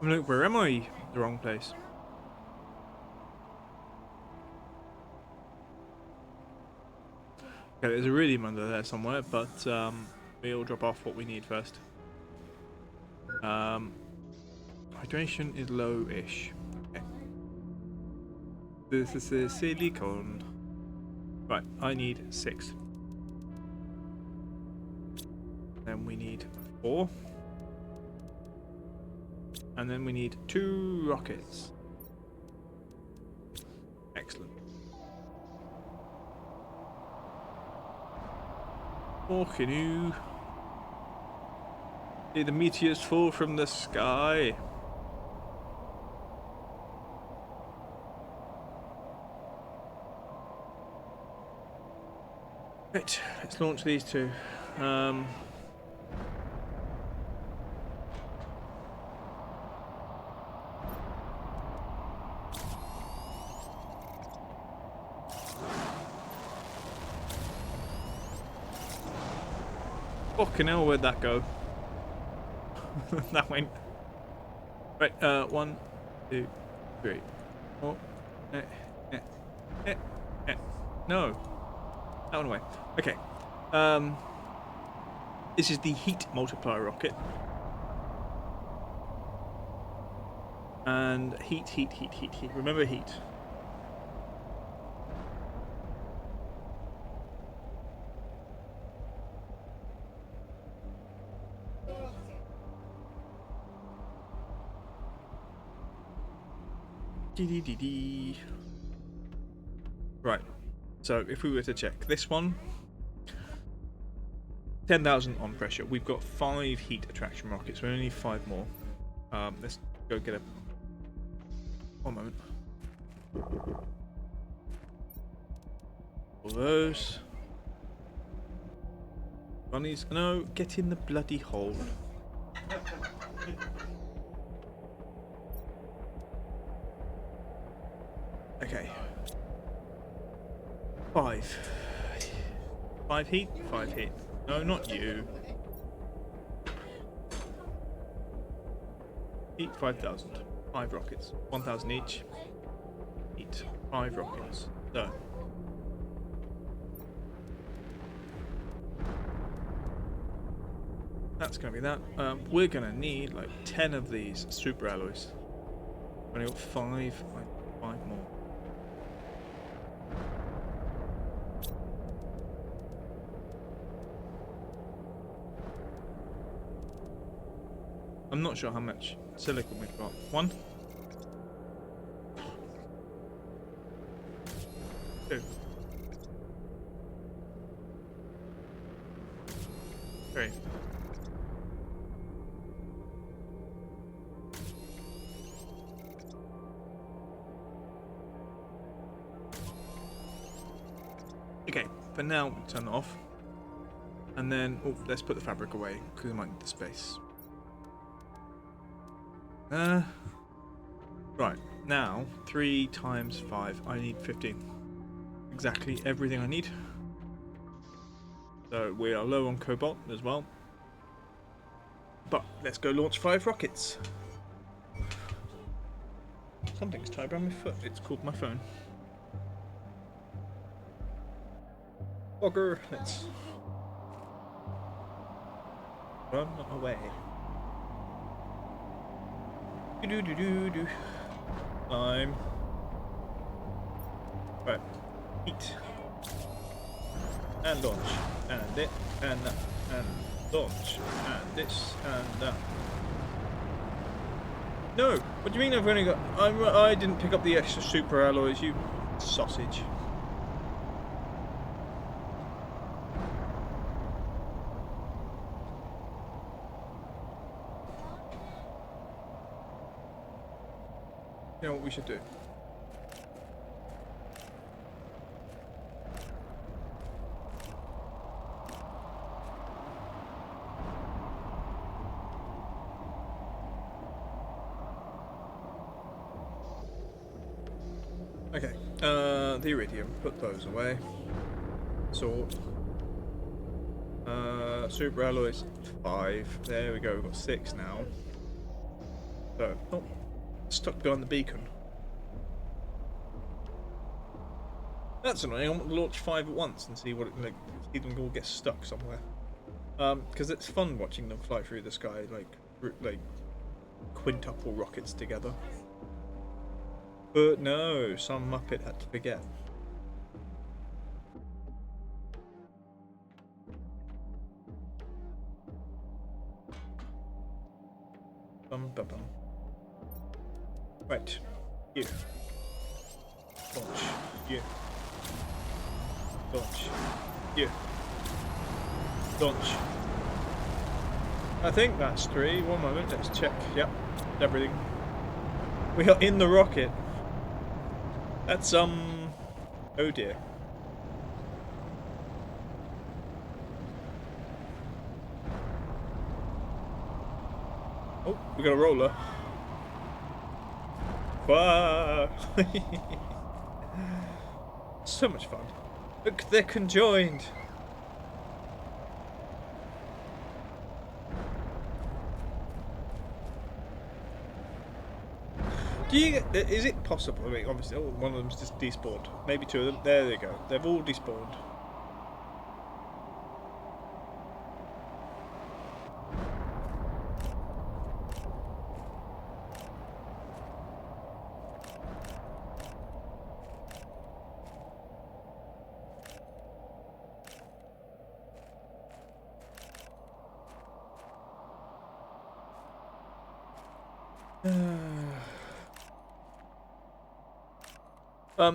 I mean, look, where am I? The wrong place. Okay, there's a radium under there somewhere, but we'll drop off what we need first. Hydration is low-ish. Okay. This is a silicone. Right, I need 6. Then we need 4. And then we need 2 rockets. Excellent. Oh, canoe. See the meteors fall from the sky. Right, let's launch these 2. Fucking hell, where'd that go? That went. Right, 1, 2, 3. Oh, no. That one away. Okay. This is the heat multiplier rocket. And heat. Remember heat. Right. So if we were to check this one, 10,000 on pressure. We've got 5 heat attraction rockets. We only need 5 more. Let's go get a. One moment. All those. Bunnies. No, get in the bloody hole. Okay. 5. 5 heat? 5 heat. No, not you. Heat 5,000. 5 rockets. 1,000 each. Heat 5 rockets. So. That's going to be that. We're going to need like 10 of these super alloys. Only got 5. 5 more. I'm not sure how much silicon we've got. 1, 2, 3. Okay, for now, turn it off. And then, let's put the fabric away, because we might need the space. Right, now, 3 times 5, I need 15. Exactly everything I need. So we are low on cobalt as well. But let's go launch 5 rockets. Something's tied around my foot. It's called my phone. Bugger, let's run away. Do. Time. Right. Heat. And launch. And it. And that. And launch. And this. And that. No! What do you mean I've only got... I didn't pick up the extra super alloys, you sausage. You know what we should do? Okay, the iridium, put those away. Sort. Super alloys, 5. There we go, we've got 6 now. So, oh. Stuck behind the beacon. That's annoying. I want to launch 5 at once and see what it, like, see them all get stuck somewhere. Because it's fun watching them fly through the sky like quintuple rockets together. But no, some muppet had to forget. Bum bum bum. Right, you. Launch, you. Launch, you. Launch. I think that's 3. One moment, let's check. Yep, everything. We are in the rocket. That's, oh dear. Oh, we got a roller. Wow. So much fun. Look, they're conjoined. Do you get, is it possible? I mean, obviously, one of them's just despawned. Maybe two of them. There they go. They've all despawned.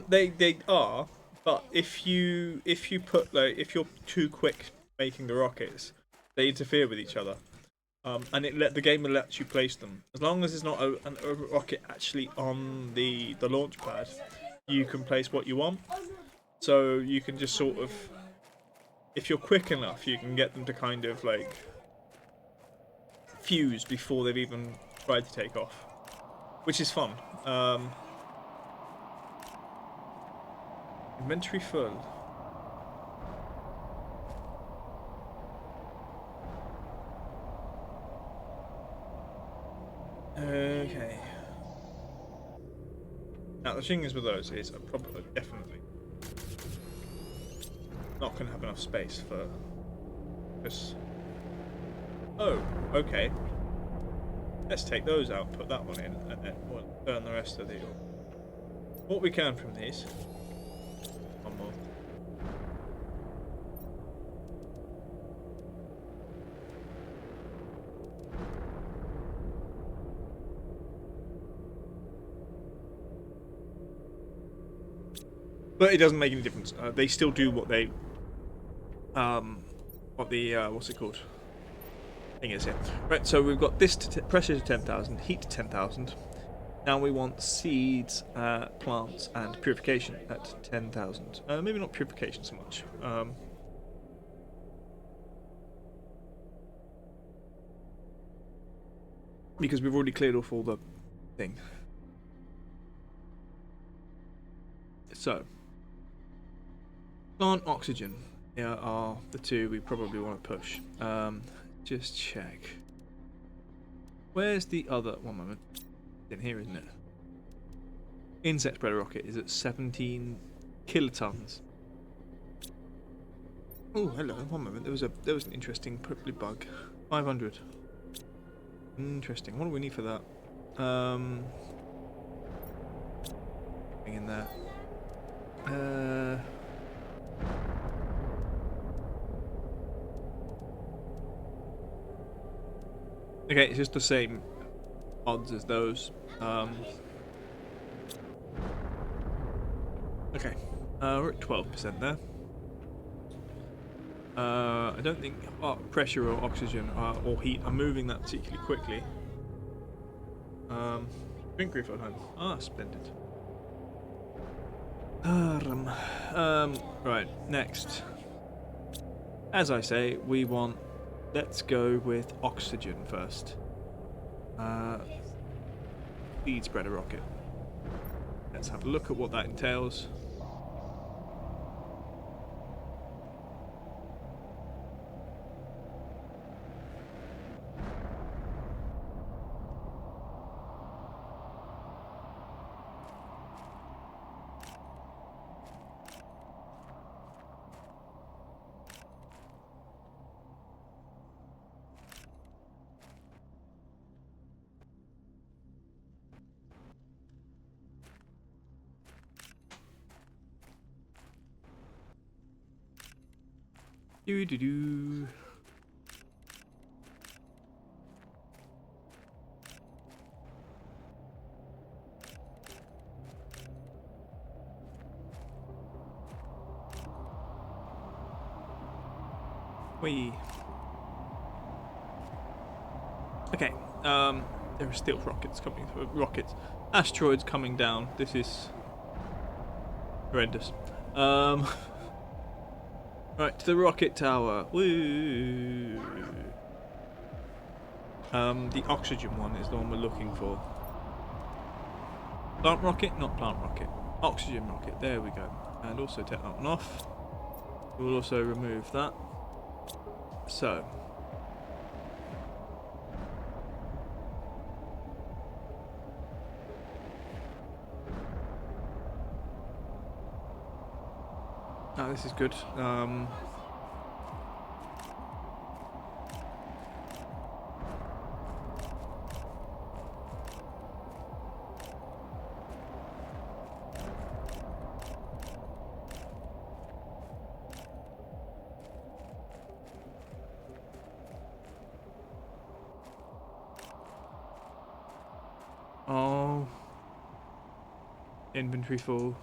They are, but if you put like if you're too quick making the rockets, they interfere with each other. And the game will let you place them as long as there's not a rocket actually on the launch pad. You can place what you want, so you can just sort of, if you're quick enough, you can get them to kind of like fuse before they've even tried to take off, which is fun. Inventory full. Okay. Now the thing is with those is I'm probably definitely not going to have enough space for this. Oh, okay. Let's take those out, put that one in, and then we'll burn the rest of the. What we can from these. One more. But it doesn't make any difference. They still do what they, what's it called? Thing is here. Right. So we've got this pressure to 10,000, heat to 10,000. Now we want seeds, plants, and purification at 10,000. Maybe not purification so much. Because we've already cleared off all the thing. So, plant oxygen are the two we probably want to push. Just check. Where's the other? One moment. In here, isn't it? Insect spreader rocket is at 17 kilotons. Oh, hello. One moment. There was an interesting purpley bug. 500. Interesting. What do we need for that? In there. Okay, it's just the same odds as those. Okay, we're at 12% there. I don't think pressure or oxygen or heat are moving that particularly quickly. Drink refill home. Ah, splendid. Right, next. As I say, we want. Let's go with oxygen first. Seed spreader rocket. Let's have a look at what that entails. Do. Wee. Okay. There are still rockets coming through. Asteroids coming down. This is horrendous. Right, to the rocket tower. Woo! The oxygen one is the one we're looking for. Plant rocket? Not plant rocket. Oxygen rocket. There we go. And also take that one off. We'll also remove that. So. Oh, this is good. Oh, inventory full.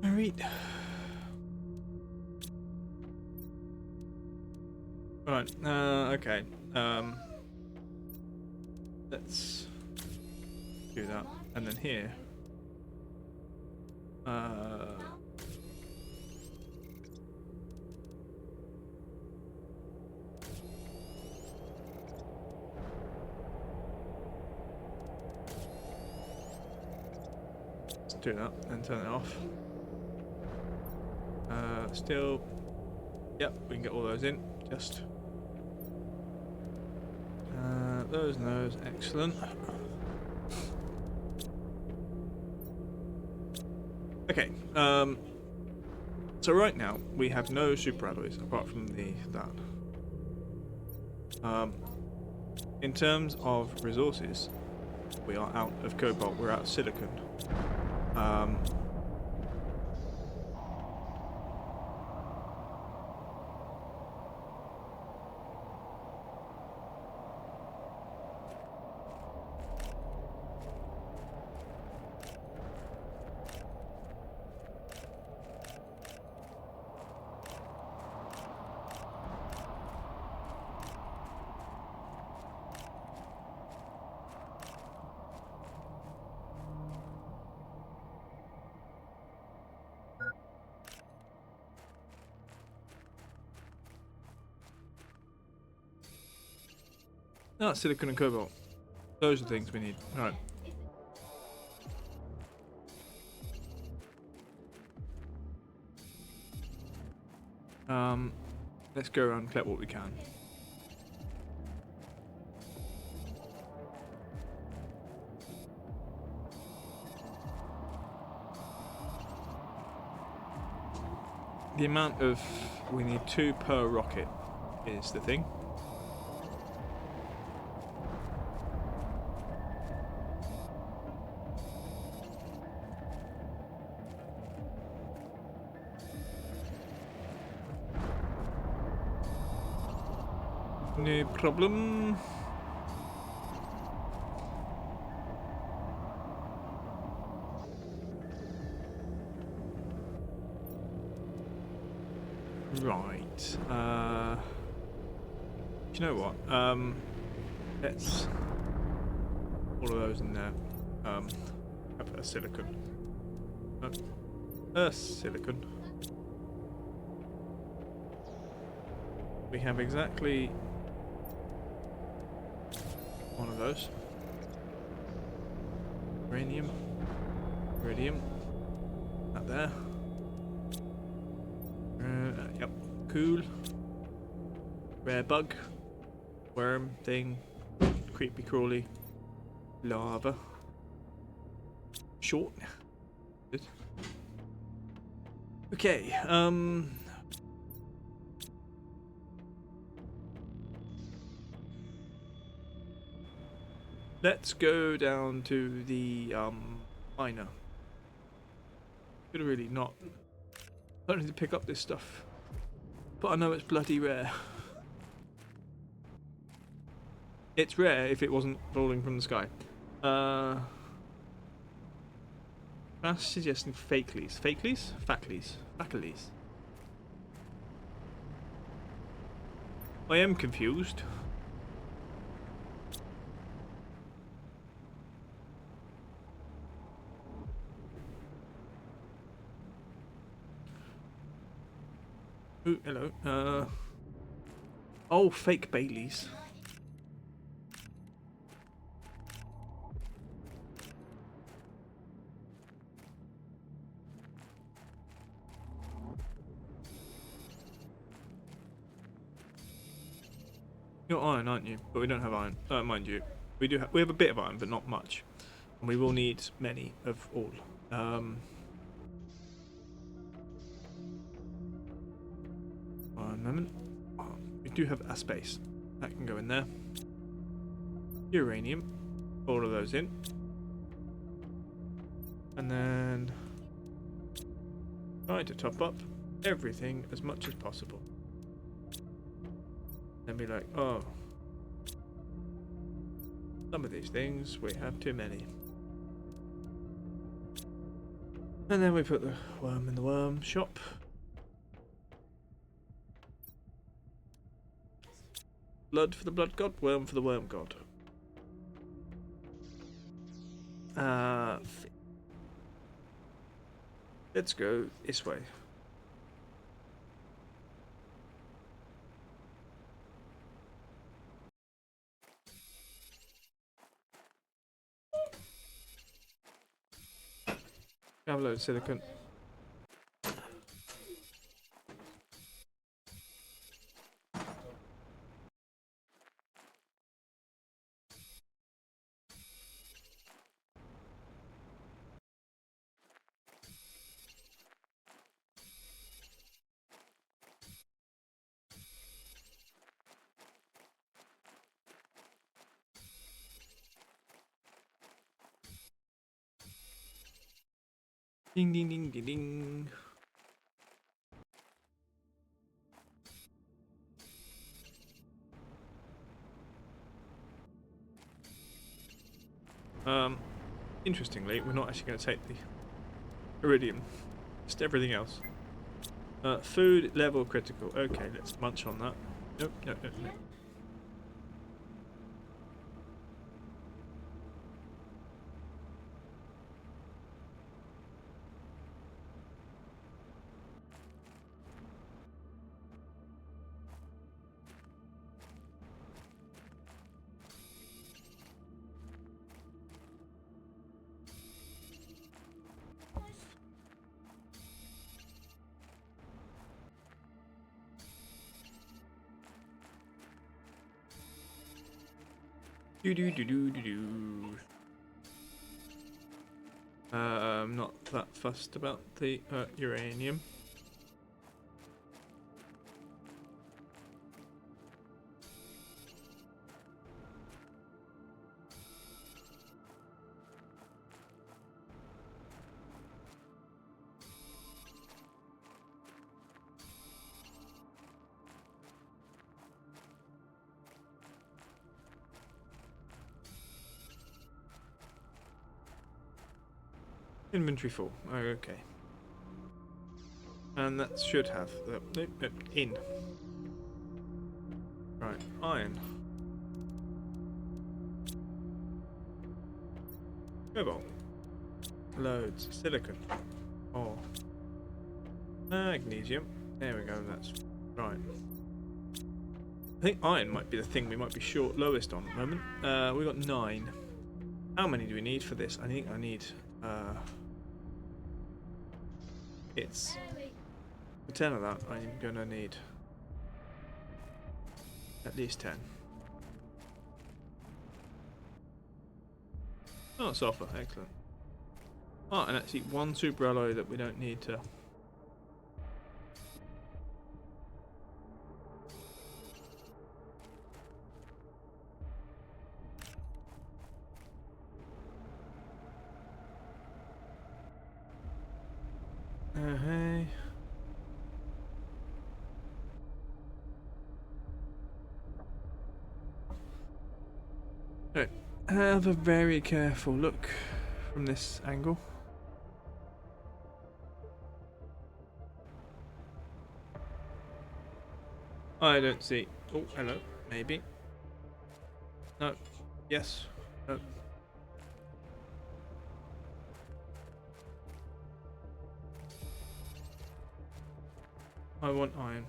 Alright. Right, okay. Let's do that. And then here. Let's do that and turn it off. Still, yep, we can get all those in. Just those and those, excellent. Okay, so right now we have no super alloys apart from that. In terms of resources, we are out of cobalt. We're out of silicon. No, silicon and cobalt. Those are the things we need. Right. Let's go around and collect what we can. The amount of... we need 2 per rocket is the thing. No problem. Right. Do you know what? Let's all of those in there. Have a silicon. Silicon. We have exactly one of those. Uranium. Iridium. That there. Yep. Cool. Rare bug. Worm thing. Creepy crawly. Lava. Short. Good. Okay, let's go down to the miner. Could really not. I don't need to pick up this stuff, but I know it's bloody rare. It's rare if it wasn't falling from the sky. I'm suggesting fakeleys. Fakeleys? Fackleys. Fackleys. I am confused. Ooh, hello. Oh, fake Baileys. You're iron, aren't you? But we don't have iron. Mind you, we have a bit of iron, but not much. And we will need many of all. One moment. Oh, we do have a space. That can go in there. Uranium. All of those in. And then try to top up everything as much as possible. Then be like, oh, some of these things we have too many. And then we put the worm in the worm shop. Blood for the blood god, worm for the worm god. Let's go this way. Have a load of silicon. Ding ding ding ding ding. Interestingly, we're not actually going to take the iridium, just everything else. Food level critical. Okay, let's munch on that. Nope, nope, nope, nope. Do do do do do do. I'm not that fussed about the uranium. Inventory full. Oh, okay. And that should have the in. Right, iron. Cobalt. Loads. Silicon. Oh. Magnesium. There we go, that's right. I think iron might be the thing we might be short lowest on at the moment. We've got 9. How many do we need for this? I think I need it's for 10 of that I'm gonna need at least 10. Oh, sulfur, excellent. Oh, and actually 1 super alloy that we don't need to. Hey. Right. Have a very careful look from this angle. I don't see. Oh, hello. Maybe. No. Yes. No. I want iron.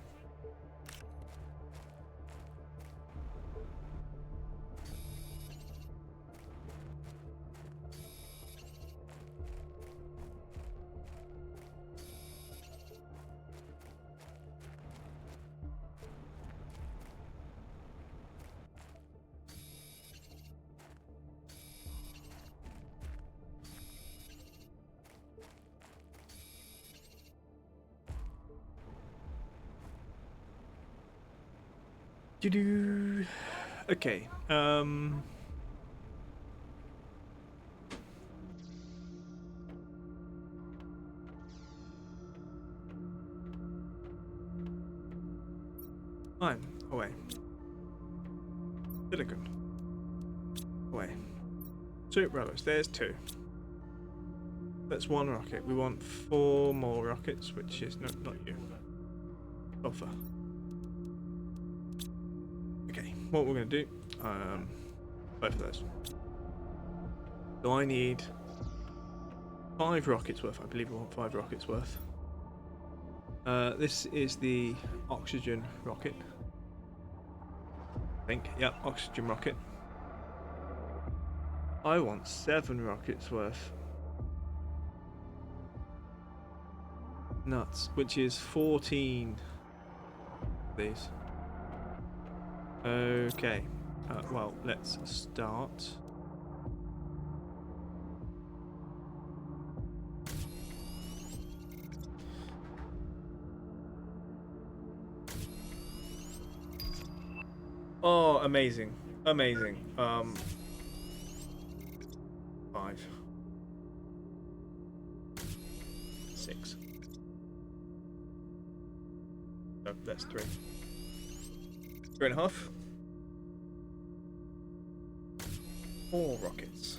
Do-do. Okay. Fine. Away. Silicon. Away. 2 rollers. There's 2. That's 1 rocket. We want 4 more rockets, which is not you. Sulfur. Okay. What we're gonna do? Both of those. So I need 5 rockets worth. I believe we want 5 rockets worth. This is the oxygen rocket. I think. Yep, oxygen rocket. I want 7 rockets worth. Nuts, which is 14 of these. Okay. Well, let's start. Oh, amazing. Amazing. 5. 6. No, that's 3. 3.5. 4 rockets.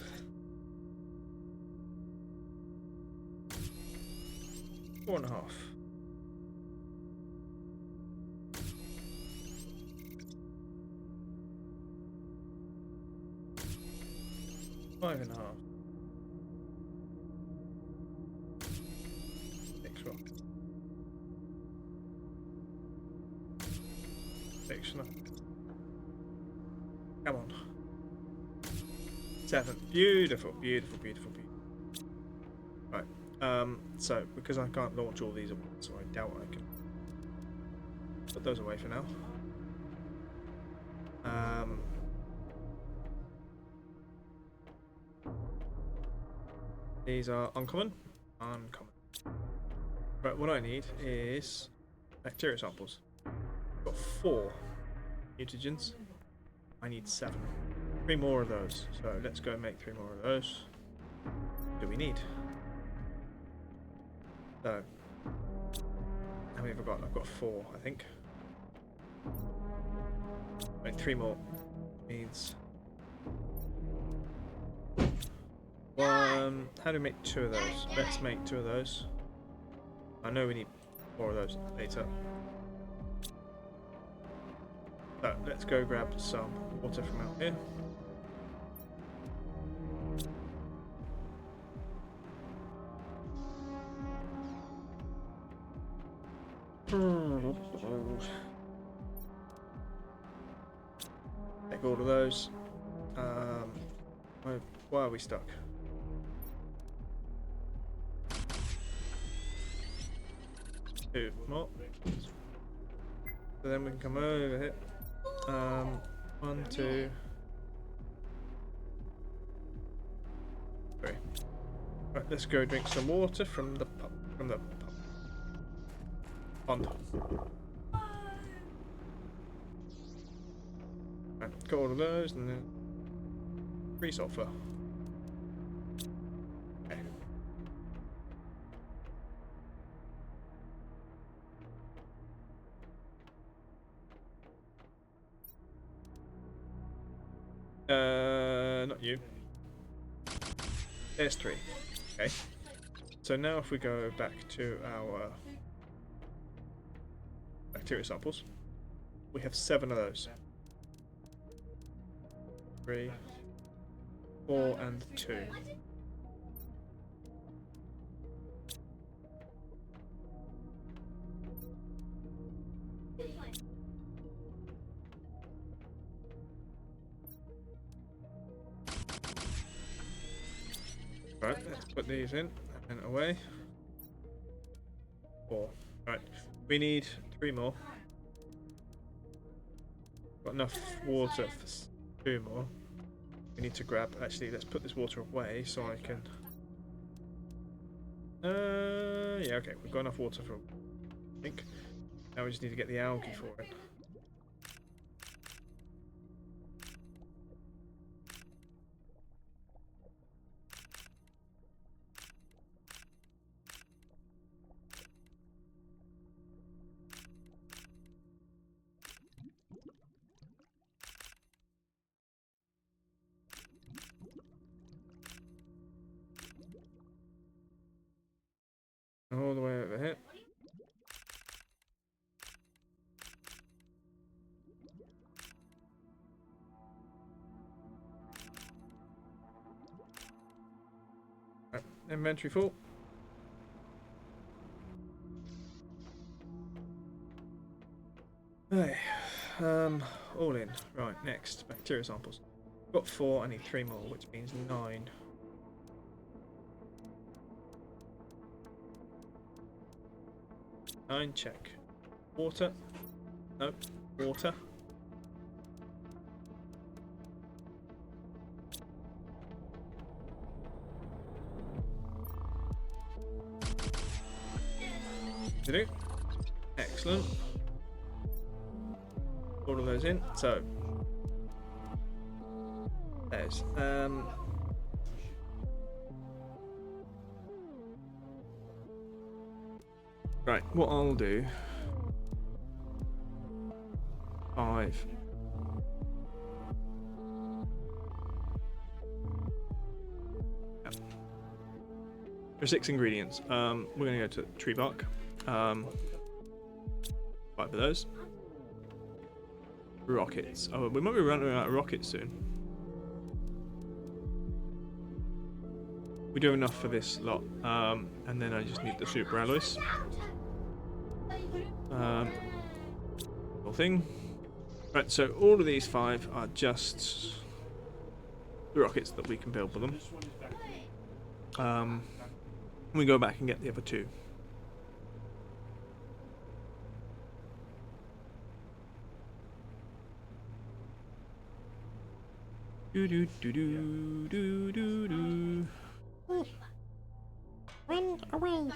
4.5. 5.5. 6 rockets. 6. No. Come on. 7. Beautiful, beautiful, beautiful, beautiful. Right. So because I can't launch all these at once, so I doubt I can put those away for now. These are uncommon. Uncommon. Right, what I need is bacteria samples. I've got 4 mutagens. I need 7. 3 more of those. So let's go and make 3 more of those. What do we need? So, how many have I got? I've got 4, I think. Right, 3 more means 1. How do we make 2 of those? Let's make 2 of those. I know we need 4 of those later. So let's go grab some water from out here. Take all of those. Why are we stuck? Two more. So then we can come over here. 1, 2, 3. Right, let's go drink some water from the pond. Right, got all of those and then 3 sulfur. Okay. Not you. There's 3. Okay. So now if we go back to our bacteria samples, we have 7 of those. 3, 4, and 2. Right, let's put these in and away. 4. Right, we need 3 more. Got enough water for 2 more. We need to grab. Actually, let's put this water away so I can. Yeah, okay, we've got enough water for. I think. Now we just need to get the algae for it. inventory full. Hey, all in. Right, next, bacteria samples. Got 4, I need 3 more, which means 9. Check. Water. Nope. Water. Did it? Excellent. All of those in. So there's right, what I'll do 5 there are 6 ingredients. We're gonna go to tree bark. 5 of those. Rockets. Oh, we might be running out of rockets soon. We do have enough for this lot, and then I just need the super alloys. Whole thing. Right, so all of these 5 are just the rockets that we can build with them. We go back and get the other 2. Do do do do do do do. Run away.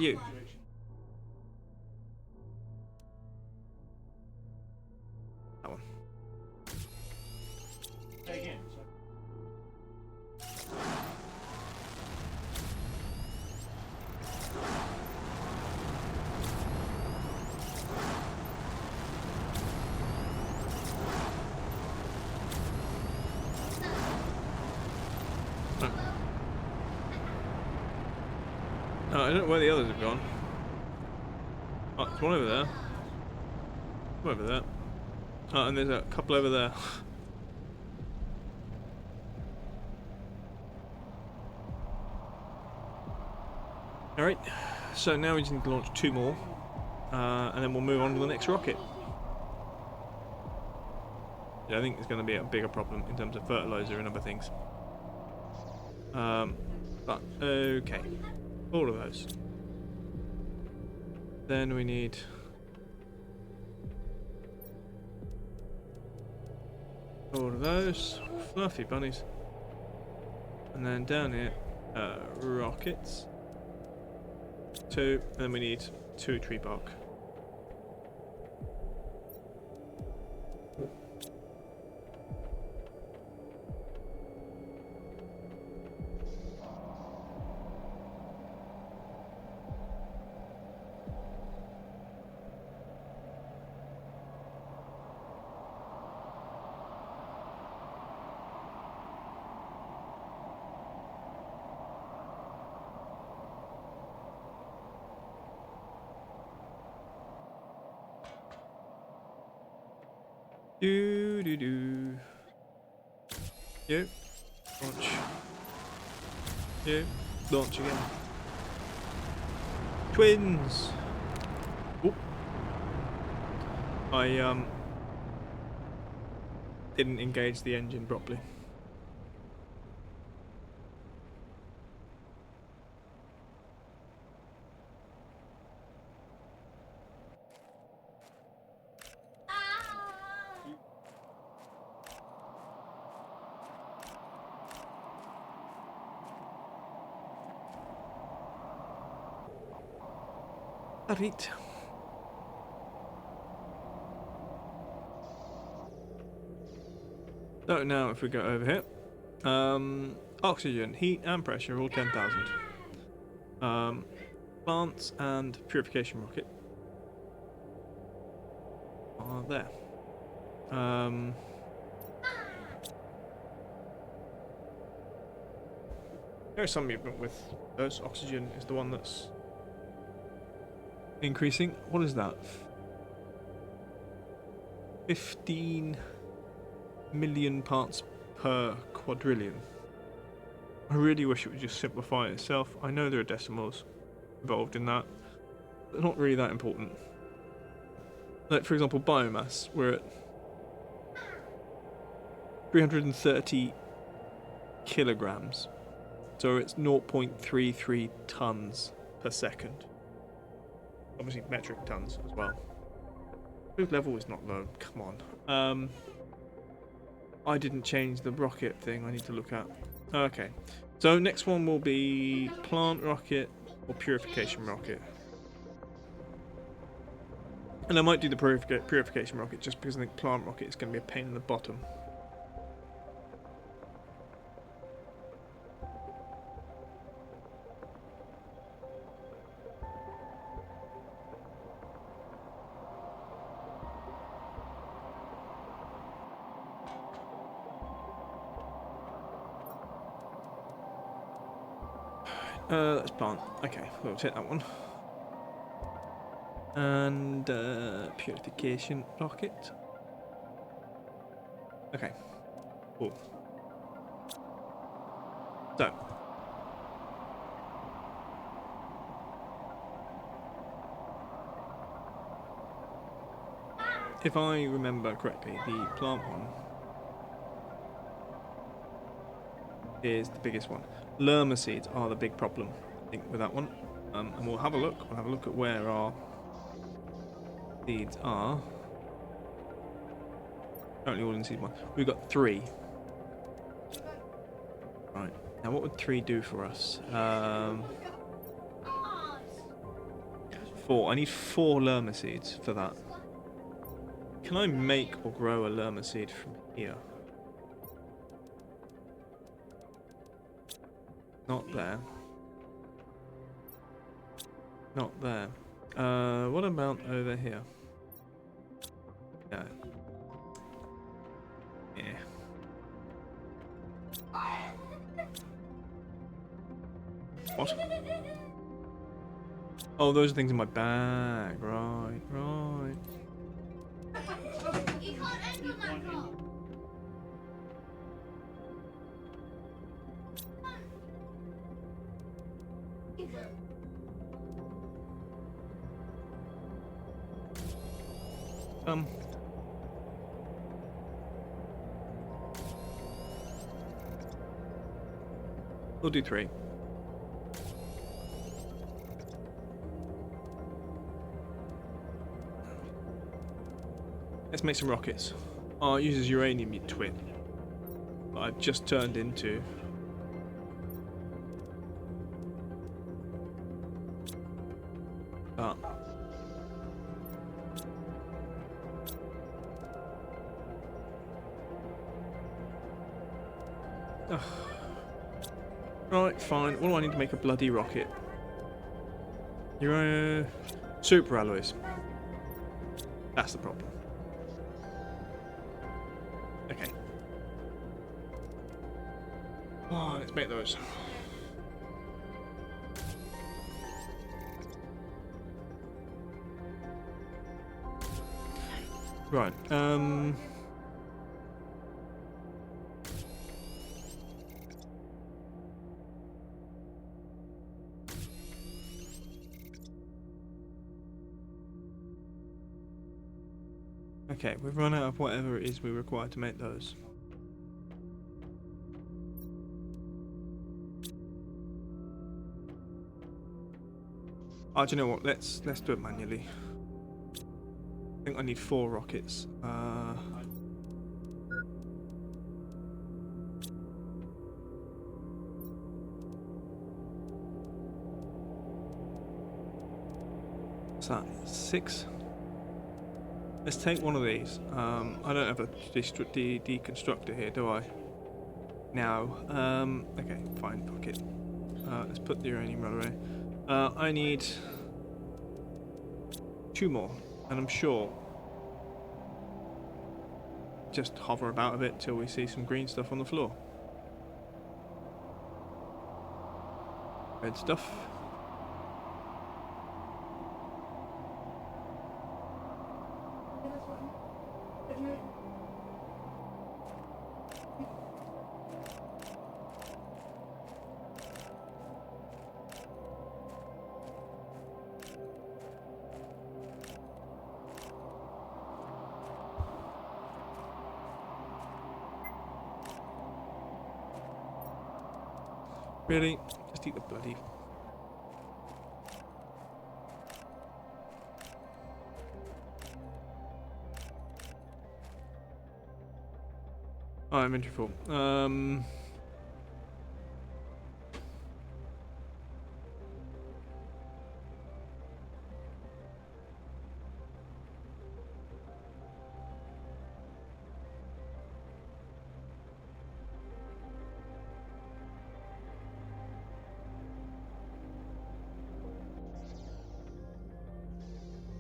You. That one. No, I don't know where the others have gone. Oh, there's one over there. One over there. Oh, and there's a couple over there. Alright, so now we just need to launch 2 more. And then we'll move on to the next rocket. Yeah, I think it's going to be a bigger problem in terms of fertilizer and other things. But, okay. All of those. Then we need all of those fluffy bunnies, and then down here, rockets. 2, and then we need 2 tree bark. Do do do. Yep. Launch. Yep. Launch again. Twins. Oop. I didn't engage the engine properly. Right. So now if we go over here, oxygen, heat and pressure all 10,000. Plants and purification rocket are there. There's some movement with those. Oxygen is the one that's increasing. What is that? 15 million parts per quadrillion. I really wish it would just simplify itself. I know there are decimals involved in that. They're not really that important. Like, for example, biomass, we're at 330 kilograms. So it's 0.33 tons per second. Obviously metric tons as well. Food level is not low, come on. I didn't change the rocket thing I need to look at. Okay, so next one will be plant rocket or purification rocket. And I might do the purification rocket just because I think plant rocket is going to be a pain in the bottom. That's plant. Okay, we'll take that one. And purification rocket. Okay, cool. So, if I remember correctly, the plant one is the biggest one. Lerma seeds are the big problem, I think, with that one. And we'll have a look. We'll have a look at where our seeds are. Currently all in seed one. We've got 3. Right. Now what would 3 do for us? 4. I need 4 Lerma seeds for that. Can I make or grow a Lerma seed from here? Not there. Not there. What about over here? No. Yeah. What? Oh, those are things in my bag. Right, right. You can't enter that car. We'll do 3. Let's make some rockets. Oh, it uses uranium, you twit. But I've just turned into. Ah. Ugh. Right, fine. What do I need to make a bloody rocket? Super alloys. That's the problem. Okay. Oh, let's make those. Right. Okay, we've run out of whatever it is we require to make those. Oh, do you know what? Let's do it manually. I think I need 4 rockets. What's that? 6? Let's take one of these. I don't have a deconstructor here, do I? No. Okay, fine, fuck it. Let's put the uranium right away. I need 2 more, and I'm sure. Just hover about a bit till we see some green stuff on the floor. Red stuff. Really? Just eat the bloody... Oh, inventory full.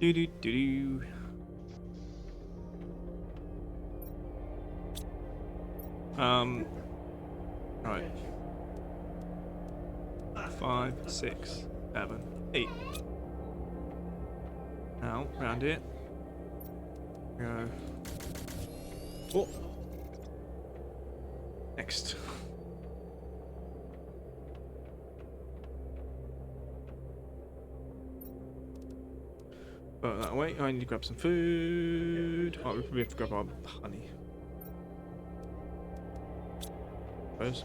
Do do do do. Right. 5, 6, 7, 8. Now, round it. Go. Oh. Next. Put that away. I need to grab some food. Oh, we probably have to grab our honey. Suppose.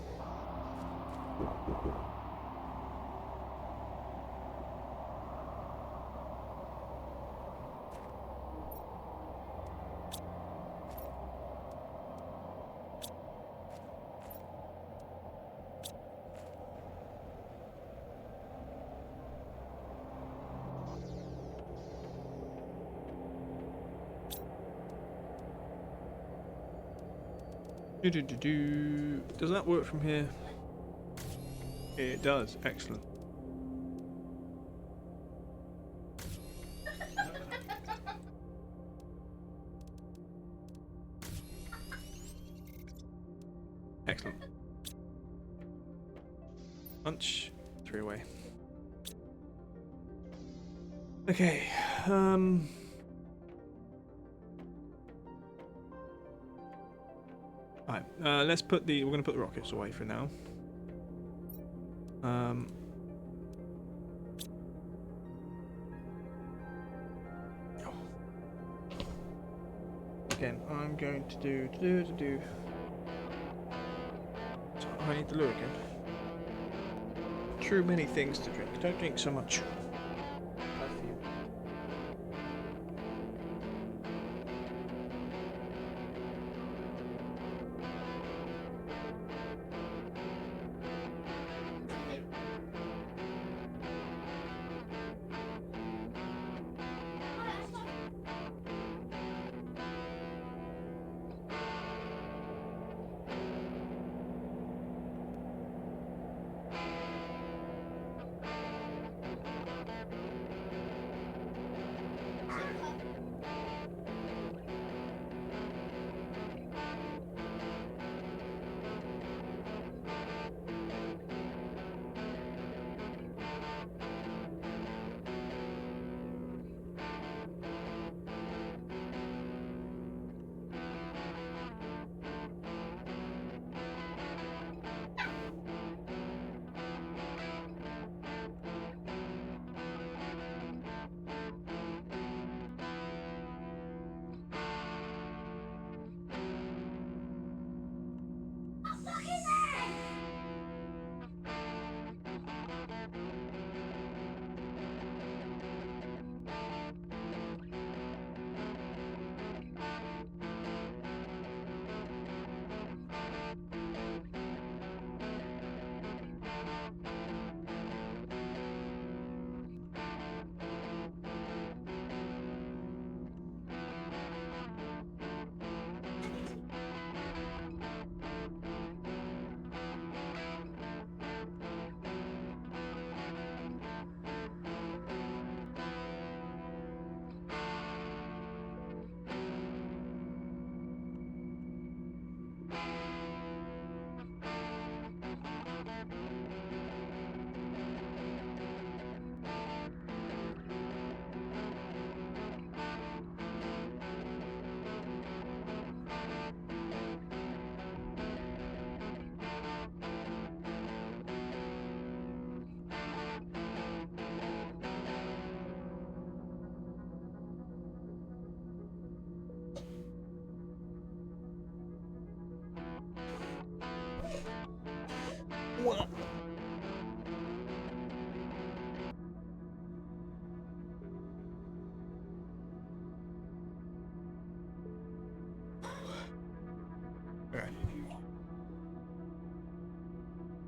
Does that work from here? It does. Excellent. Excellent. Punch. 3 away. Okay. Alright, let's put the... We're going to put the rockets away for now. Again, I'm going to do... So I need the lure again. Too many things to drink. Don't drink so much. I feel.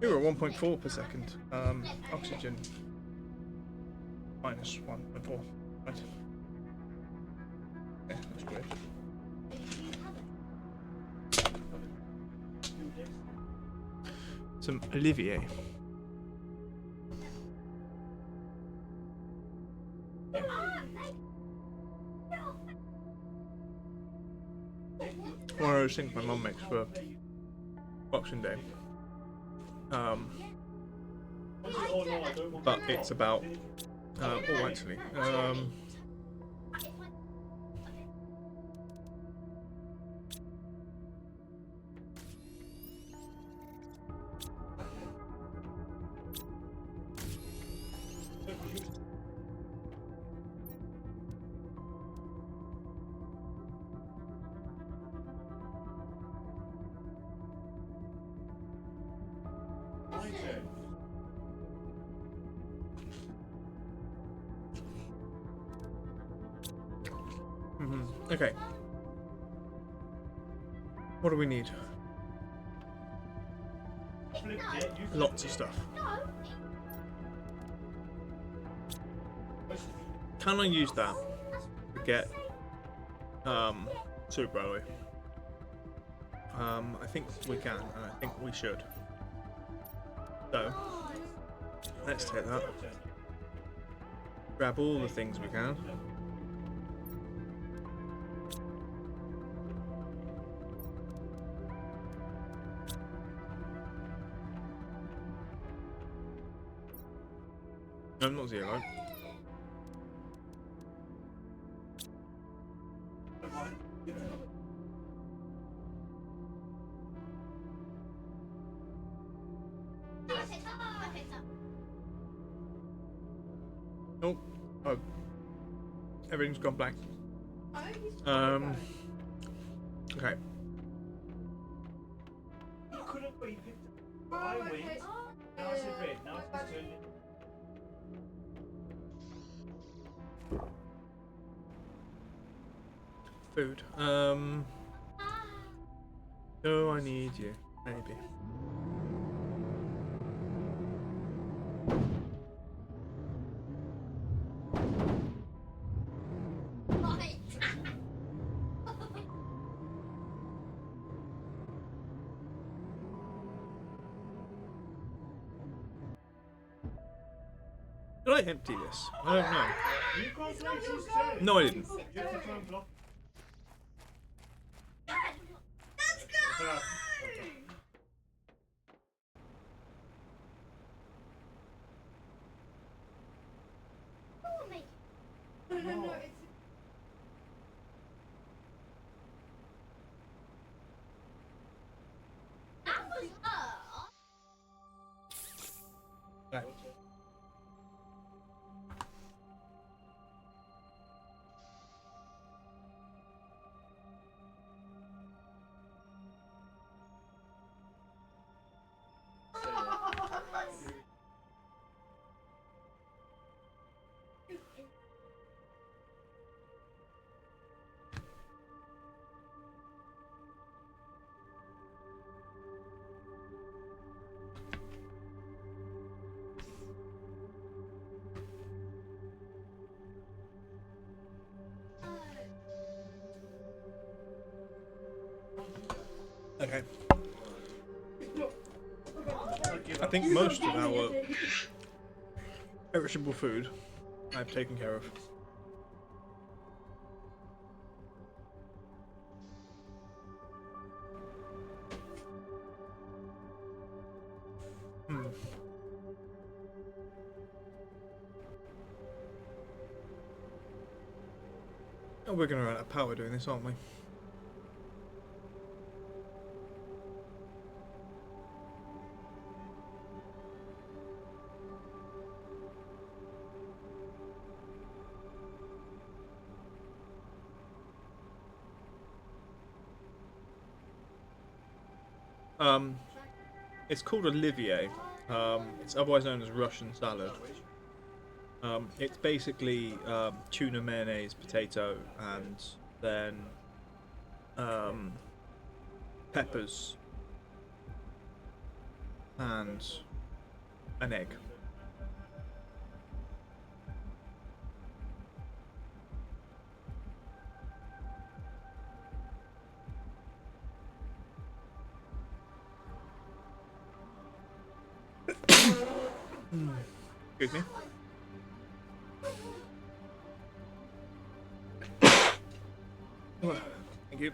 We were at 1.4 per second. Oxygen minus 1.4. Right. Okay, that's great. Some Olivier. One of those things my mum makes for Boxing Day. But it's about. Oh, actually. Okay. What do we need? Lots of stuff. Can I use that to get super alloy? I think we can, and I think we should. So let's take that. Grab all the things we can. No, not 0. Oh, oh, everything's gone blank. Okay. Food. Oh, I need you. Maybe. Did I empty this? I don't know. No, I didn't. Let's go! No, it's Okay. Okay. I think most of our perishable food I've taken care of. Oh, we're going to run out of power doing this, aren't we? It's called Olivier. It's otherwise known as Russian salad. It's basically tuna, mayonnaise, potato, and then peppers and an egg. Excuse me. Thank you.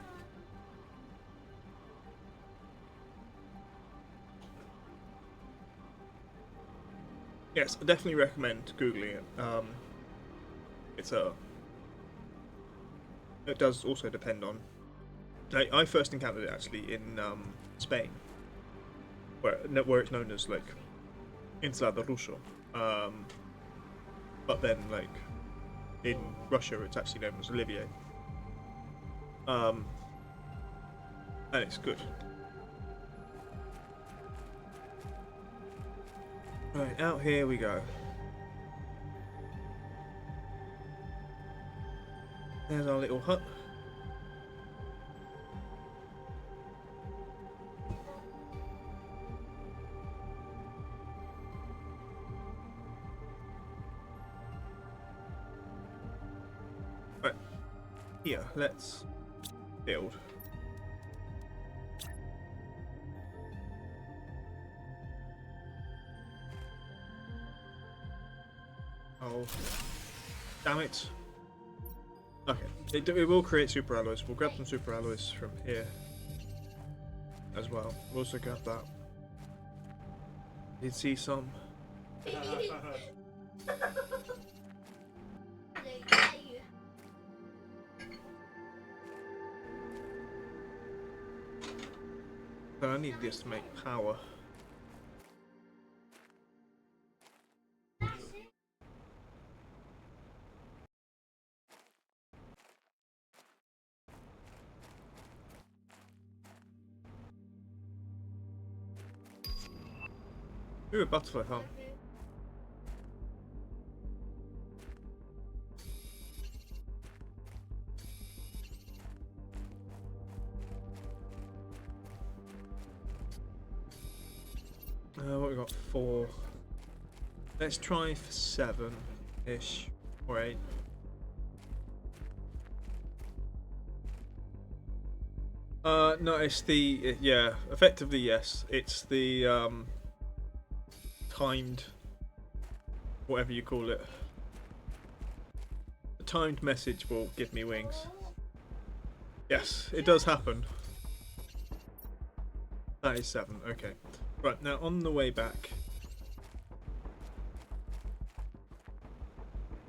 Yes, I definitely recommend googling it. It's a. It does also depend on. I first encountered it actually in Spain, where it's known as like ensalada ruso. But then like in Russia, it's actually known as Olivier. And it's good. Right, out here we go. There's our little hut. Right, here, let's build. Oh, damn it. Okay, it will create super alloys. We'll grab some super alloys from here as well. We'll also grab that. Did see some. So I need this to make power. Ooh, a butterfly farm. What we got? 4. Let's try for 7-ish or 8. No, it's the yeah. Effectively, yes. It's the timed, whatever you call it. The timed message will give me wings. Yes, it does happen. That is 7. Okay. Right, now on the way back,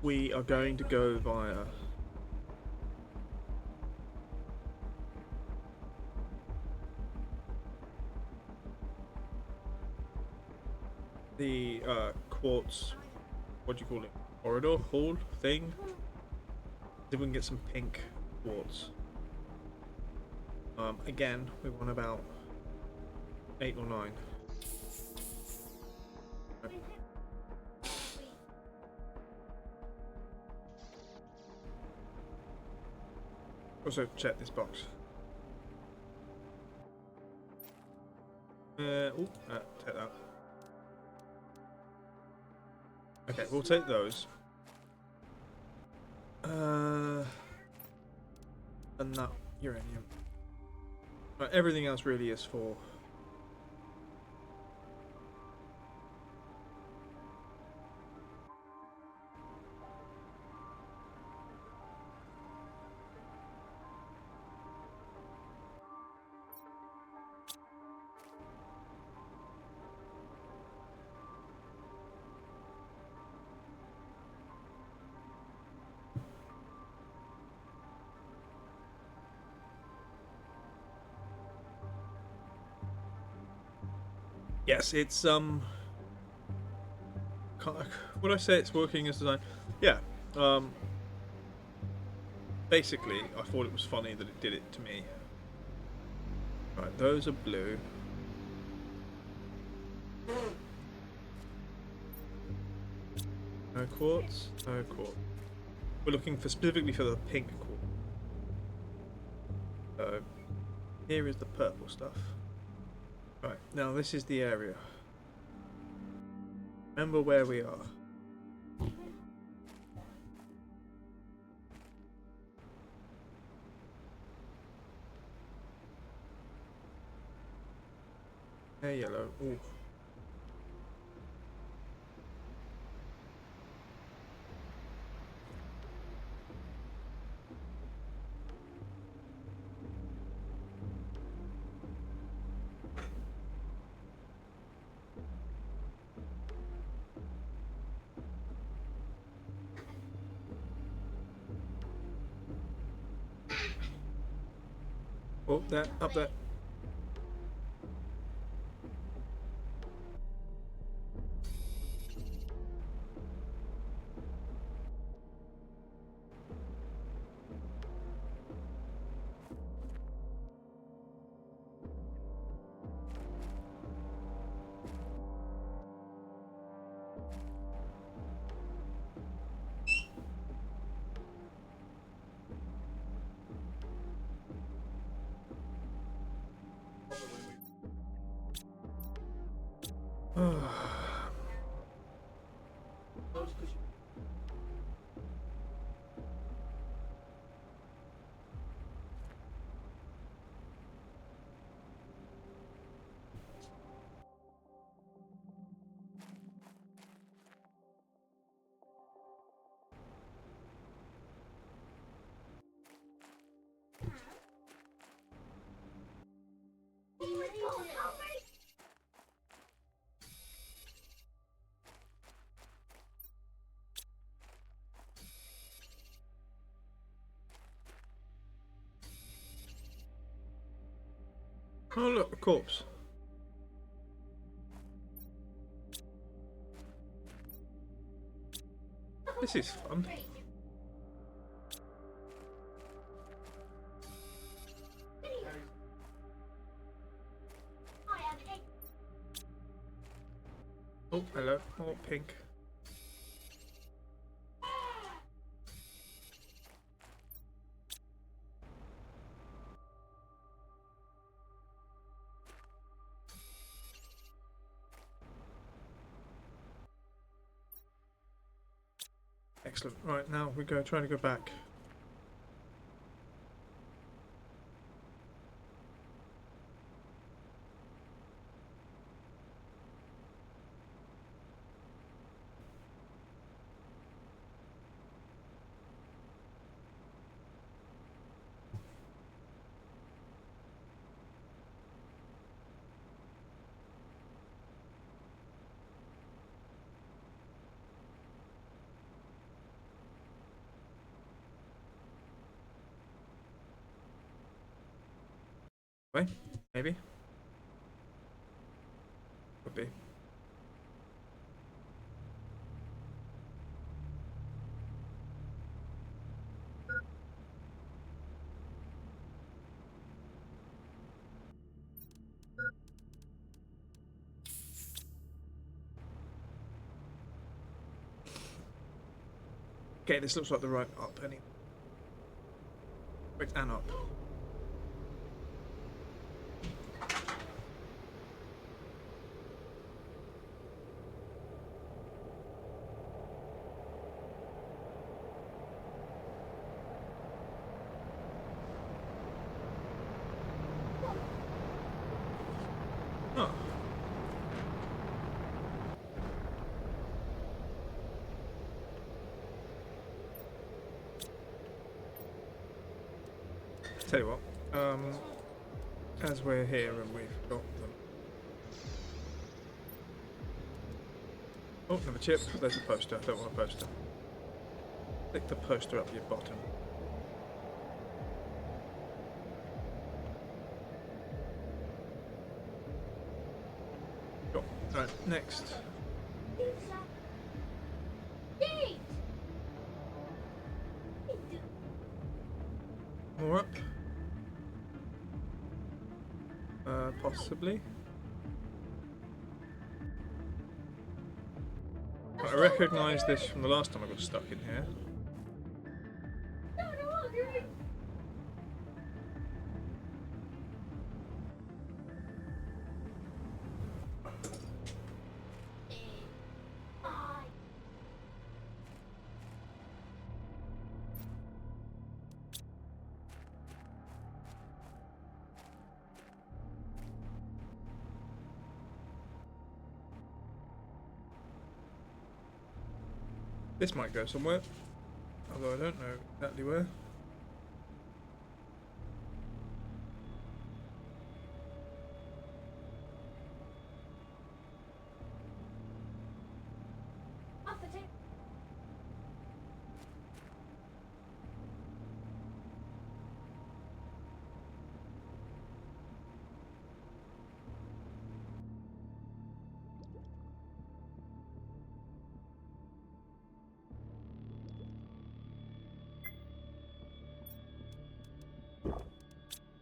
we are going to go via the quartz, what do you call it? Corridor? Hall? Thing? See if we can get some pink quartz. Again, we want about 8 or 9. Also check this box. Take that. Okay, we'll take those. And that uranium. Right, everything else really is for yes, it's would I say it's working as designed? Yeah. Basically, I thought it was funny that it did it to me. Right, those are blue. No quartz, no quartz. We're looking for specifically for the pink quartz. So here is the purple stuff. Right, now this is the area. Remember where we are. Hey, yellow. Ooh. Oh, there, up there. Oh look, a corpse. This is fun. Oh, hello. Oh, pink. Excellent. Right, now we go trying to go back. Wait, maybe. Could be. Okay, this looks like the right up anyway. Wait, and up. Oh. Tell you what, as we're here and we've got them. Oh, another chip. There's a poster. I don't want a poster. Stick the poster up your bottom. Cool. Alright, next. More up. Possibly. I recognise this from the last time I got stuck in here. This might go somewhere, although I don't know exactly where. Off the table.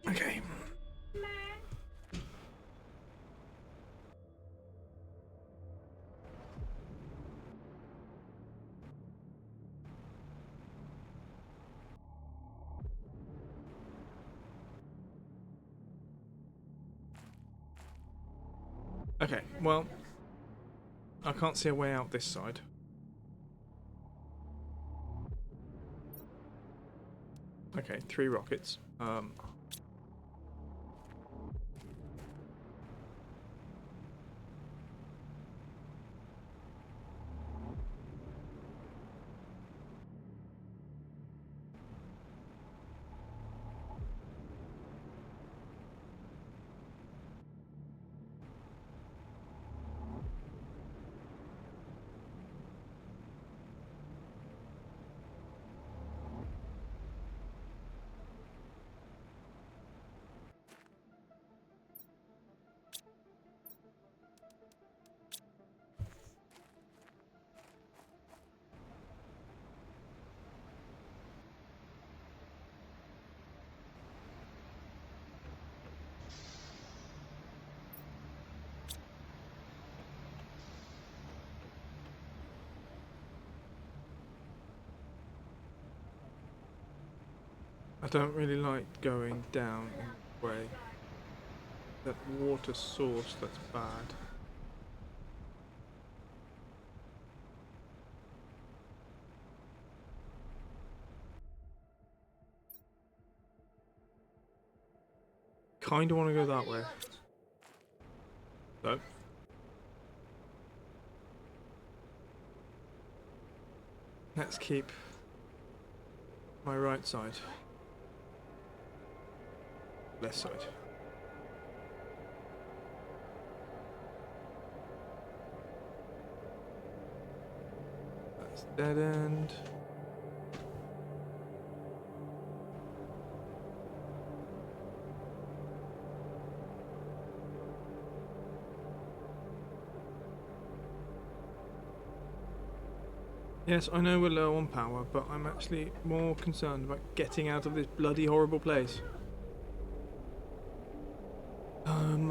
Okay. Okay, well, I can't see a way out this side. Okay, 3 rockets. I don't really like going down in the way. That water source, that's bad. Kinda want to go that way. So. Let's keep my right side. Left side. That's dead end. Yes, I know we're low on power, but I'm actually more concerned about getting out of this bloody horrible place.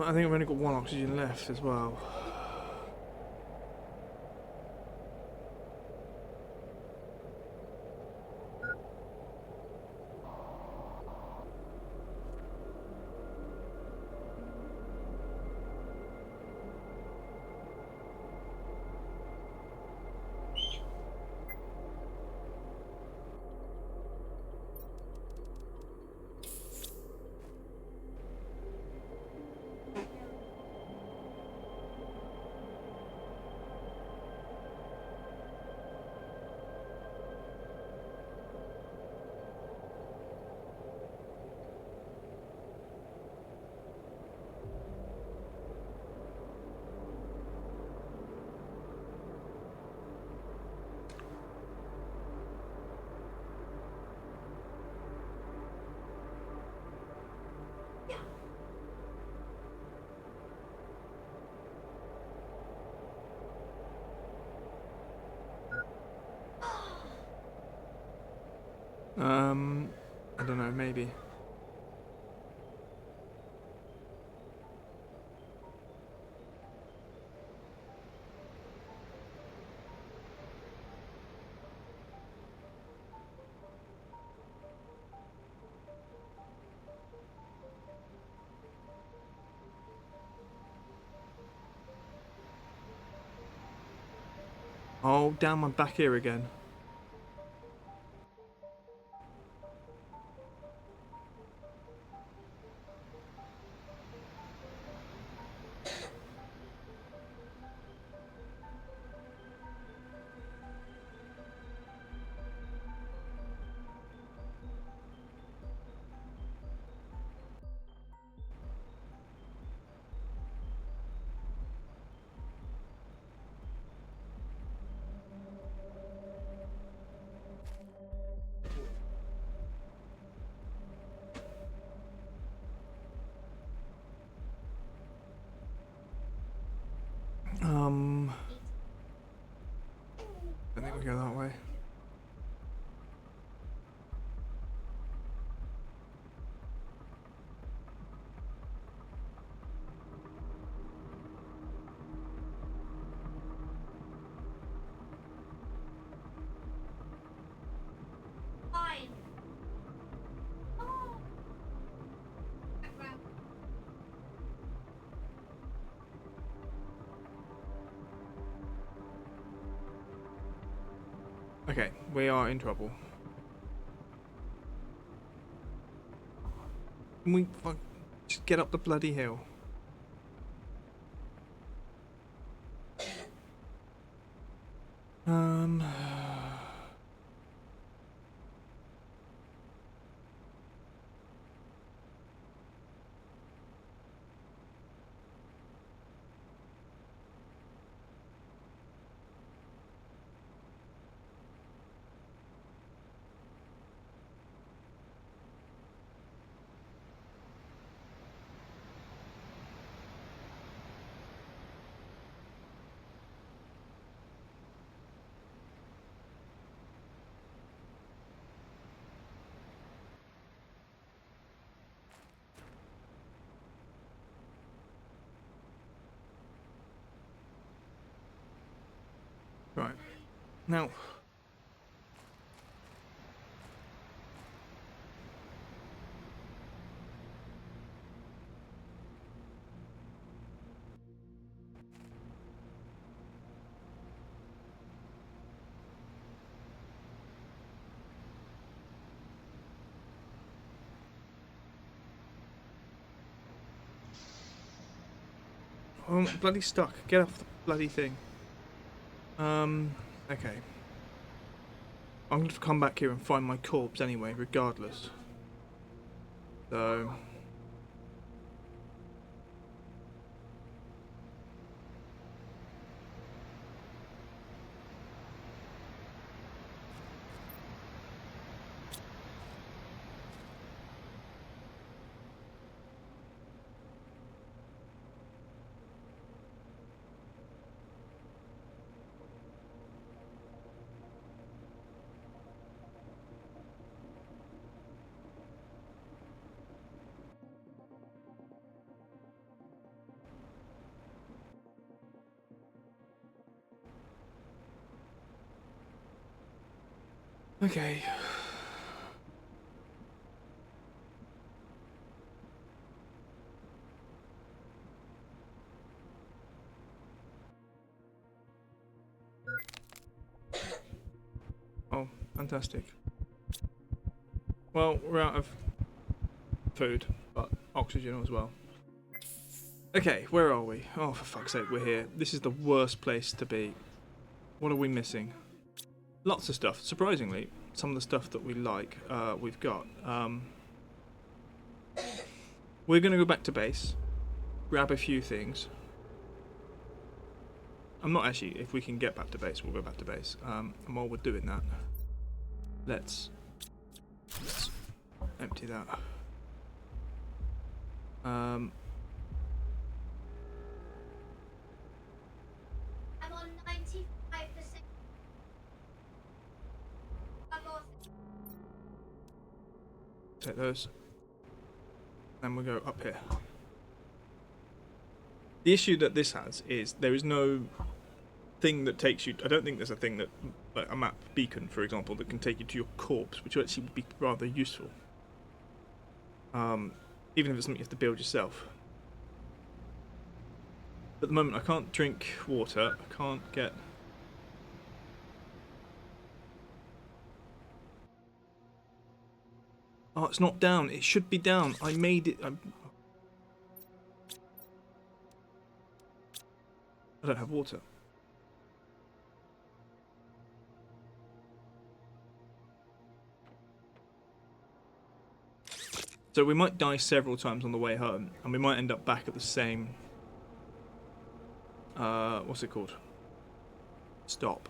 I think I've only got 1 oxygen left as well. I don't know, maybe. Oh, damn, I'm back here again. Can't go that way. Fine. Oh. Background. Okay, we are in trouble. Can we just get up the bloody hill? Um. Right. Now. Oh, I'm bloody stuck. Get off the bloody thing. Okay. I'm going to come back here and find my corpse anyway, regardless. So. Okay. Oh, fantastic. Well, we're out of food, but oxygen as well. Okay, where are we? Oh, for fuck's sake, we're here. This is the worst place to be. What are we missing? Lots of stuff. Surprisingly, some of the stuff that we like, we've got. We're going to go back to base, grab a few things. I'm not actually, if we can get back to base, we'll go back to base. And while we're doing that, let's empty that. I'm on 95%. Take those. Then we'll go up here. The issue that this has is there is no thing that takes you. I don't think there's a thing that, like a map beacon, for example, that can take you to your corpse, which actually would be rather useful. Even if it's something you have to build yourself. At the moment, I can't drink water. I can't get. Oh, it's not down. It should be down. I made it. I don't have water. So we might die several times on the way home, and we might end up back at the same. What's it called? Stop.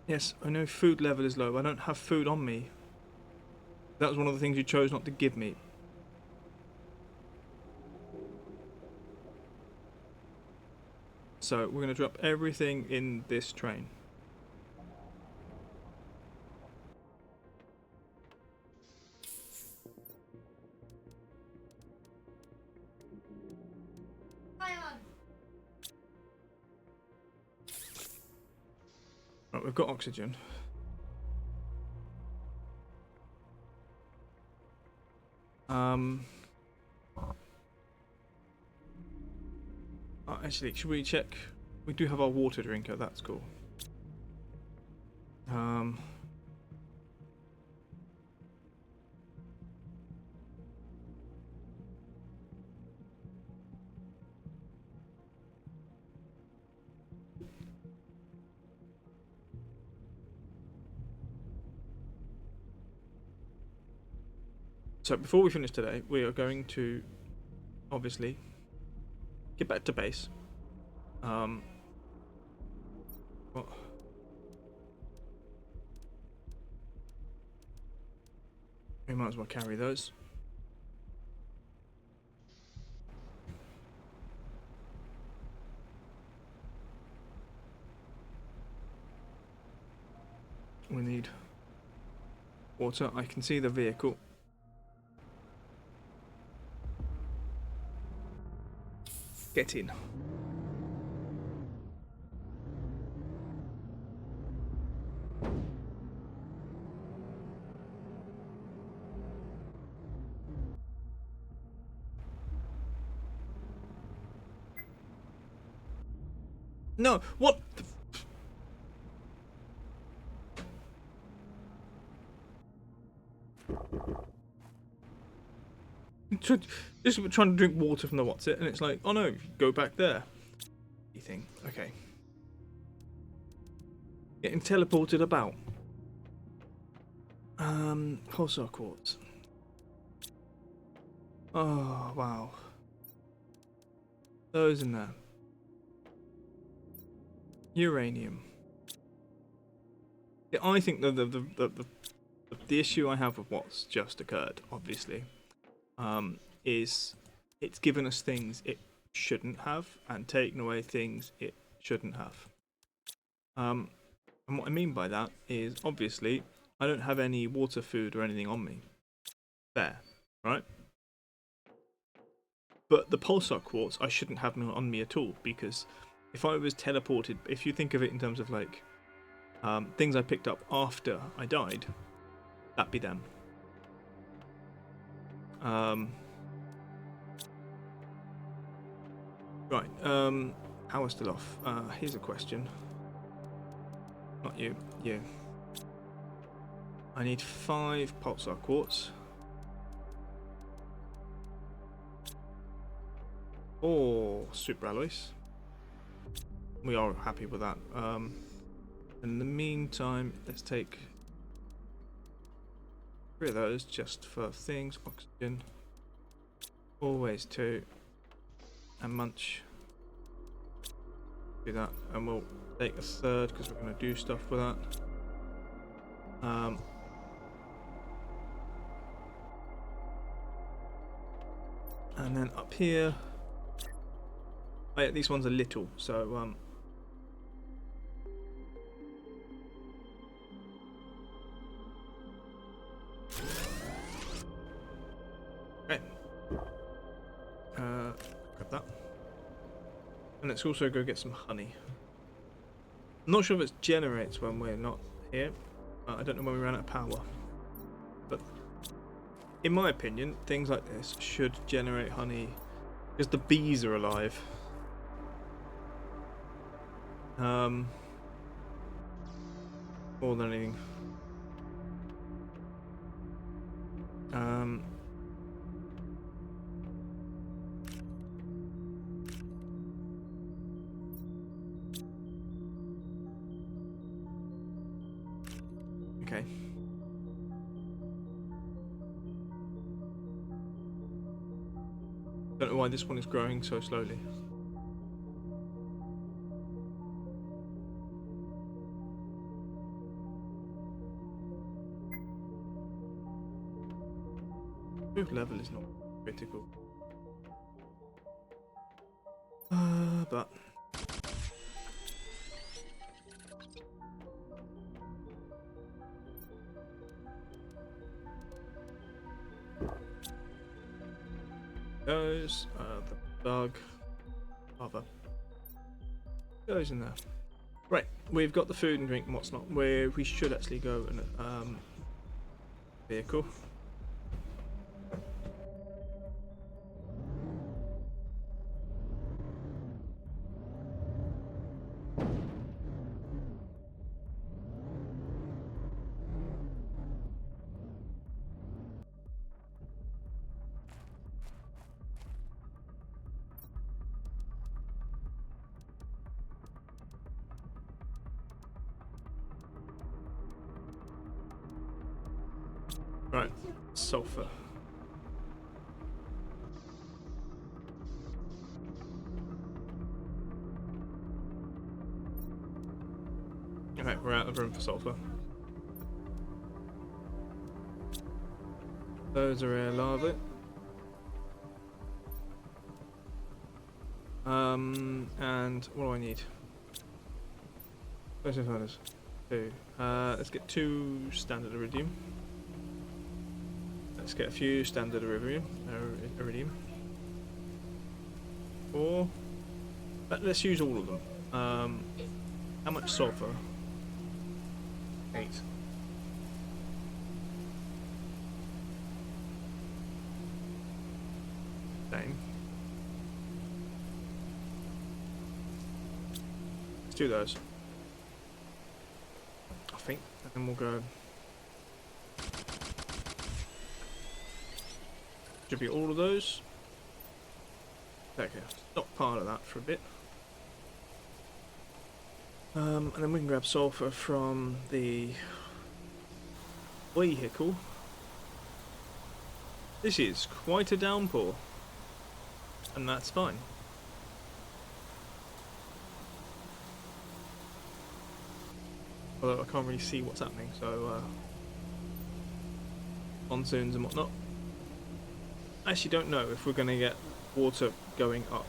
Yes, I know food level is low. I don't have food on me. That was one of the things you chose not to give me. So we're going to drop everything in this train. Ion. Right, we've got oxygen. Actually, should we check? We do have our water drinker. That's cool. So before we finish today, we are going to obviously get back to base. What? We might as well carry those. We need water. I can see the vehicle. Get in. No, what? Just trying to drink water from the what's it, and it's like, oh no, go back there. You think, okay. Getting teleported about. Pulsar quartz. Oh wow. Those in there. Uranium. Yeah, I think the issue I have with what's just occurred, obviously, is it's given us things it shouldn't have and taken away things it shouldn't have. And what I mean by that is, obviously, I don't have any water, food, or anything on me. There, right? But the pulsar quartz I shouldn't have on me at all, because if I was teleported, if you think of it in terms of like things I picked up after I died, that'd be them. Right, power's still off. Here's a question. Not you, you. I need 5 pulsar quartz. 4 super alloys. We are happy with that. In the meantime, let's take 3 of those just for things. Oxygen. Always 2. And munch. Do that, and we'll take a 3rd because we're going to do stuff with that. And then up here, oh yeah, these ones are little, so okay. Grab that. And let's also go get some honey. I'm not sure if it generates when we're not here. I don't know when we run out of power. But in my opinion, things like this should generate honey because the bees are alive. More than anything. Okay. Don't know why this one is growing so slowly. Food level is not critical. But those. The bug. Other. Goes in there. Right, we've got the food and drink and what's not. Where we should actually go in a vehicle. Right, sulfur. Okay, we're out of room for sulfur. Those are air lava. And what do I need? Those are furnace. Two. Let's get 2 standard iridium. Let's get a few standard iridium. 4. Let's use all of them. How much sulfur? 8. Same. Let's do those. I think, and then we'll go. Should be all of those. Okay, stop part of that for a bit. And then we can grab sulfur from the vehicle. This is quite a downpour, and that's fine. Although I can't really see what's happening, so monsoons and whatnot. I actually don't know if we're going to get water going up.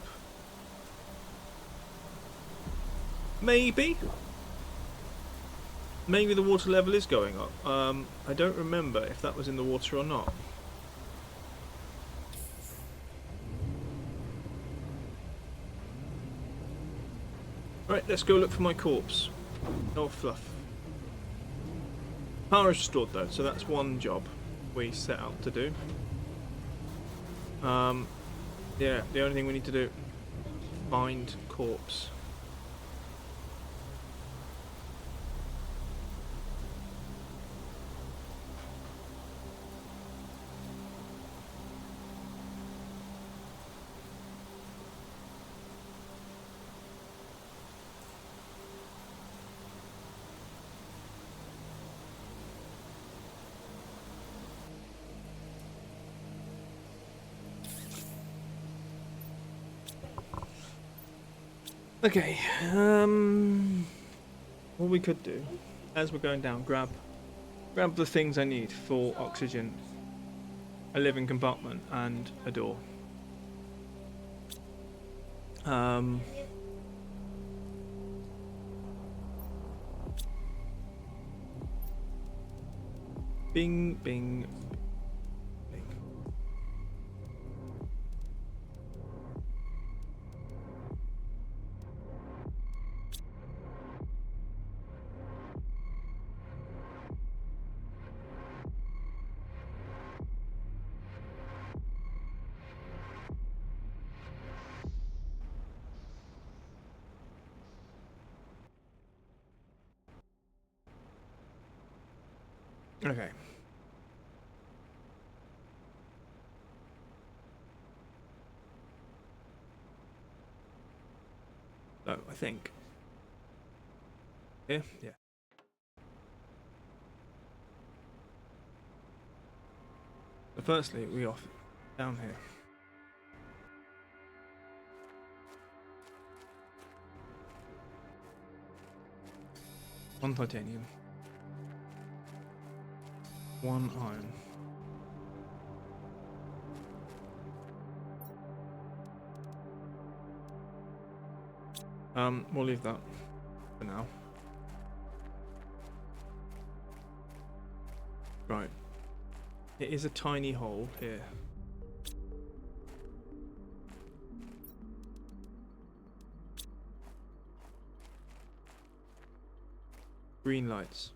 Maybe. Maybe the water level is going up. I don't remember if that was in the water or not. Right, let's go look for my corpse. Oh, fluff. Power is restored though, so that's one job we set out to do. Yeah, the only thing we need to do, find corpse. Okay, what we could do, as we're going down, grab the things I need for oxygen, a living compartment, and a door. Bing, bing, bing. Okay. So I think. Yeah. So firstly, we off down here. One titanium. 1 iron. We'll leave that for now. Right. It is a tiny hole here. Green lights.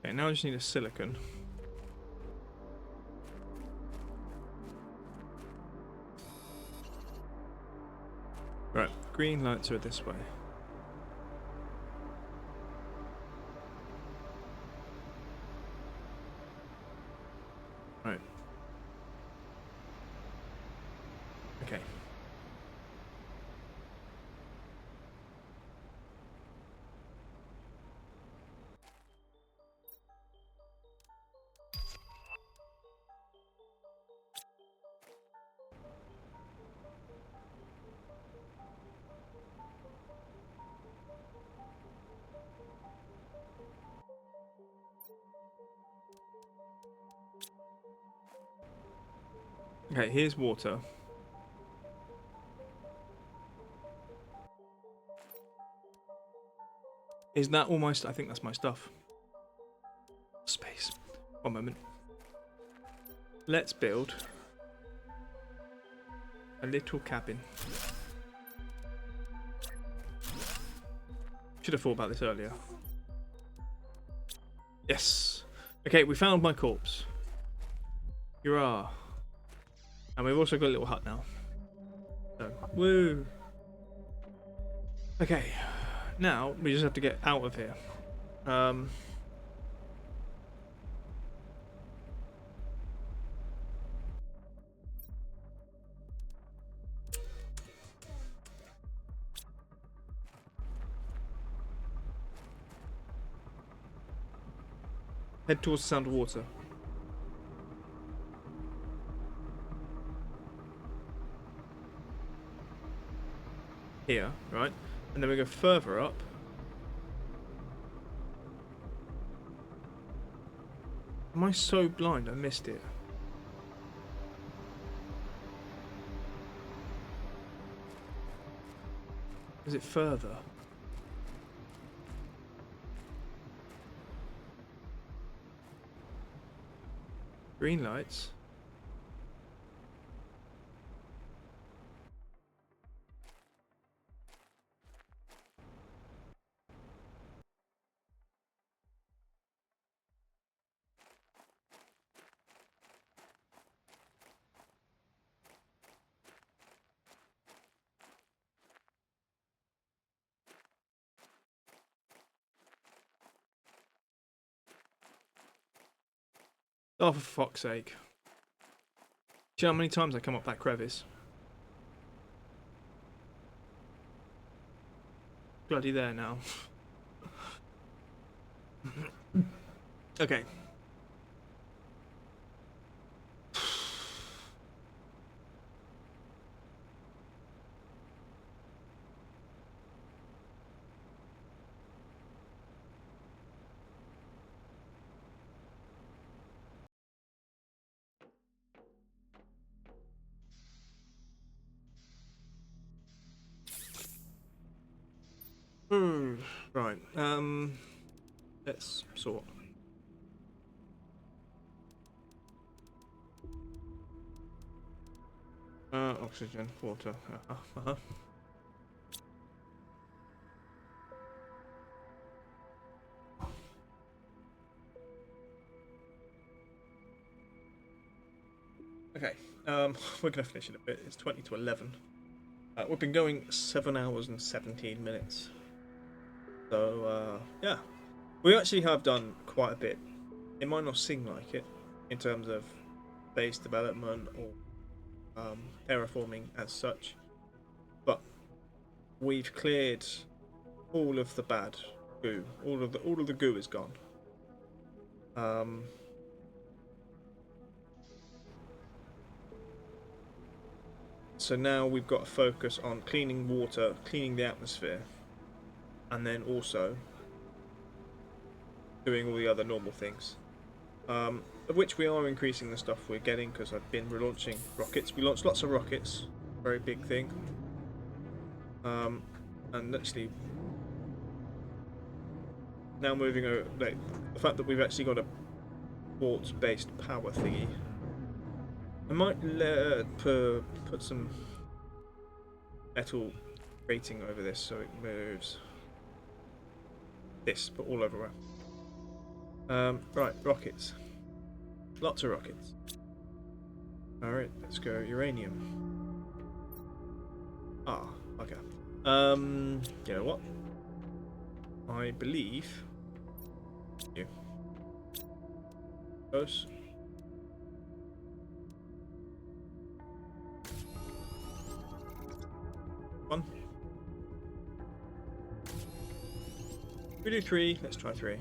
Okay, now I just need a silicon. Right, green lights are this way. Right. Okay. Okay, here's water. Is that all my stuff? I think that's my stuff. Space. One moment. Let's build a little cabin. Should have thought about this earlier. Yes. Okay, we found my corpse. Hurrah. And we've also got a little hut now. So, woo. Okay. Now, we just have to get out of here. Head towards the sound of water. Here, right? And then we go further up. Am I so blind I missed it? Is it further? Green lights. Oh, for fuck's sake. Do you know how many times I come up that crevice? Bloody there now. Okay. Right. Let's sort. Oxygen, water. Okay. We're gonna finish in a bit. It's 20 to 11. We've been going 7 hours and 17 minutes. So yeah, we actually have done quite a bit. It might not seem like it in terms of base development or terraforming as such, but we've cleared all of the bad goo. All of the goo is gone. So now we've got to focus on cleaning water, cleaning the atmosphere, and then also doing all the other normal things. Of which we are increasing the stuff we're getting, because I've been relaunching rockets. We launched lots of rockets, very big thing. And actually, now moving over, like, the fact that we've actually got a quartz-based power thingy, I might put some metal grating over this so it moves. This, but all over. Right, rockets. Lots of rockets. Alright, let's go uranium. Ah, okay. You know what? I believe you. Close. One. We do 3, let's try 3.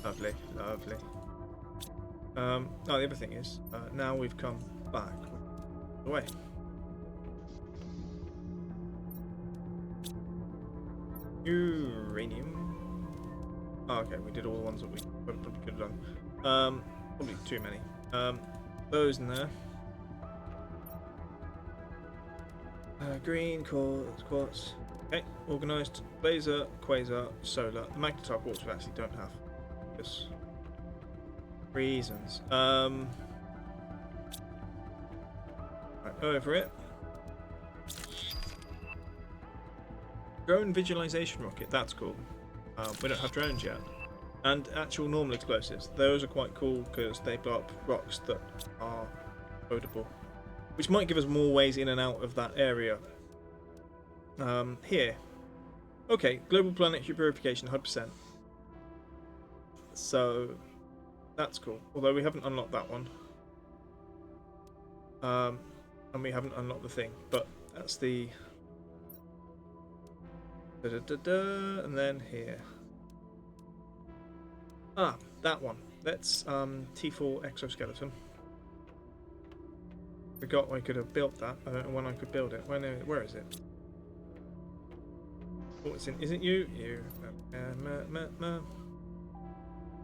Lovely, lovely. Oh, the other thing is, now we've come back away. Uranium. Oh, okay, we did all the ones that we probably could have done. Probably too many. Those in there. Green, quartz. Okay, organised. Laser, quasar, solar. The magnetar quartz we actually don't have. Just reasons. Right, over it. Drone visualization rocket. That's cool. We don't have drones yet. And actual normal explosives. Those are quite cool because they blow up rocks that are loadable, which might give us more ways in and out of that area. Here. Okay, global planetary purification, 100%. So, that's cool. Although we haven't unlocked that one. And we haven't unlocked the thing. But that's the... and then here. Ah, that one. That's T4 exoskeleton. Forgot I could have built that. I don't know when I could build it. Where is it? Oh, it's in. Is it you? You.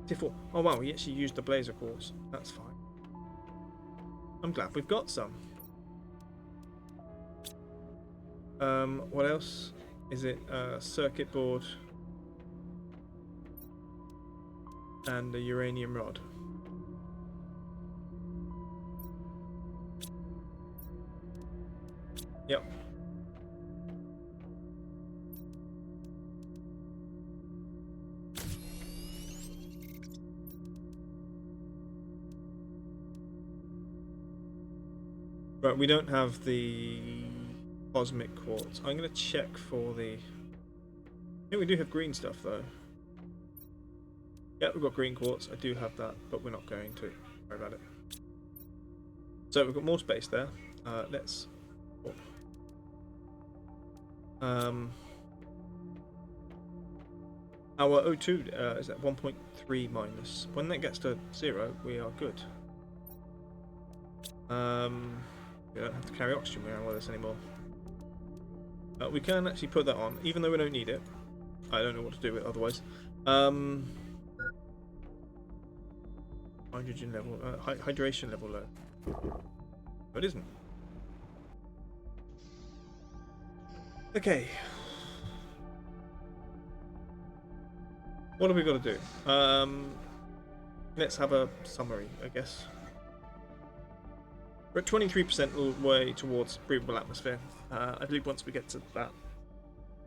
T4. Oh wow, we actually used the blazer quartz. That's fine. I'm glad we've got some. What else? Is it circuit board and a uranium rod? Yep. Right, we don't have the cosmic quartz. I'm going to check for the... Yeah, we do have green stuff though. Yeah, we've got green quartz. I do have that, but we're not going to worry about it. So we've got more space there. Let's... our O2 is at 1.3 minus. When that gets to 0, we are good. We don't have to carry oxygen around with us anymore. We can actually put that on, even though we don't need it. I don't know what to do with it otherwise. Hydrogen level, hydration level low. No, it isn't. Okay. What have we got to do? Let's have a summary, I guess. We're at 23% way towards breathable atmosphere. I believe once we get to that,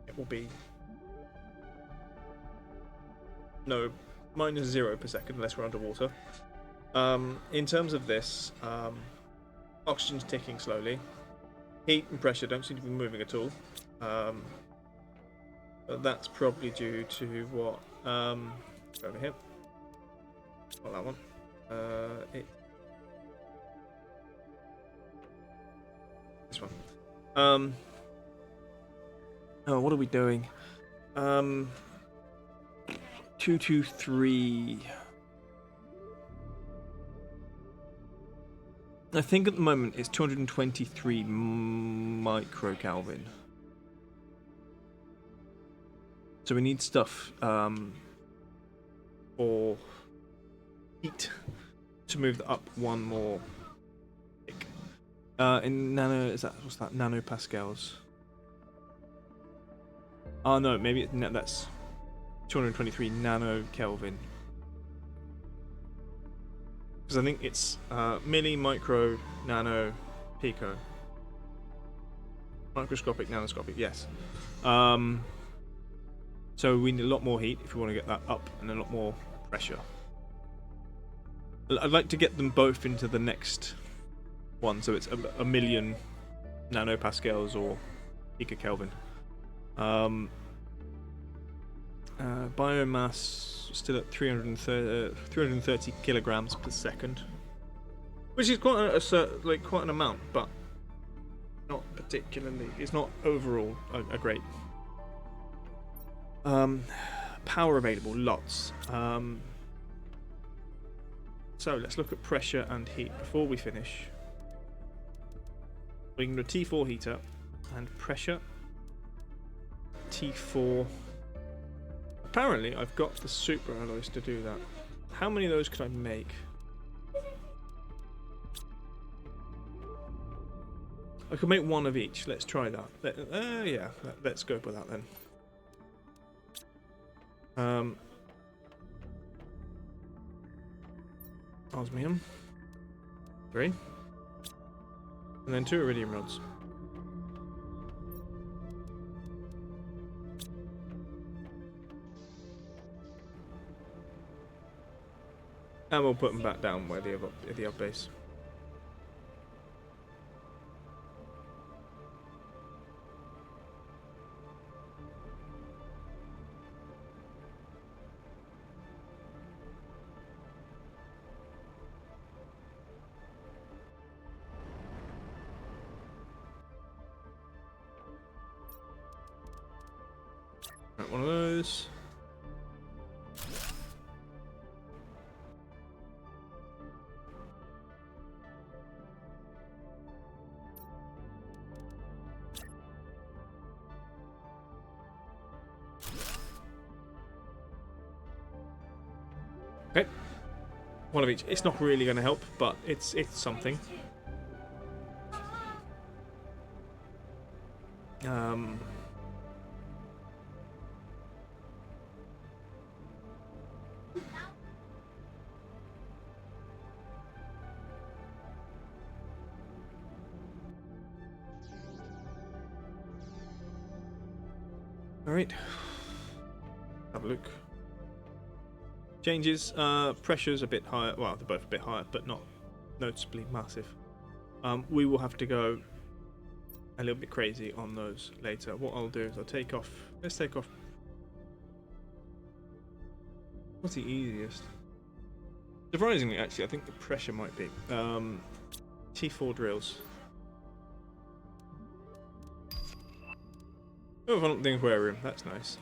it will be no minus 0 per second unless we're underwater. In terms of this, oxygen's ticking slowly. Heat and pressure don't seem to be moving at all. But that's probably due to what? Over here. Not that one. This one. Oh, what are we doing? 223. I think at the moment it's 223 microkelvin. So we need stuff for heat to move that up one more tick. In nano, what's that? Nanopascals. Oh no, maybe that's 223 nanokelvin. Because I think it's milli, micro, nano, pico. Microscopic, nanoscopic, yes. So we need a lot more heat if we want to get that up, and a lot more pressure. I'd like to get them both into the next one, so it's a million nanopascals or picokelvin. Biomass still at 330 kilograms per second, which is quite quite an amount, but not particularly. It's not overall a great. Power available, lots. So let's look at pressure and heat before we finish. We can do a T4 heater and pressure. T4. Apparently, I've got the super alloys to do that. How many of those could I make? I could make one of each. Let's try that. Yeah, let's go with that then. Osmium. 3. And then 2 iridium rods. And we'll put them back down where the other base. Right, one of those. Okay, one of each. It's not really going to help, but it's something. All right. Have a look. Changes. Pressure's a bit higher. Well, they're both a bit higher, but not noticeably massive. We will have to go a little bit crazy on those later. What I'll do is I'll take off. Let's take off. What's the easiest? Surprisingly, actually, I think the pressure might be T4 drills. Oh, I don't think aquarium. That's nice.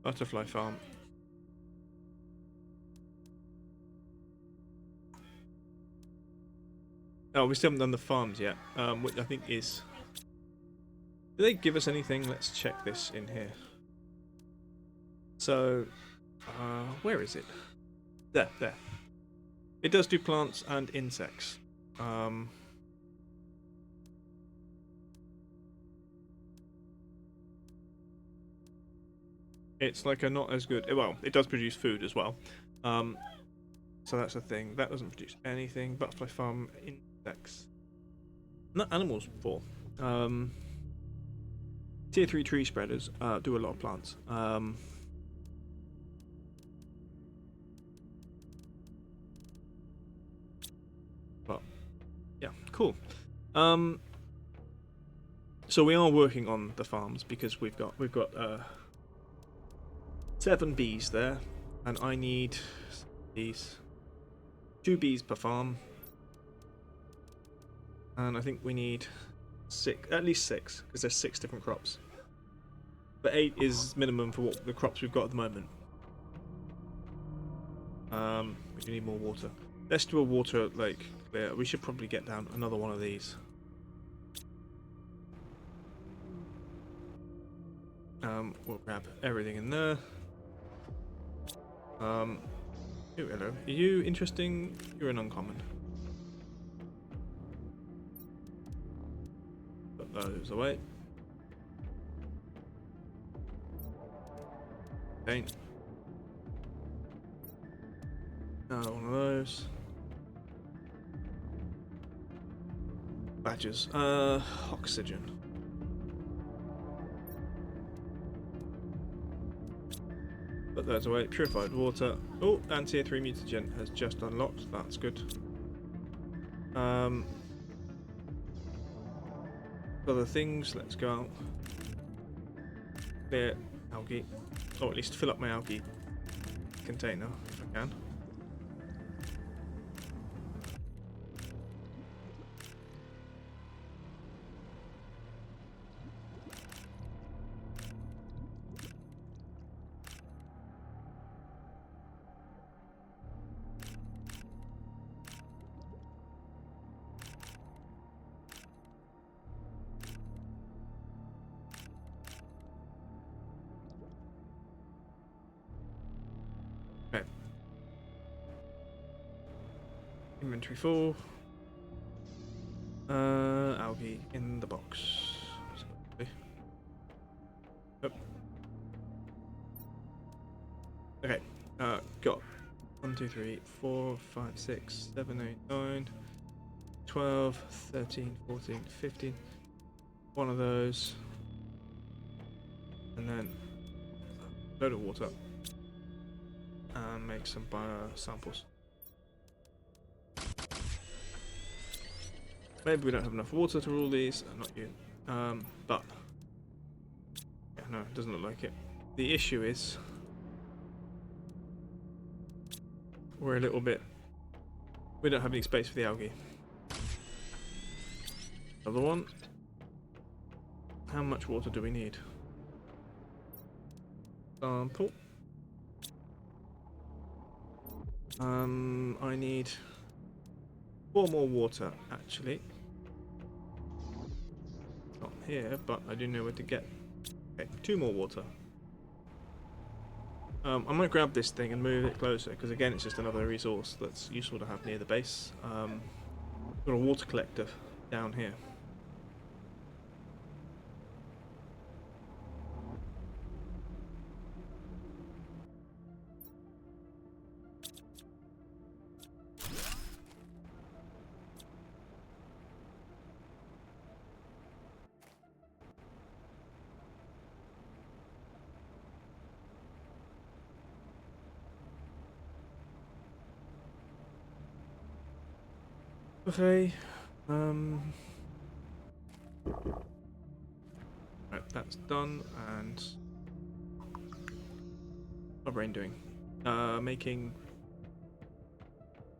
Butterfly farm. Oh, we still haven't done the farms yet, which I think is... Do they give us anything? Let's check this in here. So, where is it? There. It does do plants and insects. It's like a not as good... Well, it does produce food as well. So that's a thing. That doesn't produce anything. Butterfly farm, insects. Not animals for. Tier 3 tree spreaders do a lot of plants. But yeah, cool. So we are working on the farms because we've got 7 bees there, and I need these. 2 bees per farm. And I think we need at least 6, because there's 6 different crops. But 8 is minimum for what the crops we've got at the moment. We do need more water. Let's do a water lake clear. We should probably get down another one of these. We'll grab everything in there. Oh, hello. Are you interesting? You're an uncommon. Put those away. Paint. Another one of those. Badges. Oxygen. Put those away. Purified water. Oh, and tier 3 mutagen has just unlocked. That's good. Other things. Let's go out. Clear algae. Or at least fill up my algae container if I can. Okay. Inventory full. Algae in the box. Yep. Okay. Got 1, 2, 3, 4, 5, 6, 7, 8, 9, 12, 13, 14, 15. One of those. And then a load of water. And make some bio samples. Maybe we don't have enough water to rule these. Not you. But yeah, no, it doesn't look like it. The issue is we're a little bit. We don't have any space for the algae. Other one. How much water do we need? Sample. I need 4 more water actually. Not here, but I do know where to get. Okay, 2 more water. I might grab this thing and move it closer because again, it's just another resource that's useful to have near the base. Got a water collector down here. Okay. Right, that's done, and what's my brain doing? Making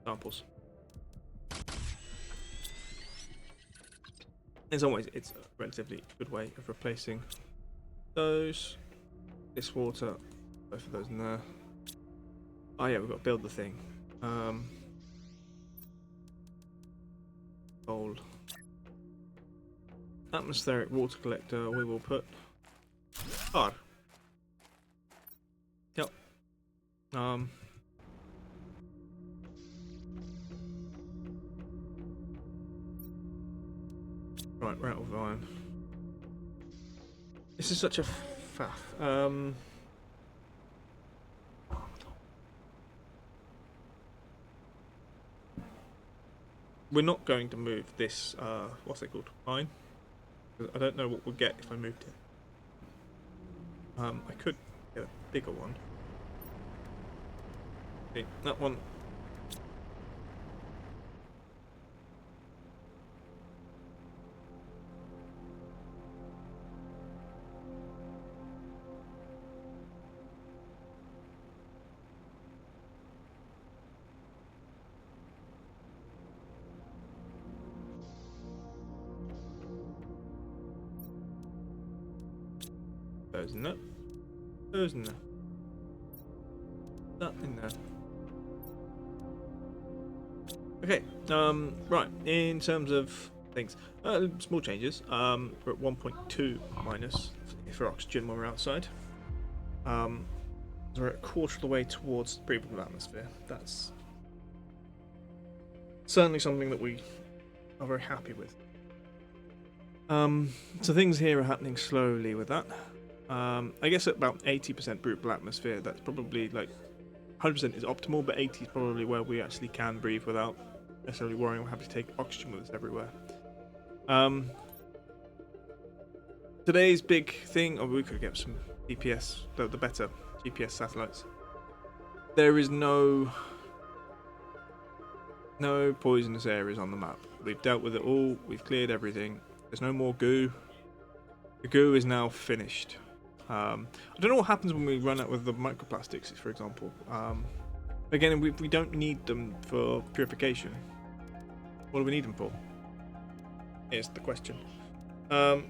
samples. As always, it's a relatively good way of replacing those. This water, both of those in there. Oh yeah, we've got to build the thing. Bowl. Atmospheric water collector, we will put R. Yep. Right, we're out of iron. This is such a faff. We're not going to move this, what's it called? Mine? I don't know what we'll get if I moved it. I could get a bigger one. Okay, that one. Those in there. Those in there. That in there. Okay. Right. In terms of things, small changes. We're at 1.2 minus for oxygen when we're outside. We're a quarter of the way towards the breathable atmosphere. That's certainly something that we are very happy with. So things here are happening slowly with that. I guess at about 80% breathable atmosphere, that's probably like 100% is optimal, but 80 is probably where we actually can breathe without necessarily worrying we'll have to take oxygen with us everywhere. Today's big thing, or we could get some GPS, the better GPS satellites. There is no poisonous areas on the map. We've dealt with it all. We've cleared everything. There's no more goo. The goo is now finished. I don't know what happens when we run out with the microplastics, for example. Again, we don't need them for purification. What do we need them for? Here's the question. I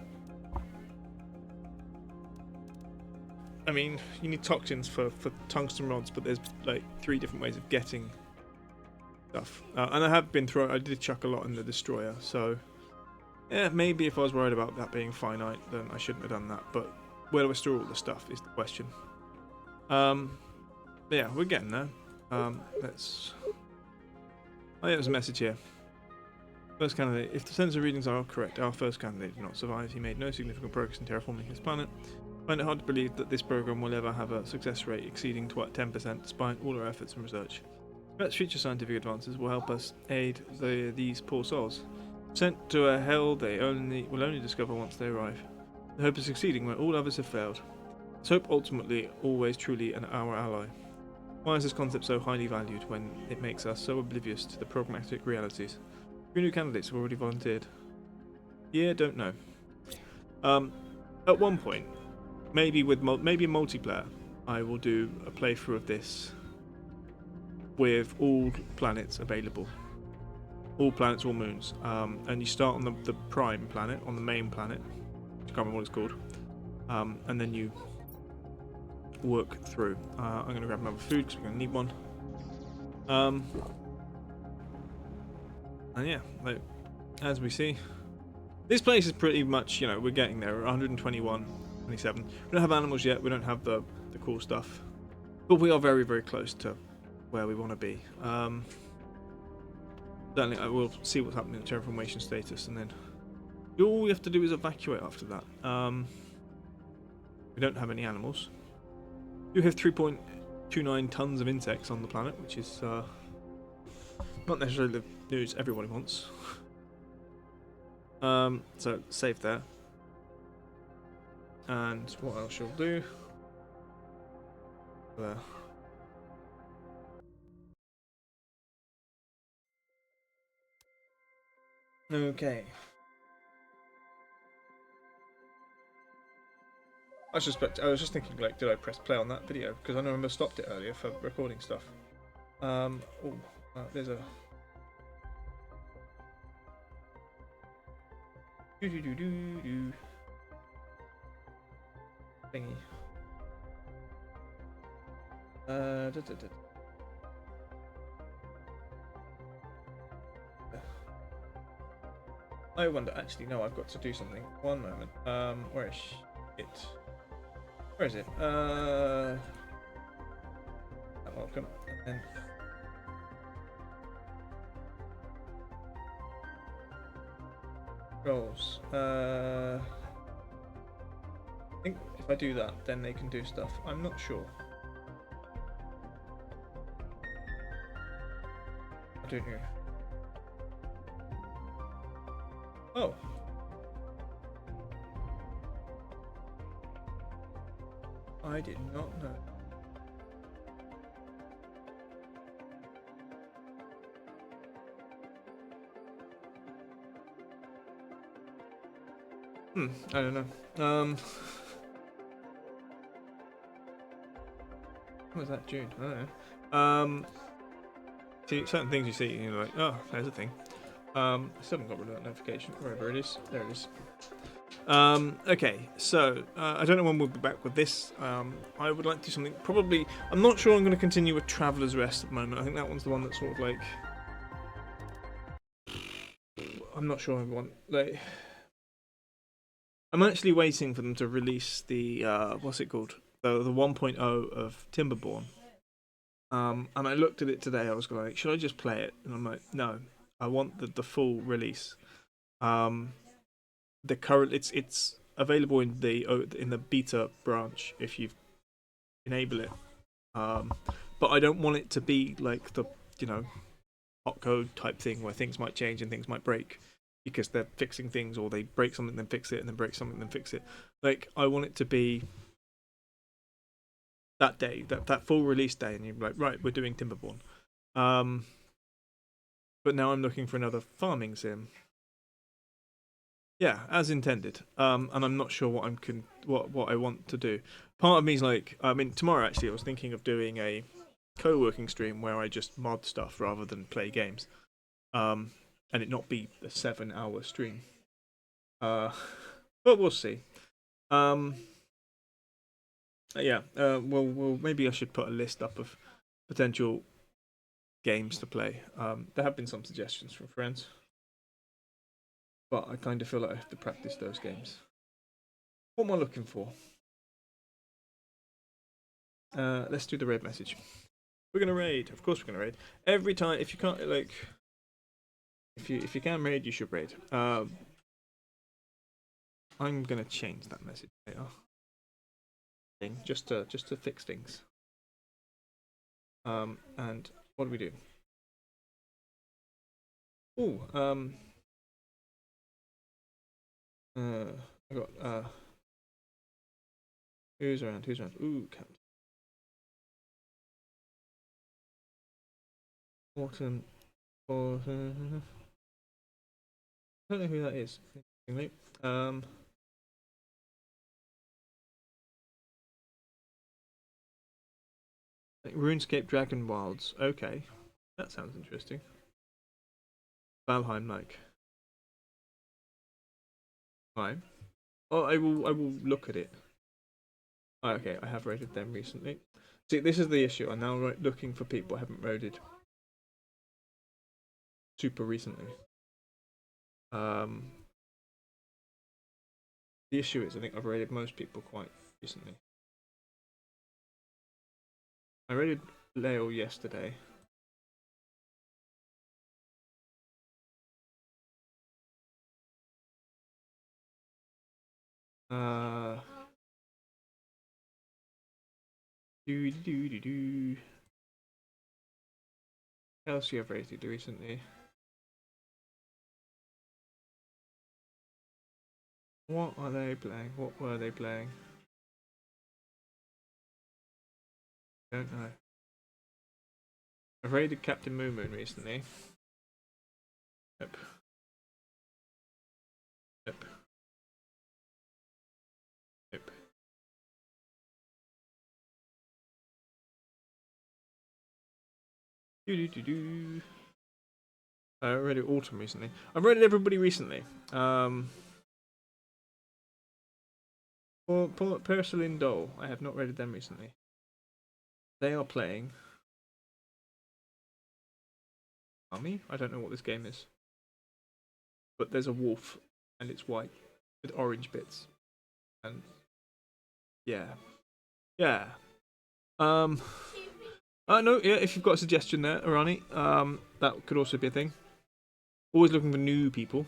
mean, you need toxins for tungsten rods, but there's like 3 different ways of getting stuff. And I did chuck a lot in the destroyer, so yeah, maybe if I was worried about that being finite, then I shouldn't have done that. But where do I store all the stuff is the question. But yeah, we're getting there. Let's. Oh yeah, there's a message here. First candidate. If the sensor readings are correct, our first candidate did not survive. He made no significant progress in terraforming his planet. I find it hard to believe that this program will ever have a success rate exceeding 10% despite all our efforts and research. Perhaps future scientific advances will help us aid these poor souls. Sent to a hell they will only discover once they arrive. The hope of succeeding where all others have failed. This hope ultimately always truly our ally. Why is this concept so highly valued when it makes us so oblivious to the pragmatic realities? 3 new candidates have already volunteered. Yeah, don't know. At one point, maybe in multiplayer, I will do a playthrough of this with all planets available. All planets, all moons. And you start on the prime planet, on the main planet. I can't remember what it's called. And then you work through. I'm going to grab another food because we're going to need one. And yeah, like, as we see, this place is pretty much, we're getting there. We're 121, 27. We don't have animals yet. We don't have the cool stuff. But we are very, very close to where we want to be. Certainly, I will see what's happening in terraformation status, and then all we have to do is evacuate after that. We don't have any animals. We do have 3.29 tons of insects on the planet, which is not necessarily the news everybody wants. So save there. And what else shall do? There. Okay. I was just thinking, like, did I press play on that video? Because I remember stopped it earlier for recording stuff. There's a thingy. I wonder. Actually, no. I've got to do something. One moment. Where is it? Where is it? Welcome. And then roles. I think if I do that, then they can do stuff. I'm not sure. I don't know. Oh. I did not know. I don't know. What was that, June? I don't know. See, certain things you see, and you're like, oh, there's a thing. I still haven't got rid of that notification. Wherever it is, there it is. Okay, so I don't know when we'll be back with this. I would like to do something. Probably, I'm not sure I'm going to continue with Traveller's Rest at the moment. I think that one's the one that's sort of like. I'm not sure I want. Like, I'm actually waiting for them to release the what's it called? The 1.0 of Timberborn. And I looked at it today. I was like, should I just play it? And I'm like, no, I want the full release. The current it's available in the beta branch if you enable it. But I don't want it to be like the hot code type thing where things might change and things might break because they're fixing things, or they break something then fix it and then break something then fix it. Like, I want it to be that day, that full release day, and you're like, right, we're doing Timberborn. But now I'm looking for another farming sim. Yeah, as intended. And I'm not sure what what I want to do. Part of me is like, I mean, tomorrow actually, I was thinking of doing a co-working stream where I just mod stuff rather than play games, and it not be a 7-hour stream. But we'll see. Yeah. Well, maybe I should put a list up of potential games to play. There have been some suggestions from friends, but I kind of feel like I have to practice those games. What am I looking for? Let's do the raid message. We're gonna raid. Of course, we're gonna raid. Every time, if you can't if you can raid, you should raid. I'm gonna change that message later. Just to fix things. And what do we do? Oh, I got who's around? Who's around? Ooh, count. Autumn. I don't know who that is. Like RuneScape Dragon Wilds. Okay, that sounds interesting. Valheim, like. Fine. Oh, I will look at it. Oh, okay, I have rated them recently. See, this is the issue. I'm now looking for people I haven't rated super recently. The issue is I think I've rated most people quite recently. I rated Leo yesterday. What else have you rated recently? What are they playing? What were they playing? Don't know. I've rated Captain Moo Moon recently. Yep. Yep. Yep. I rated Autumn recently. I've rated everybody recently. Persilin Dole. I have not rated them recently. They are playing Army? I don't know what this game is. But there's a wolf, and it's white with orange bits. And yeah. Yeah. No, yeah, if you've got a suggestion there, Arani, that could also be a thing. Always looking for new people.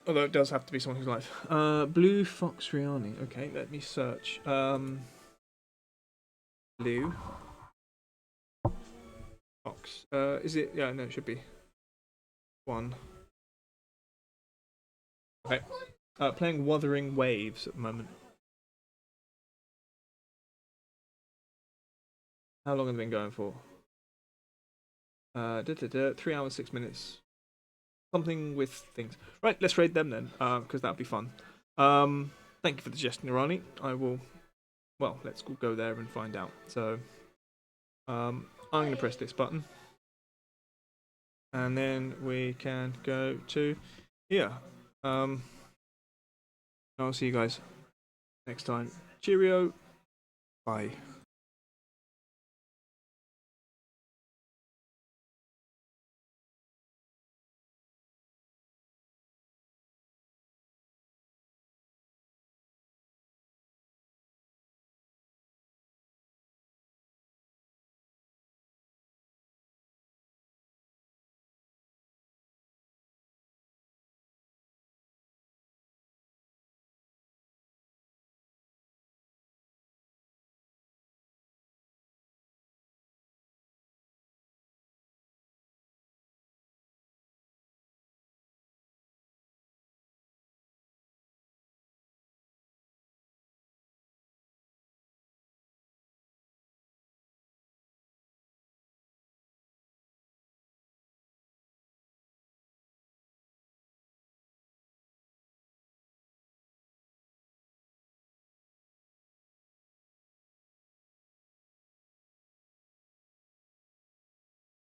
Although it does have to be someone who's live. Blue Fox Riani. Okay, let me search. Blue Fox. Is it? Yeah, no, it should be one. Okay. Playing Wuthering Waves at the moment. How long have they been going for? 3 hours 6 minutes. Something with things. Right, let's raid them then, because that'll be fun. thank you for the suggestion, Irani. I will. Well, let's go there and find out. So, I'm going to press this button, and then we can go to here. I'll see you guys next time. Cheerio. Bye.